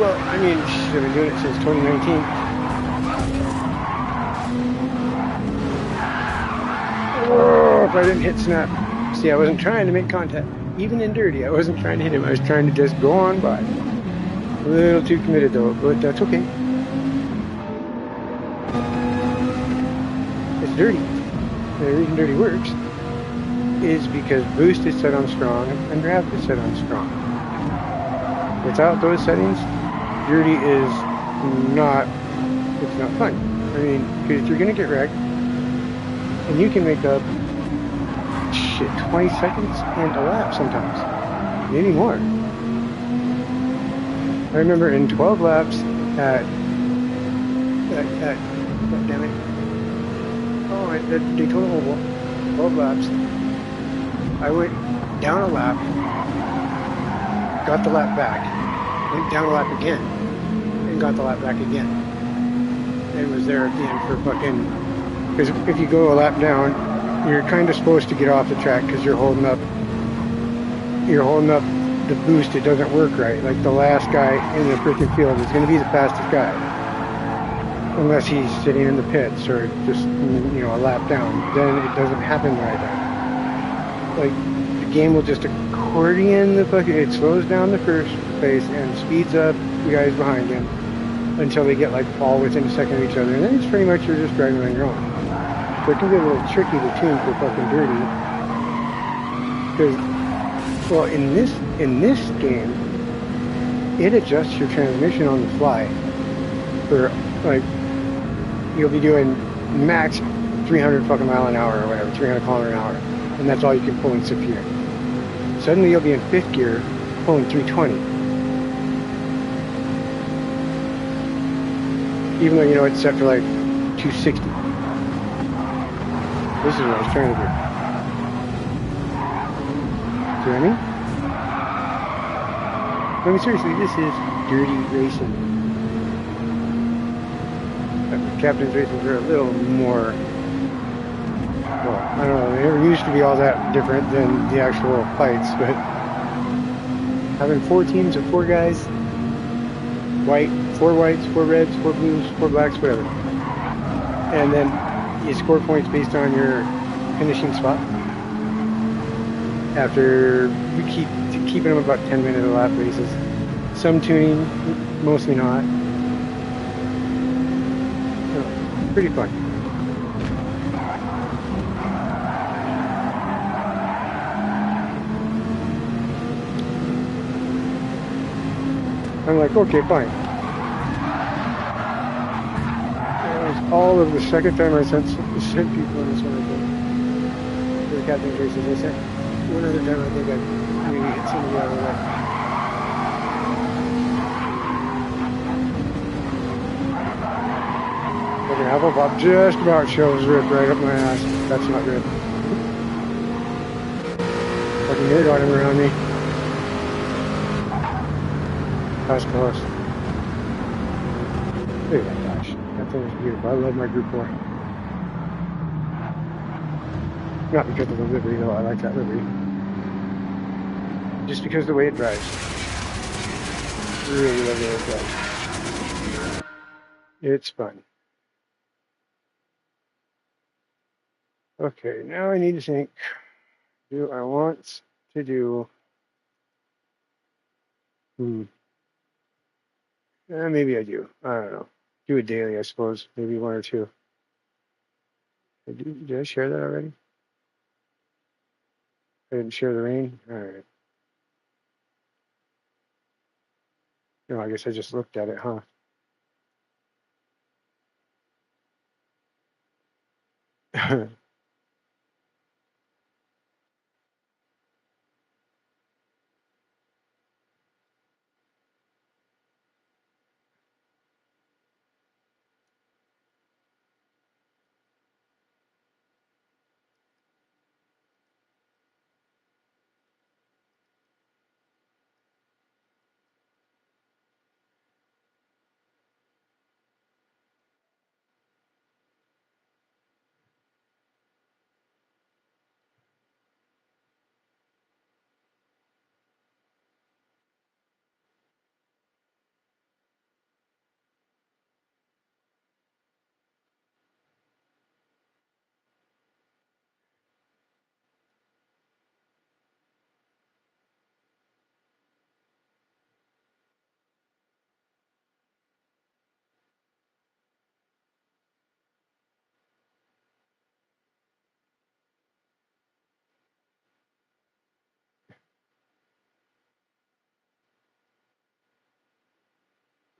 Well, I mean, I've been doing it since 2019. Oh, if I didn't hit snap. See, I wasn't trying to make contact. Even in dirty, I wasn't trying to hit him. I was trying to just go on by. A little too committed though, but that's okay. It's dirty. The reason dirty works is because boost is set on strong and draft is set on strong. Without those settings, dirty is not, it's not fun. I mean, because you're going to get wrecked, and you can make up shit, 20 seconds and a lap sometimes, maybe more. I remember in 12 laps at God damn it, oh, at Daytona Oval, 12 laps, I went down a lap, got the lap back, went down a lap again, and got the lap back again, and was there at the end for fucking, because if you go a lap down, you're kind of supposed to get off the track because you're holding up the boost. It doesn't work right. Like the last guy in the freaking field is going to be the fastest guy, unless he's sitting in the pits or just a lap down. Then it doesn't happen right there. Like the game will just accordion the fucking. It slows down the first place and speeds up the guys behind him until they get like all within a second of each other, and then it's pretty much you're just driving on your own. So it can be a little tricky to tune for fucking dirty. Because, well, in this game, it adjusts your transmission on the fly. For like, you'll be doing max 300 fucking mile an hour or whatever, 300 kilometer an hour, and that's all you can pull in 6th gear. Suddenly you'll be in 5th gear, pulling 320. Even though it's set for like 260. This is what I was trying to do. See what I mean? I mean, seriously, this is dirty racing. Captain's races are a little more, well, I don't know, they never used to be all that different than the actual fights, but having 4 teams of 4 guys, white, 4 whites, 4 reds, 4 blues, 4 blacks, whatever. And then you score points based on your finishing spot. After we keeping them about 10-minute a lap races. Some tuning, mostly not. So, pretty fun. I'm like, okay, fine. All of the second time I sent people on this one again. For the captain's races, I sent one other time. I think I maybe hit somebody out of the way. Fucking apple pop just about shoves rip right up my ass. That's not good. Fucking hair got him around me. That's close. Look at that gosh. That thing is beautiful. I love my Group 4. Not because of the livery, though. I like that livery. Just because of the way it drives. Really love the way it drives. It's fun. Okay, now I need to think. Do I want to do... maybe I do. I don't know. Do it daily, I suppose. Maybe 1 or 2. Did I share that already? I didn't share the rain? Alright. No, I guess I just looked at it, huh?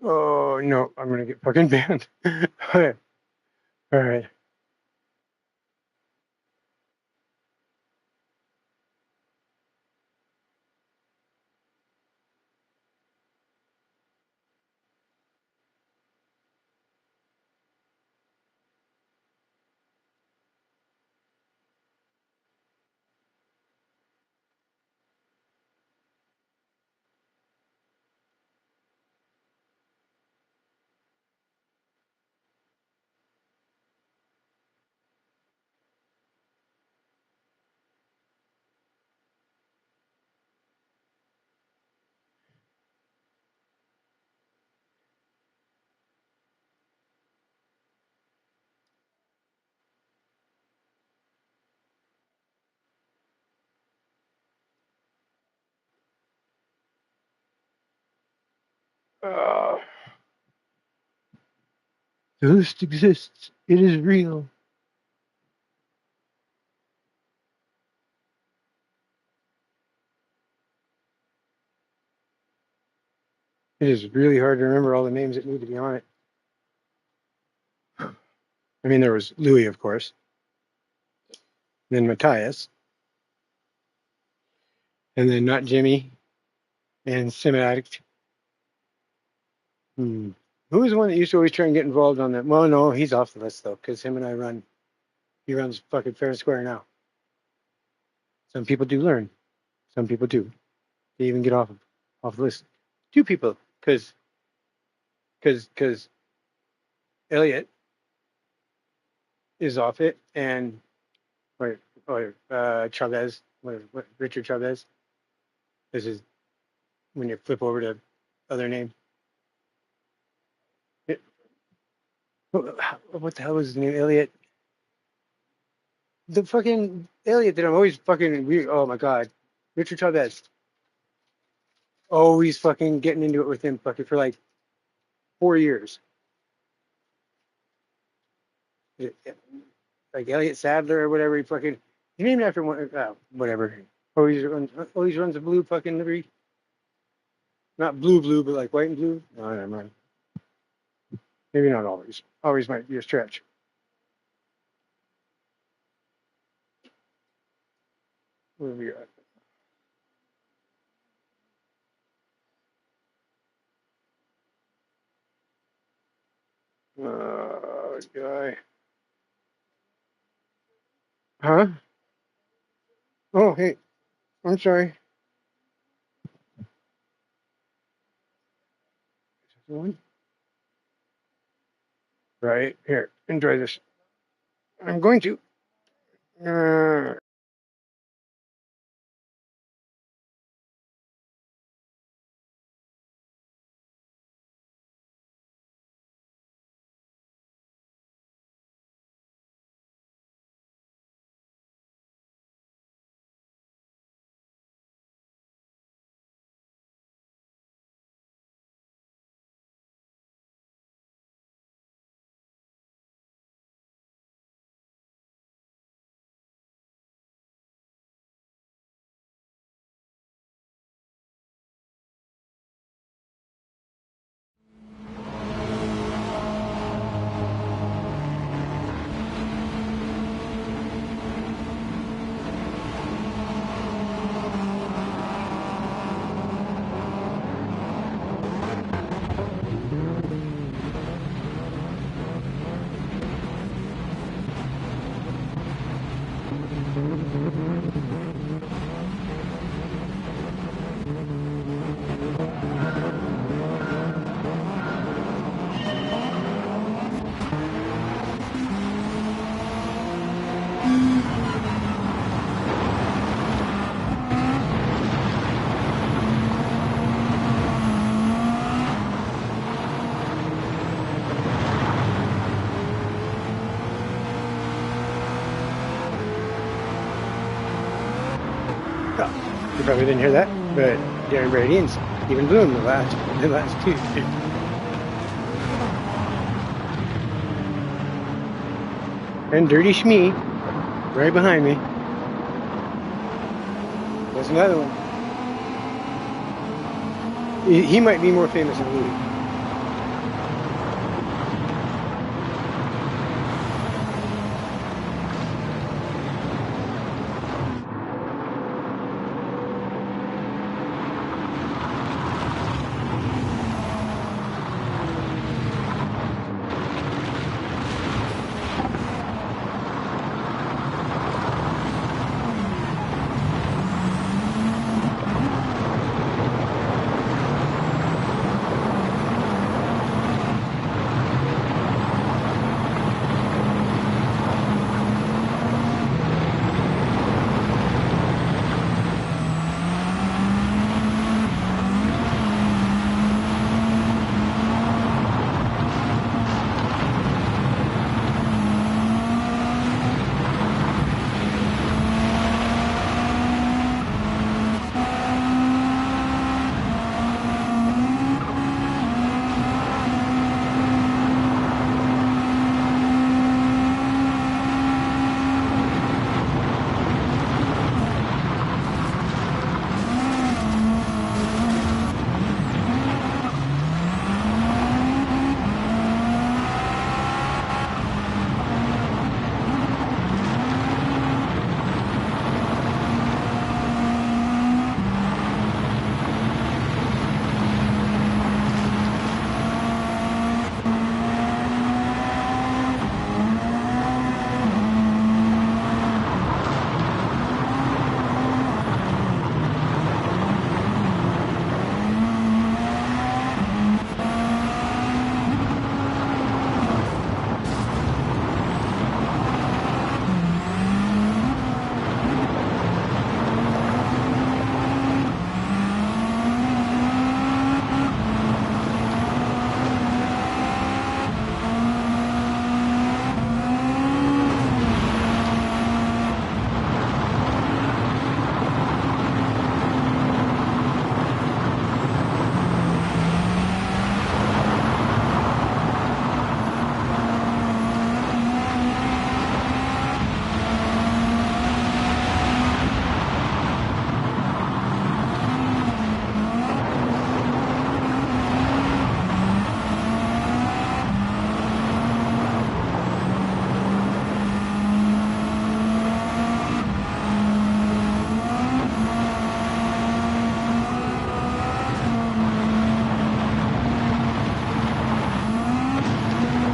Oh, no, I'm going to get fucking banned. Alright. Alright. Uh, Ghost exists. It is real. It is really hard to remember all the names that need to be on it. I mean, there was Louis, of course, then Matthias, and then not Jimmy, and Sim-Addict. Hmm. Who was the one that used to always try and get involved on that? Well, no, he's off the list, though, because him and I run. He runs fucking fair and square now. Some people do learn. Some people do. They even get off the list. Two people, because Elliot is off it, and Chavez, what Richard Chavez. This is when you flip over to other name. It, what the hell was his name? Elliot. The fucking Elliot that I'm always fucking weird. Oh my god, Richard Chavez. Always fucking getting into it with him fucking for like 4 years. Like Elliot Sadler or whatever. He named after one. Whatever. Always runs a blue fucking livery. Not blue, but like white and blue. No, never mind. Maybe not always. Always might be a stretch. Where are we at? Guy. Huh? Oh, hey. I'm sorry. One? Right here. Enjoy this. I'm going to. Uh, you probably didn't hear that, but Darren Brady and Stephen Bloom, the last two. And Dirty Shmee, right behind me. There's another one. He might be more famous than Louis.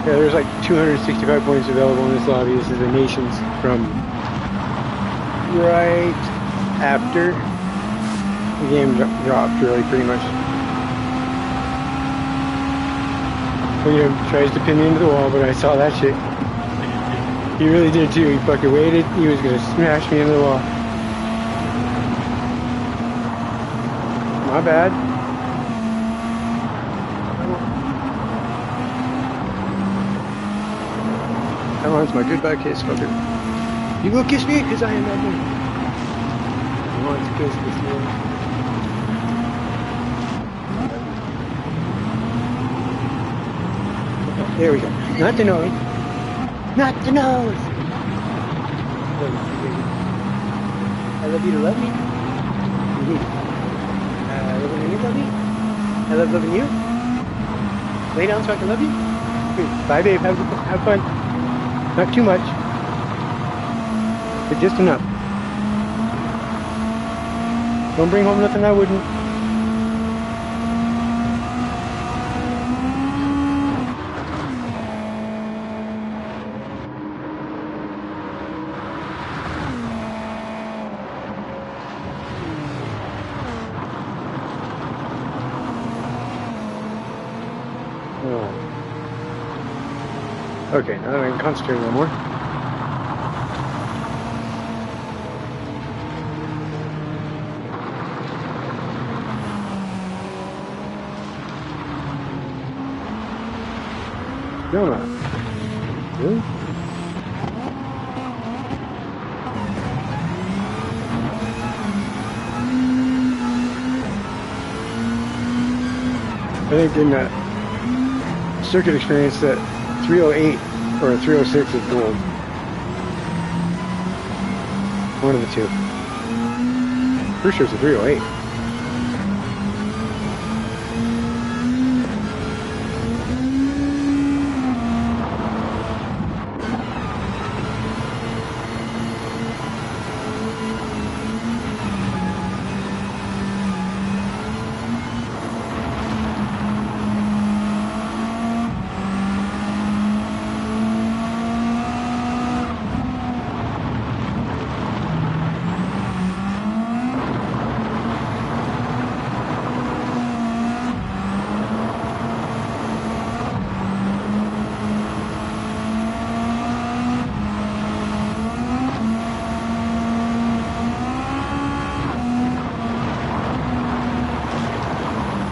Yeah, there's like 265 points available in this lobby. This is the nations from right after the game dropped, really, pretty much. William tries to pin me into the wall, but I saw that shit. He really did too. He fucking waited. He was gonna smash me into the wall. My bad. Come on, it's my goodbye kiss, fucker. You will kiss me because I am that man. You want to kiss me? There we go. Not the nose. Not the nose. I love you to love me. I love when you love me. I love loving you. Lay down so I can love you. Bye, babe. Have fun. Not too much, but just enough. Don't bring home nothing I wouldn't. Okay, now that I can concentrate a little more. No, not. Really? I think in that circuit experience that 308 or 306 is gold. One of the two. Pretty sure it's a 308.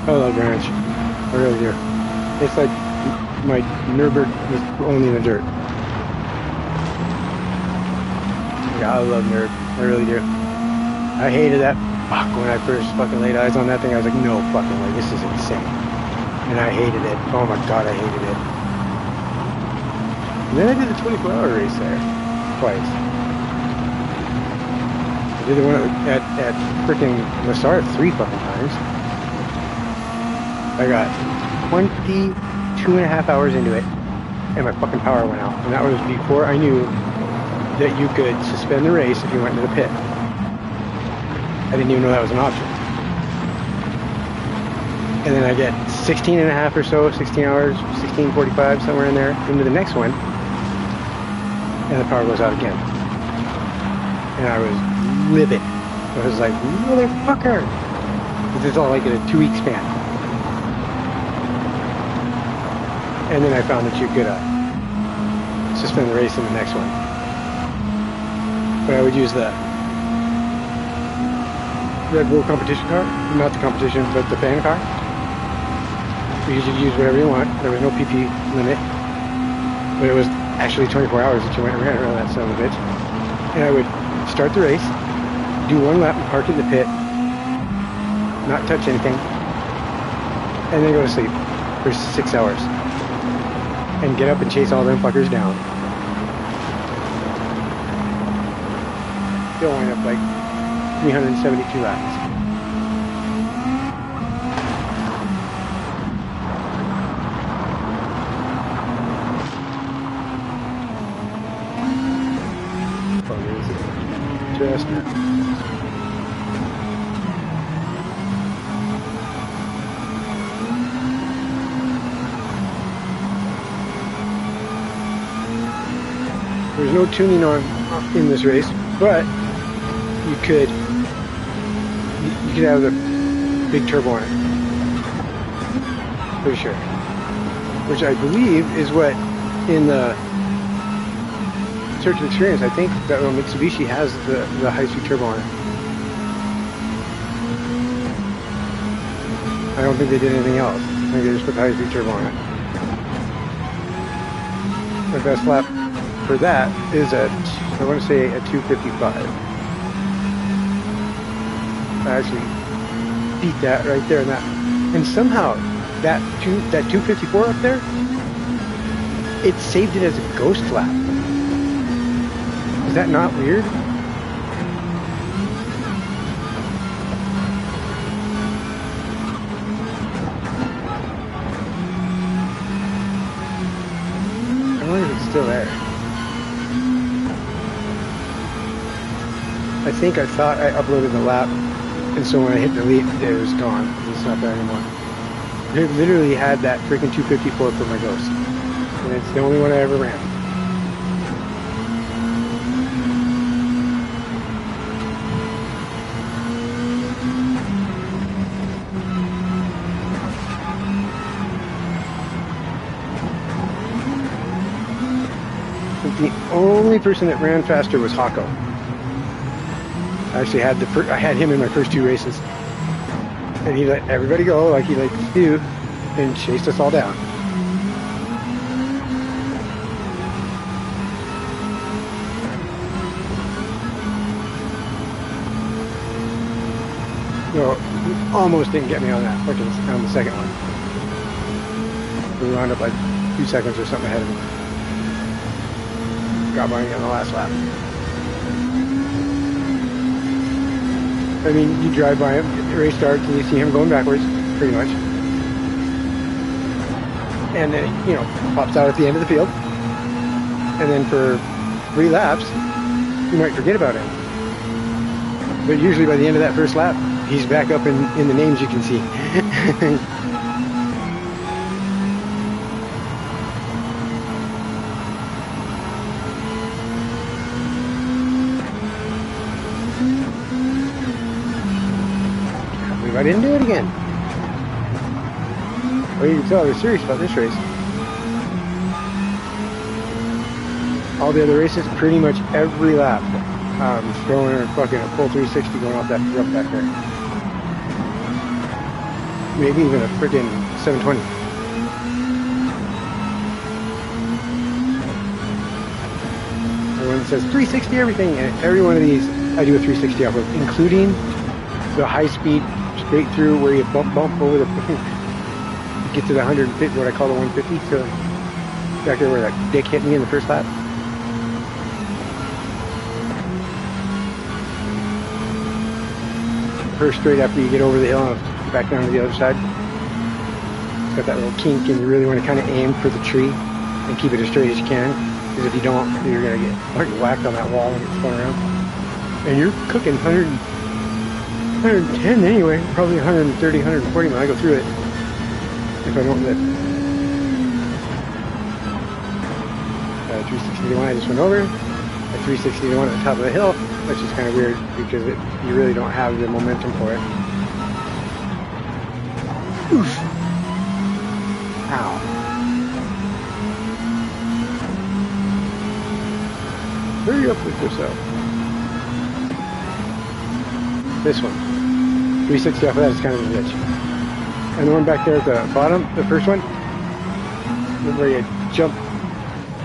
I love ranch. I really do. It's like my Nurb was only in the dirt. Yeah, I love Nurb. I really do. I hated that fuck when I first fucking laid eyes on that thing. I was like, no fucking way, this is insane. And I hated it. Oh my god, I hated it. And then I did the 24-hour race there. Twice. I did the one at freaking Lassar 3 fucking times. I got 22.5 hours into it, and my fucking power went out. And that was before I knew that you could suspend the race if you went into the pit. I didn't even know that was an option. And then I get 16.5 or so, 16 hours, 16:45, somewhere in there, into the next one, and the power goes out again. And I was livid. I was like, motherfucker! This is all like in a 2-week span. And then I found that you could suspend the race in the next one. But I would use the Red Bull competition car, not the competition, but the fan car. Because you could use whatever you want. There was no PP limit. But it was actually 24 hours that you went around that son of a bitch. And I would start the race, do one lap and park in the pit, not touch anything, and then go to sleep for 6 hours. And get up and chase all them fuckers down. Still wind up like 372 laps. Just now. There's no tuning on in this race, but you could have the big turbo on it. Pretty sure. Which I believe is what in the Search and Experience, I think that Mitsubishi has the high-speed turbo on it. I don't think they did anything else. I think they just put the high-speed turbo on it. The best lap for that is at, I want to say, a 2:55. I actually beat that right there, and somehow that 2:54 up there, it saved it as a ghost lap. Is that not weird? I wonder if it's still there. I think I thought I uploaded the lap, and so when I hit delete, it was gone. It's not there anymore. I literally had that freaking 2:54 for my ghost, and it's the only one I ever ran. The only person that ran faster was Hako. I actually had I had him in my first 2 races, and he let everybody go like he likes to do, and chased us all down. No, he almost didn't get me on that on the second one. We wound up like 2 seconds or something ahead of him. Got by me on the last lap. I mean, you drive by him, the race starts, and you see him going backwards, pretty much. And then, you know, pops out at the end of the field. And then for 3 laps, you might forget about him. But usually by the end of that first lap, he's back up in the names you can see. I didn't do it again. Well, you can tell I was serious about this race. All the other races, pretty much every lap, throwing a fucking a full 360 going off that rough back there. Maybe even a freaking 720. Everyone says 360 everything, and every one of these I do a 360 off of, including the high speed straight through where you bump over the you get to the 150, what I call the 150, so back there where that dick hit me in the first lap. First straight after you get over the hill and back down to the other side. It's got that little kink, and you really want to kind of aim for the tree and keep it as straight as you can, because if you don't, you're going to get whacked on that wall and get spun around. And you're cooking 110 anyway, probably 130, 140 when I go through it, if I don't lift. 360 to 1 I just went over, a 360 to 1 at the top of the hill, which is kind of weird because you really don't have the momentum for it. Oof! Ow. Hurry up with yourself. This one. 360 off of that is kind of a bitch. And the one back there at the bottom, the first one, where you jump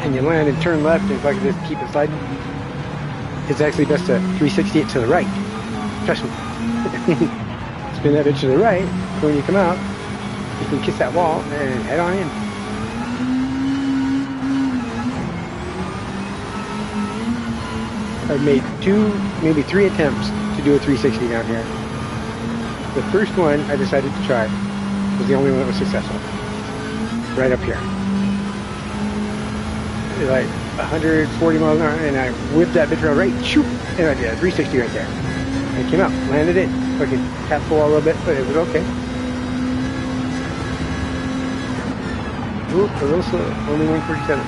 and you land and turn left, and if I could just keep it sliding, it's actually best to 360 it to the right. Trust me. Spin that bitch to the right, so when you come out, you can kiss that wall and head on in. I've made 2, maybe 3 attempts to do a 360 down here. The first one I decided to try was the only one that was successful. Right up here. Like 140 miles an hour, and I whipped that bitch around right, shoop, and I did a 360 right there. I came out, landed it, fucking tapped the wall a little bit, but it was okay. Ooh, a little slow, only 147.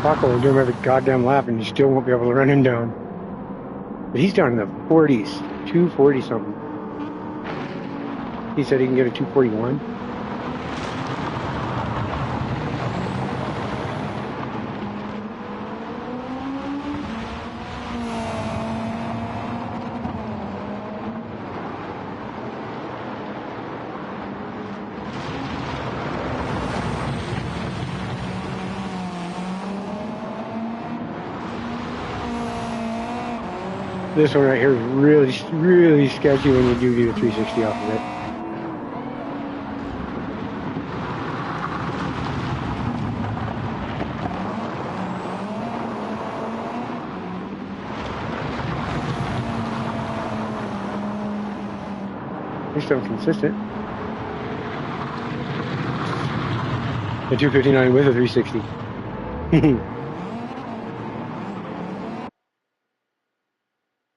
Paco will do him every goddamn lap and you still won't be able to run him down. But he's down in the 40s, 240 something. He said he can get a 241. This one right here is really, really sketchy when you do the 360 off of it. At least I'm consistent. The 259 with a 360.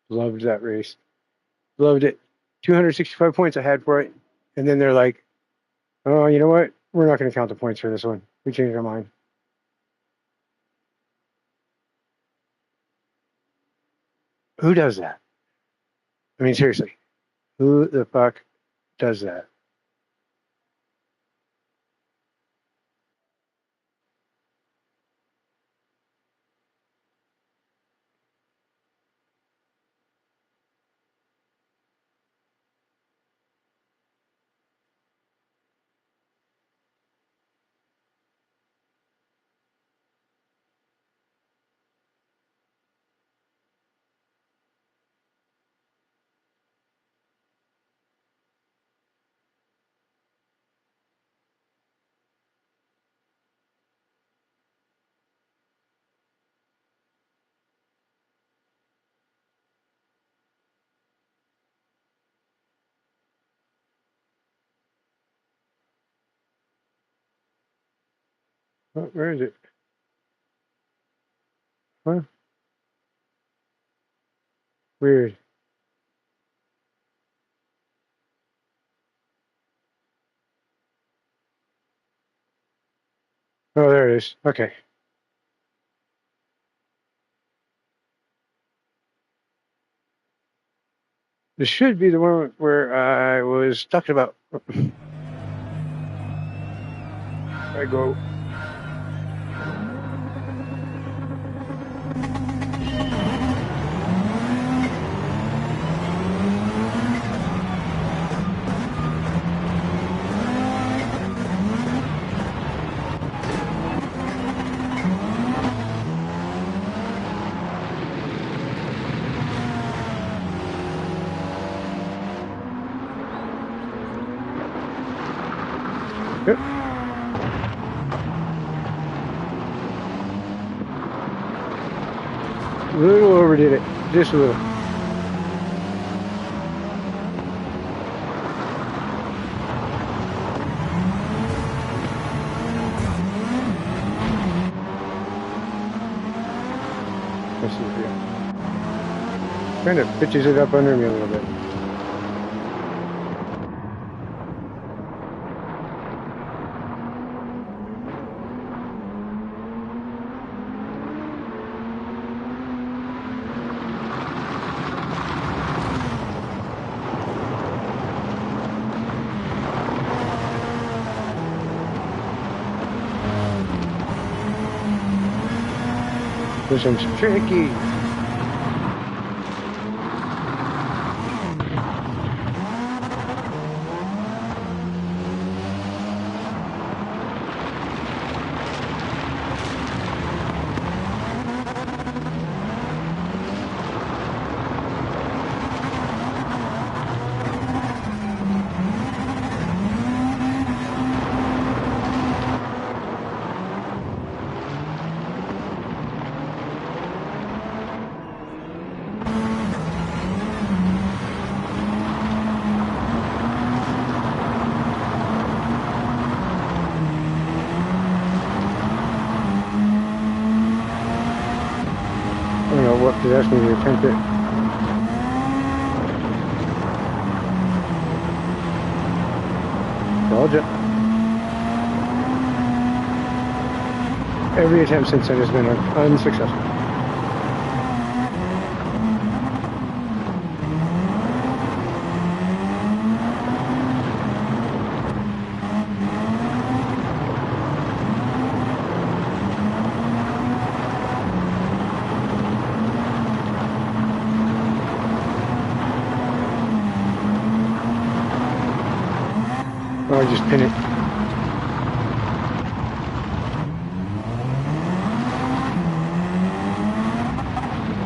Loved that race. Loved it. 265 points I had for it. And then they're like, oh, you know what? We're not going to count the points for this one. We changed our mind. Who does that? I mean, seriously. Who the fuck does that? Oh, where is it? Huh? Weird. Oh, there it is. Okay. This should be the one where I was talking about. I go. Yep. A little overdid it. Just a little. Let's see here. Kind of pitches it up under me a little bit. This one's tricky. I don't know what possessed me to attempt it. Told ya. Every attempt since then has been unsuccessful. Or just pin it.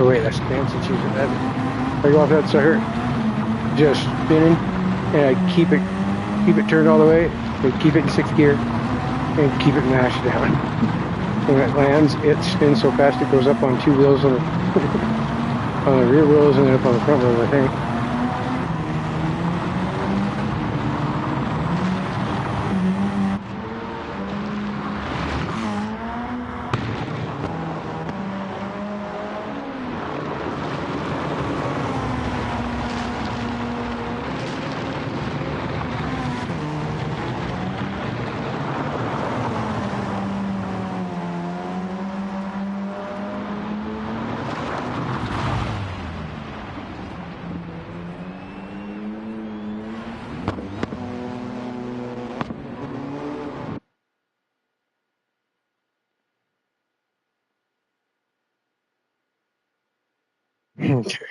Oh wait, that's fancy cheese. I go off that sucker, just spinning, and I keep it turned all the way, and keep it in 6th gear, and keep it mashed down. When it lands, it spins so fast it goes up on 2 wheels on the on the rear wheels and then up on the front wheels, I think. Okay.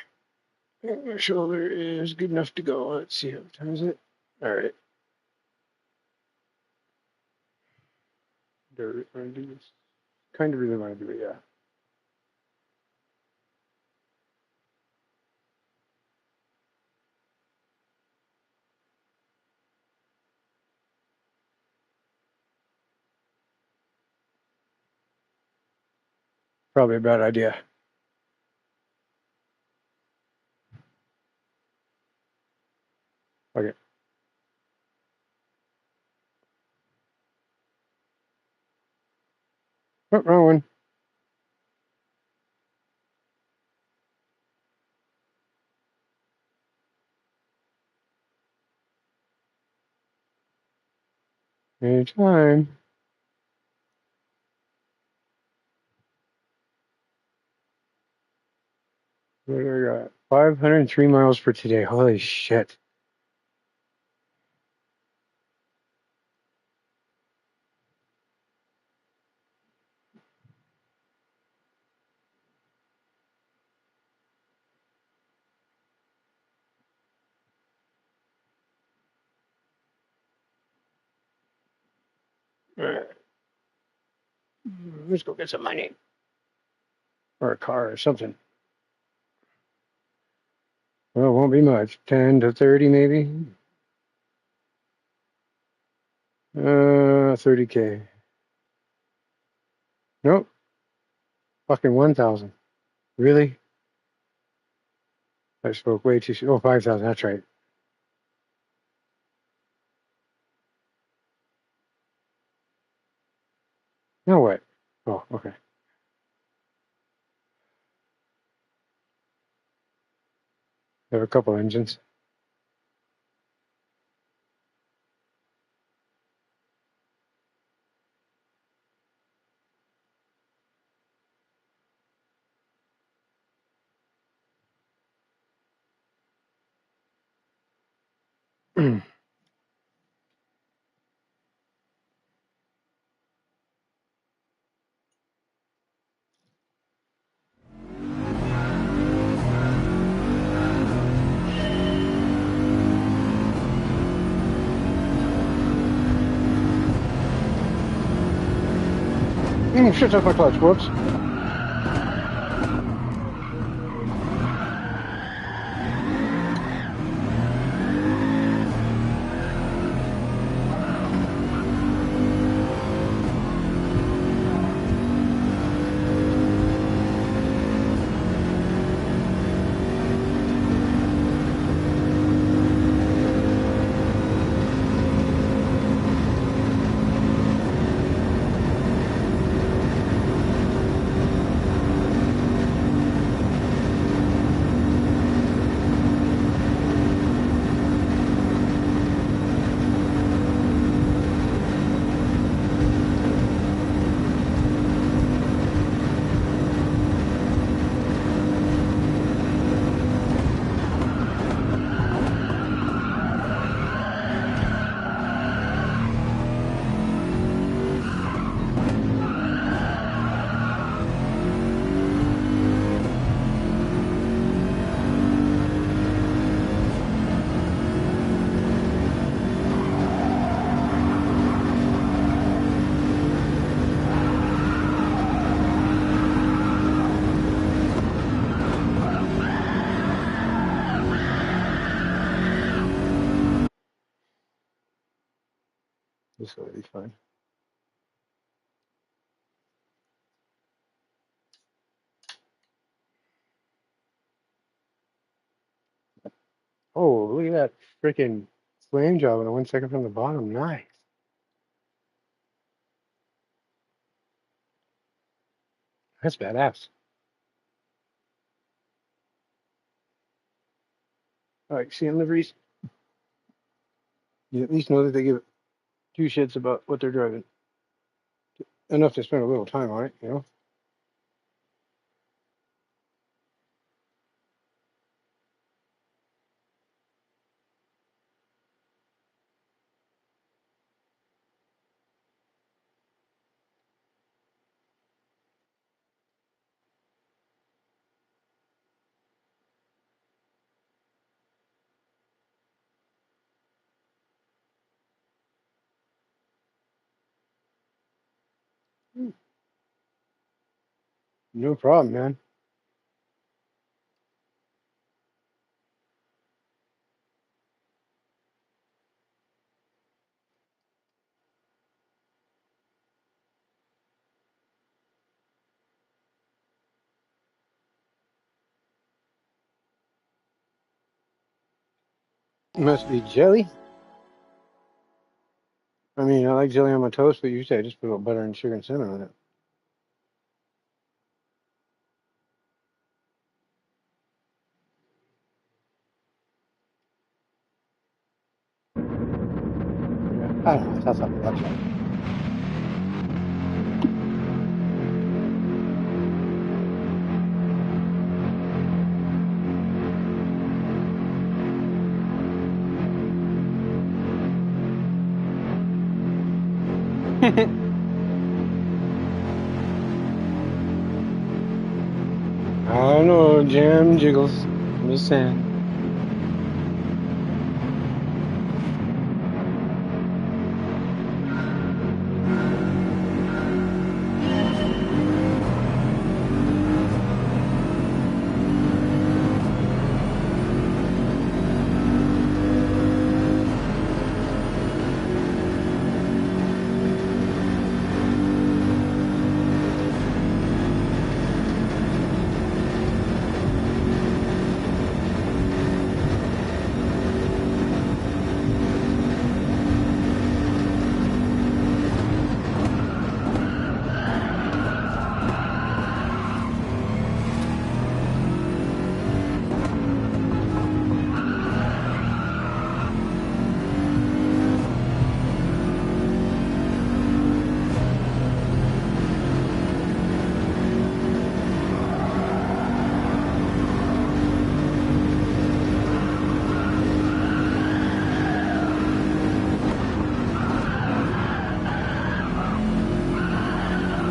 My shoulder is good enough to go. Let's see, what time is it? All right. Do I want to do this? Kind of really want to do it, yeah. Probably a bad idea. Okay. Oh, wrong one. Anytime. What do I got? 503 miles for today. Holy shit. All right. Let's go get some money. Or a car or something. Well, it won't be much. 10 to 30 maybe. 30K. Nope. Fucking 1,000. Really? I spoke way too soon. Oh, 5,000. That's right. Now what? Oh, okay. I have a couple engines. Shit, that's my clutch. Whoops. This will be fun. Oh, look at that freaking flame job on the 1 second from the bottom. Nice. That's badass. All right, seeing liveries, you at least know that they give two shits about what they're driving. Enough to spend a little time on it, you know? No problem, man. It must be jelly. I mean, I like jelly on my toast, but usually I just put a little butter and sugar and cinnamon on it. I don't know. That's not the website. I don't know, jam jiggles. I'm just saying.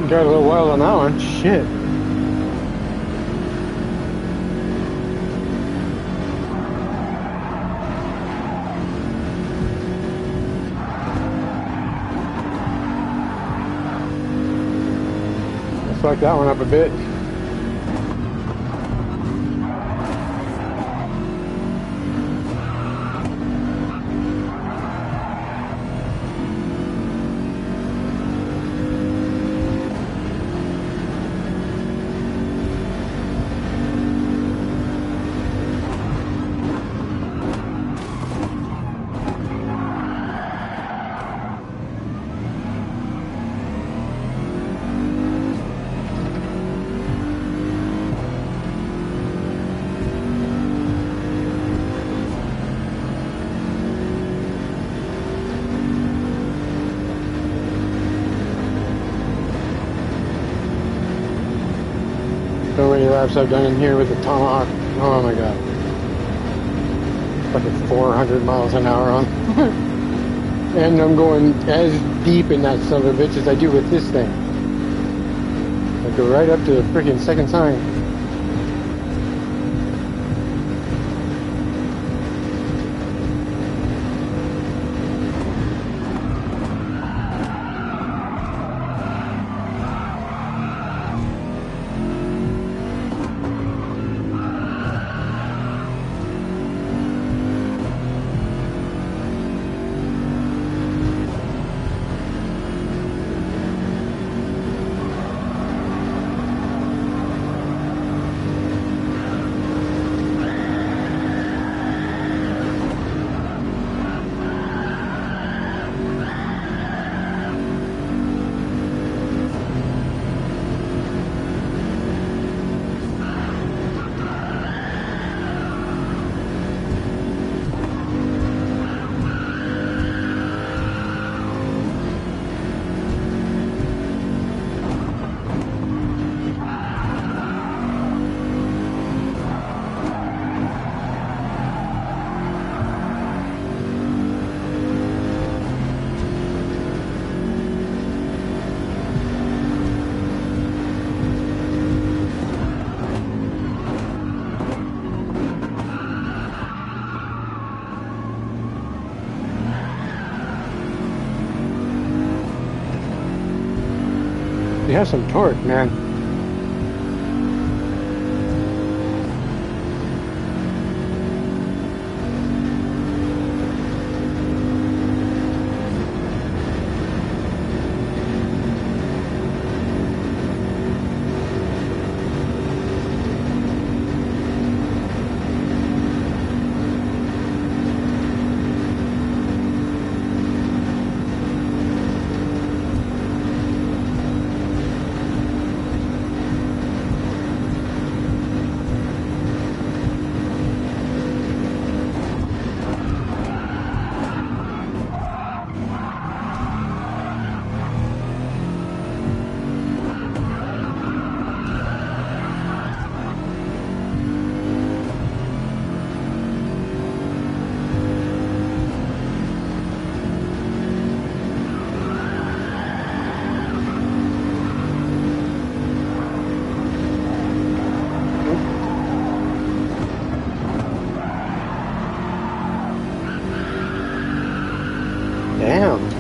Got a little wild on that one. Shit. Let's fuck that one up a bit. So many laps I've done in here with the Tomahawk. Oh my god. Fucking 400 miles an hour on. And I'm going as deep in that son of a bitch as I do with this thing. I go right up to the freaking second sign. It has some torque, man. Mm, damn.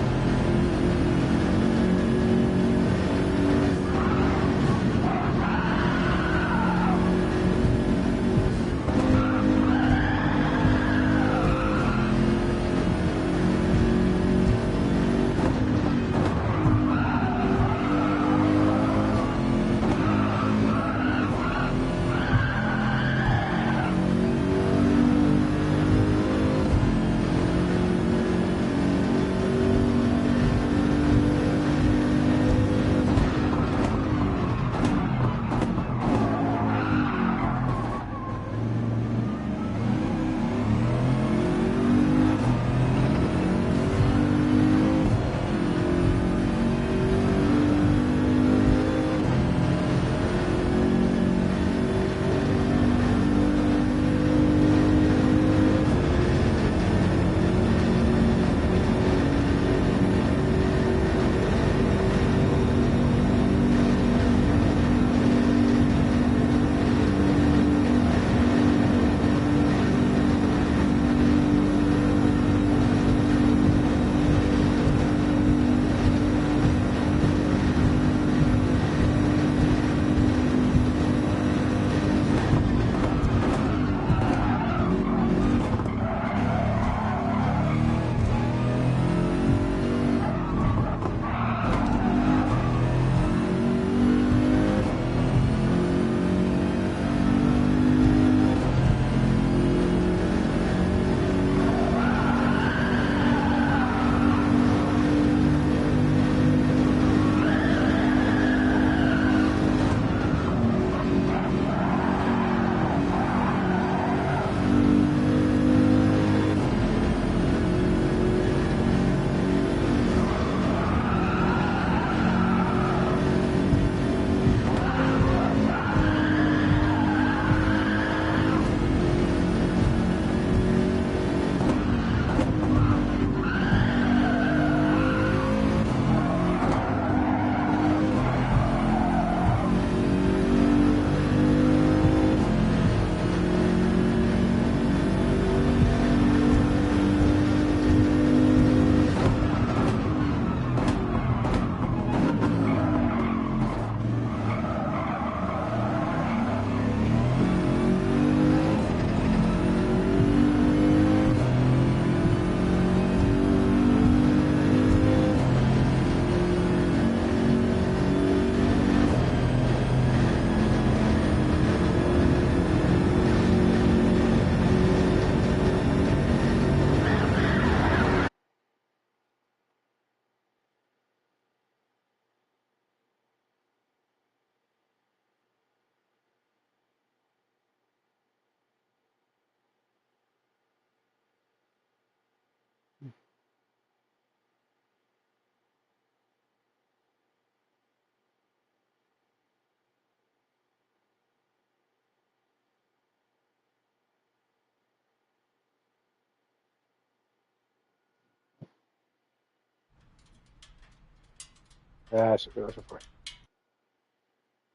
That's what we're looking for.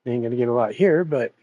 Ain't gonna get a lot here, but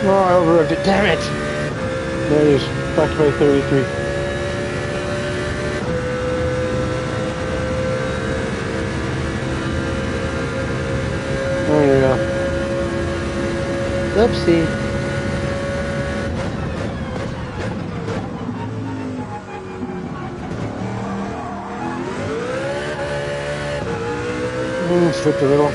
Oh, I overrode it. Damn it! There it is. Back by 33. Unreal. Oopsie. Slipped a little.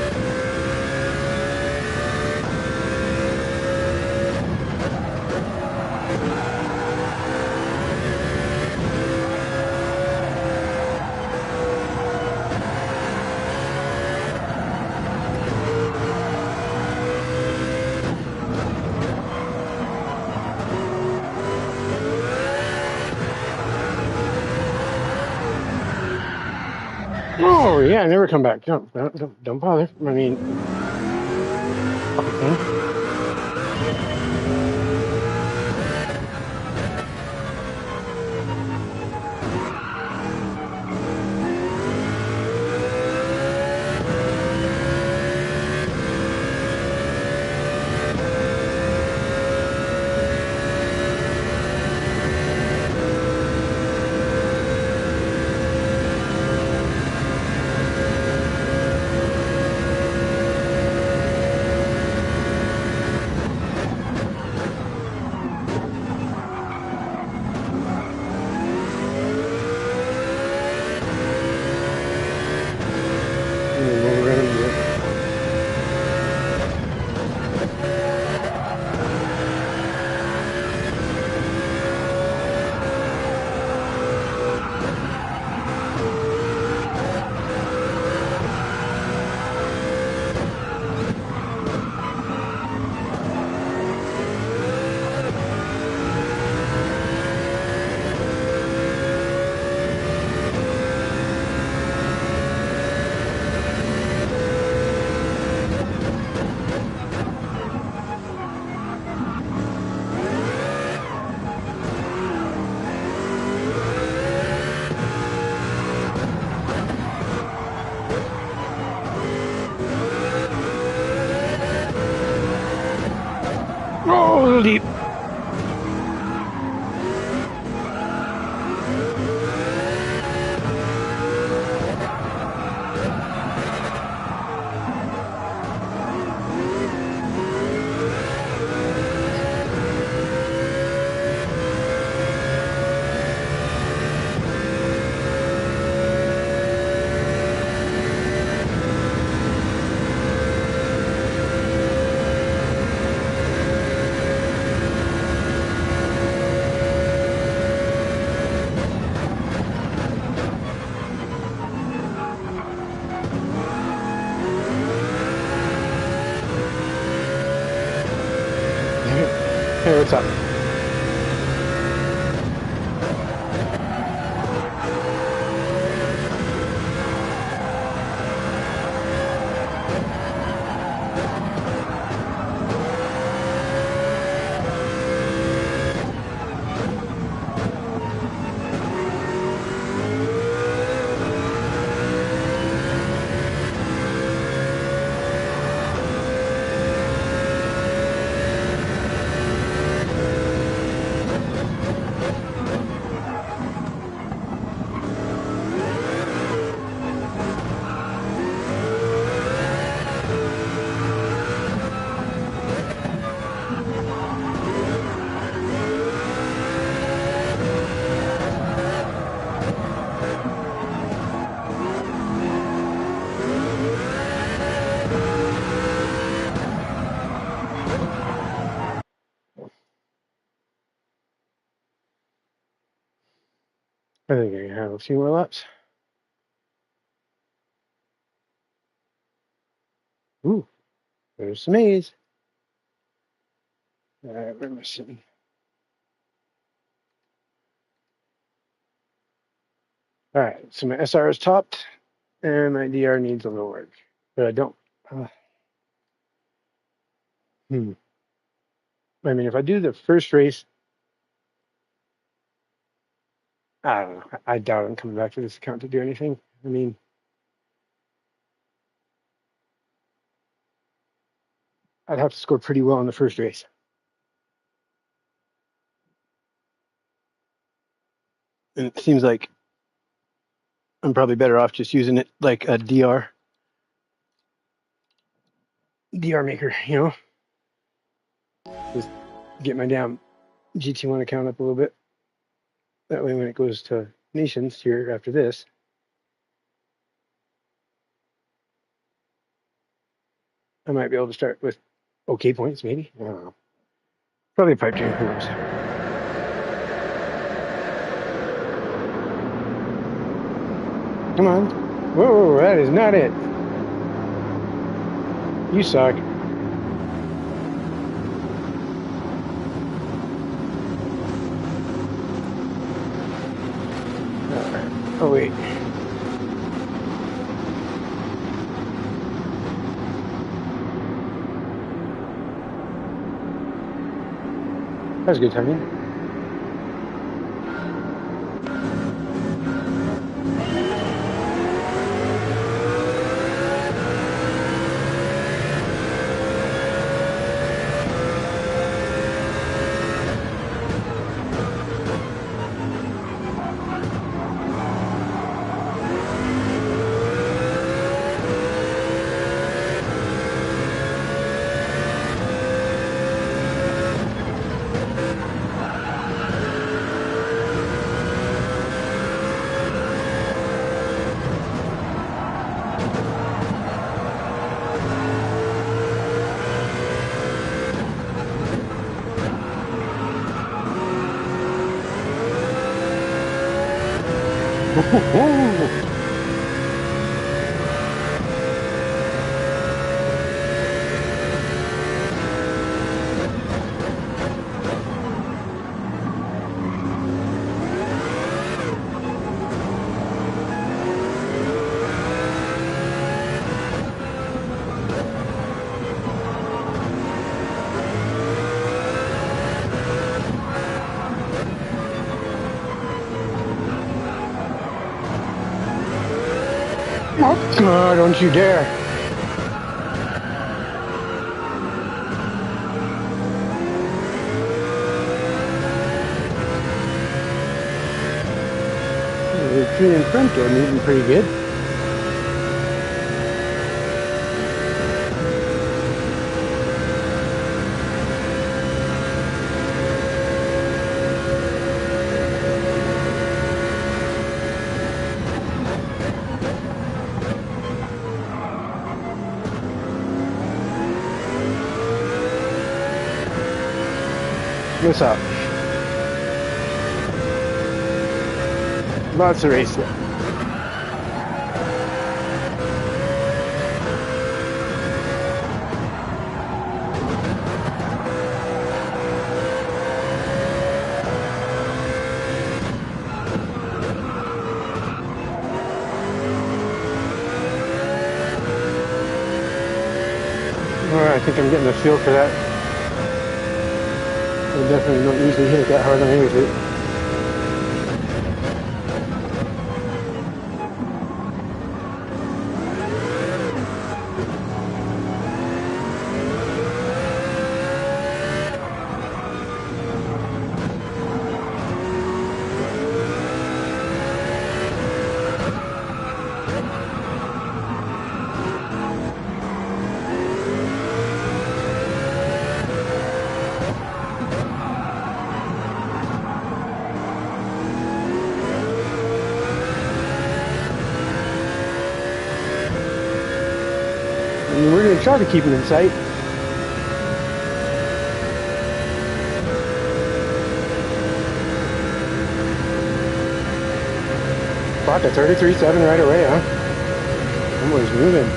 Oh, yeah, never come back. Don't bother. I mean, fucking thing. Move around a bit. Oh, a little deep. Hey, what's up? I think I have a few more laps. Ooh, there's some A's. All right, where am I sitting? All right, so my SR is topped, and my DR needs a little work, but I don't. Uh, hmm. I mean, if I do the first race, I don't know. I doubt I'm coming back to this account to do anything. I mean, I'd have to score pretty well in the first race. And it seems like I'm probably better off just using it like a DR maker, you know? Just get my damn GT1 account up a little bit. That way when it goes to nations here after this, I might be able to start with okay points, maybe. I don't know. Probably a pipe dream, who knows? Come on. Whoa, that is not it. You suck. Oh, wait. That was good timing. Oh, don't you dare. The tree in front are moving pretty good. What's up? Lots of race left. I think I'm getting the feel for that. I definitely don't usually hit it that hard on any route. I mean, we're going to try to keep it in sight. Clock at 33.7 right away, huh? Someone's moving.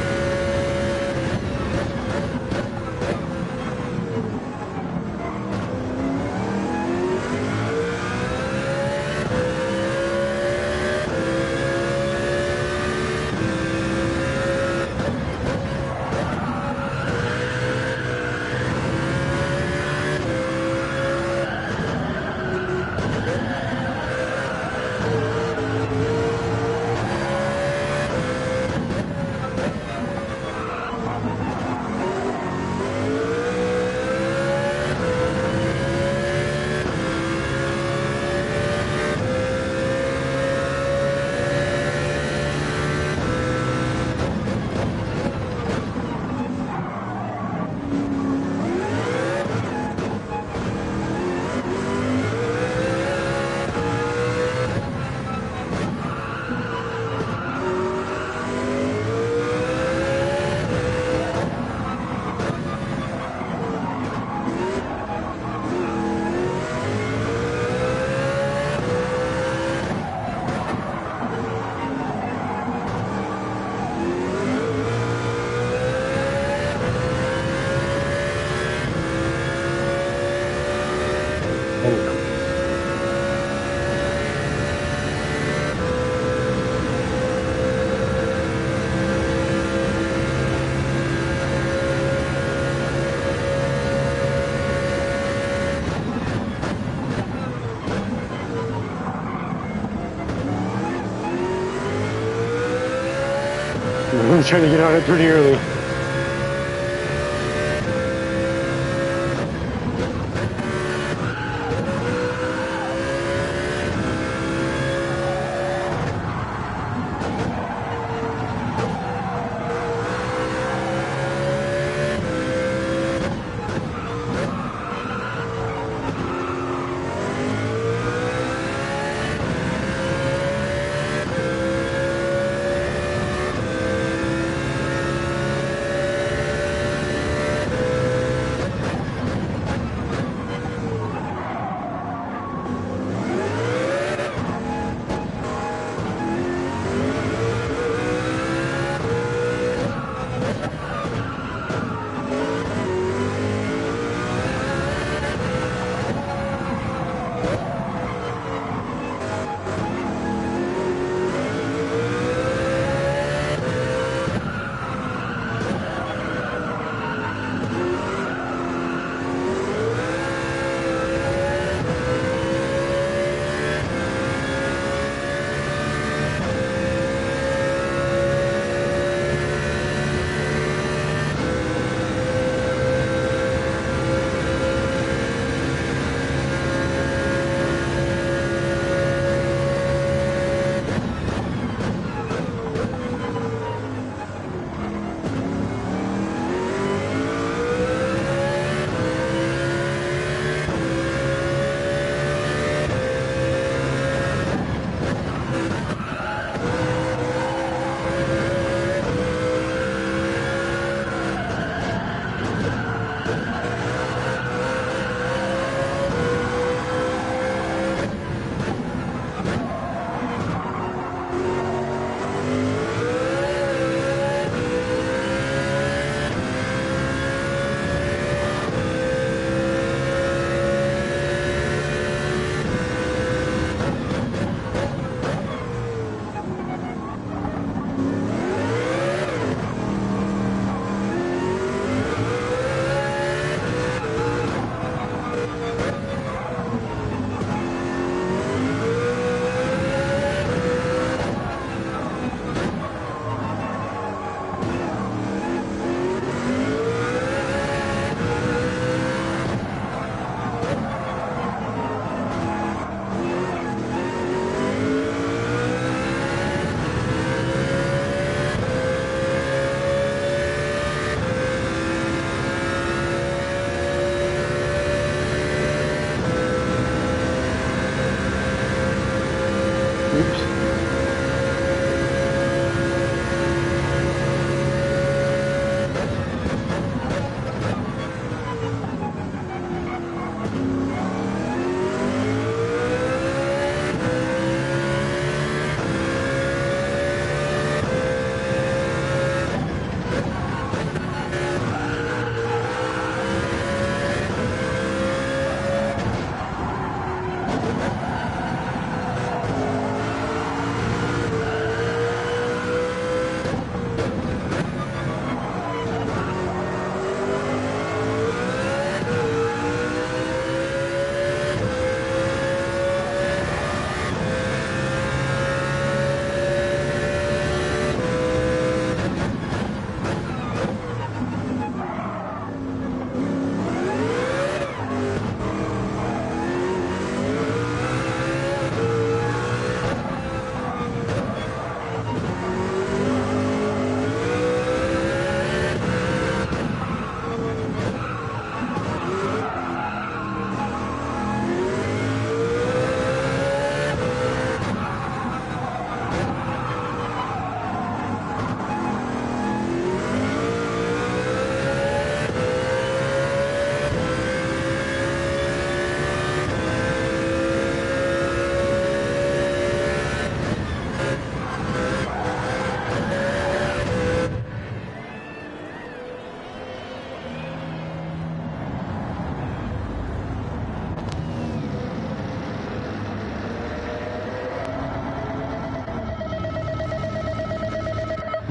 was trying to get on it pretty early.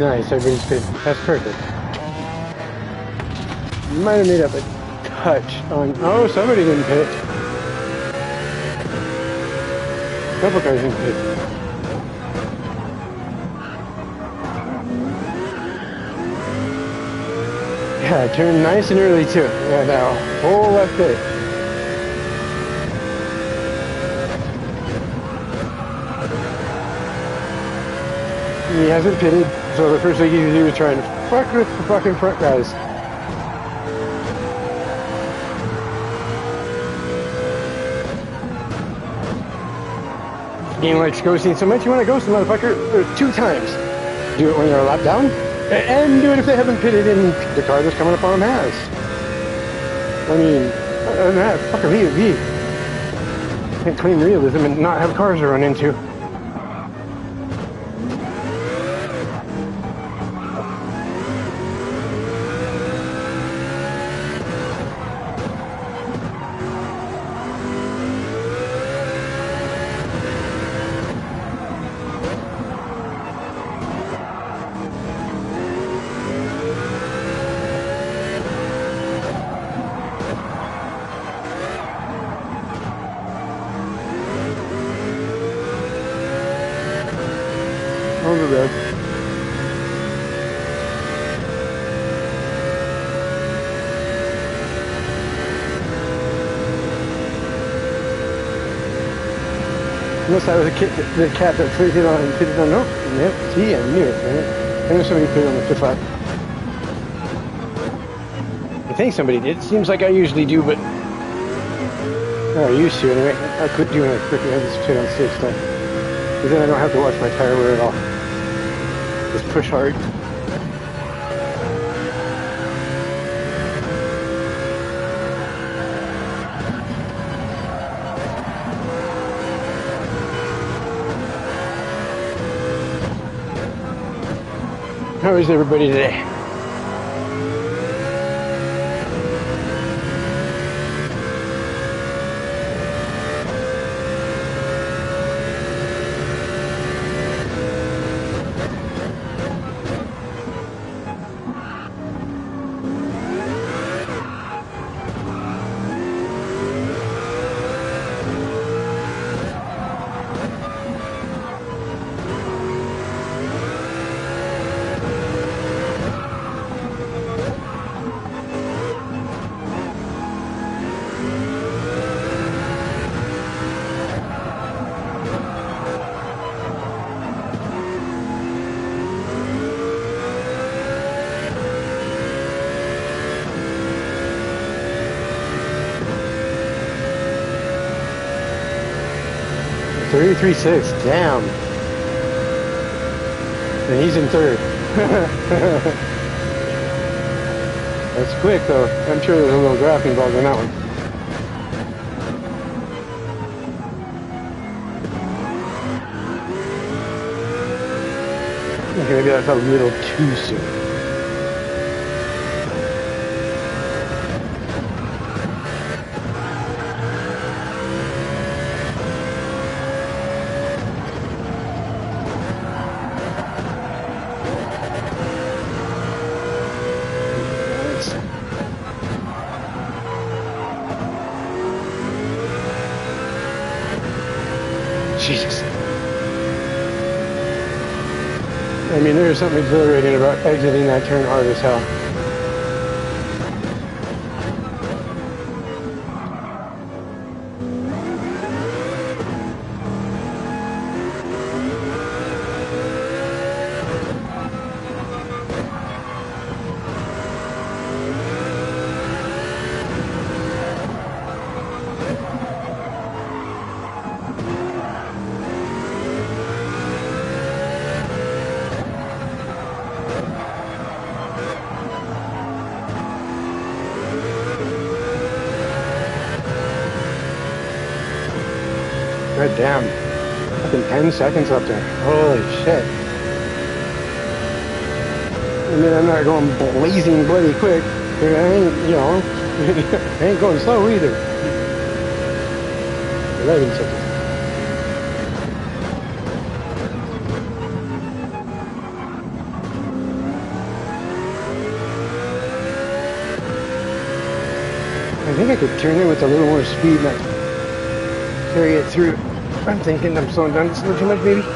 Nice, everybody's good. That's perfect. Might have made up a touch on... Oh, somebody didn't pit. A couple guys didn't pit. Yeah, turn nice and early too. Yeah, now whole left bit. He hasn't pitted, so the first thing you do is try and fuck with the fucking front guys. Game likes ghosting so much, you want to ghost the motherfucker 2 times. Do it when you're a lap down, and do it if they haven't pitted in the car that's coming up on them has. I mean, other than that, fuck a V. Can't claim realism and not have cars to run into. On the road. Unless I was the cat that fitted on. Nope. Yep. See, I knew it, man. I knew somebody put it on the 5th lap. I think somebody did. Seems like I usually do, but I used to anyway. I quit doing it quickly. I just fit on 6th time. Because then I don't have to watch my tire wear at all. Just push hard. How is everybody today? .33.6, damn. And he's in 3rd. That's quick though. I'm sure there's a little draft involved in that one. Okay, maybe that's a little too soon. Jesus. I mean, there's something exhilarating about exiting that turn hard as hell. God damn. Fucking 10 seconds up there. Holy shit. I mean, I'm not going blazing bloody quick. I ain't, you know, I ain't going slow either. 11 seconds. I think I could turn it with a little more speed and carry it through. I'm thinking I'm slowing down just a little too much, maybe. Do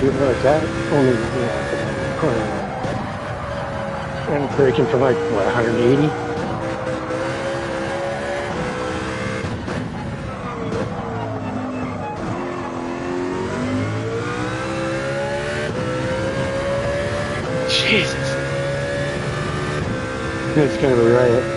it like that. Only, yeah, corner. And braking from like, what, 180? Jesus. It's kind of a riot.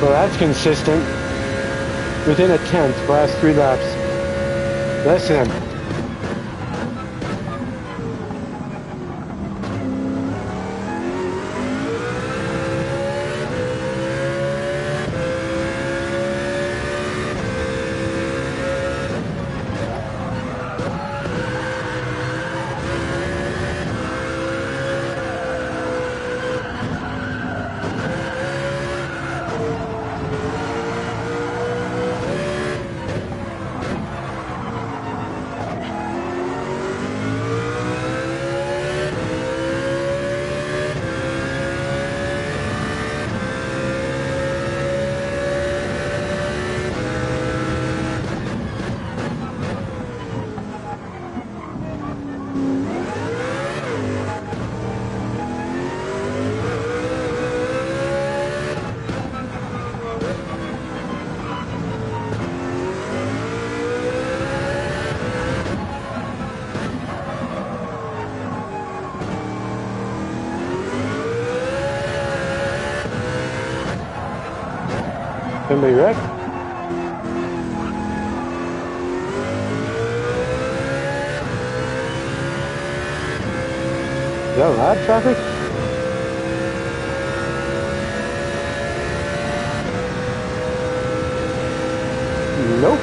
Well, that's consistent. Within a tenth, last 3 laps. Less than. Somebody wrecked? Is that lab traffic? Nope.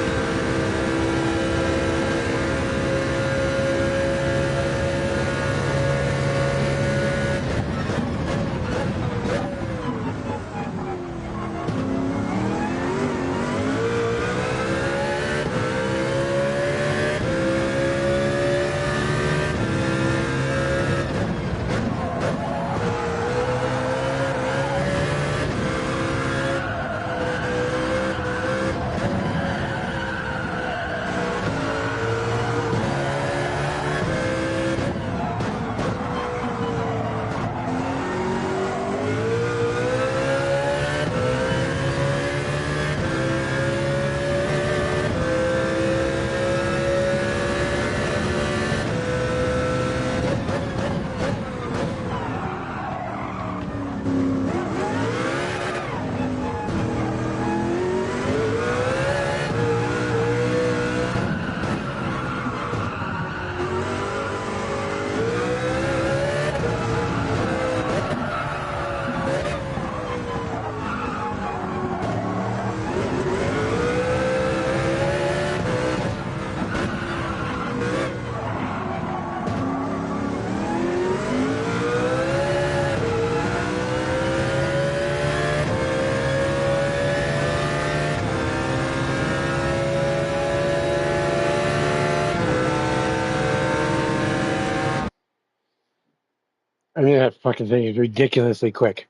I mean, that fucking thing is ridiculously quick.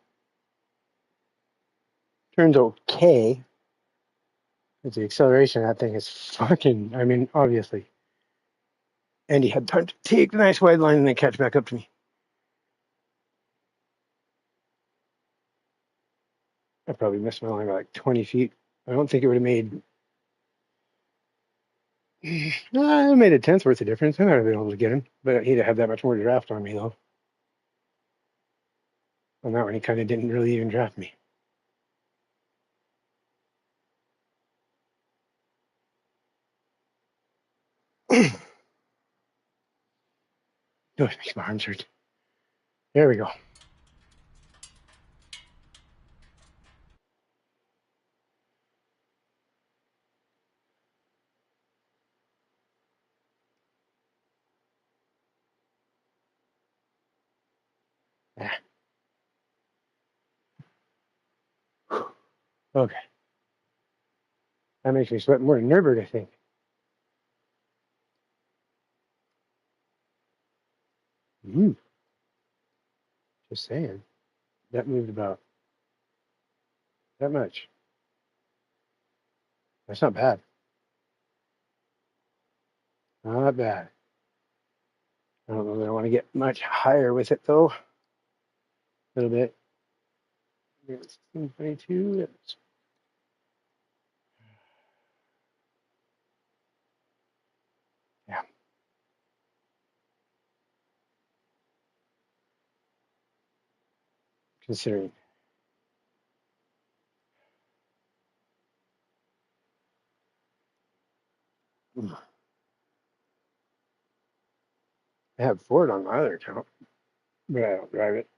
Turns okay. But the acceleration of that thing is fucking, I mean, obviously. And he had time to take the nice wide line and then catch back up to me. I probably missed my line by like 20 feet. I don't think it would have made, it made a tenth worth of difference. I might have been able to get him, but he'd have had that much more draft on me, though. On that one, he kind of didn't really even draft me. Oh, it makes my arms hurt. There we go. Yeah. Okay. That makes me sweat more than Nurb, I think. Just saying. That moved about that much. That's not bad. Not bad. I don't know that I want to get much higher with it though. A little bit. 1622. Yeah. Considering. I have Ford on my other account, but I don't drive it.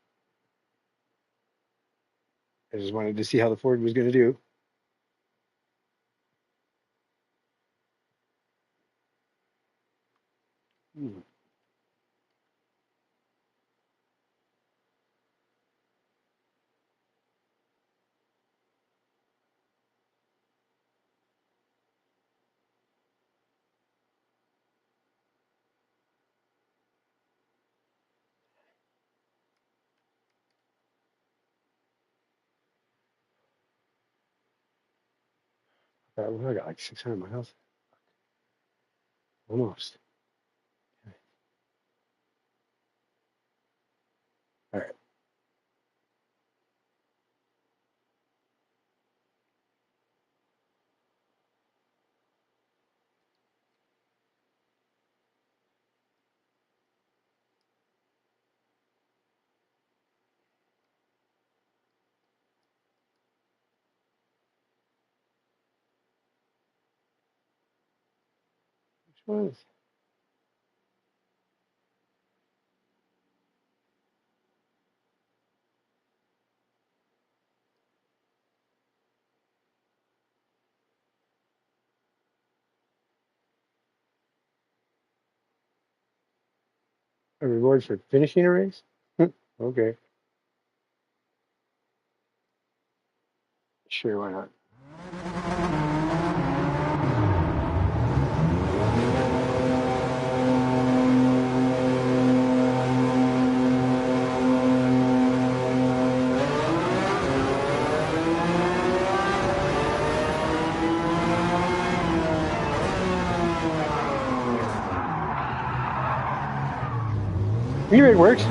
I just wanted to see how the Ford was going to do. I got like 600 miles. Almost. All right. Which one is a reward for finishing a race? Okay. Sure, why not? Anyway, it works.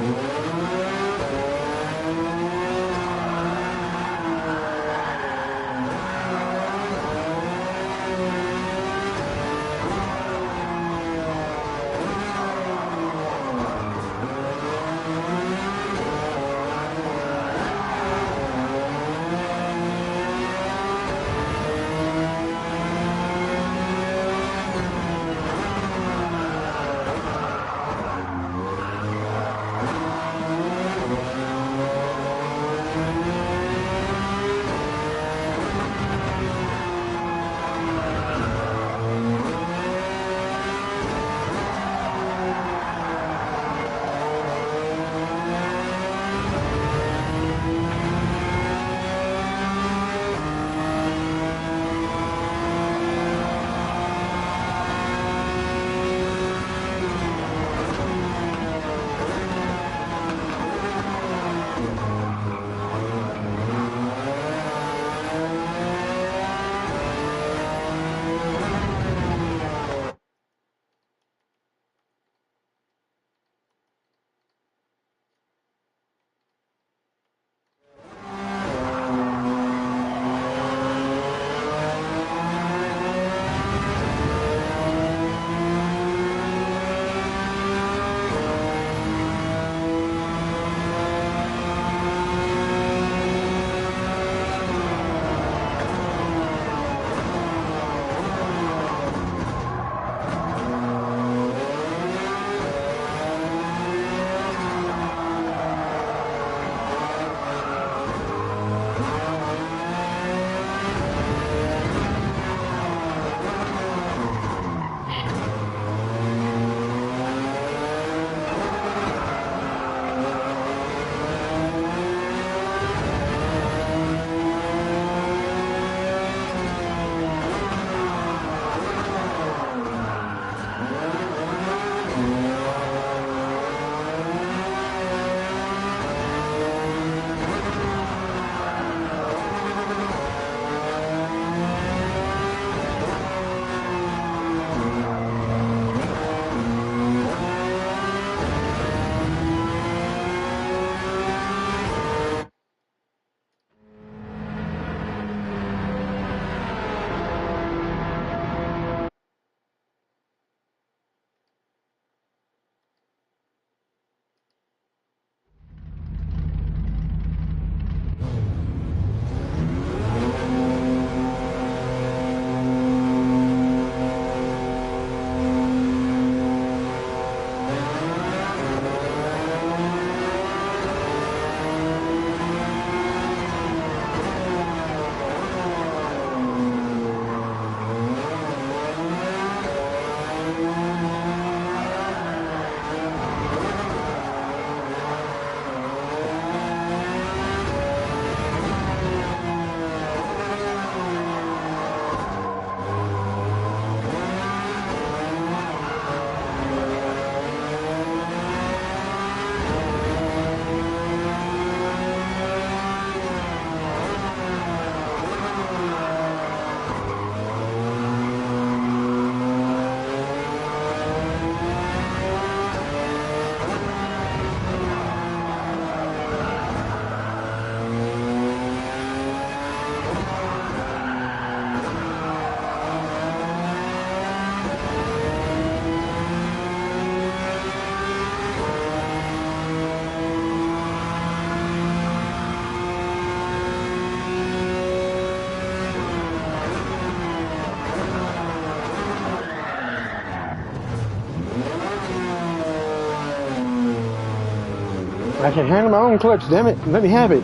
I can handle my own clutch, damn it. Let me have it.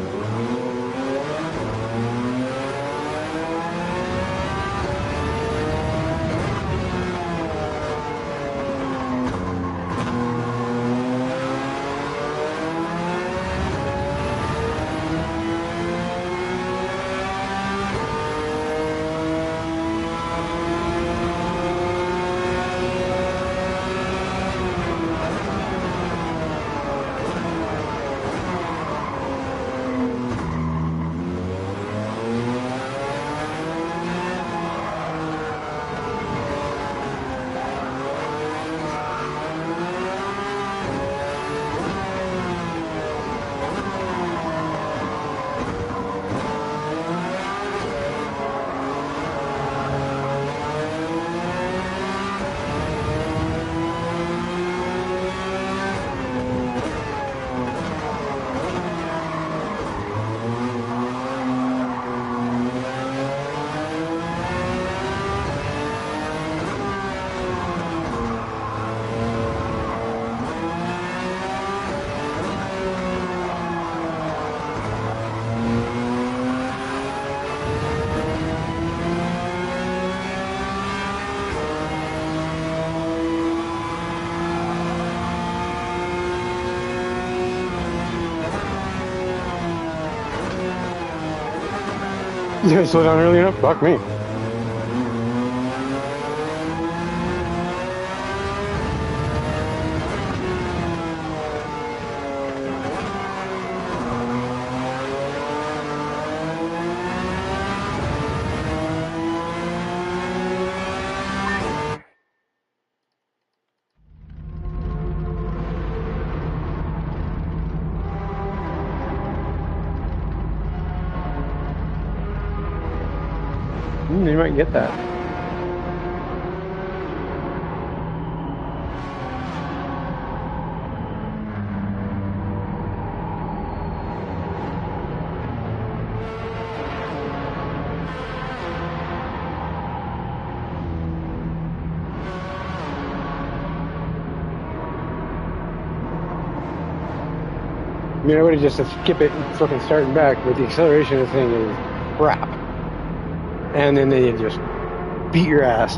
You didn't slow down early enough? Fuck me. You might get that. I mean, I would have just skip it and fucking starting back, but the acceleration of the thing is crap. And then they just beat your ass.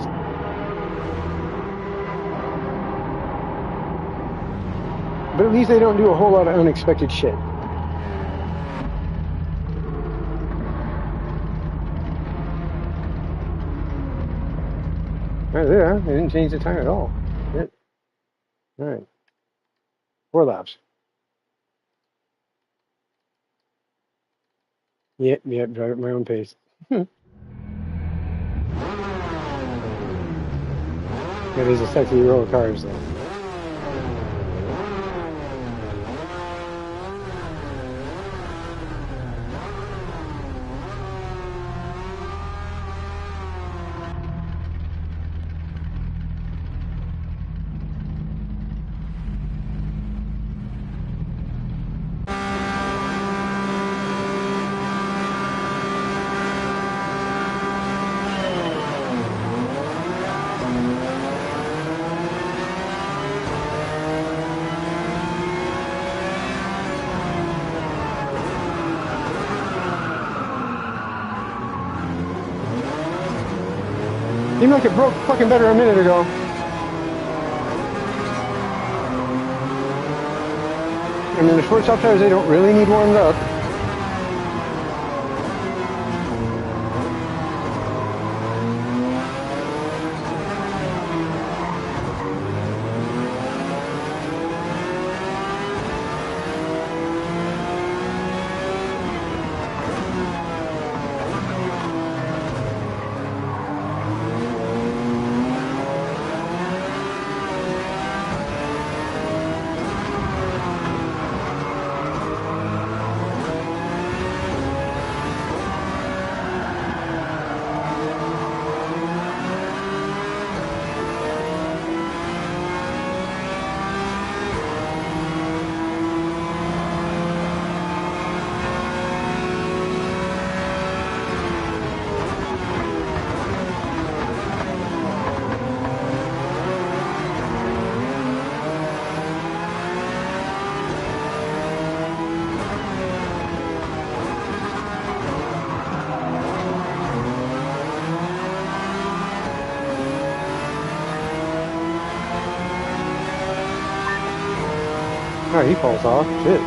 But at least they don't do a whole lot of unexpected shit. Yeah, they didn't change the time at all. Yeah. All right. 4 laps. Yep, drive at my own pace. That is a sexy row of cars, though. Seemed like it broke fucking better a minute ago. I mean, the short stop tires, they don't really need warmed up. he falls off. Shit.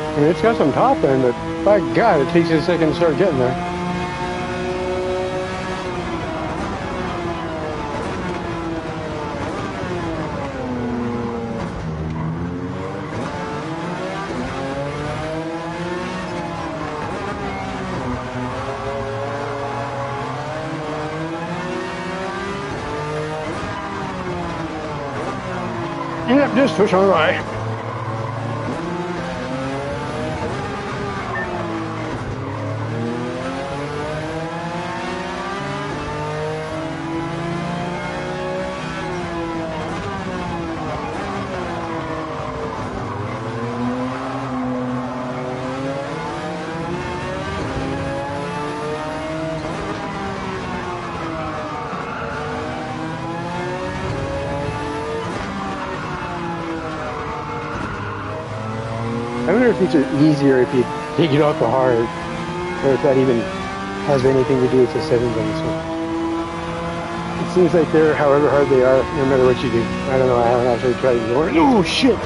I mean, it's got some top end, but by God, it takes a second to start getting there. Yep, just push on by. I wonder if these are easier if you take it off the hard, or if that even has anything to do with the settings on this one. It seems like they're, however hard they are, no matter what you do. I don't know, I haven't actually tried it before. Oh, shit!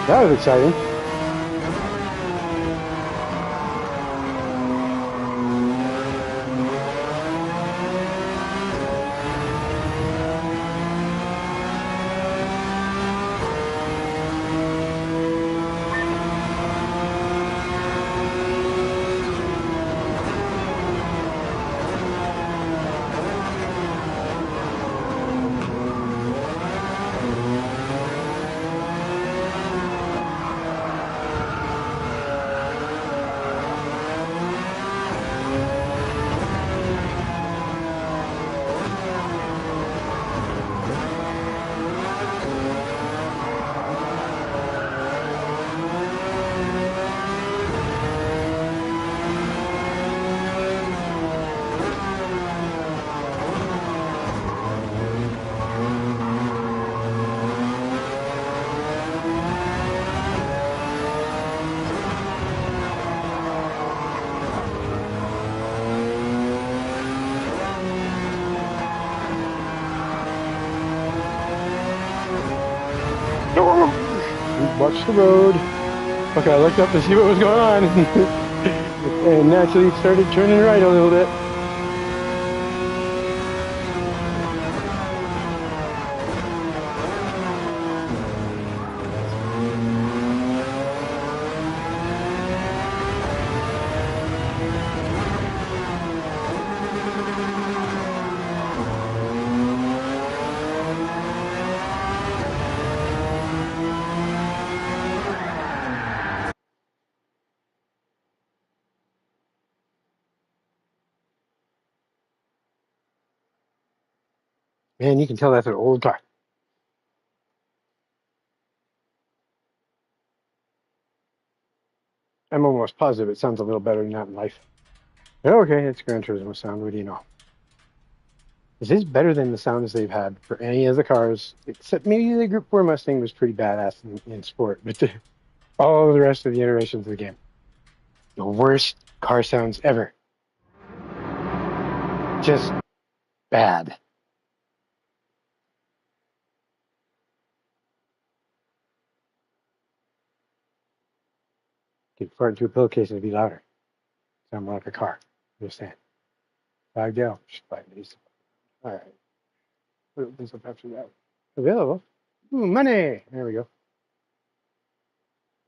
That was exciting. Watch the road. Okay, I looked up to see what was going on, and naturally started turning right a little bit. Man, you can tell that's an old car. I'm almost positive it sounds a little better than that in life. Okay, it's Gran Turismo sound. What do you know? This is better than the sounds they've had for any of the cars, except maybe the Group 4 Mustang was pretty badass in sport, but all of the rest of the iterations of the game. The worst car sounds ever. Just bad. Get fart into a pillowcase and it'd be louder. Sound more like a car. Understand? $5. Just 5 days. All right. What opens up after that? Available. Ooh, money. There we go.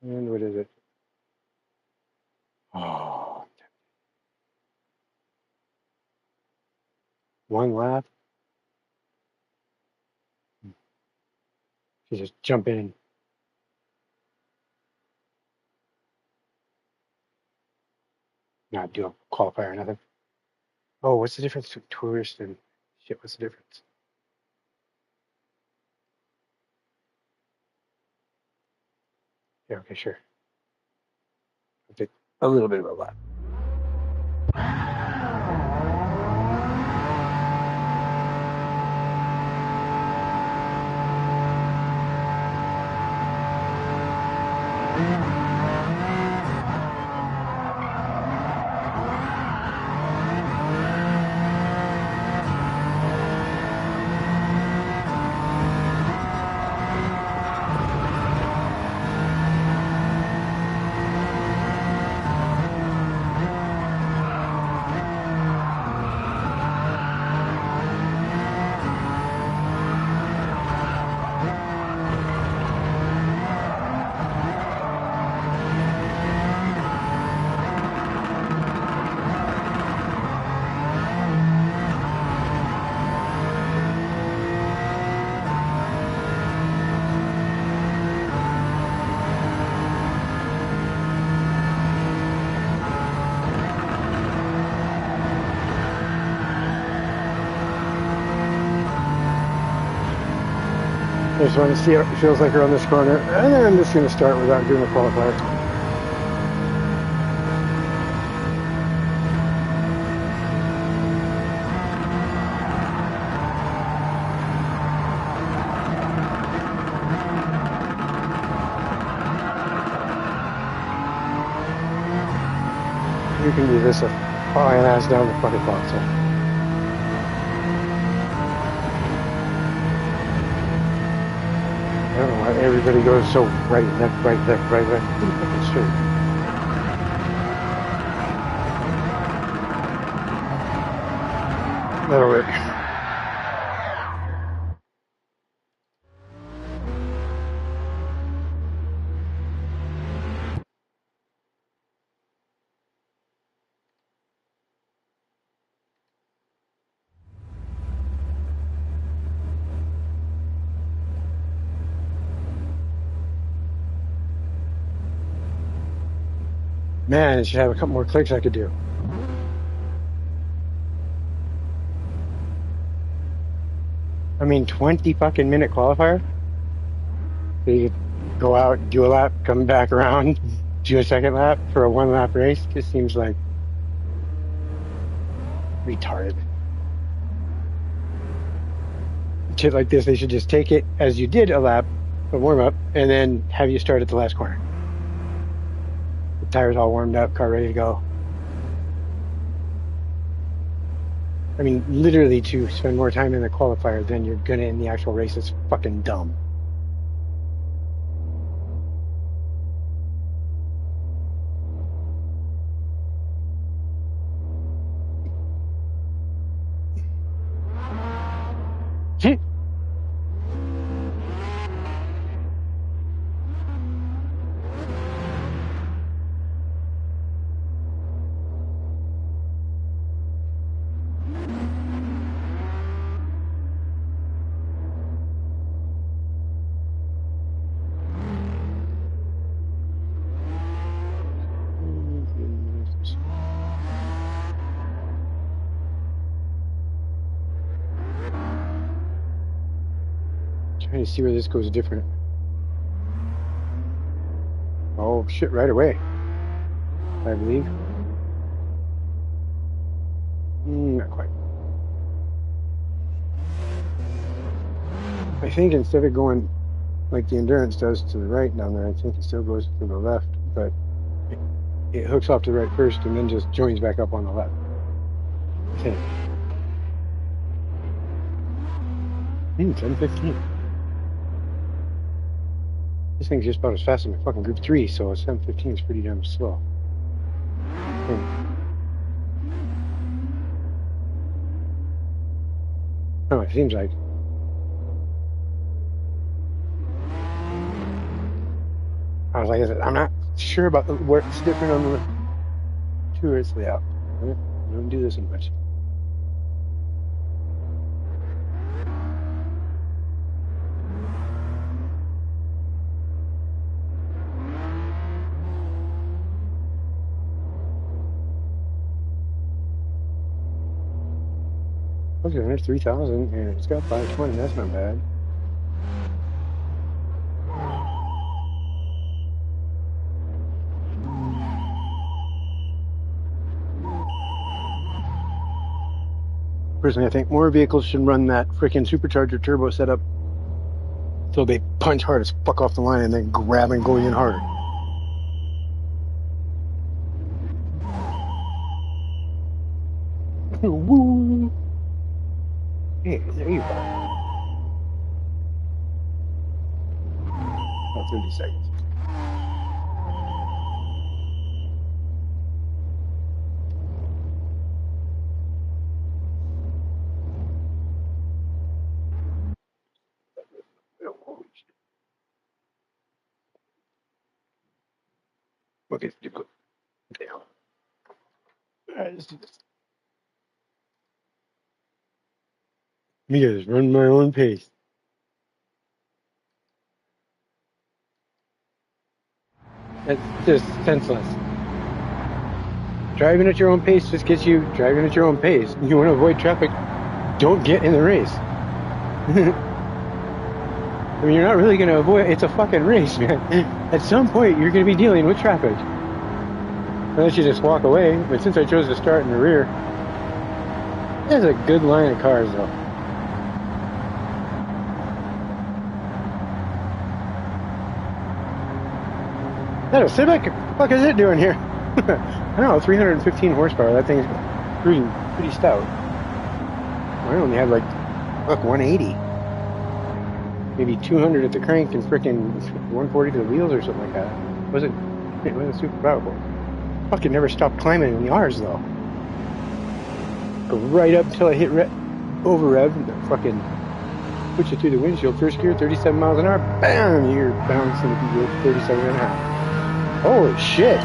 And what is it? Oh, one lap. You just jump in. Not do a qualifier or nothing. Oh, what's the difference between tourist and shit? What's the difference? Yeah, okay, sure. I'll take a little bit of a lap. I just want to see how it feels like around this corner, and then I'm just going to start without doing a qualifier. You can do this flying ass down the fucking box. I don't know why everybody goes so right, left, right, left, right, left. Pretty fucking straight. That'll work. Man, it should have a couple more clicks I could do. I mean, 20 fucking minute qualifier? So you could go out, do a lap, come back around, do a second lap for a 1 lap race? Just seems like retarded. Shit like this, they should just take it as you did a lap, a warm up, and then have you start at the last corner. The tires all warmed up, car ready to go. I mean, literally to spend more time in the qualifier than you're gonna in the actual race is fucking dumb. Trying to see where this goes different. Oh shit, right away, I believe. Not quite. I think instead of going like the Endurance does to the right down there, I think it still goes to the left, but it hooks off to the right first and then just joins back up on the left. I think. 7:15. This thing's just about as fast as my fucking Group 3, so a 7:15 is pretty damn slow. Oh, it seems like. I was like, I'm not sure about where it's different on the tourist layout. I don't do this as much. Okay, there's 3,000 and it's got 520. That's not bad. Personally, I think more vehicles should run that freaking supercharger turbo setup so they punch hard as fuck off the line and then grab and go in harder. Woo! Hey, there you go. About 30 seconds. Okay, you go down. All right, let's do this. Me just run my own pace. That's just senseless. Driving at your own pace just gets you driving at your own pace. You want to avoid traffic, don't get in the race. I mean, you're not really going to avoid, it's a fucking race, man. At some point, you're going to be dealing with traffic. Unless you just walk away. But since I chose to start in the rear, there's a good line of cars, though. That a Civic? What the fuck is it doing here? I don't know, 315 horsepower. That thing's pretty stout. I only had like, look, 180. Maybe 200 at the crank and frickin' 140 to the wheels or something like that. It wasn't super powerful. Fucking never stopped climbing in the R's though. Go right up until I hit over rev and fucking push it through the windshield. First gear, 37 miles an hour. Bam! You're bouncing if you go 37 and a half. Holy shit!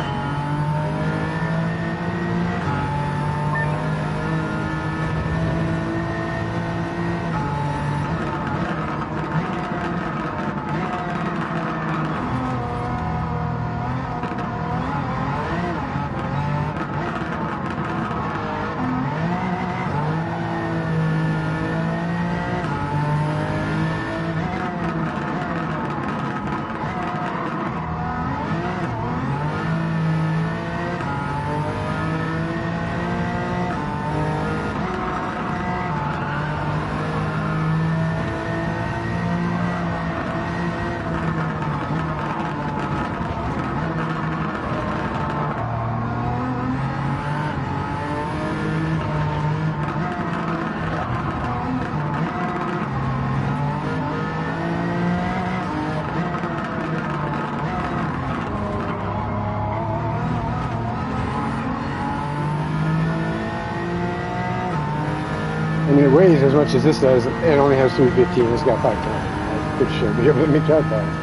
I mean, it weighs as much as this does. It only has 315. It's got 510. I'm pretty sure I'll be able to make that fast.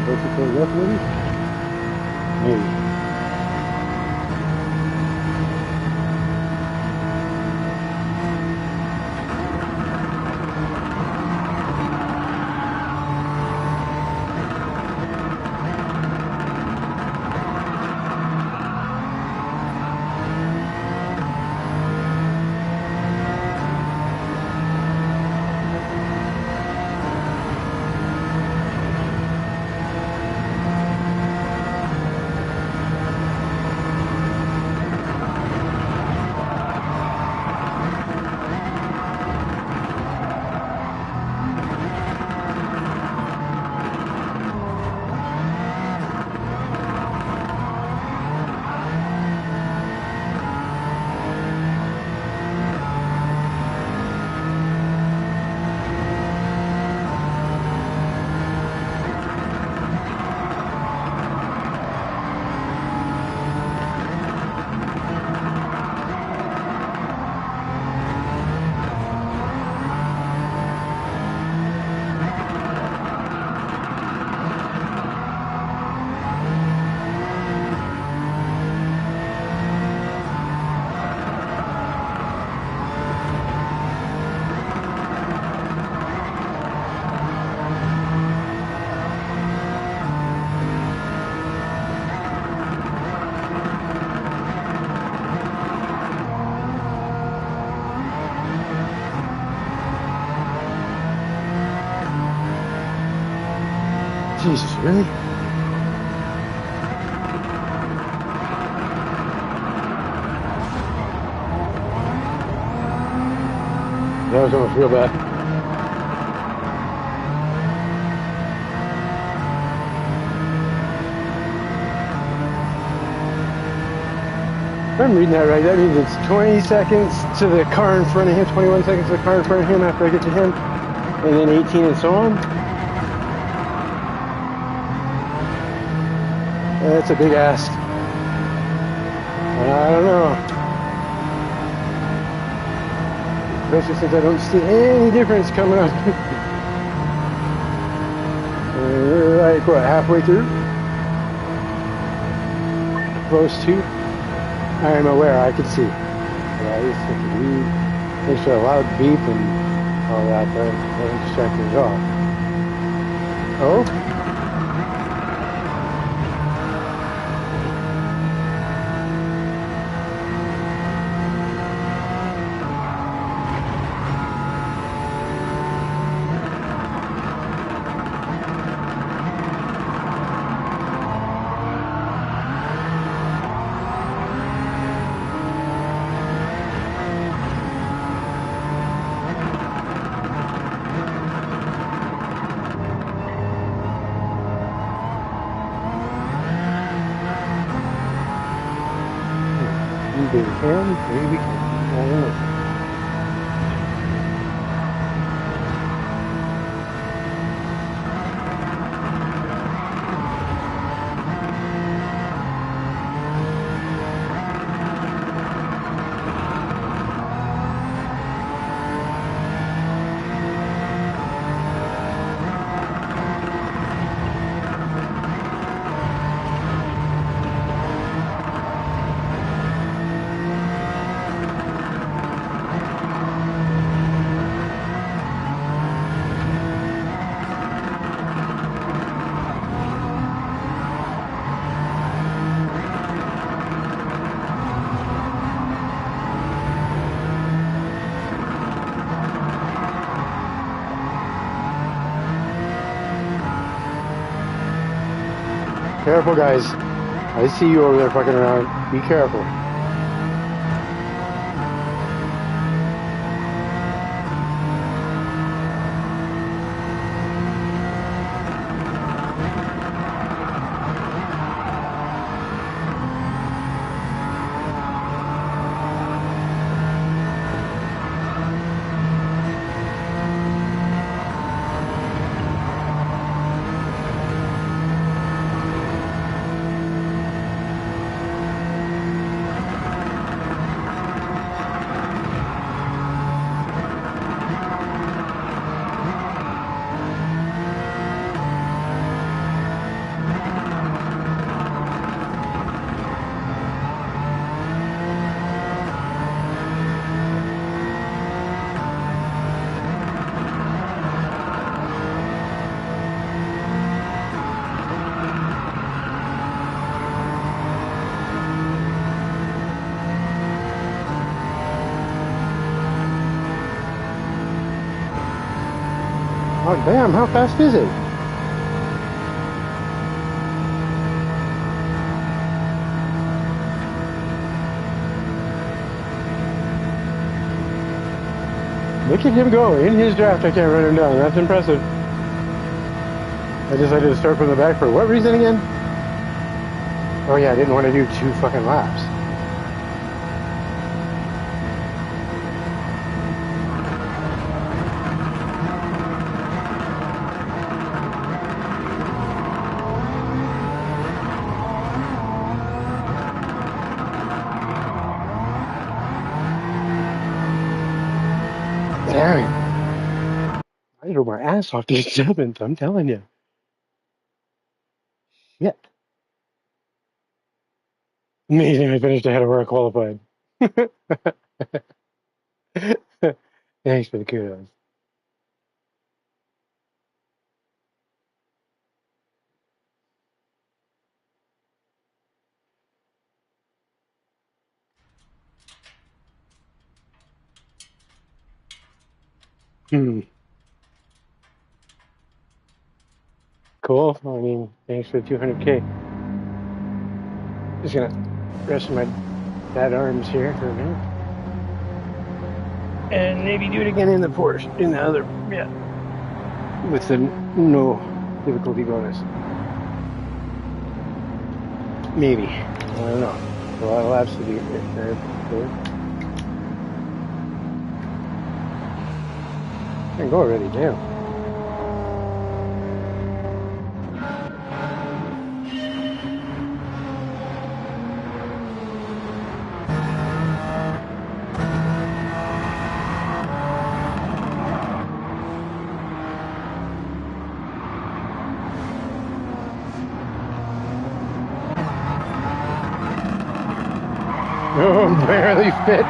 Both of those left, maybe? Maybe. Really? That was almost real bad. If I'm reading that right, that means it's 20 seconds to the car in front of him, 21 seconds to the car in front of him after I get to him, and then 18 and so on. That's a big ask. I don't know. Especially since I don't see any difference coming up. We're like, what, halfway through? Close to? I am aware, I can see. Yeah, it's thanks for a loud beep and all that, that distracted us off. Oh? Maybe we can, maybe we can't. I don't know. Careful, guys. I see you over there fucking around. Be careful. Oh, damn, how fast is it? Look at him go. In his draft, I can't run him down. That's impressive. I decided to start from the back for what reason again? Oh, yeah, I didn't want to do 2 fucking laps. Damn. I drove my ass off the 7th, I'm telling you. Shit. Amazing, I finished ahead of where I qualified. Thanks for the kudos. Cool. I mean, thanks for the 200K. Just gonna rest my bad arms here for a minute. And maybe do it again in the Porsche, in the other, yeah, with the no difficulty bonus. Maybe. I don't know. A lot of laps to do there. I can go already, damn. Oh, barely fit.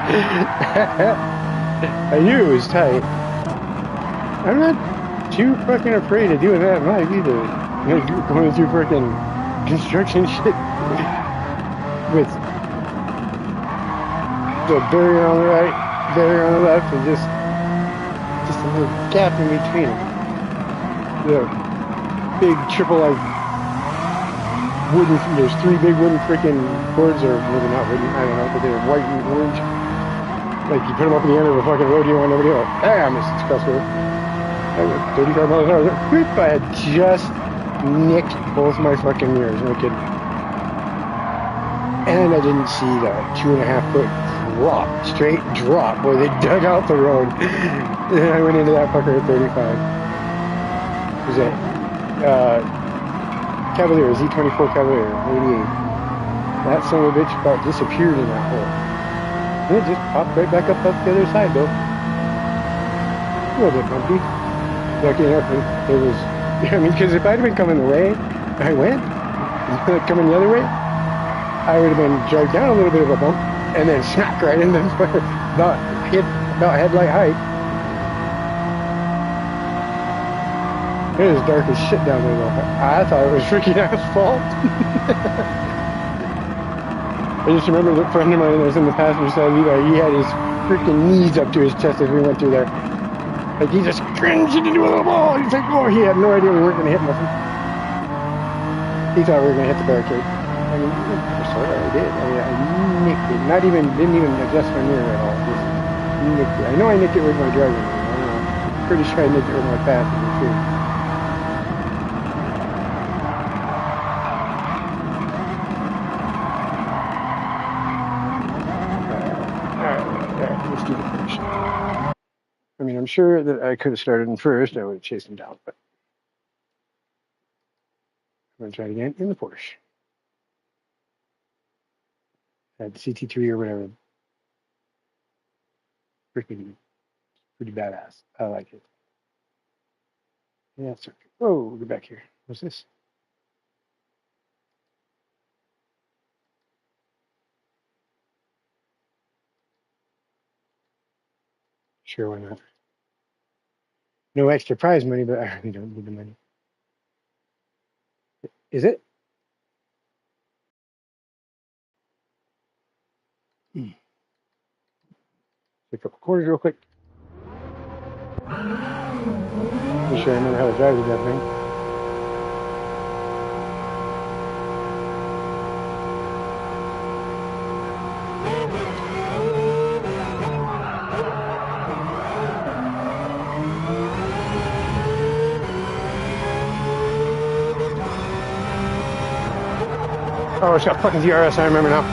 I knew it was tight. I'm not too fucking afraid of doing that in life either. Like going through fucking construction shit with the barrier on the right, barrier on the left, and just a little gap in between them. The big triple like wooden, there's 3 big wooden freaking boards, or maybe not wooden, I don't know, but they're white and orange. Like you put them up at the end of a fucking rodeo and nobody else. Bam, it's disgusting. I went 35 miles an hour. Whoop, I had just nicked both my fucking mirrors, no kidding. And I didn't see the 2.5 foot drop, straight drop, where they dug out the road. And I went into that fucker at 35. What was that? Cavalier, Z24 Cavalier, 88. That son of a bitch about disappeared in that hole. And it just popped right back up the other side, though. A little bit bumpy. Lucky enough, it was, I mean, because if I'd been coming the way I went, coming the other way, I would have been dragged down a little bit of a bump, and then smack right into about headlight height. It was dark as shit down there, though. I thought it was freaking asphalt. I just remember the friend of mine that was in the passenger side, he had his freaking knees up to his chest as we went through there. Like, he just cringed into a little ball. He's like, oh, he had no idea we weren't going to hit nothing. He thought we were going to hit the barricade. I mean, sort of, I did. I nicked it. Didn't even adjust my mirror at all. Just nicked it. I know I nicked it with my driving mirror. I don't know. I'm pretty sure I nicked it with my passenger, too. Let's do the finish. I mean, I'm sure that I could have started in first. I would have chased him down, but I'm going to try it again in the Porsche. Had CT3 or whatever. Freaking pretty badass. I like it. Yeah, it's okay. Whoa, get back here. What's this? Sure, why not? No extra prize money, but I really don't need the money. Is it? Take a couple quarters real quick. Make sure I remember how to drive the damn thing. Oh, it's got fucking DRS, I remember now.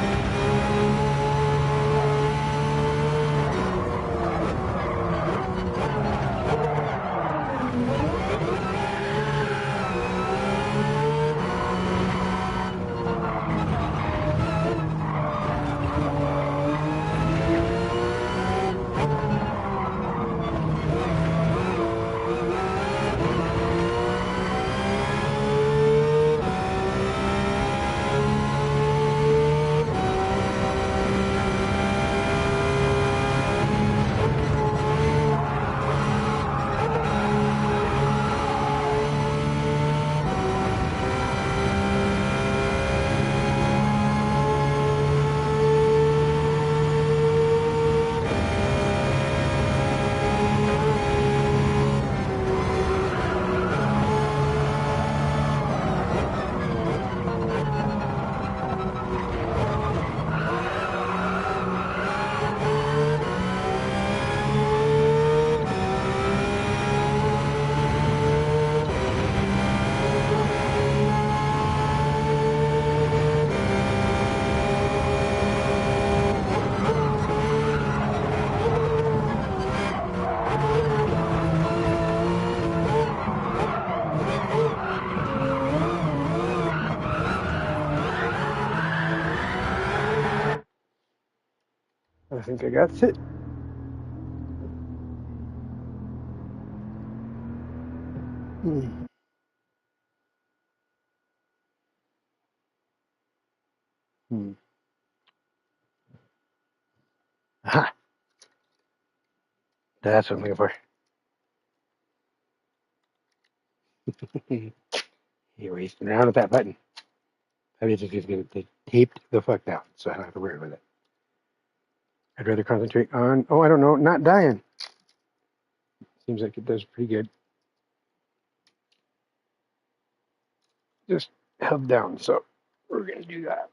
I think I got it. Hmm. Aha, that's what I'm looking for. You're wasting around with that button. I mean, just get it taped the fuck down, so I don't have to worry with it. I'd rather concentrate on, oh, I don't know, not dying. Seems like it does pretty good. Just held down, so we're going to do that.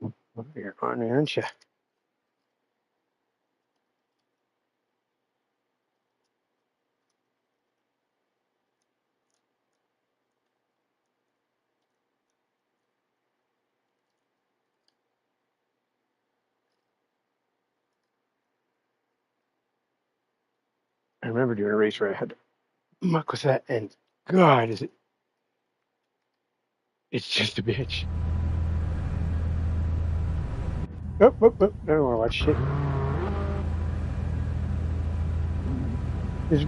Well, you're on there, aren't you? I remember doing a race where I had to muck with that, and God, it's just a bitch. Oh, oh, oh, I don't want to watch shit. There's,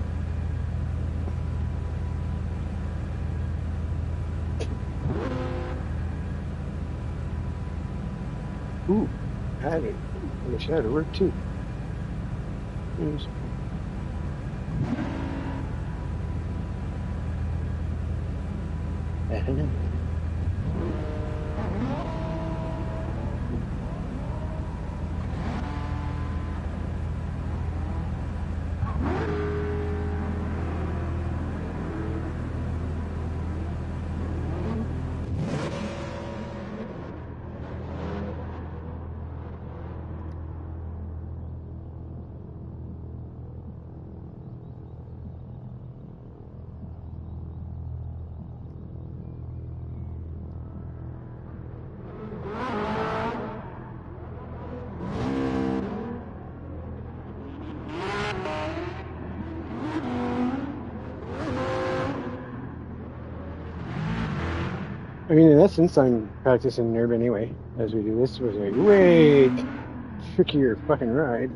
ooh, I wish that would work too. There's, I don't know. I mean, in essence, I'm practicing Nurb anyway as we do this. Was a way trickier fucking ride.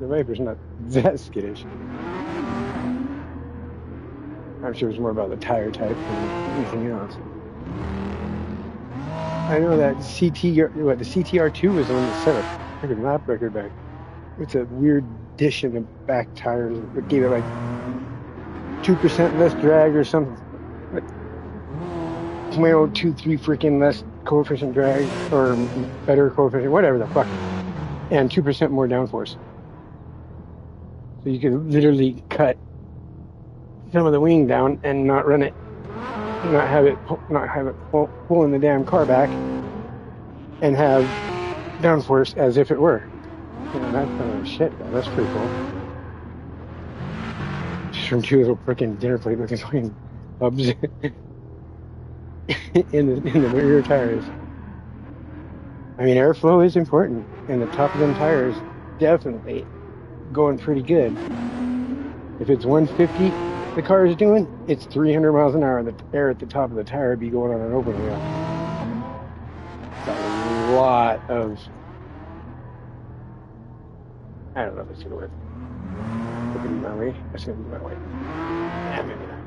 The Viper's not that skittish. I'm sure it's more about the tire type than anything else. I know that the CTR2 was the one that set a freaking lap record back. It's a weird dish in the back tires that gave it like 2% less drag or something. Like 0.023 freaking less coefficient drag or better coefficient, whatever the fuck, and 2% more downforce. So you could literally cut some of the wing down and not run it, not have it pulling the damn car back, and have downforce as if it were. You know, that's kind of shit, though. That's pretty cool. Just from two little freaking dinner plate looking fucking hubs in the rear tires. I mean, airflow is important, and the top of them tires definitely going pretty good. If it's 150, the car is doing, it's 300 miles an hour. The air at the top of the tire would be going on an open wheel. It's a lot of, I don't know if it's gonna work. It's gonna be my way. That's gonna be my way. Yeah, maybe not.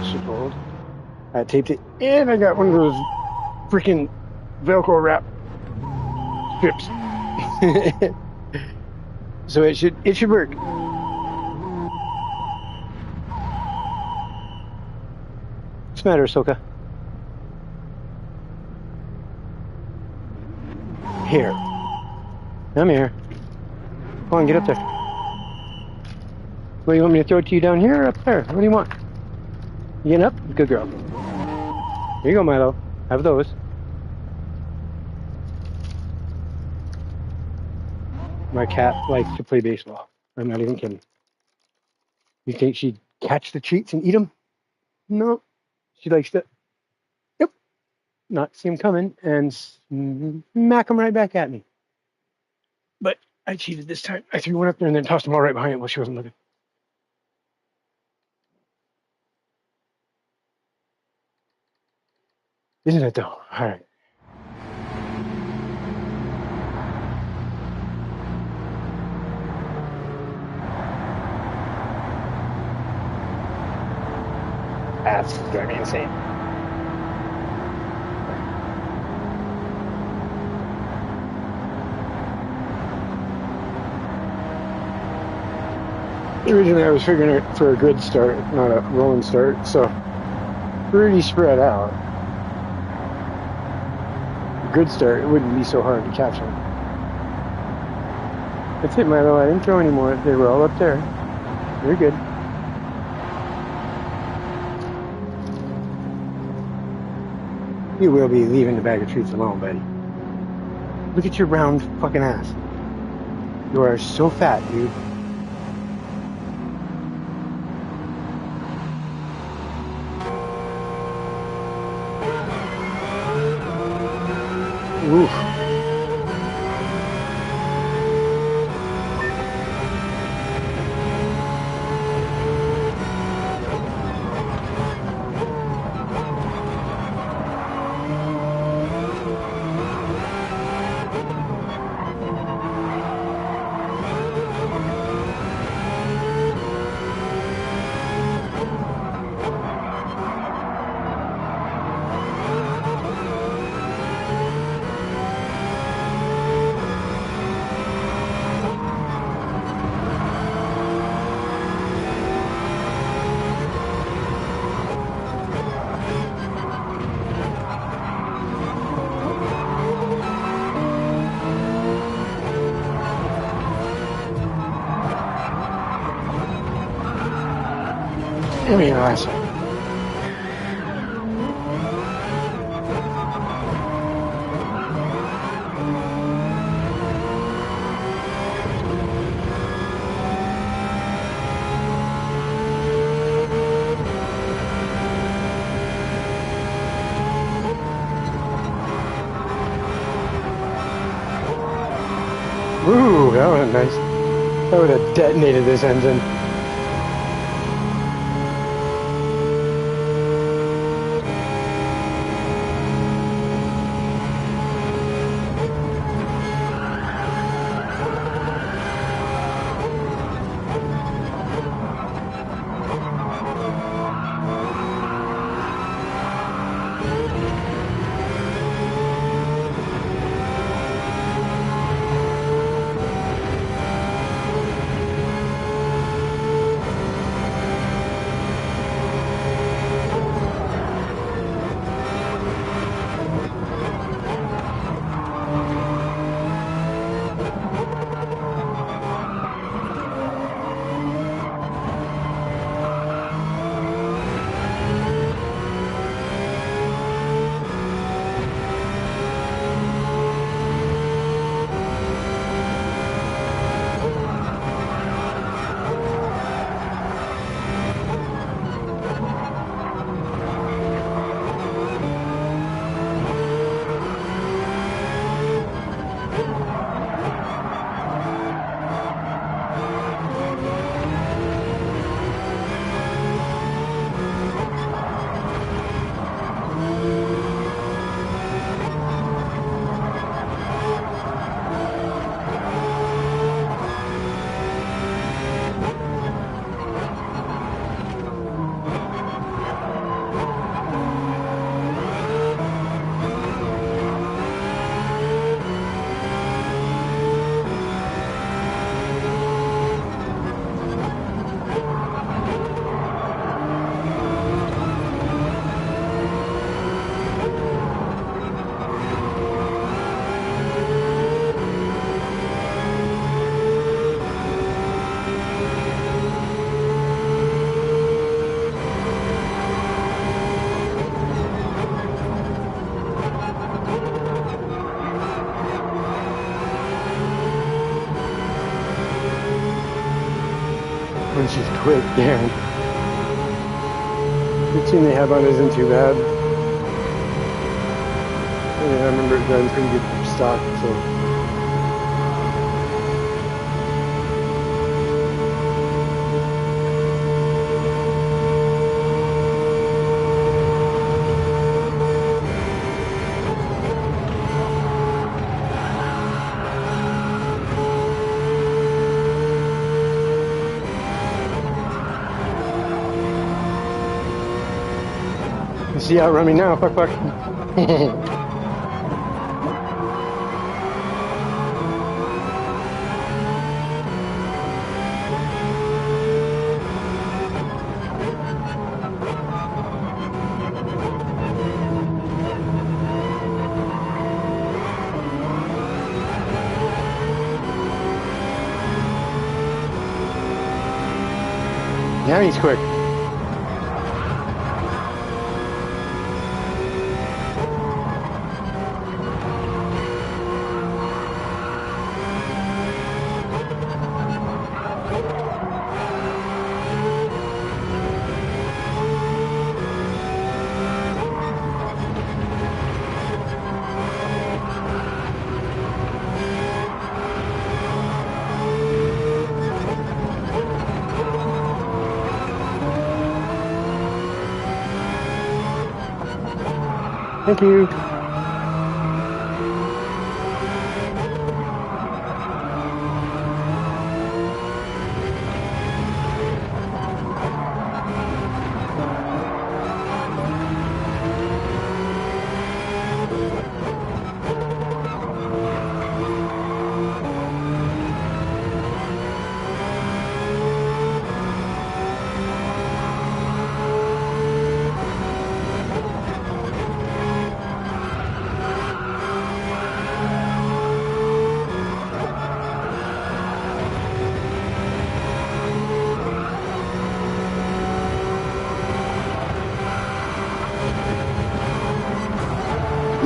Super old. I taped it, and I got one of those freaking Velcro wrap strips. So it should work. What's the matter, Soka? Here. Come here. Come on, get up there. What, you want me to throw it to you down here or up there? What do you want? You getting up? Good girl. Here you go, Milo. Have those. My cat likes to play baseball. I'm not even kidding. You think she'd catch the treats and eat them? No. She likes to, yep, not see them coming and smack them right back at me. But I cheated this time. I threw one up there and then tossed them all right behind it while she wasn't looking. Isn't it though? All right. That's driving me insane. Originally, I was figuring it for a grid start, not a rolling start, so pretty spread out. Grid start, it wouldn't be so hard to catch them. That's it, Milo. I didn't throw any more. They were all up there. You're good. You will be leaving the bag of treats alone, buddy. Look at your round fucking ass. You are so fat, dude. Oof. I mean, awesome. Ooh, that was nice. That would have detonated this engine. When she's quick, damn. The team they have on isn't too bad. Yeah, I remember it driving pretty good stock, so see how it run me now? Fuck, fuck. Now he's quick. Thank you.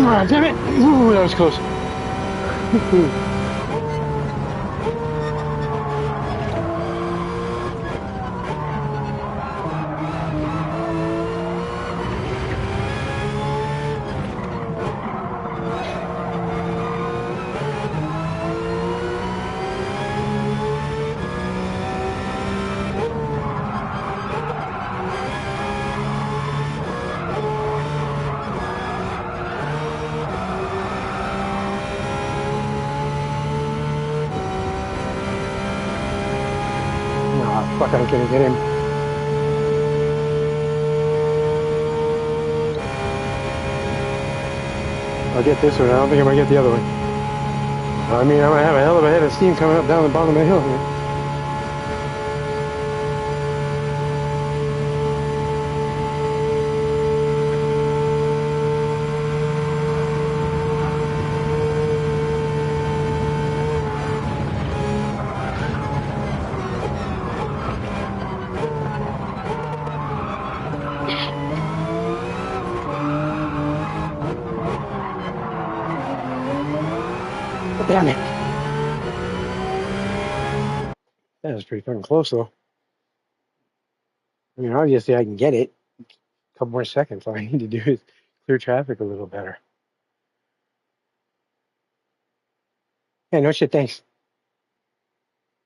Ah, damn it! Ooh, that was close. Ah, fuck, I couldn't get him. I'll get this one. I don't think I'm gonna get the other one. I mean, I'm gonna have a hell of a head of steam coming up down the bottom of the hill here. Damn it. That was pretty fucking close, though. I mean, obviously I can get it. A couple more seconds. All I need to do is clear traffic a little better. Yeah, no shit, thanks.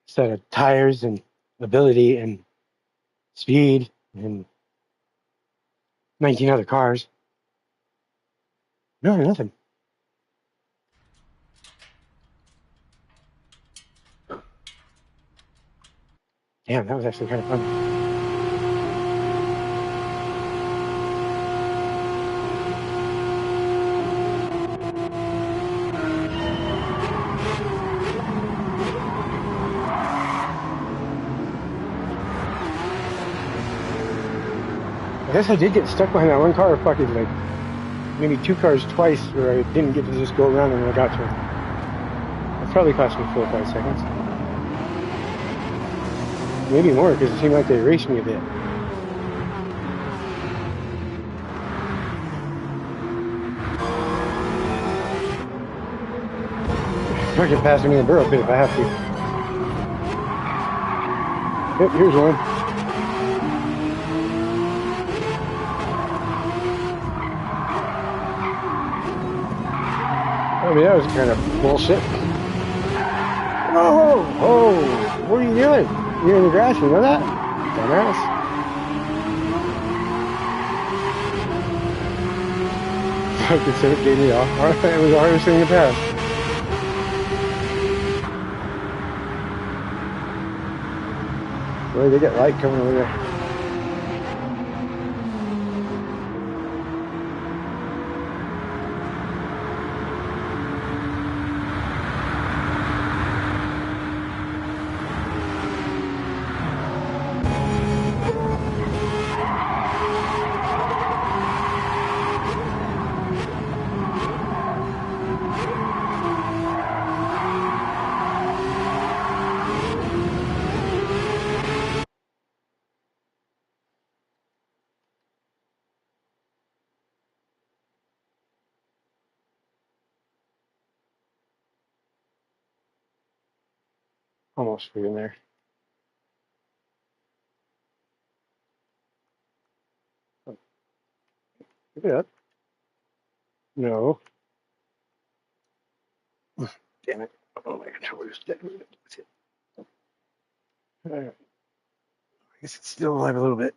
Set of tires and ability and speed and 19 other cars. No, nothing. Damn, that was actually kind of fun. I guess I did get stuck behind that one car, fucking like maybe two cars twice, where I didn't get to just go around and I got to it. It probably cost me 4 or 5 seconds. Maybe more, because it seemed like they raced me a bit. Fucking passing me in the barrel pit if I have to. Yep, here's one. I mean, that was kind of bullshit. Oh, what are you doing? You're in the grass, you know that? Dumbass. Fucking said it gave me off. It was the hardest thing to pass. Boy, they get light coming over there. Almost through in there. Oh, pick it up. No. Damn it. Oh, my controller's dead. That's it. All right. I guess it's still alive a little bit.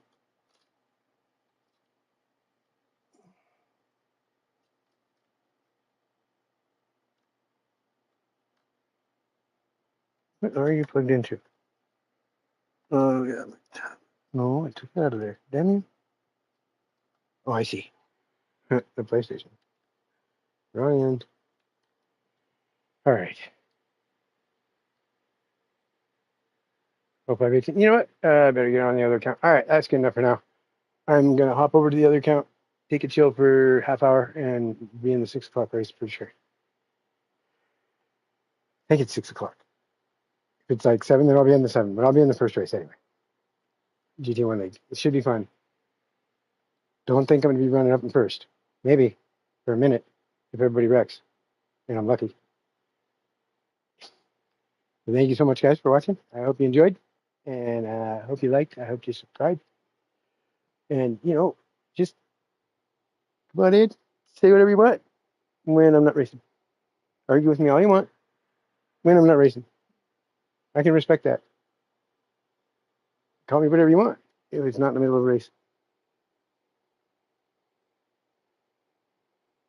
What are you plugged into? Oh, yeah. No, I took it out of there. Damn you. Oh, I see. The PlayStation. Wrong end. All right. Hope everything. You know what? I better get on the other account. All right, that's good enough for now. I'm gonna hop over to the other account, take a chill for half hour, and be in the 6 o'clock race for sure. I think it's 6 o'clock. If it's like 7, then I'll be in the 7, but I'll be in the first race anyway. GT1 League. It should be fun. Don't think I'm gonna be running up in first. Maybe for a minute if everybody wrecks, and I'm lucky. So thank you so much, guys, for watching. I hope you enjoyed, and I hope you liked. I hope you subscribed, and just come on in, say whatever you want when I'm not racing. Argue with me all you want when I'm not racing. I can respect that. Call me whatever you want if it's not in the middle of a race.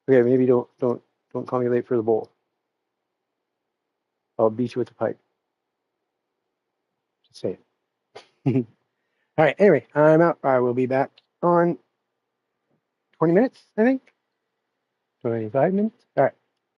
Okay, maybe don't call me late for the bowl. I'll beat you with the pipe. Just say it. All right. Anyway, I'm out. I will be back on 20 minutes, I think. 25 minutes. All right.